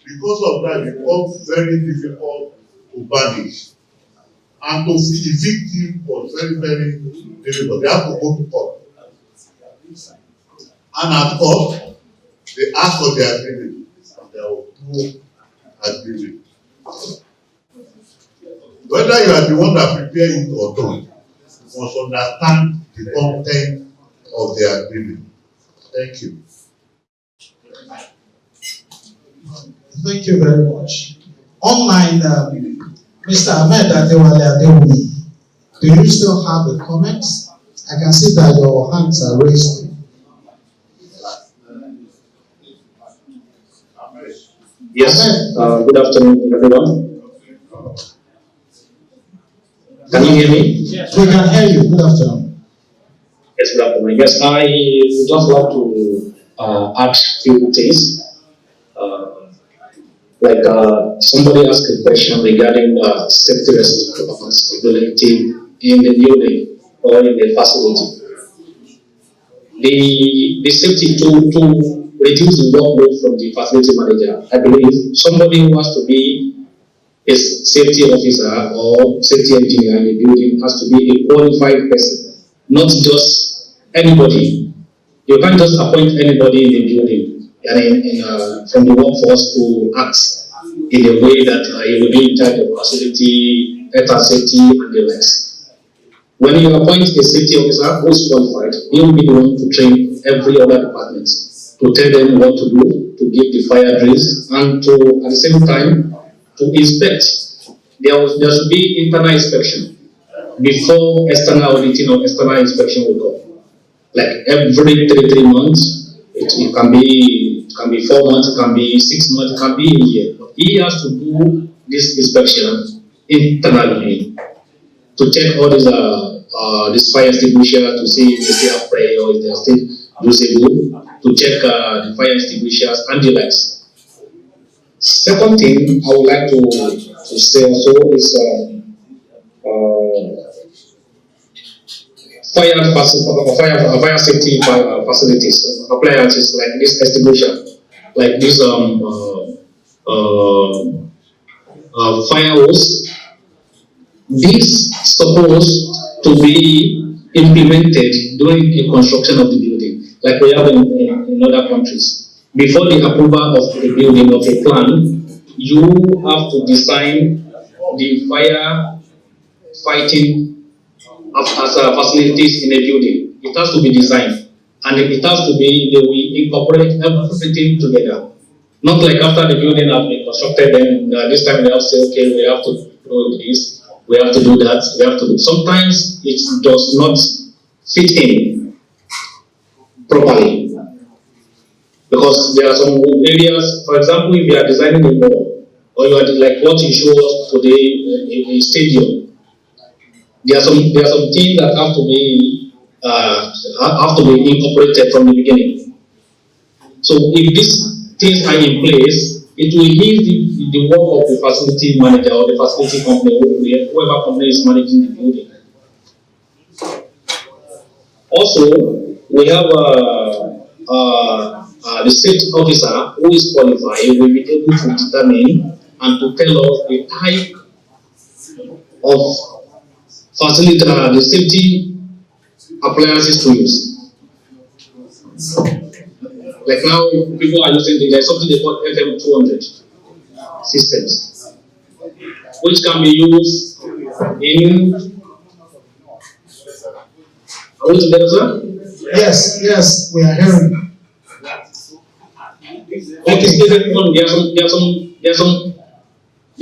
Because of that, it becomes very difficult to banish. And to evict him was very, very difficult. They have to go to court. And at court, they ask for the agreement. And there was no agreement. Whether you are the one that prepared it or not, you must understand the content of the agreement. Thank you. Thank you very much. Online, Mr. Ahmed Adewale Adewumi, do you still have a comment? I can see that your hands are raised. Yes, good afternoon, everyone. Can you hear me? Yes, we can hear you. Good afternoon. Yes, good afternoon. Yes, I would just like to add few things. Somebody asked a question regarding safety responsibility in the building or in the facility. The safety to reduce the workload from the facility manager. I believe somebody who has to be a safety officer or safety engineer in the building has to be a qualified person, not just anybody. You can't just appoint anybody in the building and from the workforce to act in a way that he will be in charge of facility, health and safety, and the likes. When you appoint a safety officer who is qualified, he will be the one to train every other department, to tell them what to do, to give the fire drills, and to, at the same time, to inspect. There should be internal inspection before external auditing or external inspection will come. Like every 3 months, it can be 4 months, it can be 6 months, it can be a year. He has to do this inspection internally to check all this fire extinguisher to see if they still have pressure or if they are still usable, to check the fire extinguishers and the likes. Second thing I would like to say also is fire safety facilities, appliances like this extinguisher, like this fire hose. This supposed to be implemented during the construction of the building, like we have in other countries. Before the approval of a building of a plan, you have to design the fire fighting as facilities in a building. It has to be designed, and it has to be, they will incorporate everything together. Not like after the building has been constructed, then this time they have to say, okay, we have to do this, we have to do that, we have to do. Sometimes it does not fit in properly. Because there are some areas, for example, if you are designing a wall, or you are like what you show us today, a stadium, there are some things that have to be incorporated from the beginning. So if these things are in place, it will ease the work of the facility manager or the facility company, whoever company is managing the building. Also, we have the safety officer who is qualified will be able to determine and to tell us the type of facility, the safety appliances to use. Like now, people are using there's something they call Fm01 systems, which can be used in Yes, yes, we are hearing. Okay, there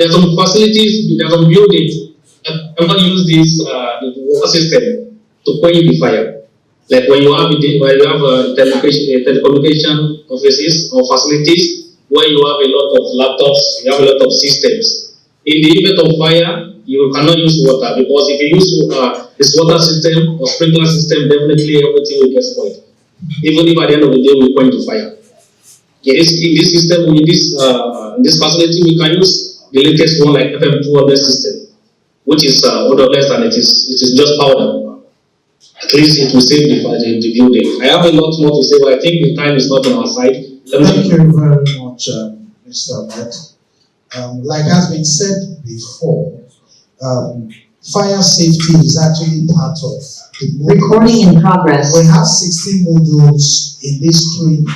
are some facilities, there are some buildings. Everybody use this the water system to quench the fire. Like when you have telecommunication offices or facilities where you have a lot of laptops, you have a lot of systems. In the event of fire, you cannot use water because if you use this water system or sprinkler system, definitely everything will get spoiled. Even if at the end of the day we quench the fire. In this system, in this facility, we can use the latest one like Fm01 system, which is odorless and it is just powder. At least it will save the building. I have a lot more to say, but I think the time is not on our side. Thank you very much, Mr. Ahmed. Like has been said before, fire safety is actually part of the module. Recording in progress. We have 16 modules in this training.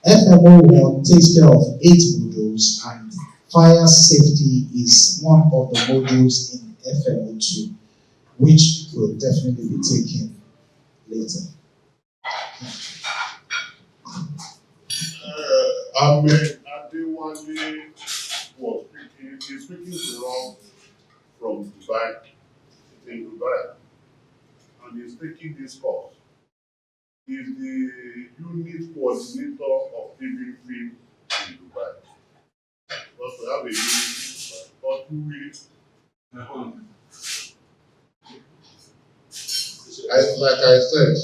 Fm01 takes care of 8 modules, and fire safety is one of the modules in Fm02, which will definitely be taken later. Ahmed Adewale was speaking, he's speaking to us from Dubai, in Dubai, and he's taking this course. He's the unit coordinator of TV film in Dubai. Because we have a unit in Dubai, but like I said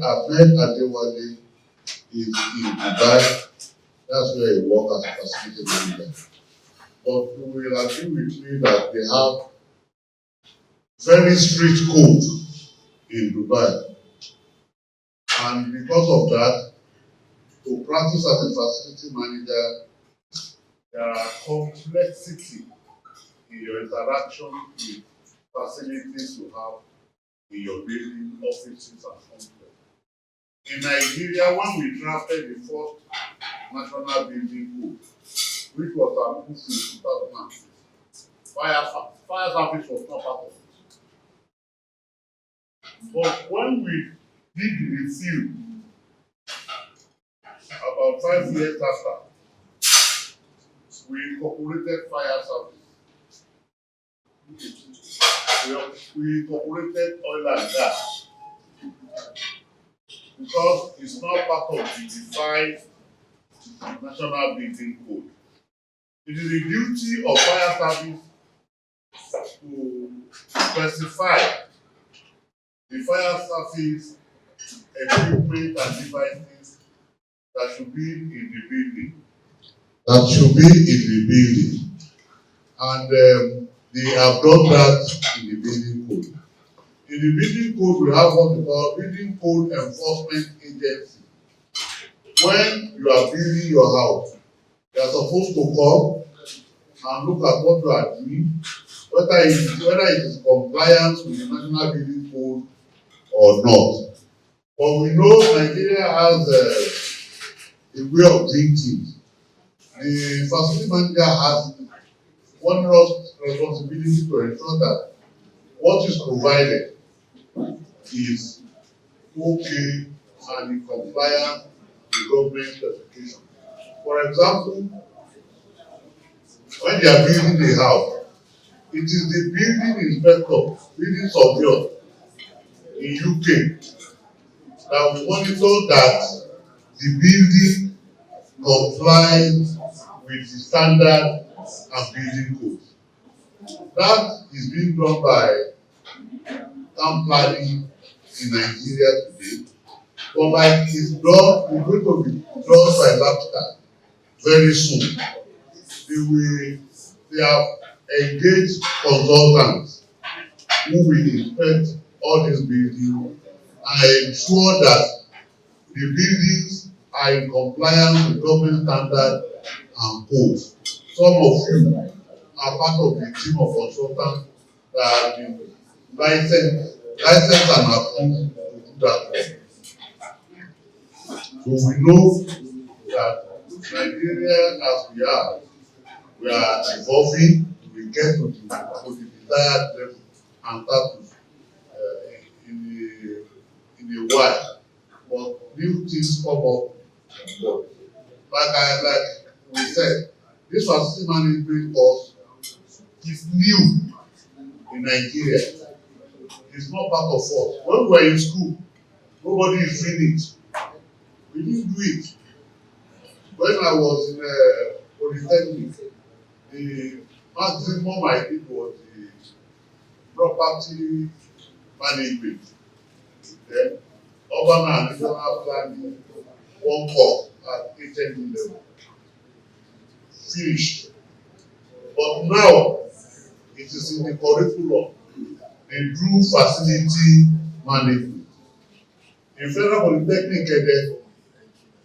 Ahmed Adewale is in Dubai. That's where he works as a facility manager. But you will agree with me that they have very strict code in Dubai. And because of that, to practice as a facility manager, there are complexity in your interaction with facilities you have in your building, offices, and complex. In Nigeria, when we drafted the first national building code, which was approved in 2006, fire service was not part of it. But when we did the review, about 5 years after, we incorporated fire service. We incorporated oil and gas because it's not part of the defined national building code. It is the duty of fire service to specify the fire service equipment and devices that should be in the building. And they have done that in the building code. In the building code, we have what we call building code enforcement agency. When you are building your house, you are supposed to come and look at what you are doing, whether it is compliant with the national building code or not. But we know Nigeria has a way of doing things. The facility manager has onerous responsibility to ensure that what is provided is okay and in compliance with government specification. For example, when they are building a house, it is the building inspector, building surveyor in UK that will monitor that the building complies with the standard and building codes. That is being done by town planning in Nigeria today. But like it's going to be done by LAPSTAR very soon. They have engaged consultants who will inspect all these buildings and ensure that the buildings are in compliance with government standards and codes. Some of you are part of the team of consultants that have been licensed and approved to do that work. So we know that Nigeria, as we are evolving, we get to the desired level and status in a while. new things come up. Like we said, this facility management course is new in Nigeria. It's not part of us. When we were in school, nobody is doing it. We didn't do it. When I was in Polytechnic, the maximum I did was the property management. Then urban and regional planning, one course at HND level. Finished. But now it is in the curriculum. They do facility management. In Federal Polytechnic,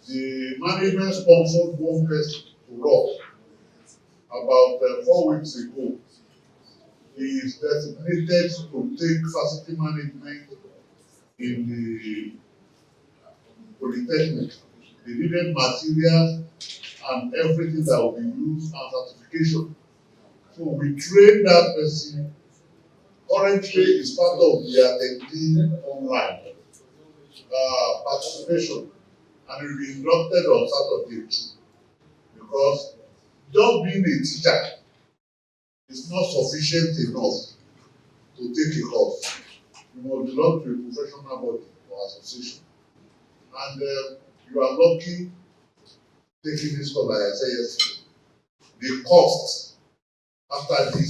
the management sponsored one person to us about 4 weeks ago. He is designated to take facility management in the Polytechnic. They needed materials and everything that will be used and certification. So we trained that person. Currently, is part of the attendee online participation, and will be inducted on Saturday too. Because just being a teacher is not sufficient enough to take a course. You must belong to a professional body or association. And you are lucky taking this course, like I said yesterday. The cost after today,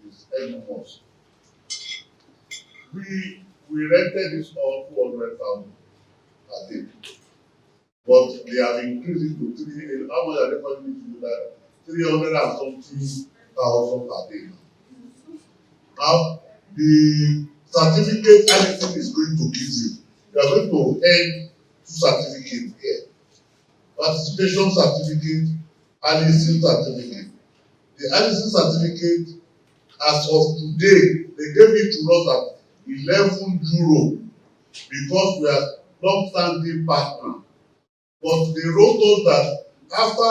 is enormous. We rented this all 200,000 per day. But they have increased it to 3, how much are they calling it to do that? 300 and something thousand per day. Now, the certificate anything is going to give you. You are going to earn 2 certificates here. Participation certificate, analysis certificate. The analysis certificate, as of today, they gave it to us at €11 because we are long-standing partner. But they wrote us that after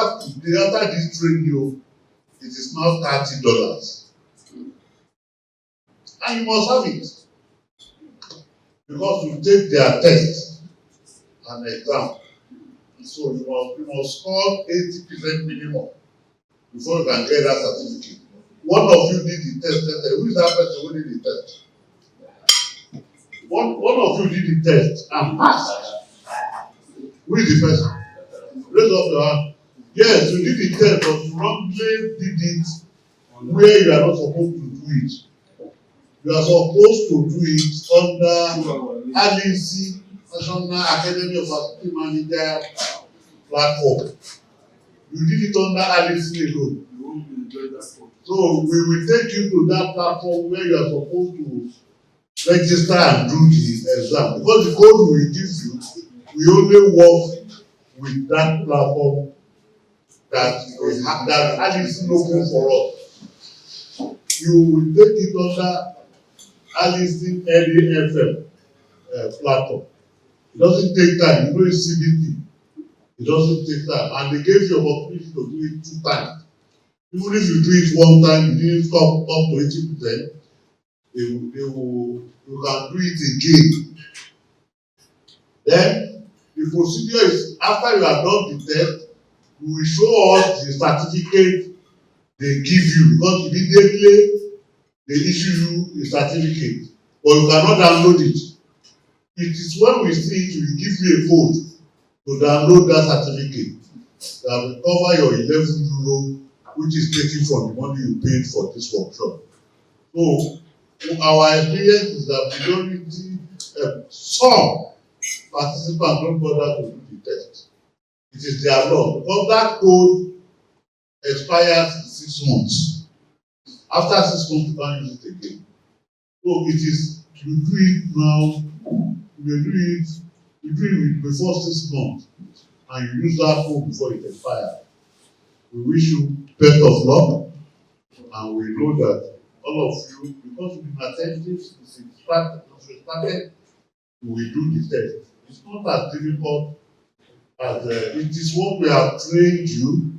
this training, it is now $30. And you must have it. Because you take their test and exam. So you must score 80% minimum before you can get that certificate. One of you did the test. Who is that person who did the test? One of you did the test and passed. Who is the person? Raise up your hand. Yes, you did the test, but you wrongly did it where you are not supposed to do it. You are supposed to do it under ALIC, National Academy of Facility Manager platform. You did it under ALIC alone. So we will take you to that platform where you are supposed to register and do the exam. Because the code we give you, we only work with that platform that we have, that ALIC logo for us. You will take it under ALIC LAFM platform. It doesn't take time. You know it's CBT. It doesn't take time. And they gave you opportunity to do it 2 times. Even if you do it 1 time, you didn't come up to 80%, you can do it again. Then the procedure is after you have done the test, you will show us the certificate they give you, because immediately they issue you a certificate, but you cannot download it. It is when we see it, we give you a code to download that certificate that will cover your €11, which is taken from the money you paid for this workshop. So our experience is that majority, some participants don't bother to do the test. It is their law, because that code expires in 6 months. After 6 months, you can't use it again. So it is, you do it now, you do it before 6 months, and you use that code before it expires. We wish you best of luck, and we know that all of you, because you've been attentive since we started, we do the test. It's not as difficult as it is what we have trained you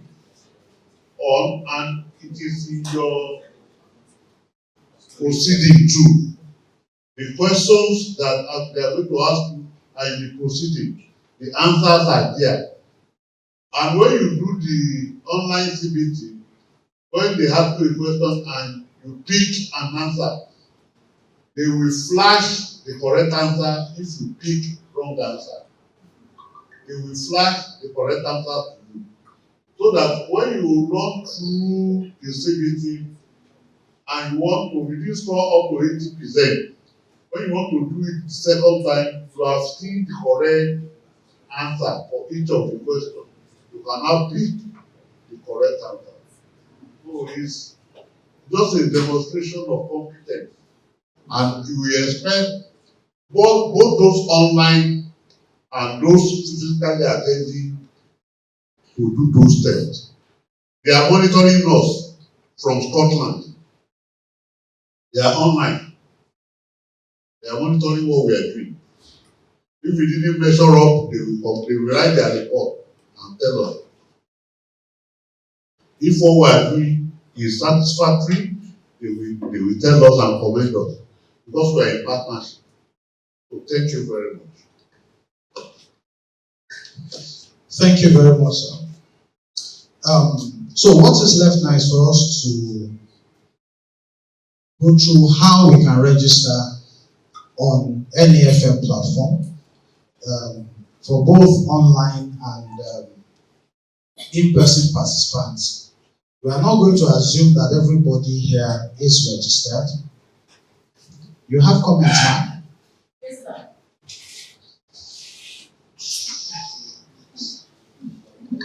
on, and it is in your proceeding too. The questions that they are going to ask you and the proceeding. The answers are there. And when you do the online CBT, when they ask you a question and you pick an answer, they will flash the correct answer if you pick wrong answer. They will flash the correct answer to you. So that when you run through the CBT and you want to reduce score up to 80%, when you want to do it the second time, you have seen the correct answer for each of the questions. You can now pick the correct answer. So it's just a demonstration of competence. And we expect both those online and those physically attending to do those tests. They are monitoring us from Scotland. They are online. They are monitoring what we are doing. If we didn't measure up, they will write their report and tell us. If what we are doing is satisfactory, they will tell us and commend us because we are in partnership. So thank you very much. Thank you very much, sir. So what is left now is for us to go through how we can register on any FM platform for both online and in-person participants. We are not going to assume that everybody here is registered. You have comments now? Yes, sir.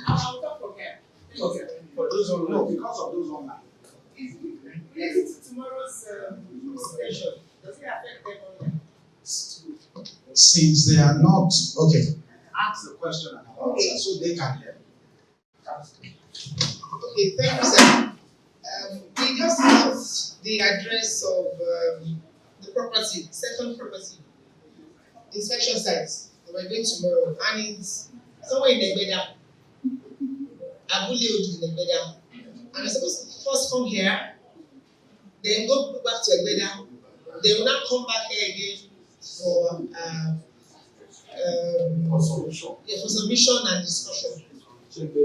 I'll talk from here. Okay, for those online, no, because of those online. Is related to tomorrow's session, does it affect them online? Since they are not, okay, ask the question and I'll answer so they can hear. Okay, thank you, sir. We just got the address of the property, second property, inspection sites. We're going tomorrow, and it's somewhere in Egbeda, Abule Odu in Egbeda. And we're supposed to first come here, then go back to Egbeda, then we'll now come back here again for submission and discussion.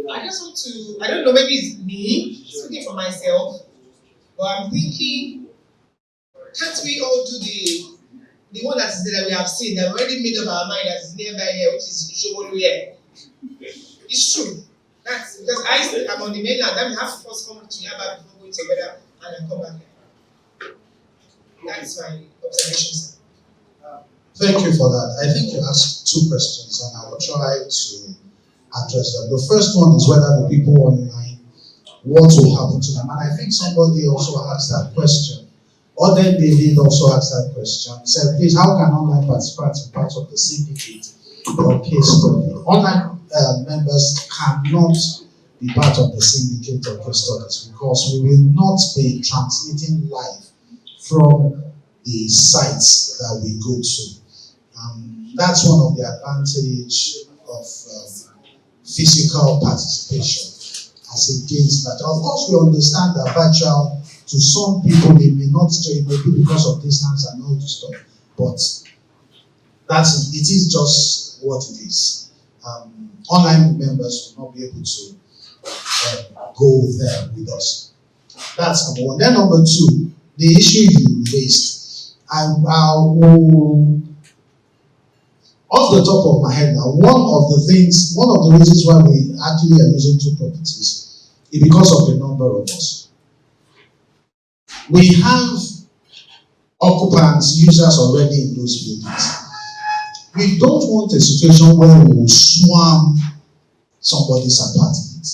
I just want to, I don't know, maybe it's me speaking for myself, but I'm thinking, can't we all do the one that is there that we have seen, that we already made up our mind that is nearby here, which is Ishowolu here? It's true. That's because I'm on the mainland, that we have to first come to Yaba before going together and then come back here. That's my observation, sir. Thank you for that. I think you asked two questions and I will try to address them. The first one is whether the people online, what will happen to them? And I think somebody also asked that question. Or then David also asked that question. He said, please, how can online participants be part of the syndicate or case study? Online members cannot be part of the syndicate or case studies because we will not be transmitting live from the sites that we go to. That's one of the advantages of physical participation as against that. Of course, we understand that virtual, to some people, it may not stay, maybe because of distance and all this stuff, but it is just what it is. Online members will not be able to go there with us. That's number one. Then number two, the issue you raised, I will, off the top of my head now, one of the reasons why we actually are using two properties is because of the number of us. We have occupants, users already in those buildings. We don't want a situation where we will swarm somebody's apartment.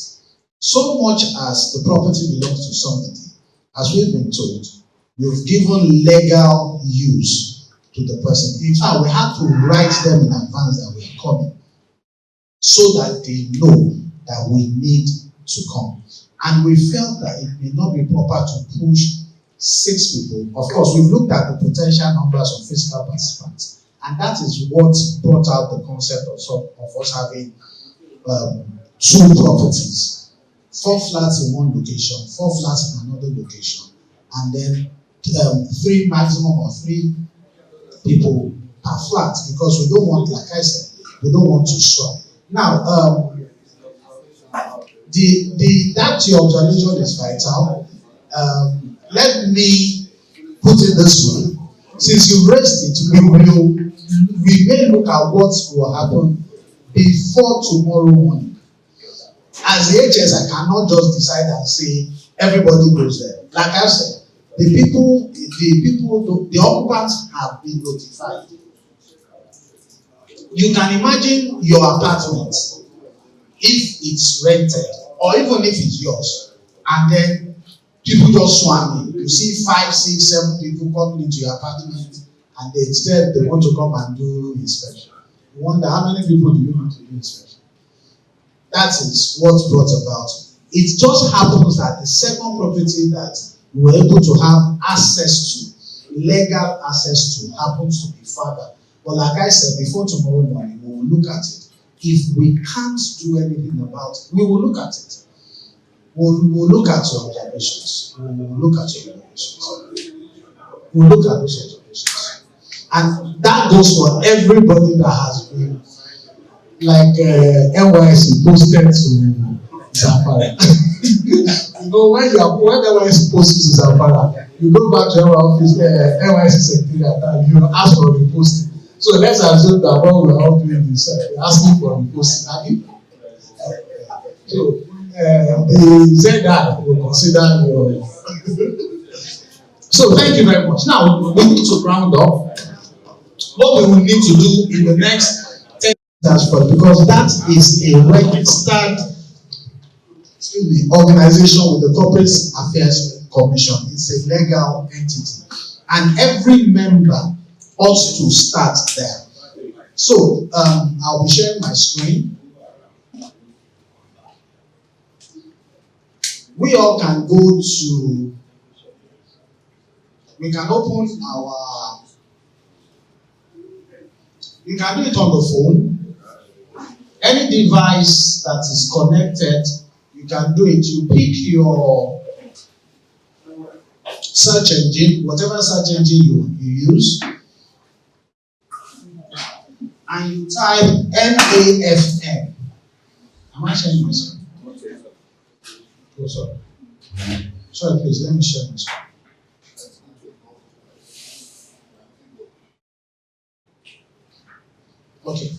So much as the property belongs to somebody, as we've been told, we've given legal use to the person. In fact, we have to write them in advance that we are coming so that they know that we need to come. And we felt that it may not be proper to push 6 people. Of course, we've looked at the potential numbers of physical participants, and that is what brought out the concept of us having 2 properties, 4 flats in one location, 4 flats in another location, and then 3 maximum or 3 people per are flat because we don't want, like I said, we don't want to swap. Now, that your observation is vital. Let me put it this way. Since you raised it, we may look at what will happen before tomorrow morning. As the HS, I cannot just decide and say everybody goes there. Like I said, the occupants have been notified. You can imagine your apartment, if it's rented, or even if it's yours, and then people just swarm in. You see 5, 6, 7 people coming into your apartment, and they want to come and do inspection. You wonder how many people do you need to do inspection? That is what brought about. It just happens that the second property that we were able to have access to, legal access to, happens to be further. But like I said, before tomorrow morning, we will look at it. If we can't do anything about it, we will look at it. We'll look at your observations. We'll look at your observations. We'll look at those observations. And that goes for everybody that has been, like NYC posted to Zamfara. You know, when NYC posts to Zamfara, you go back to our office, NYC secretariat, and you ask for the posting. So let's assume that while we're all doing this, we're asking for the posting. So the ZI will consider your. So thank you very much. Now we need to round up. What we will need to do in the next 10 years, because that is a registered organization with the Corporate Affairs Commission. It's a legal entity, and every member ought to start there. So I'll be sharing my screen. We all can go to, we can open our, you can do it on the phone. Any device that is connected, you can do it. You pick your search engine, whatever search engine you use, and you type NAFM. Am I sharing my screen? Oh, sorry. Sorry, please, let me share my screen. Okay.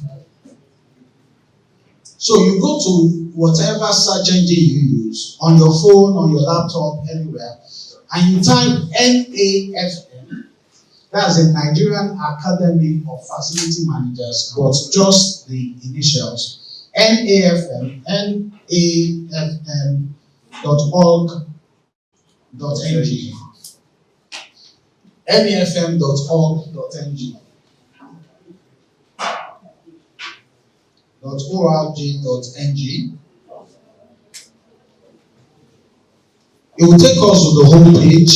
So you go to whatever search engine you use, on your phone, on your laptop, anywhere, and you type NAFM. That's the Nigerian Academy of Facility Managers, but just the initials. NAFM, NAFM.org.ng. NAFM.org.ng. .org.ng. It will take us to the home page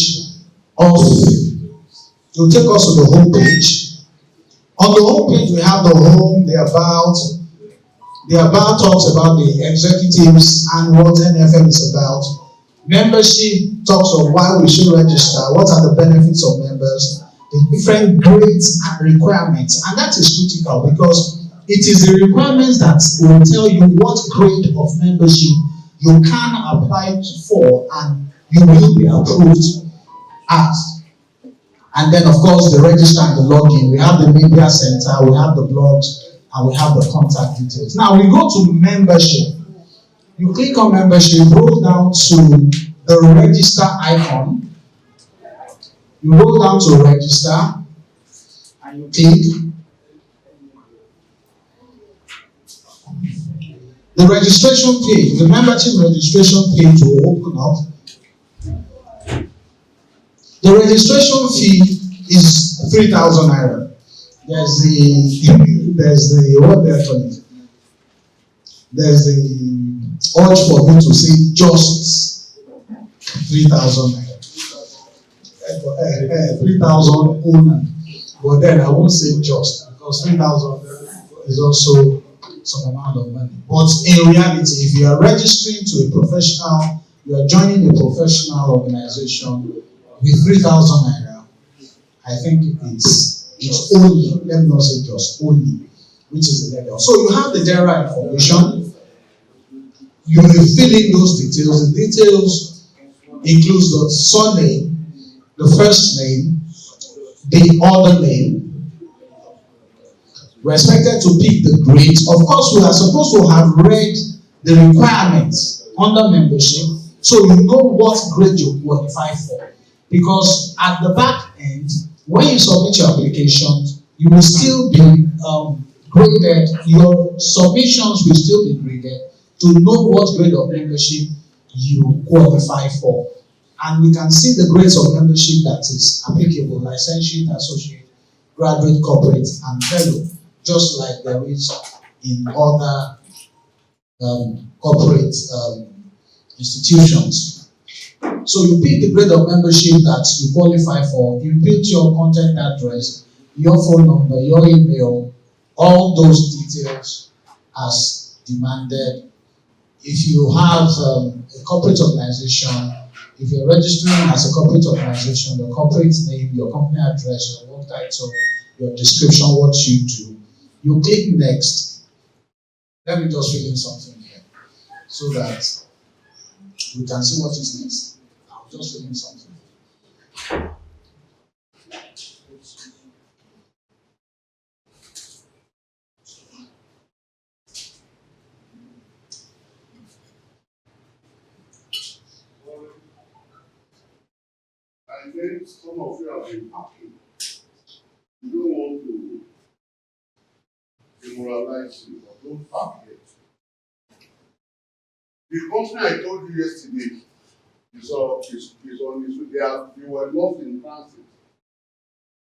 it will take us to the home page. On the home page, we have the home, the about. The about talks about the executives and what NFM is about. Membership talks of why we should register, what are the benefits of members, the different grades and requirements. And that is critical because it is the requirements that will tell you what grade of membership you can apply for and you will be approved at. And then, of course, the register and the login. We have the media center, we have the blogs, and we have the contact details. Now, we go to membership. You click on membership, roll down to the register icon. You roll down to register, and you click. The registration page, the membership registration page will open up. The registration fee is 3,000 naira. There's the what they're calling it. There's the urge for me to say just 3,000 naira. 3,000 only. But then I won't say just because 3,000 is also some amount of money. But in reality, if you are registering to a professional, you are joining a professional organization with 3,000 naira, I think it's It's only, let me not say just, only, which is the level. So you have the general information, you will fill in those details. The details includes the surname, the first name, the other name. We're expected to pick the grades. Of course, we are supposed to have read the requirements under membership, so you know what grade you qualify for. Because at the back end, when you submit your application, you will still be graded. Your submissions will still be graded to know what grade of membership you qualify for. And we can see the grades of membership that is applicable: licentiate, associate, graduate, corporate, and fellow, just like there is in other corporate institutions. So you pick the grade of membership that you qualify for, you input your contact address, your phone number, your email, all those details as demanded. If you have a corporate organization, if you're registering as a corporate organization, your corporate name, your company address, your work title, your description, what you do, you click next. Let me just fill in something here so that we can see what is next. I'll just fill in something. And then some of you have been packing. You don't want to demoralize you, but don't pack yet. The company I told you yesterday is on its way. They were lost in transit.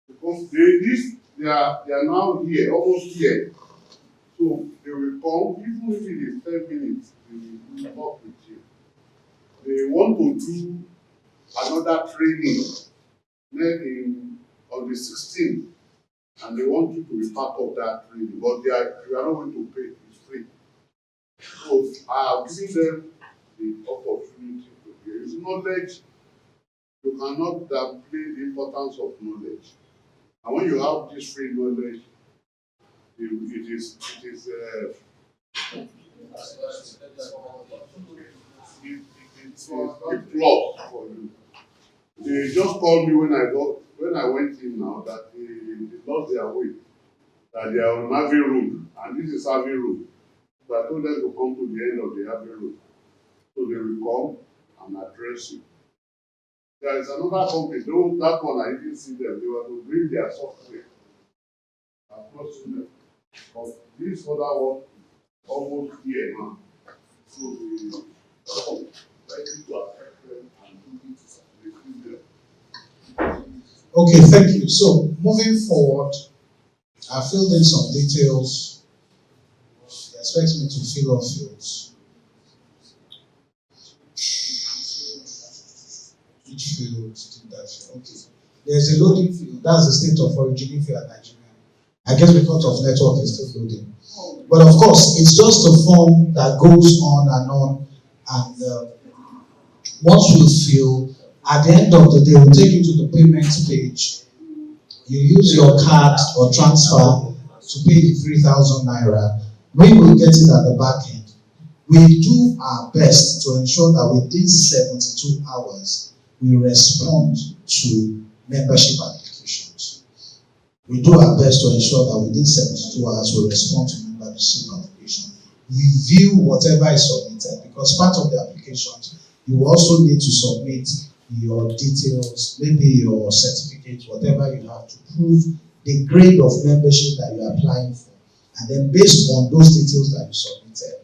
Because they are now here, almost here. So they will come, even if it is 10 minutes, they will talk with you. They want to do another training on the 16th, and they want you to be part of that training, but you are not going to pay, it's free. So I have given them the opportunity to hear. It's knowledge. You cannot downplay the importance of knowledge. And when you have this free knowledge, it is a plus for you. They just called me when I went in now that they lost their way, that they are on Abbey Road, and this is Abbey Road. So I told them to come to the end of the Abbey Road. So they will come and address you. There is another company, though that one I didn't see them, they were to bring their software. I've not seen them. But this other one, almost here now. So they ready to affect them and do it to receive them. Okay, thank you. So moving forward, I filled in some details. They expect me to fill up fields. Which field did that field? Okay. There's a loading field. That's the state of origin if you are Nigerian. I guess because of network is still loading. But of course, it's just a form that goes on, and once you fill, at the end of the day, we'll take you to the payment page. You use your card or transfer to pay the 3,000 naira. We will get it at the back end. We do our best to ensure that within 72 hours, we respond to membership applications. We do our best to ensure that within 72 hours, we respond to membership application. Review whatever is submitted, because part of the applications, you also need to submit your details, maybe your certificate, whatever you have to prove the grade of membership that you are applying for. And then based on those details that you submitted,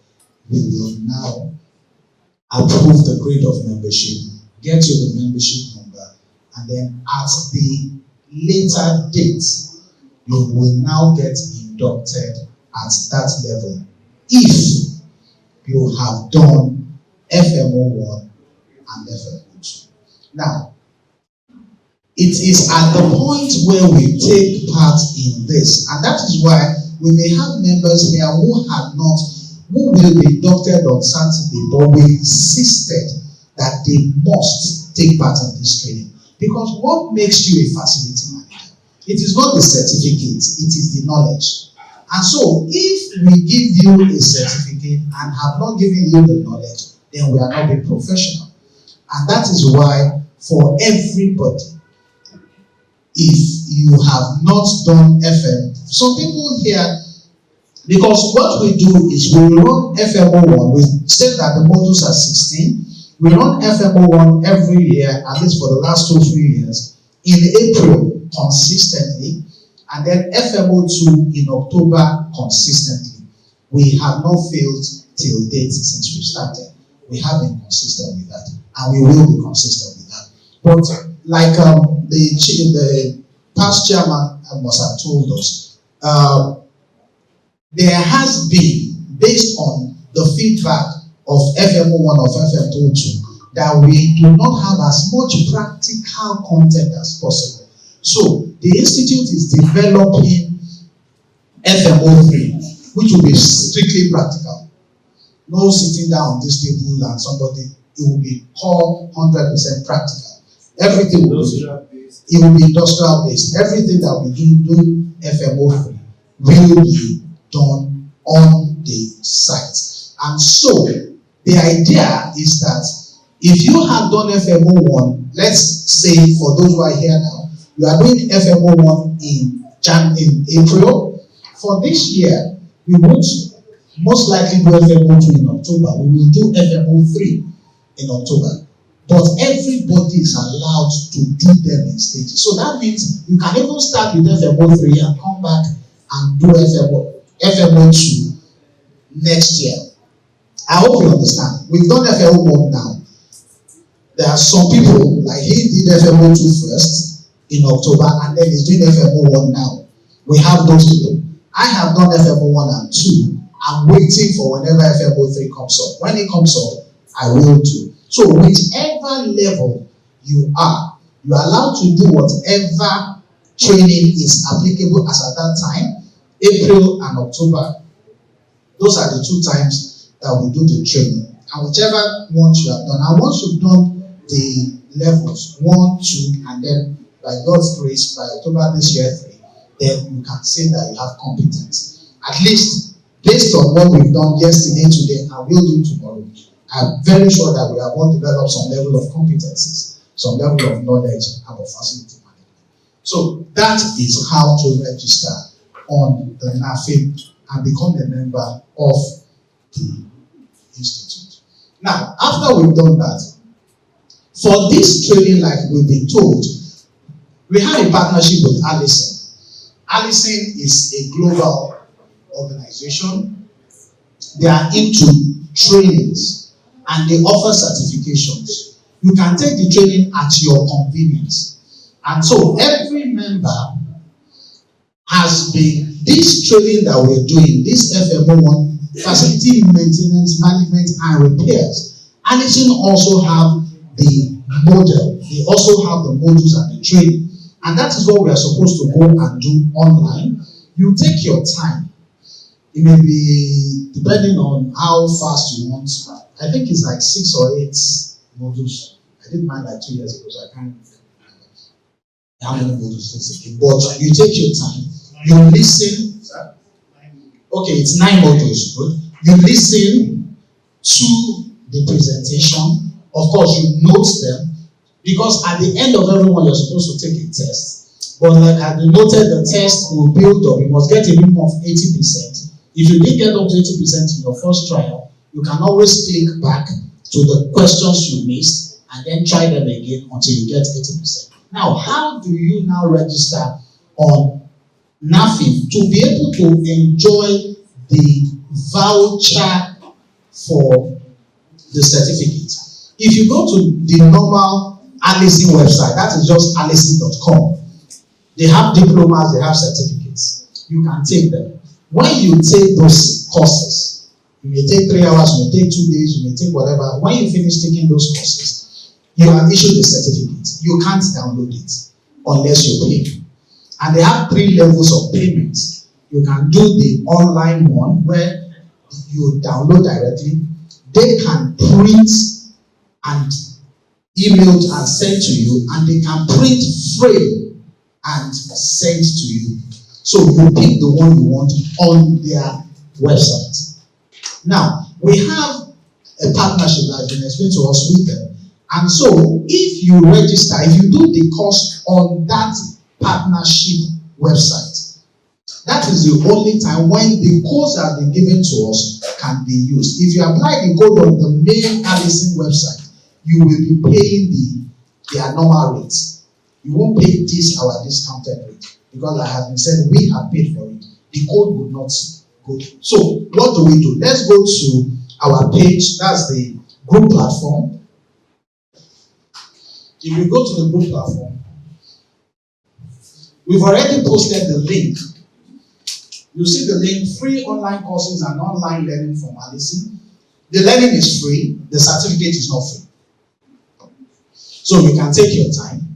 we will now approve the grade of membership, get you the membership number, and then at the later date, you will now get inducted at that level if you have done Fm01 and Fm02. Now, it is at the point where we take part in this, and that is why we may have members here who will be inducted on Saturday, but we insisted that they must take part in this training. Because what makes you a facility manager It is not the certificate, it is the knowledge. And so, if we give you a certificate and have not given you the knowledge, then we are not being professional. And that is why, for everybody, if you have not done FM, some people here, because what we do is we run FM01, we said that the modules are 16, we run FM01 every year, at least for the last 2-3 years, in April consistently, and then FM02 in October consistently. We have not failed till date since we started. We have been consistent with that, and we will be consistent with that. But like the past chairman must have told us, there has been, based on the feedback of FM01 or FM02, that we do not have as much practical content as possible. So the institute is developing FM03, which will be strictly practical. No sitting down on this table and somebody, it will be all 100% practical. Everything will be industrial based. Everything that we do FM03 will be done on the site. And so the idea is that if you have done FM01, let's say for those who are here now, you are doing FM01 in April. For this year, we won't most likely do FM02 in October. We will do FM03 in October. But everybody is allowed to do them in stages. So that means you can even start with FM03 and come back and do FM02 next year. I hope you understand. We've done FM01 now. There are some people, like he did FM02 first in October, and then he's doing FM01 now. We have those people. I have done FM01 and 2. I'm waiting for whenever FM03 comes up. When it comes up, I will do. So whichever level you are allowed to do whatever training is applicable as at that time. April and October, those are the 2 times that we do the training. And whichever ones you have done, and once you've done the levels 1, 2, and then by God's grace, by October this year 3, then you can say that you have competence. At least based on what we've done yesterday, today, and we'll do tomorrow, I'm very sure that we have all developed some level of competencies, some level of knowledge about facility management. So that is how to register on the NAFIM and become a member of the institute. Now, after we've done that, for this training, like we've been told, we have a partnership with Allison. Allison is a global organization. They are into trainings and they offer certifications. You can take the training at your convenience. And so every member has been, this training that we're doing, this FM01, facility maintenance, management, and repairs, Allison also have the model. They also have the modules and the training. And that is what we are supposed to go and do online. You take your time. It may be depending on how fast you want. I think it's like 6 or 8 modules. I did mine like 2 years ago, so I can't remember how many modules it's again. But you take your time. You listen. Okay, it's 9 modules. Good. You listen to the presentation. Of course, you note them. Because at the end of every one, you're supposed to take a test. But like I noted, the test will build up. You must get a minimum of 80%. If you didn't get up to 80% in your first trial, you can always click back to the questions you missed and then try them again until you get 80%. Now, how do you now register on NAFIM to be able to enjoy the voucher for the certificate? If you go to the normal Allison website, that is just allison.com. They have diplomas, they have certificates. You can take them. When you take those courses, you may take 3 hours, you may take 2 days, you may take whatever. When you finish taking those courses, you are issued a certificate. You can't download it unless you pay. And they have 3 levels of payment. You can do the online one where you download directly. They can print and emailed and sent to you, and they can print frame and sent to you. So you pick the one you want on their website. Now, we have a partnership that has been explained to us with them. And so, if you register, if you do the course on that partnership website, that is the only time when the codes that have been given to us can be used. If you apply the code on the main Allison website, you will be paying their normal rates. You won't pay this our discounted rate, because I have been said we have paid for it. The code will not go. So what do we do? Let's go to our page. That's the group platform. If you go to the group platform, we've already posted the link. You see the link: free online courses and online learning from Allison. The learning is free, the certificate is not free. So you can take your time.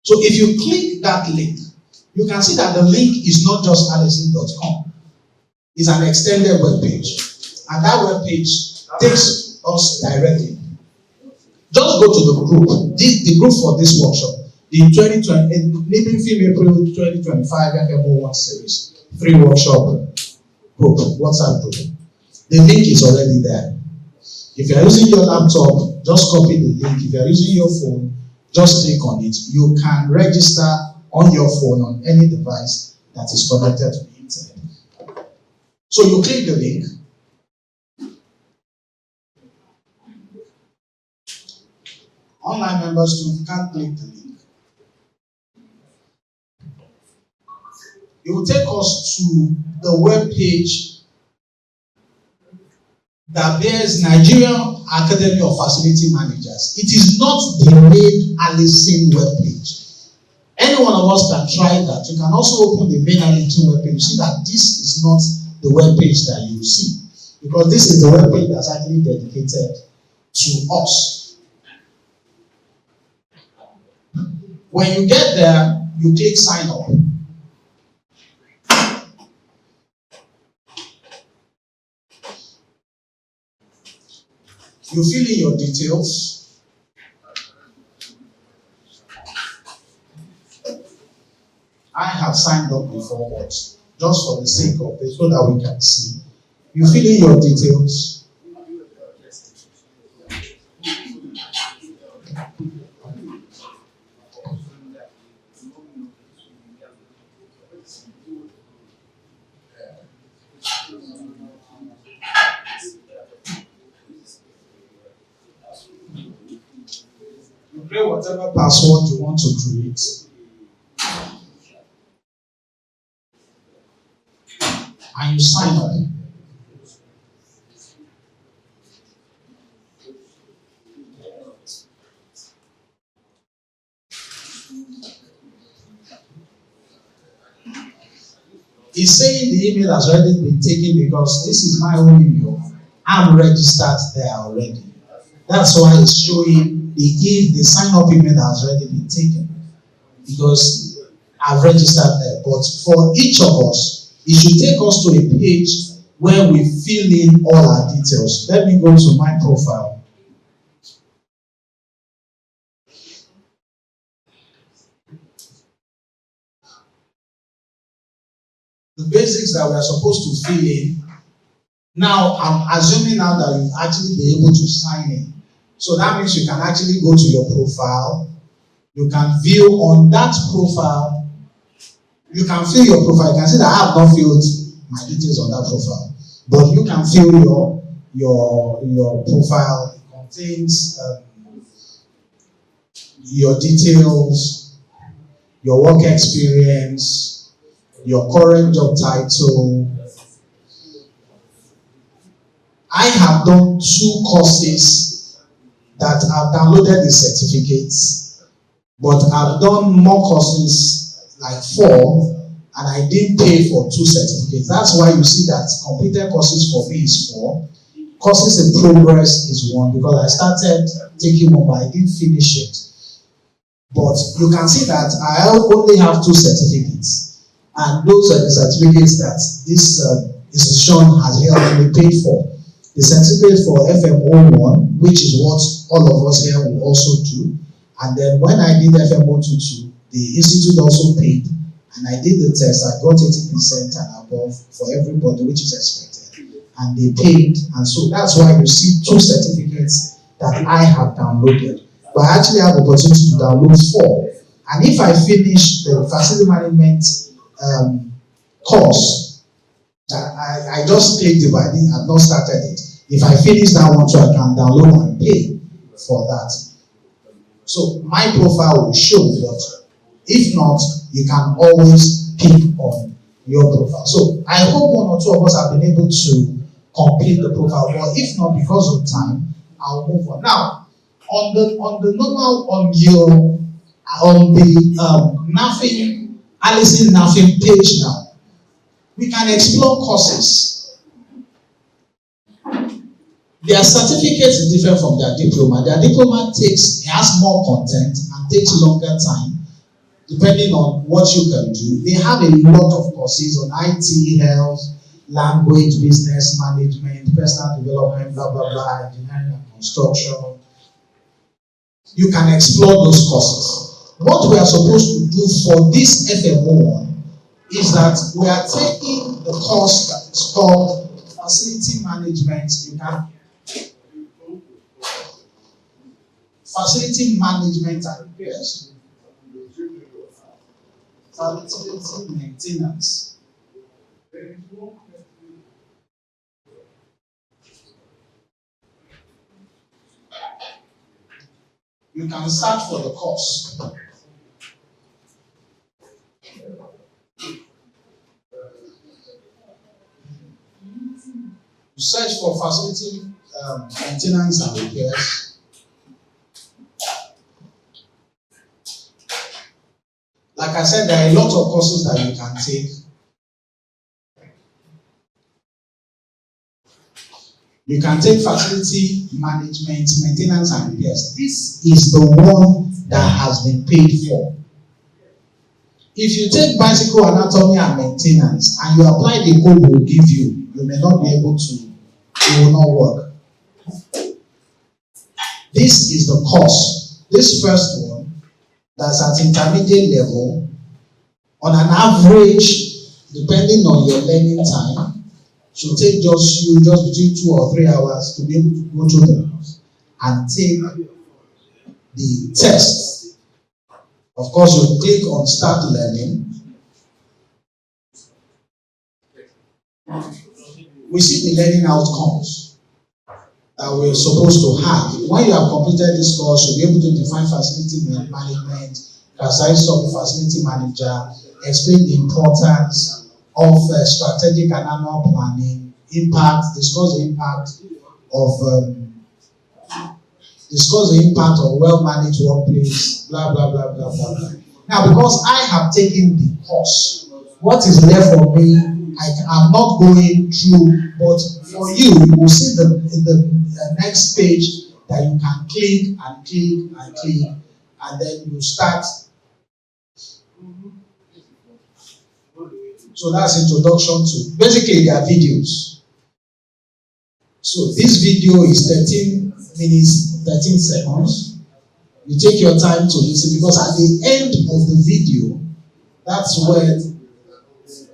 So if you click that link, you can see that the link is not just allison.com. It's an extended web page. And that web page takes us directly. Just go to the group, the group for this workshop, the 2020 Living Film April 2025 Fm01 series, 3 workshop group, WhatsApp group. The link is already there. If you are using your laptop, just copy the link. If you are using your phone, just click on it. You can register on your phone on any device that is connected to the internet. So you click the link. Online members too can't click the link. It will take us to the web page that bears Nigerian Academy of Facility Managers. It is not the main Allison web page. Any one of us can try that. You can also open the main Allison web page. You see that this is not the web page that you see, because this is the web page that's actually dedicated to us. When you get there, you click sign up. You fill in your details. I have signed up before, but just for the sake of it, so that we can see. You fill in your details. You create whatever password you want to create. And you sign up. It's saying the email has already been taken because this is my own email. I'm registered there already. That's why it's showing the sign up email has already been taken, because I've registered there. But for each of us, it should take us to a page where we fill in all our details. Let me go to my profile. The basics that we are supposed to fill in. Now, I'm assuming now that you'll actually be able to sign in. So that means you can actually go to your profile. You can view on that profile. You can fill your profile. You can see that I have not filled my details on that profile. But you can fill your profile. It contains your details, your work experience, your current job title. I have done 2 courses that I've downloaded the certificates, but I've done more courses, like 4, and I didn't pay for 2 certificates. That's why you see that completed courses for me is 4. Courses in progress is 1, because I started taking one, but I didn't finish it. But you can see that I only have 2 certificates, and those are the certificates that this institution has already paid for. The certificate for Fm01, which is what all of us here will also do. And then when I did Fm022, The institute also paid, and I did the test. I got 80% and above for everybody, which is expected. And they paid, and so that's why you see 2 certificates that I have downloaded. But I actually have opportunity to download 4. And if I finish the facility management course, I just clicked it, but I've not started it. If I finish that one, so I can download and pay for that. So my profile will show, but if not, you can always pick on your profile. So I hope 1 or 2 of us have been able to complete the profile, but if not, because of time, I'll move on. Now, on the normal, on the nothing, Allison nothing page now, we can explore courses. Their certificate is different from their diploma. Their diploma has more content and takes longer time, depending on what you can do. They have a lot of courses on IT, health, language, business management, personal development, blah, blah, blah, engineering and construction. You can explore those courses. What we are supposed to do for this Fm01 is that we are taking the course that is called Facility Management. Facility Management and Repairs. Facility Maintenance. You can search for the course. You search for facility maintenance and repairs. Like I said, there are a lot of courses that you can take. You can take facility management, maintenance and repairs. This is the one that has been paid for. If you take bicycle anatomy and maintenance and you apply the code we will give you, you may not be able to, it will not work. This is the course. This first one, that's at intermediate level, on an average, depending on your learning time, should take just between 2 or 3 hours to be able to go through the course and take the test. Of course, you click on Start Learning. We see the learning outcomes that we're supposed to have. When you have completed this course, you'll be able to define facility management, characteristics of a facility manager, explain the importance of strategic and annual planning, discuss the impact of well-managed workplace, blah, blah, blah, blah, blah, blah. Now, because I have taken the course, what is left for me, I'm not going through, but for you will see the next page that you can click and click and click, and then you start. So that's introduction to, basically they are videos. So this video is 13 minutes, 13 seconds. You take your time to listen, because at the end of the video, that's where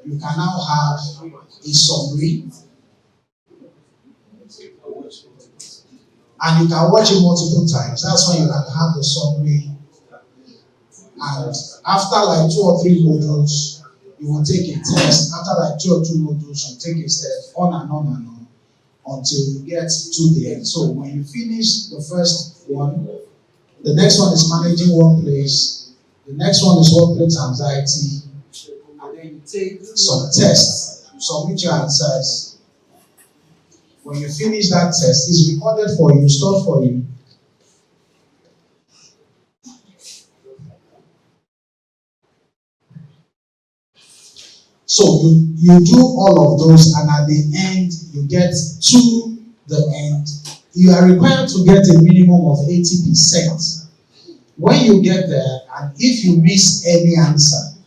you can now have a summary. And you can watch it multiple times. That's when you can have the summary. And after like 2 or 3 modules, you will take a test. After like 2 or 3 modules, you take a step on and on and on until you get to the end. So when you finish the first one, the next one is managing workplace. The next one is workplace anxiety. And then you take some tests, submit your answers. When you finish that test, it's recorded for you, stored for you. So you do all of those, and at the end, you get to the end. You are required to get a minimum of 80%. When you get there, and if you miss any answer,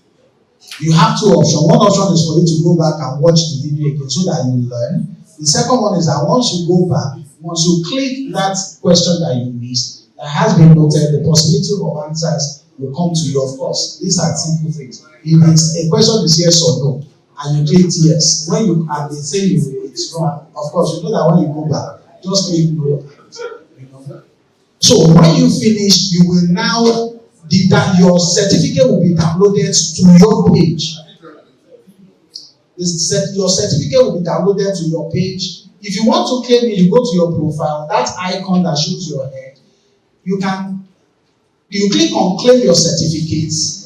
you have 2 options. One option is for you to go back and watch the video again so that you learn. The second one is that once you go back, once you click that question that you missed, that has been noted, the possibility of answers will come to you. Of course, these are simple things. If it's a question is yes or no, and you click yes, when you and they say it's wrong, of course you know that when you go back, just click no. You know? So when you finish, you will now your certificate will be downloaded to your page. Your certificate will be downloaded to your page. If you want to claim it, you go to your profile, that icon that shows your head, you click on claim your certificates.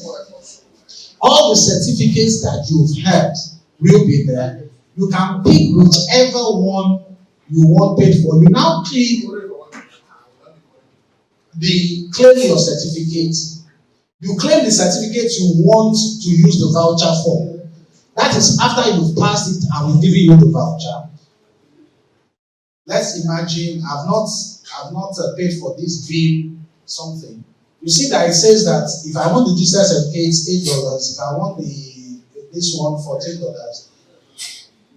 All the certificates that you've had will be there. You can pick whichever one you want paid for. You now click the claim your certificate. You claim the certificate you want to use the voucher for. That is after you've passed it and we've given you the voucher. Let's imagine I've not paid for this bill something. You see that it says that if I want the digital certificate, it's $8. If I want this one, $14.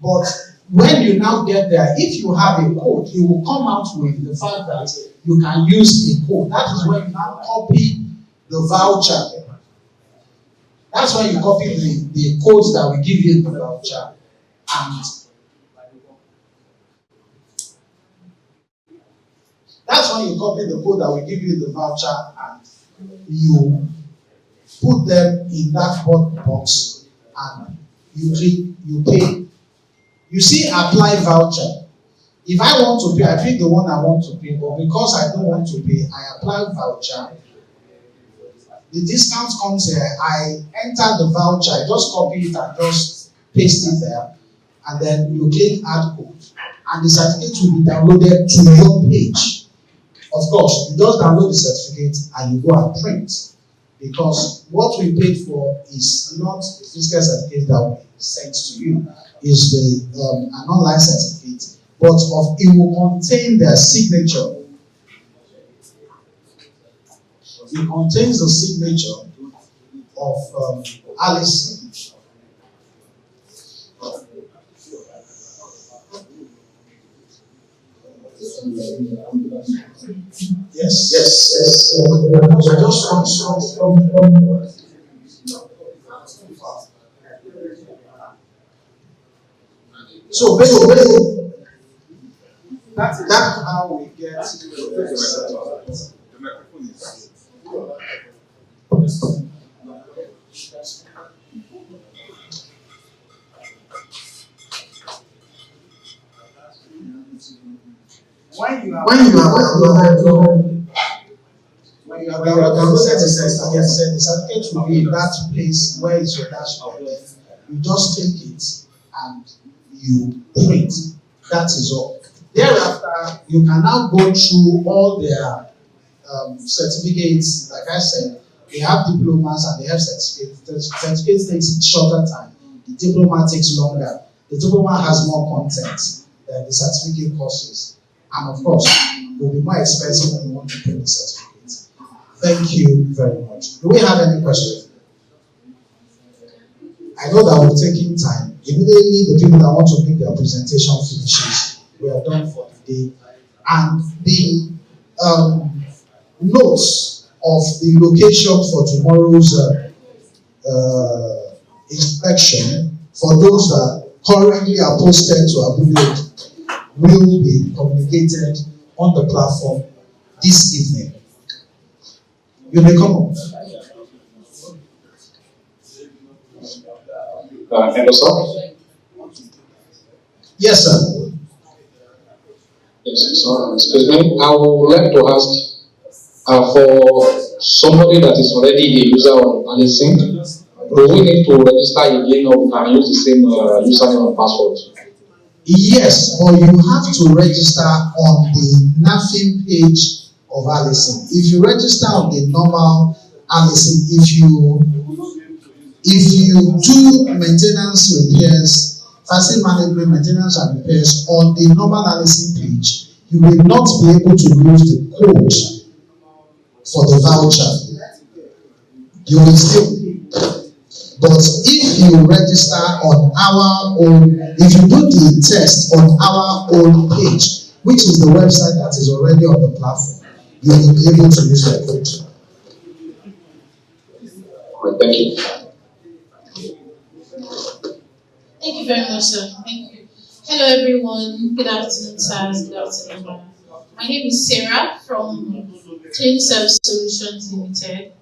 But when you now get there, if you have a code, it will come out with the fact that you can use a code. That is when you now copy the voucher. That's when you copy the codes that we give you in the voucher, and that's when you copy the code that we give you in the voucher and you put them in that box and you click, you pay. You see apply voucher. If I want to pay, I pick the one I want to pay, but because I don't want to pay, I apply voucher. The discount comes here, I enter the voucher, I just copy it and just paste it there, and then you click add code, and the certificate will be downloaded to your page. Of course, you just download the certificate and you go and print, because what we paid for is not the physical certificate that we sent to you, is an online certificate, but it will contain their signature. It contains the signature of Alison. Yes. I just want so basically, that's how we get the microphone is. When you have downloaded the certificate will be in that place where is your dashboard. You just click it and you print. That is all. Thereafter, you can now go through all their certificates. Like I said, they have diplomas and they have certificates. The certificate takes shorter time. The diploma takes longer. The diploma has more content than the certificate courses. And of course, it will be more expensive when you want to pay the certificate. Thank you very much. Do we have any questions? I know that we're taking time. Immediately, the people that want to make their presentation finishes, we are done for the day. And the notes of the location for tomorrow's inspection, for those that currently are posted to Abuja, will be communicated on the platform this evening. You may come on. Hello, sir. Yes, sir. Yes, sir. Excuse me. I would like to ask for somebody that is already a user of Alison, do we need to register again or we can use the same username and password? Yes, but you have to register on the NAFIM page of Alison. If you register on the normal Alison, if you do maintenance repairs, facility management, maintenance and repairs on the normal Alison page, you will not be able to use the code for the voucher. You will still. But if you register on our own, if you do the test on our own page, which is the website that is already on the platform, you will be able to use the code. Well, thank you. Thank you very much, sir. Thank you. Hello, everyone. Good afternoon, sirs. Good afternoon, ma'am. My name is Sarah from Clean Serve Solutions Limited.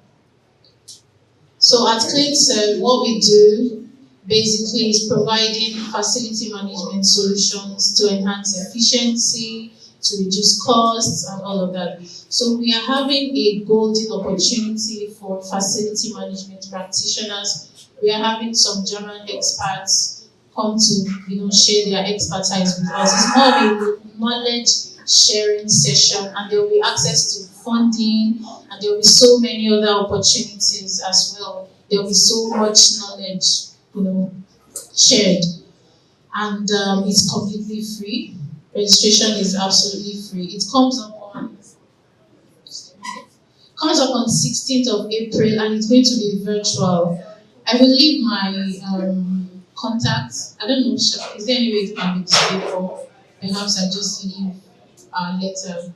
So at Clean Serve, what we do basically is providing facility management solutions to enhance efficiency, to reduce costs, and all of that. So we are having a golden opportunity for facility management practitioners. We are having some German experts come to share their expertise with us. It's more of a knowledge sharing session, and there will be access to funding, and there will be so many other opportunities as well. There will be so much knowledge, shared, and it's completely free. Registration is absolutely free. It comes up on 16th of April, and it's going to be virtual. I will leave my contact. I don't know, is there any way it can be displayed, or perhaps I just leave our letter?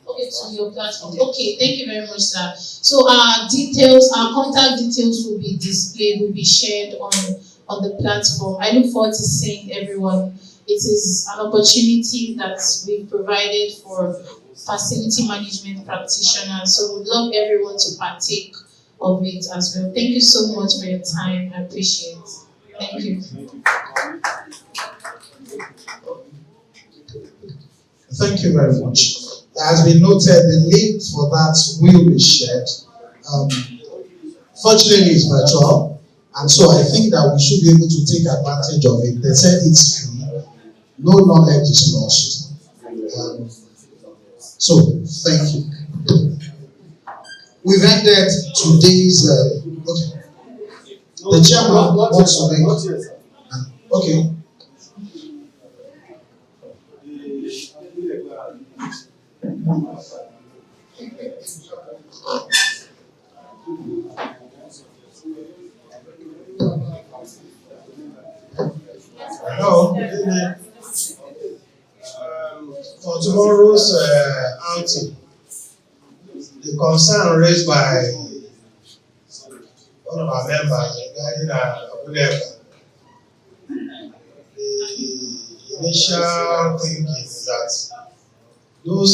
Okay, to your platform. Okay, thank you very much, sir. So our contact details will be displayed, will be shared on the platform. I look forward to seeing everyone. It is an opportunity that we've provided for facility management practitioners. So we'd love everyone to partake of it as well. Thank you so much for your time. I appreciate it. Thank you. Thank you very much. As we noted, the link for that will be shared. Fortunately, it's virtual, and so I think that we should be able to take advantage of it. They said it's free, no knowledge is lost. So, thank you. We've ended today's. Okay. The chairman wants to make. Okay. Hello. For tomorrow's outing, the concern raised by one of our members regarding Abuleba, the initial thinking is that those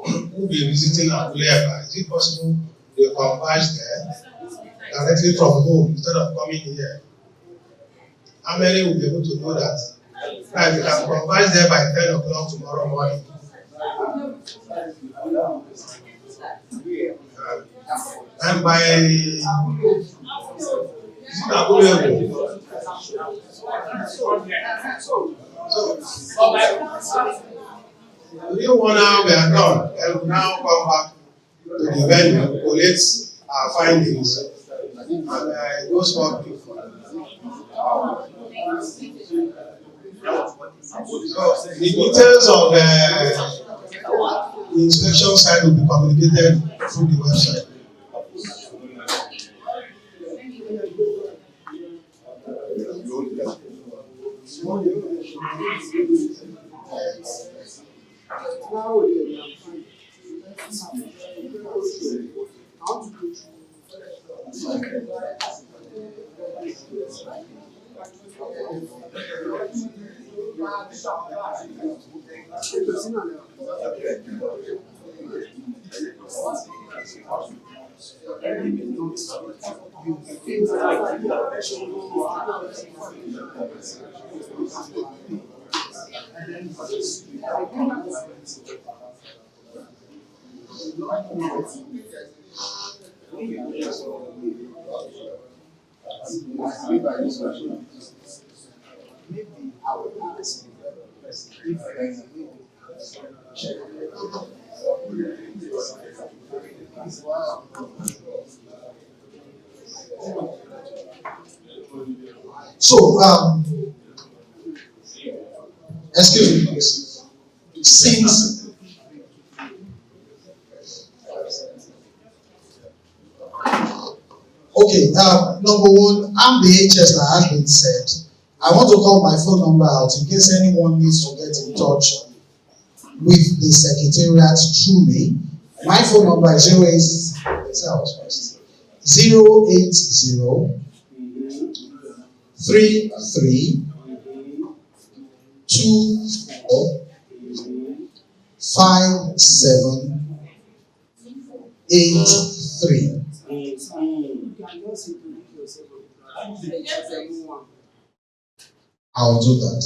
who will be visiting Abuleba, is it possible they converge there directly from home instead of coming here? How many will be able to do that? Right, we can converge there by 10 o'clock tomorrow morning. And by within 1 hour we are done, and we now come back to the venue, collect our findings, and go smoke. So the details of the inspection side will be communicated through the website. So, excuse me, please. Since okay, number one, I'm the HS that has been said. I want to call my phone number out in case anyone needs to get in touch with the secretariat through me. My phone number is Say I was first. 080 33 24 5783. I'll do that.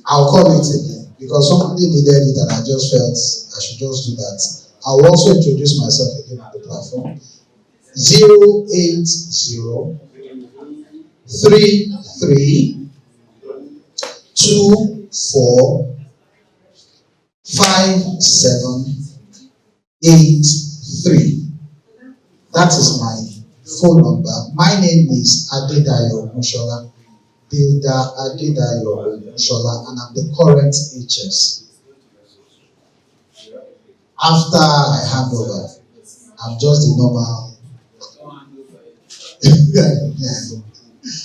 I'll call it again because somebody needed it and I just felt I should just do that. I'll also introduce myself again on the platform. 080 33 24 5783. That is my phone number. My name is Adedayo Mushola, Builder Adedayo Mushola, and I'm the current HS. After I hand over, I'm just the normal.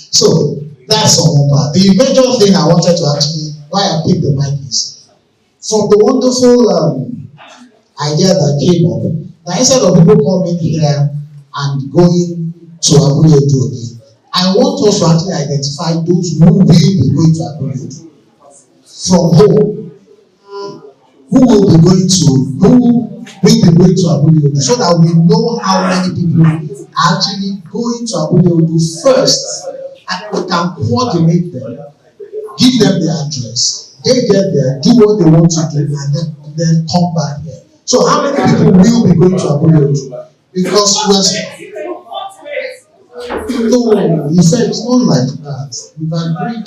So that's on one part. The major thing I wanted to actually, why I picked the mic is from the wonderful idea that came up. Now instead of people coming here and going to Abule Odu, I want us to actually identify those who will be going to Abule Odu from home. Who will be going to Abule Odu, so that we know how many people are actually going to Abule Odu first, and we can coordinate them, give them the address, they get there, do what they want to do, and then come back here. So how many people will be going to Abule Odu? Because no, he said it's not like that. We've agreed.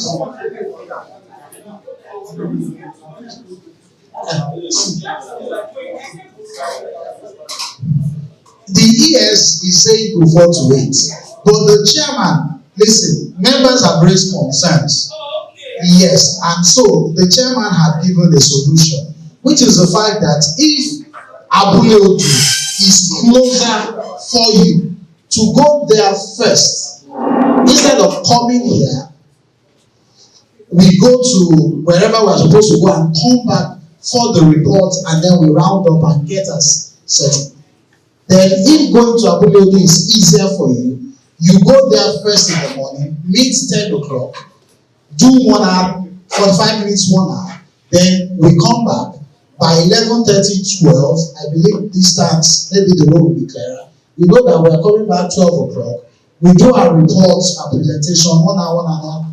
The ES is saying prefer to wait, but the chairman, listen, members have raised concerns. Yes, and so the chairman had given a solution, which is the fact that if Abule Odu is closer for you to go there first, instead of coming here, we go to wherever we're supposed to go and come back for the report, and then we round up and get us settled. Then if going to Abule Odu is easier for you, you go there first in the morning, meet 10 o'clock, do 1 hour, 45 minutes, 1 hour, then we come back. By 11:30, 12, I believe distance, maybe the road will be clearer. We know that we are coming back 12 o'clock. We do our reports, our presentation, 1 hour, 1 hour.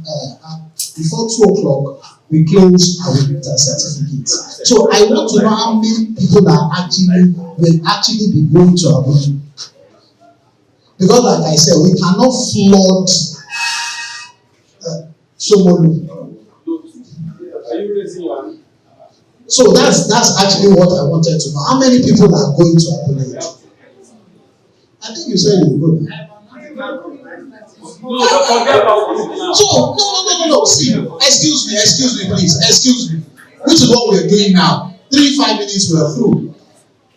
Before 2 o'clock, we close and we get our certificates. So I want to know how many people will actually be going to Abuja. Because like I said, we cannot flood Somolu. So that's actually what I wanted to know. How many people are going to Abuja? I think you said you go. So no. See, excuse me, please. Excuse me. Which is what we're doing now. 3-5 minutes we're through.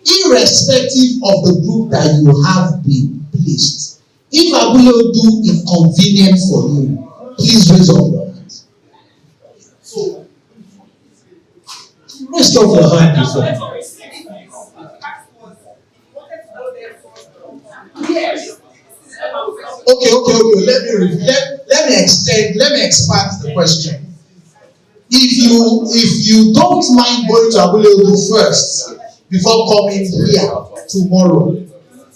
Irrespective of the group that you have been placed, if Abule Odu is convenient for you, please raise up your hand. Raise up your hand before. Okay. Let me expand the question. If you don't mind going to Abule Odu first before coming here tomorrow,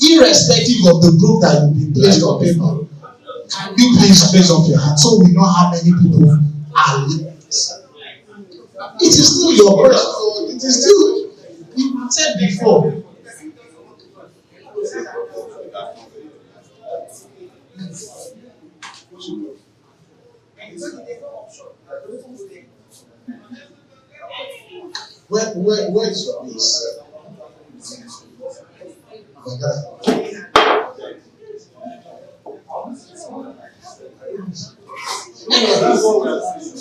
irrespective of the group that you've been placed on paper, can you please raise up your hand so we know how many people are left? It is still your question. It is still, you said before. Where is your place?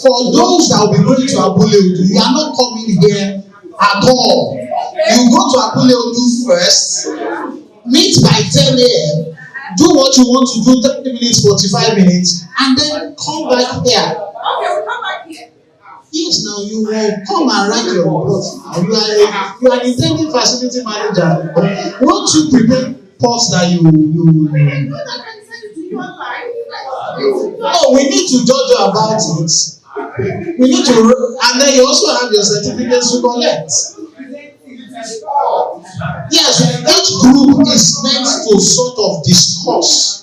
For those that will be going to Abule Odu, you are not coming here at all. You go to Abule Odu first, meet by 10 a.m., do what you want to do, 30 minutes, 45 minutes, and then come back here. Okay, we'll come back here. Yes, now you will come and write your report. You are an intending facility manager. Won't you prepare reports that you no, we need to judge you about it. We need to, and then you also have your certificates to collect. Yes, each group is meant to sort of discuss.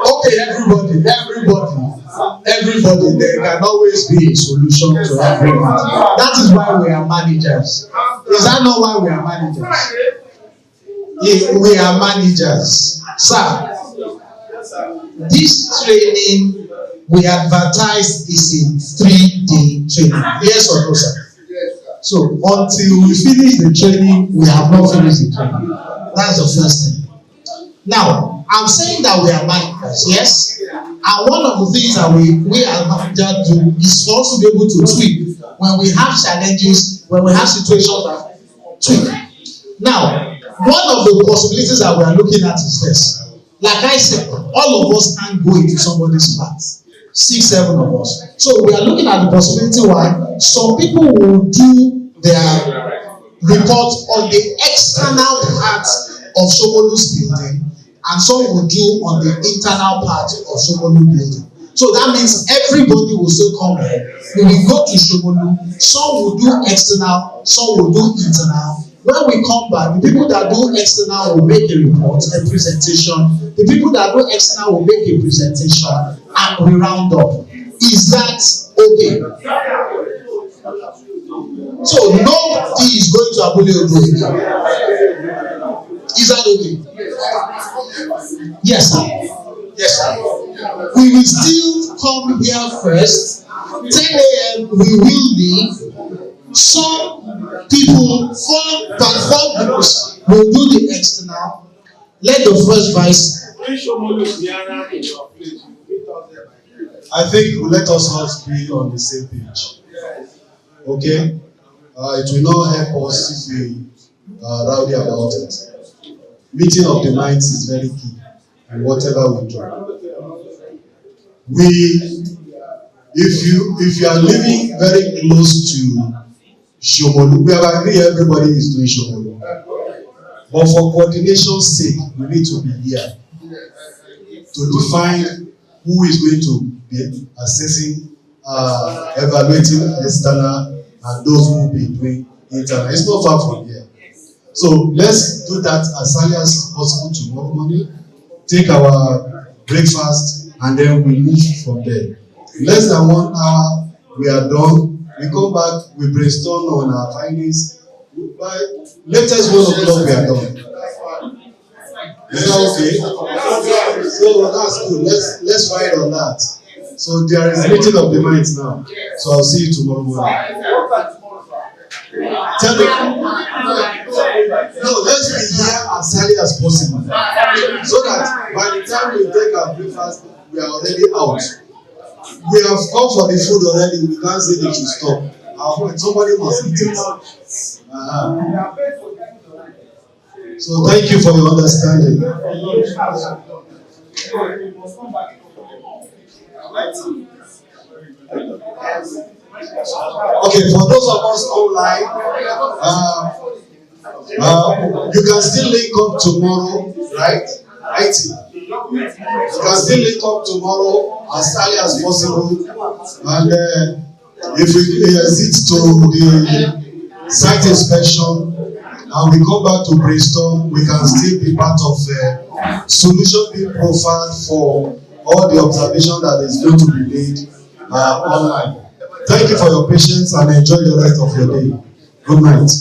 Okay, everybody, there can always be a solution to everything. That is why we are managers. Is that not why we are managers? We are managers. Sir, this training we advertised is a 3-day training. Yes or no, sir? So until we finish the training, we have not finished the training. That's the first thing. Now, I'm saying that we are managers, yes? And one of the things that we as managers do is for us to be able to tweak when we have challenges, when we have situations that tweak. Now, one of the possibilities that we are looking at is this. Like I said, all of us can't go into somebody's path. 6, 7 of us. So we are looking at the possibility why some people will do their report on the external part of Shomolu's building, and some will do on the internal part of Shomolu building. So that means everybody will still come here. We will go to Shomolu. Some will do external, some will do internal. When we come back, the people that do external will make a report, a presentation. The people that do external will make a presentation, and we round up. Is that okay? So nobody is going to Abule Odo again. Is that okay? Yes, sir. Yes, sir. We will still come here first. 10 a.m. we will leave. Some people, 4 groups will do the external. Let the first vice. I think let us all be on the same page. Okay? It will not help us if we rowdy about it. Meeting of the minds is very key in whatever we do. If you are living very close to Shomolu, we have agreed everybody is doing Shomolu. But for coordination's sake, we need to be here to define who is going to be assessing, evaluating external, and those who will be doing internal. It's not far from here. So let's do that as early as possible tomorrow morning. Take our breakfast and then we leave from there. Less than 1 hour, we are done. We come back, we brainstorm on our findings. By latest 1 o'clock, we are done. Is that okay? So that's good. Let's ride on that. So there is meeting of the minds now. So I'll see you tomorrow morning. Tell me. No, let's be here as early as possible. So that by the time we take our breakfast, we are already out. We have come for the food already. We can't say they should stop. Somebody must eat it. So thank you for your understanding. Okay, for those of us online, you can still link up tomorrow, right? IT. You can still link up tomorrow as early as possible, and if we visit to the site inspection and we come back to brainstorm, we can still be part of solution being profiled for all the observation that is going to be made online. Thank you for your patience and enjoy the rest of your day. Good night.